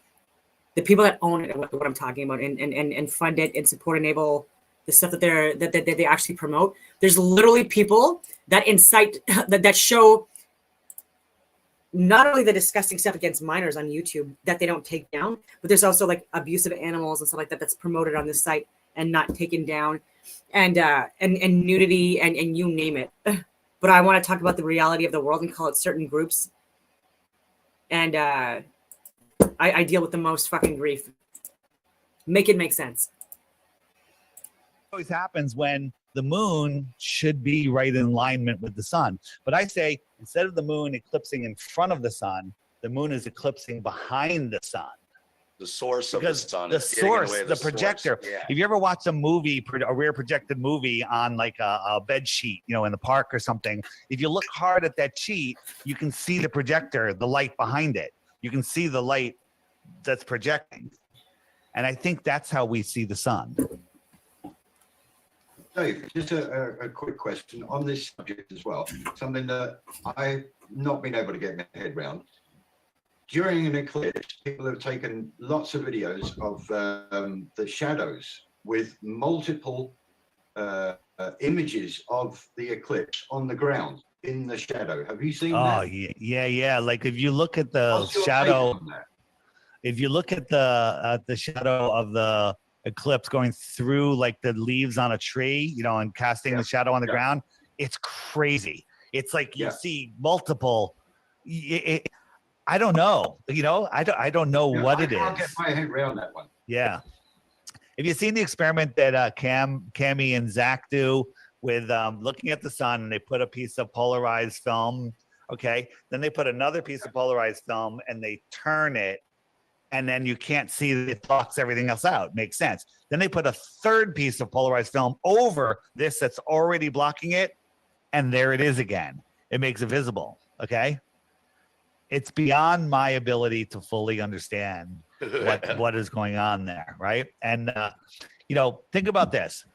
the people that own it, what I'm talking about, and fund it and support, enable the stuff that they actually promote. There's literally people that incite that show not only the disgusting stuff against minors on YouTube that they don't take down, but there's also like abuse of animals and stuff like that that's promoted on this site and not taken down, and nudity and you name it. But I want to talk about the reality of the world and call it certain groups. And I deal with the most fucking grief. Make it make sense. Always happens when the moon should be right in alignment with the sun. But I say, instead of the moon eclipsing in front of the sun, the moon is eclipsing behind the sun. The source of the sun. The source, the projector. Yeah. If you ever watch a movie, a rear projected movie on like a bed sheet, you know, in the park or something, if you look hard at that sheet, you can see the projector, the light behind it. You can see the light that's projecting. And I think that's how we see the sun. Dave, just a quick question on this subject as well. Something that I've not been able to get my head around. During an eclipse, people have taken lots of videos of the shadows with multiple images of the eclipse on the ground in the shadow. Have you seen that? Oh, yeah. Like if you look at the shadow, if you look at the shadow of the eclipse going through like the leaves on a tree, you know, and casting the shadow on the ground, it's crazy. It's like you see multiple. I don't know. You know, I don't know what it is. I can't get my head around that one. Yeah. Have you seen the experiment that Cammie and Zach do with looking at the sun, and they put a piece of polarized film, okay? Then they put another piece of polarized film and they turn it, and then you can't see it blocks everything else out. Makes sense. Then they put a third piece of polarized film over this that's already blocking it, and there it is again. It makes it visible, okay? It's beyond my ability to fully understand what is going on there, right? And you know, think about this.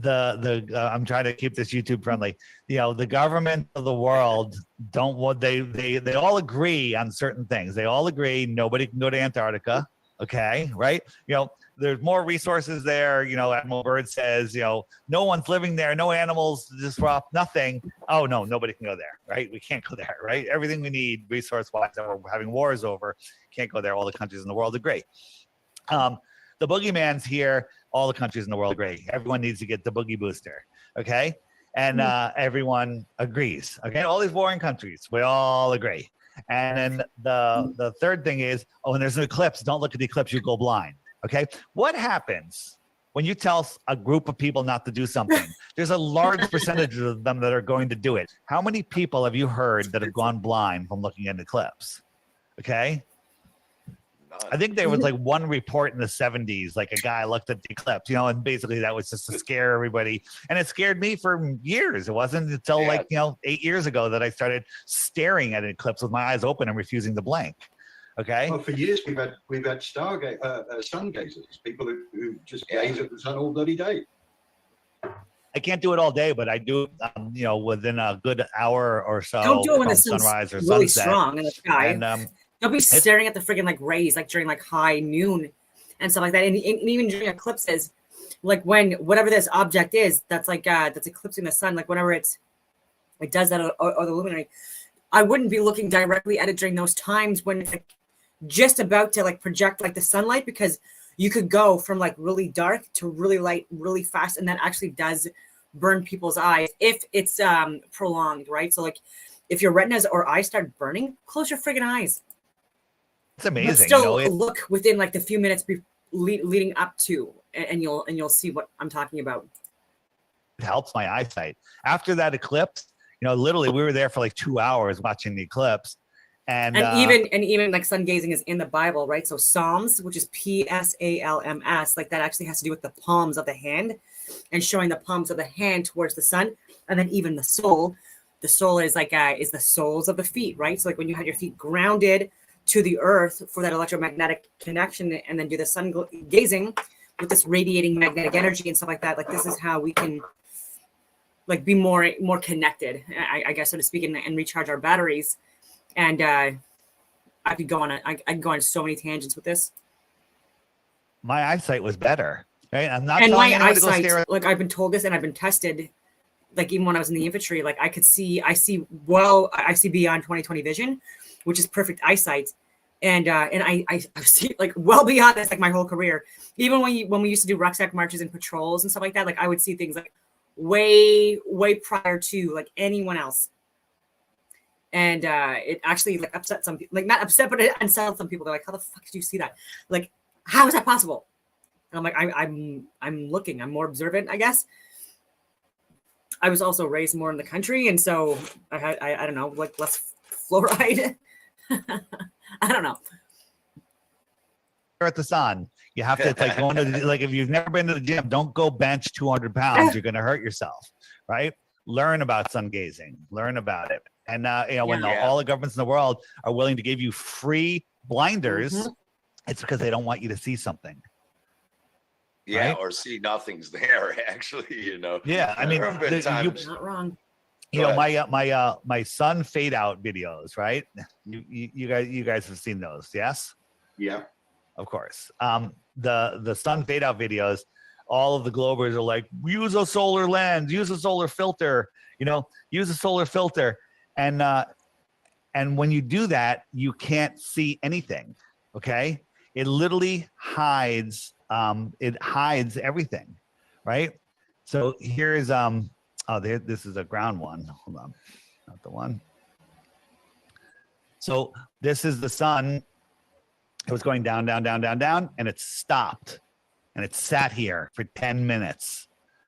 I'm trying to keep this YouTube friendly. You know, the government of the world don't want they all agree on certain things. They all agree nobody can go to Antarctica. Okay, right? There's more resources there. Admiral Byrd says, no one's living there, no animals to disrupt, nothing. Oh no, nobody can go there, right? We can't go there, right? Everything we need resource-wise that we're having wars over, can't go there. All the countries in the world agree. The boogeyman's here. All the countries in the world agree. Everyone needs to get the boogie booster, okay? And everyone agrees, okay? All these warring countries, we all agree. And then the third thing is, when there's an eclipse, don't look at the eclipse, you go blind. Okay. What happens when you tell a group of people not to do something? There's a large percentage of them that are going to do it. How many people have you heard that have gone blind from looking at an eclipse? Okay. I think there was like one report in the 70s, like a guy looked at the eclipse, and basically that was just to scare everybody. And it scared me for years. It wasn't until 8 years ago that I started staring at an eclipse with my eyes open and refusing to blink. Okay. Well, for years we've had sun gazers, people who just gaze at the sun all bloody day. I can't do it all day, but I do, within a good hour or so. Don't do it when from the sun's sunrise or really sunset. strong in the sky. And, don't be staring at the friggin' like rays, like during like high noon and stuff like that. And even during eclipses, like when whatever this object is, that's eclipsing the sun, like whenever it does that or the luminary, I wouldn't be looking directly at it during those times when it's like just about to like project like the sunlight, because you could go from like really dark to really light really fast, and that actually does burn people's eyes if it's prolonged, right? So like if your retinas or eyes start burning, close your friggin' eyes. It's amazing. But still look within like the few minutes leading up to, and you'll see what I'm talking about. It helps my eyesight. After that eclipse, literally we were there for like 2 hours watching the eclipse. And even like sun gazing is in the Bible, right? So Psalms, which is Psalms, like that actually has to do with the palms of the hand and showing the palms of the hand towards the sun. And then even the soul is like is the soles of the feet, right? So like when you have your feet grounded to the earth for that electromagnetic connection, and then do the sun gazing with this radiating magnetic energy and stuff like that. Like this is how we can like be more connected, I guess, so to speak, and recharge our batteries. And I could go on so many tangents with this. My eyesight was better. Right? I'm not and telling my anyone to go eyesight, stare at. like I've been told this and I've been tested, like even when I was in the infantry, like I see beyond 20/20 vision, which is perfect eyesight. And I see like well beyond this, like my whole career. Even when we used to do rucksack marches and patrols and stuff like that, like I would see things like way prior to like anyone else. And it actually like upset some people, like not upset, but it unsettled some people. They're like, how the fuck did you see that? Like, how is that possible? And I'm like, I'm looking, I'm more observant, I guess. I was also raised more in the country, and so I don't know, like less fluoride. I don't know. At the sun, you have to like go into like if you've never been to the gym, don't go bench 200 pounds. You're going to hurt yourself, right? Learn about sun gazing, learn about it. And when all the governments in the world are willing to give you free blinders, it's because they don't want you to see something. Yeah, right? Or see nothing's there. Actually, Yeah, I mean, you're not wrong. My sun fade out videos, right? You guys have seen those, yes? Yeah, of course. The sun fade out videos, all of the Globers are like, use a solar lens, use a solar filter, use a solar filter, and when you do that, you can't see anything. Okay, it literally hides. It hides everything, right? So here is this is a ground one. Hold on, not the one. So this is the sun. It was going down, down, down, down, down, and it stopped. And it sat here for 10 minutes.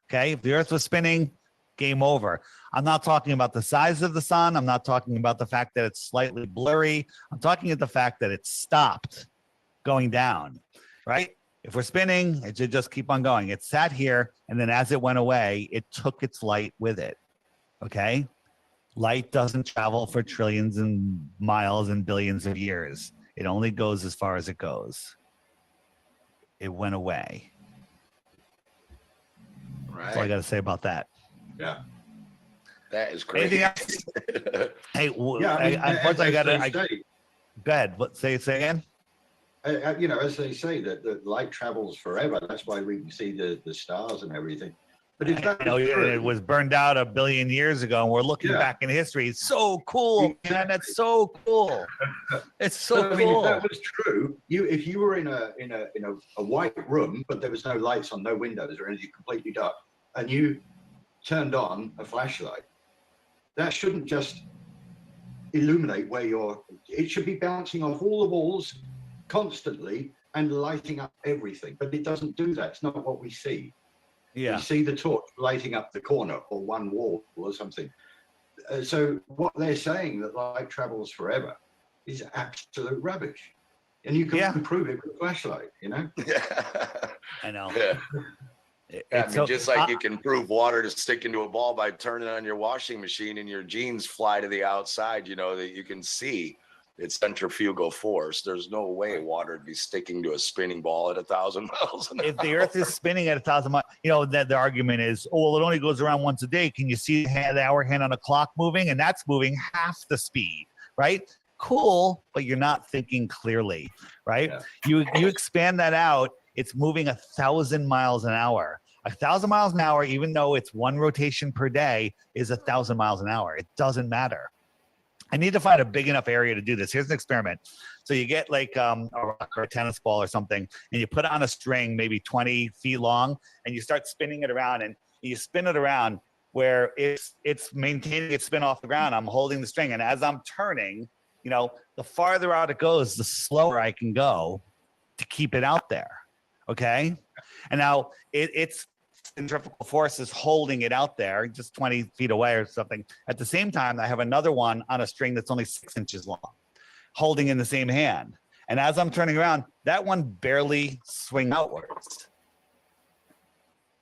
Okay, if the Earth was spinning, game over. I'm not talking about the size of the sun. I'm not talking about the fact that it's slightly blurry. I'm talking about the fact that it stopped going down, right? If we're spinning, it should just keep on going. It sat here, and then as it went away, it took its light with it, okay? Light doesn't travel for trillions and miles and billions of years. It only goes as far as it goes. It went away. Right. That's all I got to say about that. Yeah. That is crazy. Anything else? Hey, unfortunately, I got to. Go ahead. What? Say again. You know, as they say, that light travels forever. That's why we can see the stars and everything. But if that You know, was true, it was burned out 1 billion years ago, and we're looking back in history. It's so cool, man. That's so cool. It's so I mean, cool. if that was true, if you were in a white room, but there was no lights on, no windows or anything, completely dark, and you turned on a flashlight, that shouldn't just illuminate where you're. It should be bouncing off all the walls constantly and lighting up everything. But it doesn't do that. It's not what we see. Yeah. We see the torch lighting up the corner or one wall or something. So what they're saying, that light travels forever, is absolute rubbish. And you can prove it with a flashlight, you know? I know. Yeah. I mean, so- just like you can prove water to stick into a ball by turning on your washing machine and your jeans fly to the outside, you know, that you can see its centrifugal force. There's no way water would be sticking to a spinning ball at 1,000 miles an hour. If the Earth is spinning at 1,000 miles, you know, that the argument is, oh, well, it only goes around once a day. Can you see the hour hand on a clock moving? And that's moving half the speed, right? Cool, but you're not thinking clearly, right? You expand that out, it's moving 1,000 miles an hour. 1,000 miles an hour, even though it's one rotation per day, is 1,000 miles an hour. It doesn't matter. I need to find a big enough area to do this. Here's an experiment. So you get like a rock or a tennis ball or something, and you put it on a string, maybe 20 feet long, and you start spinning it around, and you spin it around where it's maintaining its spin off the ground. I'm holding the string, and as I'm turning, you know, the farther out it goes, the slower I can go to keep it out there. Okay. And now it's centrifugal force is holding it out there just 20 feet away or something. At the same time, I have another one on a string that's only 6 inches long, holding in the same hand. And as I'm turning around, that one barely swing outwards.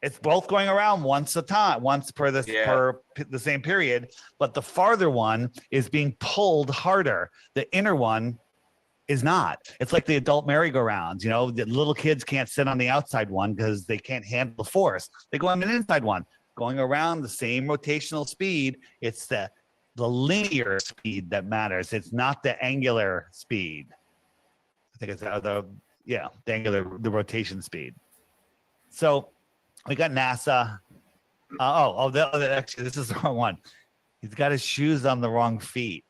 It's both going around once per the same period, but the farther one is being pulled harder. The inner one is not. It's like the adult merry-go-rounds. You know, the little kids can't sit on the outside one because they can't handle the force. They go on an inside one, going around the same rotational speed. It's the linear speed that matters. It's not the angular speed. I think it's the rotation speed. So we got NASA. Actually, this is the wrong one. He's got his shoes on the wrong feet.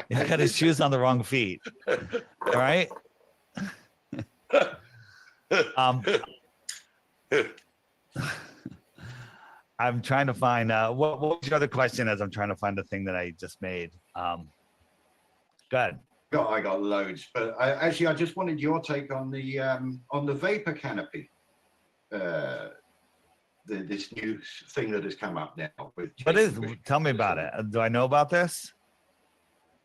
He's got his shoes on the wrong feet. All right. I'm trying to find what was your other question as I'm trying to find the thing that I just made. Go ahead. I got loads, but I just wanted your take on the vapor canopy. This new thing that has come up now. What is? Tell me about it. Do I know about this?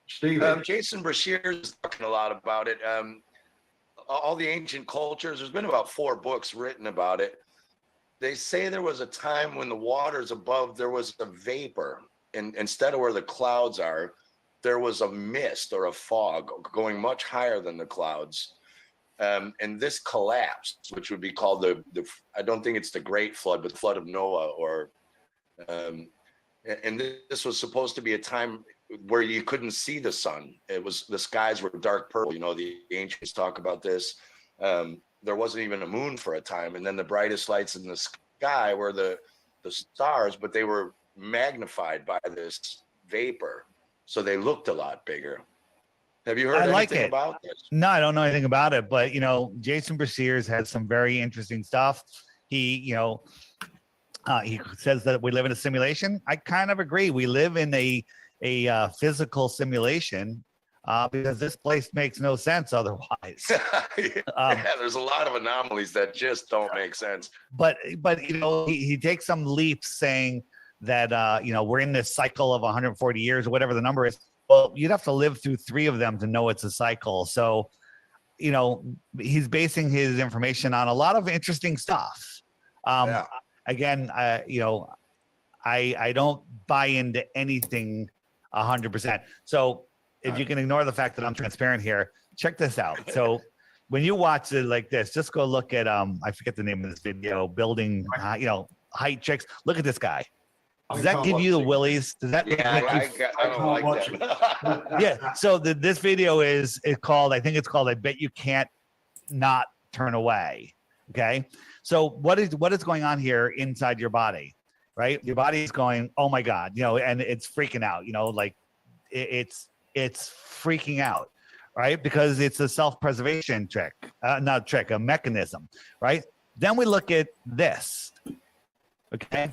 Jason Brashear is talking a lot about it. All the ancient cultures, there's been about 4 books written about it. They say there was a time when the waters above, there was a vapor, and instead of where the clouds are, there was a mist or a fog going much higher than the clouds. And this collapsed, which would be called the I don't think it's the Great Flood, but the Flood of Noah, and this was supposed to be a time where you couldn't see the sun. The skies were dark purple. You know, the ancients talk about this. There wasn't even a moon for a time. And then the brightest lights in the sky were the stars, but they were magnified by this vapor. So they looked a lot bigger. Have you heard anything about this? No, I don't know anything about it, but you know, Jason Brashears has some very interesting stuff. He says that we live in a simulation. I kind of agree. We live in a physical simulation because this place makes no sense otherwise. There's a lot of anomalies that just don't make sense. But you know, he takes some leaps saying that you know, we're in this cycle of 140 years or whatever the number is. Well, you'd have to live through 3 of them to know it's a cycle. So, you know, he's basing his information on a lot of interesting stuff. Again, you know, I don't buy into anything 100%. So if you can ignore the fact that I'm transparent here, check this out. So when you watch it like this, just go look at, I forget the name of this video, building, you know, height checks. Look at this guy. Does that give you the willies? Does that Yeah, make you I don't like that. yeah. So this video is called, I think it's called, I Bet You Can't Not Turn Away. Okay. So what is going on here inside your body, right? Your body is going, oh my God, you know, and it's freaking out, you know, like it's freaking out, right? Because it's a self-preservation trick, not trick, a mechanism, right? Then we look at this. Okay.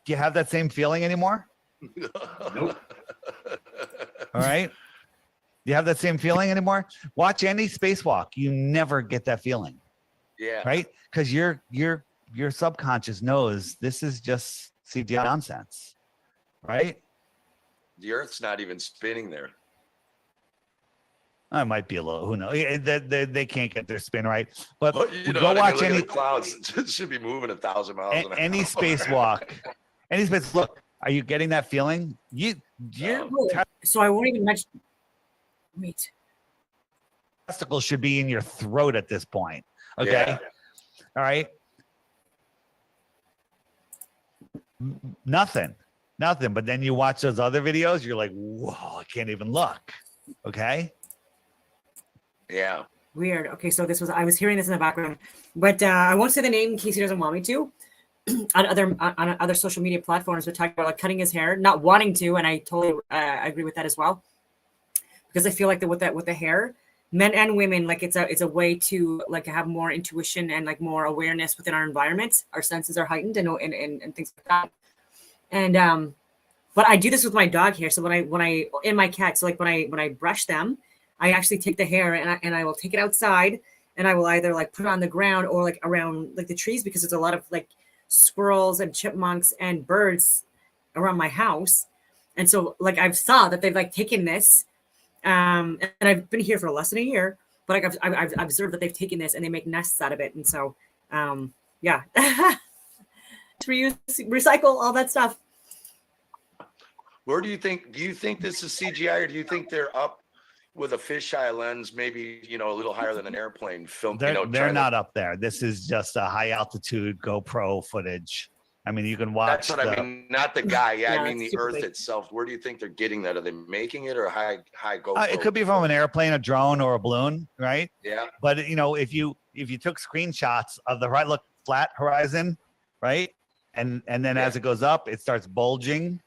Do you have that same feeling anymore? Nope. All right. Do you have that same feeling anymore? Watch any spacewalk. You never get that feeling. Yeah. Right? Because your subconscious knows this is just CGI nonsense. Right? The Earth's not even spinning there. I might be a little, who knows? They can't get their spin right. But You know, go what I mean? watch Look at any the clouds. It should be moving 1,000 miles an hour. any spacewalk. Any space. Look, are you getting that feeling? You're So I won't even mention. Wait. testicles should be in your throat at this point. Okay. Yeah. All right. Nothing. But then you watch those other videos, you're like, whoa, I can't even look. Okay. Yeah. Weird. Okay, so I was hearing this in the background, but I won't say the name in case he doesn't want me to. on other social media platforms, we're talking about like cutting his hair, not wanting to, and I totally agree with that as well, because I feel like with the hair, men and women, like it's a way to like have more intuition and like more awareness within our environment. Our senses are heightened and things like that. And but I do this with my dog hair. So when I in my cat, so like when I brush them, I actually take the hair and I will take it outside and I will either like put it on the ground or like around like the trees, because there's a lot of like squirrels and chipmunks and birds around my house. And so like I've saw that they've like taken this and I've been here for less than a year, but like I've observed that they've taken this and they make nests out of it. And so yeah. To reuse, recycle, all that stuff. Where do you think this is CGI, or do you think they're up with a fisheye lens, maybe, you know, a little higher than an airplane film? They're not up there. This is just a high altitude GoPro footage. I mean, you can watch. That's what I mean. Not the guy. Yeah, Yeah, I mean the it's super Earth big. itself. Where do you think they're getting that? Are they making it or high GoPro? It could be from an airplane, a drone, or a balloon, right? Yeah. But you know, if you took screenshots of the right, look, flat horizon, right, and then as it goes up, it starts bulging.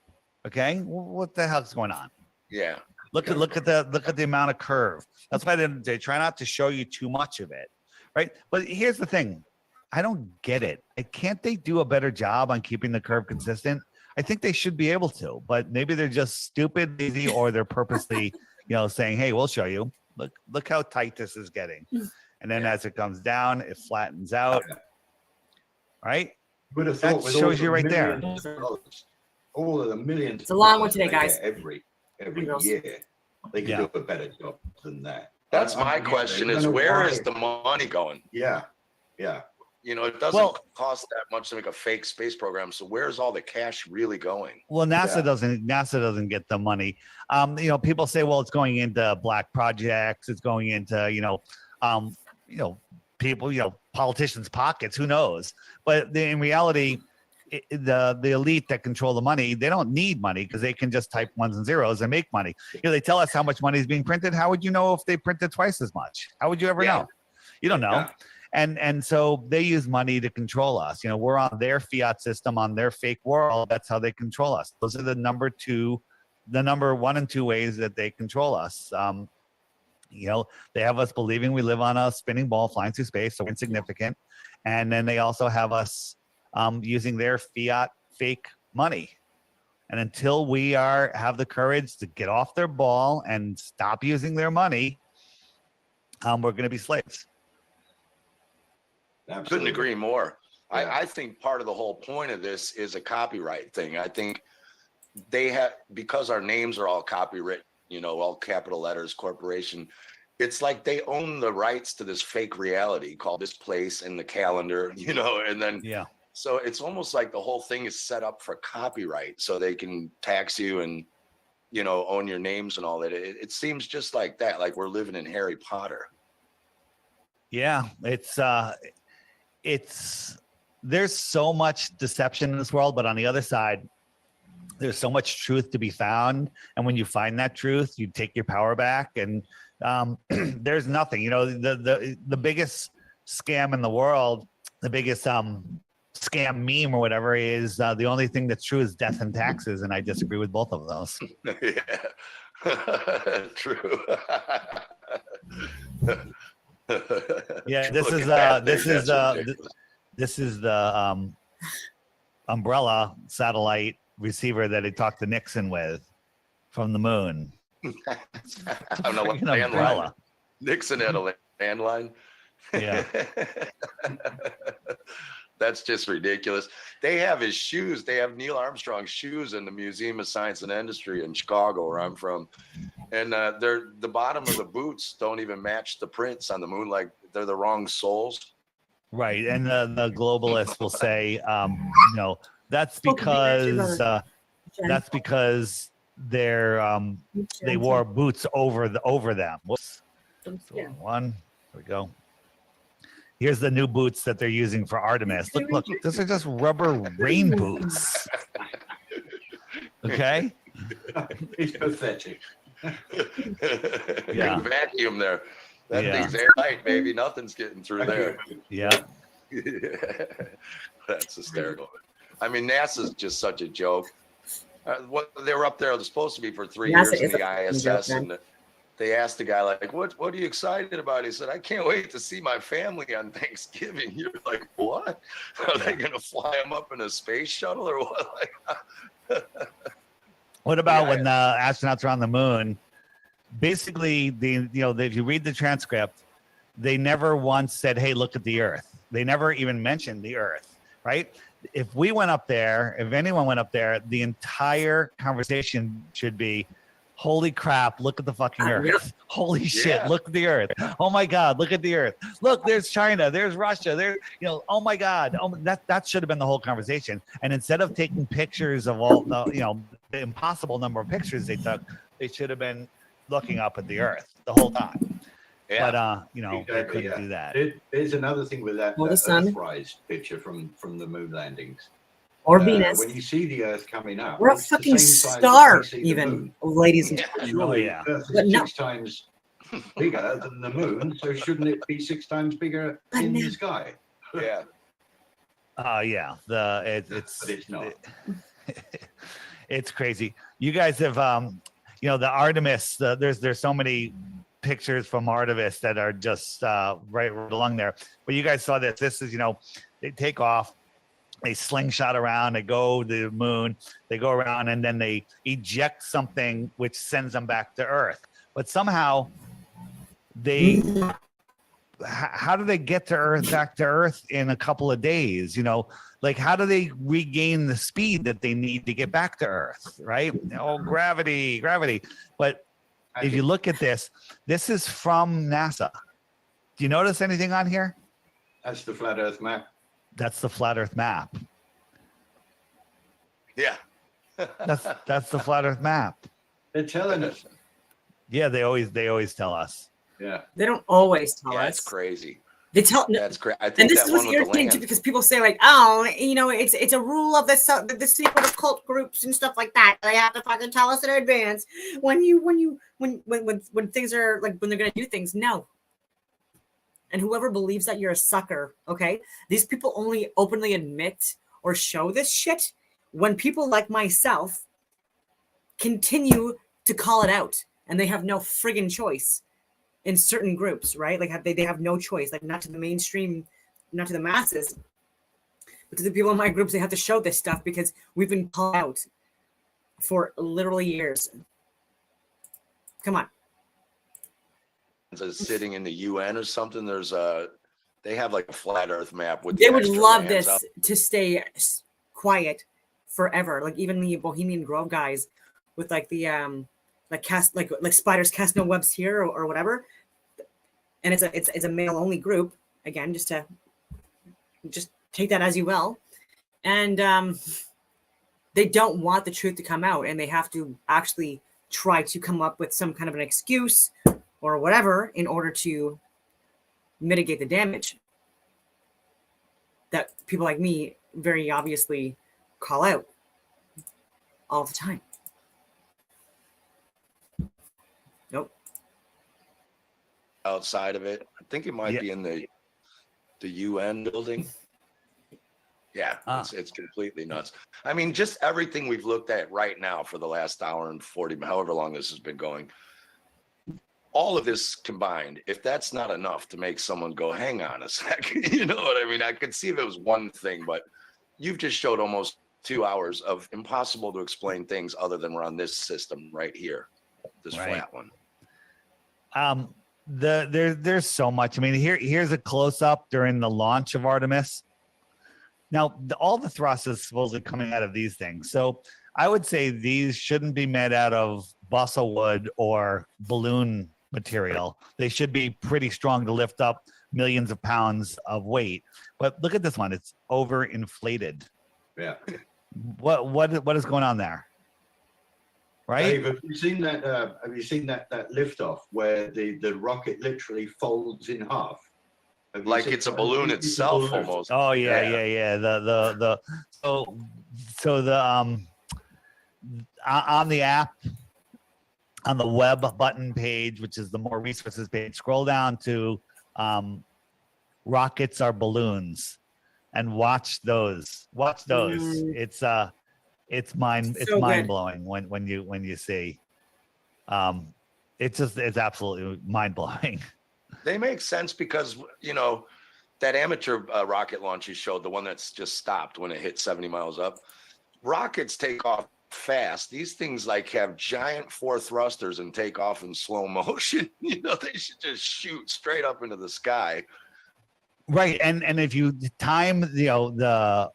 Okay, what the hell's going on? Yeah. Look at the amount of curve. That's why they try not to show you too much of it, right? But here's the thing, I don't get it. Can't they do a better job on keeping the curve consistent? I think they should be able to, but maybe they're just stupid, lazy, or they're purposely, saying, "Hey, we'll show you. Look how tight this is getting," and then as it comes down, it flattens out, right? Would have thought That with shows all you the right there. millions of dollars, all of the millions. It's a long one of today, dollars guys. they get every Girls. year, they could Yeah. do a better job than that. That's I- my I- question: I don't is know where why. is the money going? Yeah. You know, it doesn't Well- cost that much to make a fake space program. So where's all the cash really going? Well, NASA Yeah. doesn't get the money. People say, well, it's going into black projects. It's going into, people, politicians' pockets. Who knows? But in reality, the elite that control the money, they don't need money because they can just type ones and zeros and make money. They tell us how much money is being printed. How would you know if they printed twice as much? How would you ever know? You don't know. Yeah. And so they use money to control us. We're on their fiat system, on their fake world. That's how they control us. Those are the number 1 and 2 ways that they control us. They have us believing we live on a spinning ball flying through space, so we're insignificant. And then they also have us using their fiat fake money. And until we have the courage to get off their ball and stop using their money, we're going to be slaves. Couldn't Absolutely. agree more. Yeah. I think part of the whole point of this is a copyright thing. I think they have, because our names are all copyright, all capital letters, corporation. It's like they own the rights to this fake reality called this place and the calendar, and then so it's almost like the whole thing is set up for copyright, so they can tax you and own your names and all that. It seems just like that, like we're living in Harry Potter. Yeah, it's there's so much deception in this world, but on the other side, there's so much truth to be found. And when you find that truth, you take your power back. And there's nothing, you know, the biggest scam in the world, the biggest scam meme or whatever is the only thing that's true is death and taxes. And I disagree with both of those. Yeah, true. Yeah, this Look is at that this thing, is that's the ridiculous. this is the umbrella satellite receiver that he talked to Nixon with from the moon. I don't know what Freaking landline. umbrella. Nixon had a landline. Yeah. That's just ridiculous. They have his shoes. They have Neil Armstrong's shoes in the Museum of Science and Industry in Chicago, where I'm from. And they're the bottom of the boots don't even match the prints on the moon. Like they're the wrong soles. Right. And the globalists will say, no, that's because they're they wore boots over them. Whoops. One. There we go. Here's the new boots that they're using for Artemis. Look, those are just rubber rain boots. Okay. It's pathetic. Yeah. Vacuum there. That thing's airtight, baby. Nothing's getting through there. Yeah. That's hysterical. I mean, NASA's just such a joke. What they were up there, they're supposed to be for 3 years in the ISS, and they asked the guy, like, what are you excited about? He said, I can't wait to see my family on Thanksgiving. You're like, what? Are they going to fly them up in a space shuttle or what? Like, what about when the astronauts are on the moon? Basically, if you read the transcript, they never once said, hey, look at the Earth. They never even mentioned the Earth, right? If we went up there, if anyone went up there, the entire conversation should be, holy crap, look at the fucking Earth. Holy shit, look at the Earth. Oh my God, look at the Earth. Look, there's China, there's Russia, there, oh my God. That should have been the whole conversation. And instead of taking pictures of all the, the impossible number of pictures they took, they should have been looking up at the Earth the whole time. Yeah. But Exactly, they couldn't do that. There's another thing with that, Or the sun. Earthrise picture from the moon landings. Or Venus. When you see the Earth coming up, We're a it's the fucking same size star, as you see the even, moon. ladies and gentlemen. Surely Oh, yeah. Earth But is no. 6 times bigger than the moon, so shouldn't it be 6 times bigger in the sky? Yeah. Yeah. But it's not. It's crazy. You guys have the Artemis, there's so many pictures from Artemis that are just right along there. But you guys saw this. This is, they take off, they slingshot around, they go to the moon, they go around, and then they eject something which sends them back to Earth. But somehow how do they get to Earth, back to Earth in a couple of days? Like, how do they regain the speed that they need to get back to Earth? Right? Oh, gravity. But if you look at this is from NASA. Do you notice anything on here? That's the flat Earth map. That's the flat Earth map. Yeah. That's the flat Earth map. They're telling us. Yeah, they always tell us. Yeah. They don't always tell Yeah, us. it's crazy. They tell. That's great. I And think this that is one what's with the irritating too, land. because people say like, oh, it's a rule of the secret occult groups and stuff like that. They have to fucking tell us in advance when things are like when they're gonna do things. No. And whoever believes that you're a sucker, okay? These people only openly admit or show this shit when people like myself continue to call it out, and they have no friggin' choice. In certain groups, right? Like they have no choice, like not to the mainstream, not to the masses, but to the people in my groups, they have to show this stuff because we've been called out for literally years. Come on. Sitting in the UN or something, they have like a flat Earth map with. They the would extra love lands this out. to stay quiet forever. Like even the Bohemian Grove guys with like the like spiders cast no webs here or whatever. And it's a male only group, again, just take that as you will. And they don't want the truth to come out, and they have to actually try to come up with some kind of an excuse or whatever in order to mitigate the damage. that people like me very obviously call out all the time. Nope. Outside of it, I think it might be in the UN building. Yeah, it's completely nuts. I mean, just everything we've looked at right now for the last hour and 40, however long this has been going, all of this combined, if that's not enough to make someone go, hang on a sec, you know what I mean? I could see if it was one thing, but you've just showed almost 2 hours of impossible to explain things other than we're on this system right here, this flat one. There's so much. I mean, here's a close up during the launch of Artemis. Now, all the thrust is supposedly coming out of these things. So I would say these shouldn't be made out of balsa wood or balloon material. They should be pretty strong to lift up millions of pounds of weight. But look at this one; it's overinflated. Yeah. What is going on there? Right? Dave, have you seen that? Have you seen that liftoff where the rocket literally folds in half? Like it's a balloon itself, almost. Oh yeah. So the on the app, on the web button page, which is the more resources page, scroll down to rockets are balloons, and watch those. Watch those. It's mind blowing when you see. It's absolutely mind blowing. They make sense because, you know, that amateur rocket launch you showed, the one that's just stopped when it hit 70 miles up, rockets take off fast. These things like have giant 4 thrusters and take off in slow motion. You know, they should just shoot straight up into the sky. Right, and if you time, you know,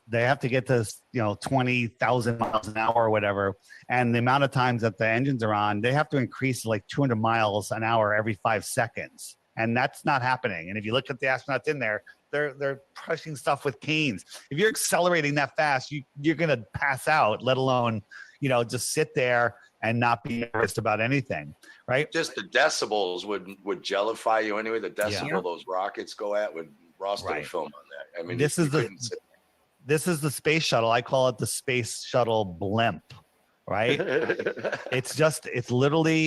they have to get to 20,000 miles an hour or whatever, and the amount of times that the engines are on, they have to increase like 200 miles an hour every 5 seconds, and that's not happening. And if you look at the astronauts in there, they're pushing stuff with canes. If you're accelerating that fast, you're gonna pass out, let alone just sit there and not be nervous about anything, right? Just the decibels would jellify you anyway. The decibel those rockets go at would Ross did a film on that. I mean, this is the space shuttle. I call it the space shuttle blimp, right? it's literally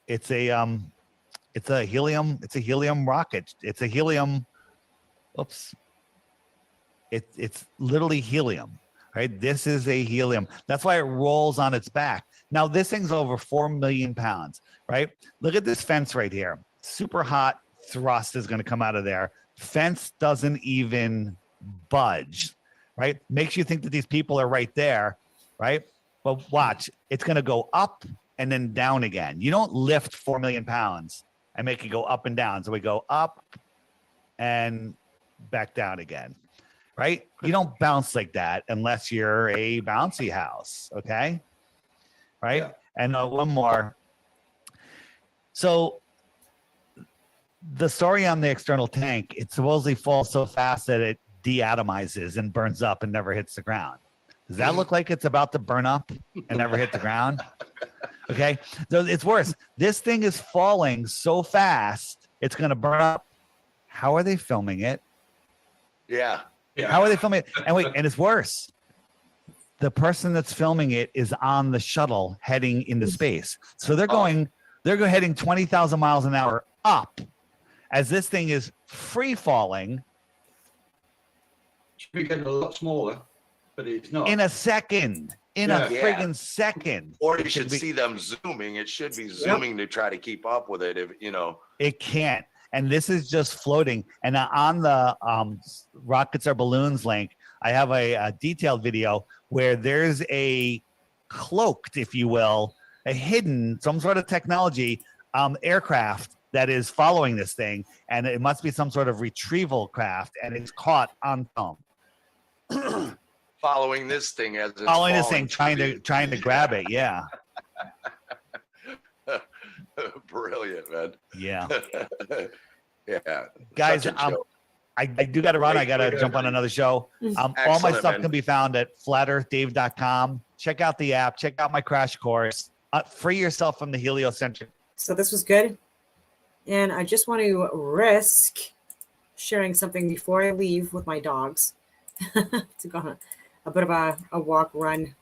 it's a helium rocket. It's a helium. Oops. It's literally helium. Right? This is a helium. That's why it rolls on its back. Now, this thing's over 4 million pounds, right? Look at this fence right here. Super hot thrust is going to come out of there. Fence doesn't even budge, right? Makes you think that these people are right there, right? But watch, it's going to go up and then down again. You don't lift 4 million pounds and make it go up and down. So we go up and back down again. Right? You don't bounce like that unless you're a bouncy house. Okay. Right. Yeah. And one more. So the story on the external tank, it supposedly falls so fast that it deatomizes and burns up and never hits the ground. Does that look like it's about to burn up and never hit the ground? Okay. So it's worse. This thing is falling so fast, it's going to burn up. How are they filming it? Yeah. How are they filming it? And wait, and it's worse. The person that's filming it is on the shuttle heading into space. So they're heading 20,000 miles an hour up as this thing is free falling. Should be getting a lot smaller, but it's not. In a second. In a friggin' second. Or you should see them zooming. It should be zooming to try to keep up with it. If it can't. And this is just floating. And on the Rockets Are Balloons link, I have a detailed video where there's a cloaked, if you will, a hidden, some sort of technology aircraft that is following this thing. And it must be some sort of retrieval craft. And it's caught on film. Following this thing as it's following this thing, trying to grab it. Yeah. Brilliant, man. Yeah. Yeah. Guys, I do got to run. I got to jump on another show. All my stuff can be found at flatearthdave.com. Check out the app. Check out my crash course. Free yourself from the heliocentric. So this was good. And I just want to risk sharing something before I leave with my dogs to go on a bit of a walk, run,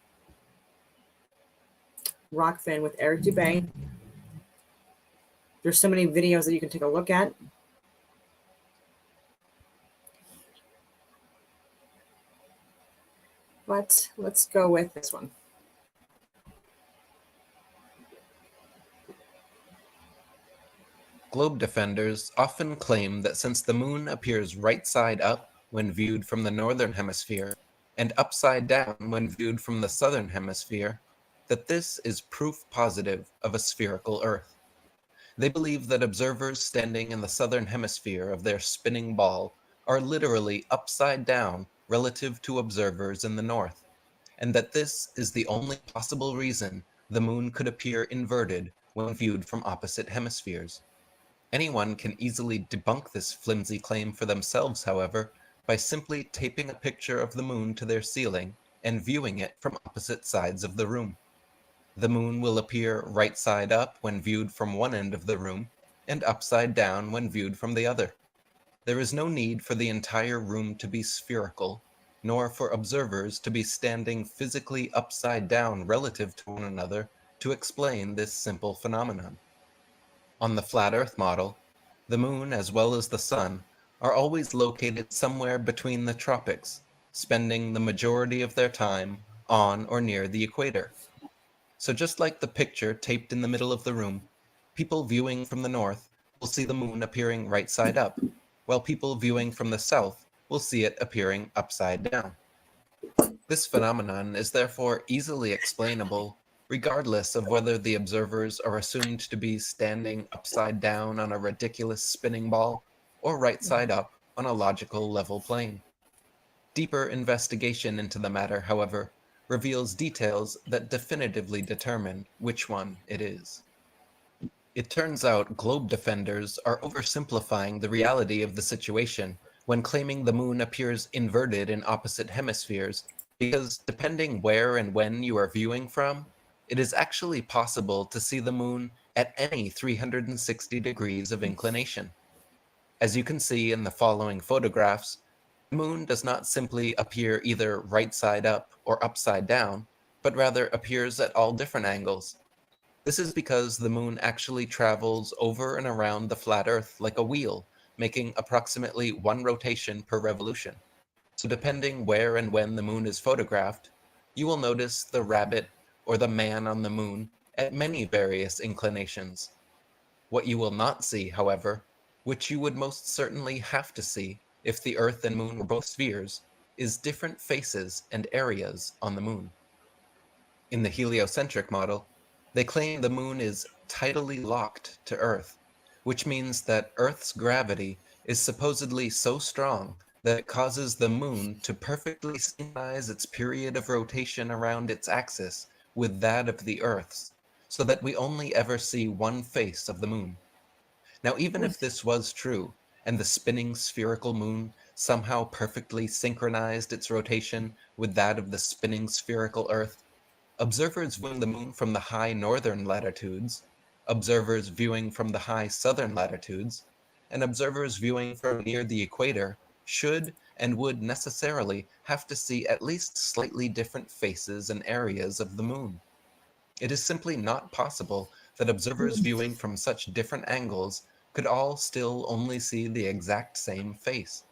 Rockfin with Eric Dubay. There's so many videos that you can take a look at. But let's go with this one. Globe defenders often claim that since the moon appears right side up when viewed from the northern hemisphere and upside down when viewed from the southern hemisphere, that this is proof positive of a spherical Earth. They believe that observers standing in the southern hemisphere of their spinning ball are literally upside down relative to observers in the north, and that this is the only possible reason the moon could appear inverted when viewed from opposite hemispheres. Anyone can easily debunk this flimsy claim for themselves, however, by simply taping a picture of the moon to their ceiling and viewing it from opposite sides of the room. The moon will appear right side up when viewed from one end of the room and upside down when viewed from the other. There is no need for the entire room to be spherical, nor for observers to be standing physically upside down relative to one another to explain this simple phenomenon. On the flat Earth model, the moon as well as the sun are always located somewhere between the tropics, spending the majority of their time on or near the equator. So just like the picture taped in the middle of the room, people viewing from the north will see the moon appearing right side up, while people viewing from the south will see it appearing upside down. This phenomenon is therefore easily explainable regardless of whether the observers are assumed to be standing upside down on a ridiculous spinning ball or right side up on a logical level plane. Deeper investigation into the matter, however, reveals details that definitively determine which one it is. It turns out globe defenders are oversimplifying the reality of the situation when claiming the moon appears inverted in opposite hemispheres, because depending where and when you are viewing from, it is actually possible to see the moon at any 360 degrees of inclination. As you can see in the following photographs, the moon does not simply appear either right side up or upside down, but rather appears at all different angles. This is because the moon actually travels over and around the flat Earth like a wheel, making approximately one rotation per revolution. So depending where and when the moon is photographed, you will notice the rabbit or the man on the moon at many various inclinations. What you will not see, however, which you would most certainly have to see if the Earth and moon were both spheres, is different faces and areas on the moon. In the heliocentric model, they claim the moon is tidally locked to Earth, which means that Earth's gravity is supposedly so strong that it causes the moon to perfectly synchronize its period of rotation around its axis with that of the Earth's, so that we only ever see one face of the moon. Now, even if this was true, and the spinning spherical moon somehow perfectly synchronized its rotation with that of the spinning spherical Earth, observers viewing the moon from the high northern latitudes, observers viewing from the high southern latitudes, and observers viewing from near the equator should and would necessarily have to see at least slightly different faces and areas of the moon. It is simply not possible that observers viewing from such different angles could all still only see the exact same face.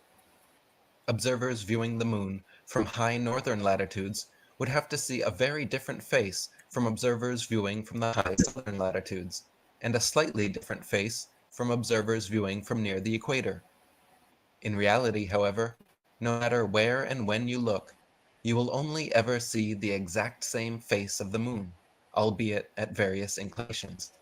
Observers viewing the moon from high northern latitudes would have to see a very different face from observers viewing from the high southern latitudes, and a slightly different face from observers viewing from near the equator. In reality, however, no matter where and when you look, you will only ever see the exact same face of the moon, albeit at various inclinations.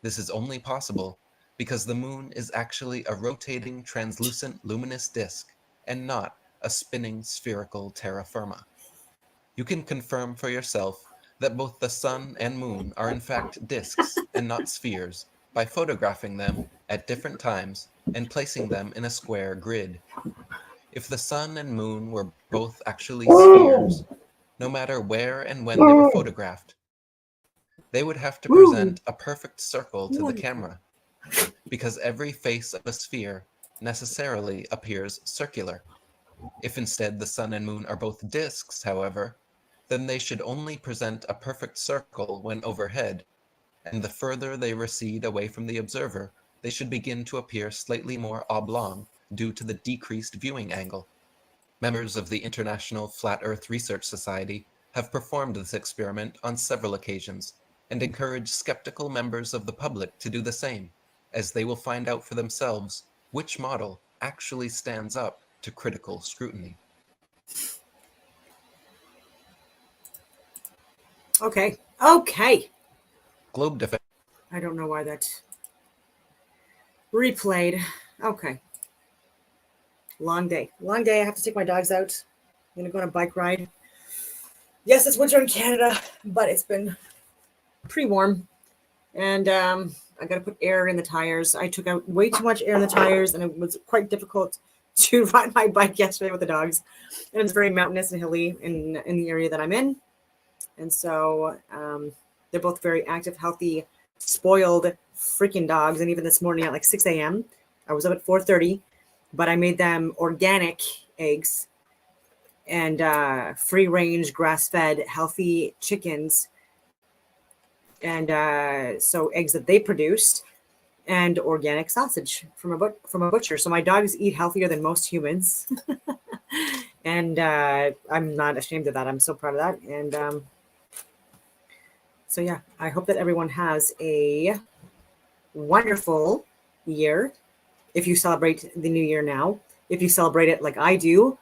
This is only possible because the moon is actually a rotating translucent luminous disk and not a spinning spherical terra firma. You can confirm for yourself that both the sun and moon are in fact disks and not spheres by photographing them at different times and placing them in a square grid. If the sun and moon were both actually spheres, no matter where and when they were photographed, they would have to present a perfect circle to the camera, because every face of a sphere necessarily appears circular. If instead the sun and moon are both disks, however, then they should only present a perfect circle when overhead, and the further they recede away from the observer, they should begin to appear slightly more oblong due to the decreased viewing angle. Members of the International Flat Earth Research Society have performed this experiment on several occasions and encourage skeptical members of the public to do the same, as they will find out for themselves which model actually stands up to critical scrutiny. Okay. Okay. Globe Defense. I don't know why that replayed. Okay. Long day. Long day. I have to take my dogs out. I'm going to go on a bike ride. Yes, it's winter in Canada, but it's been pretty warm. And I got to put air in the tires. I took out way too much air in the tires, and it was quite difficult to ride my bike yesterday with the dogs. And it's very mountainous and hilly in the area that I'm in. And so they're both very active, healthy, spoiled freaking dogs. And even this morning at like 6 a.m., I was up at 4:30, but I made them organic eggs and free-range, grass-fed, healthy chickens. And so eggs that they produced and organic sausage from a butcher. So my dogs eat healthier than most humans. And I'm not ashamed of that. I'm so proud of that. And so, yeah, I hope that everyone has a wonderful year. If you celebrate the new year now, if you celebrate it like I do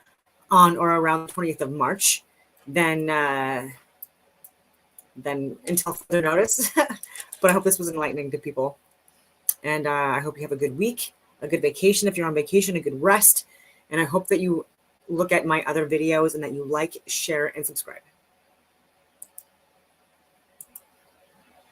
on or around the 20th of March, then until further notice. But I hope this was enlightening to people. And I hope you have a good week, a good vacation if you're on vacation, a good rest. And I hope that you look at my other videos and that you like, share, and subscribe.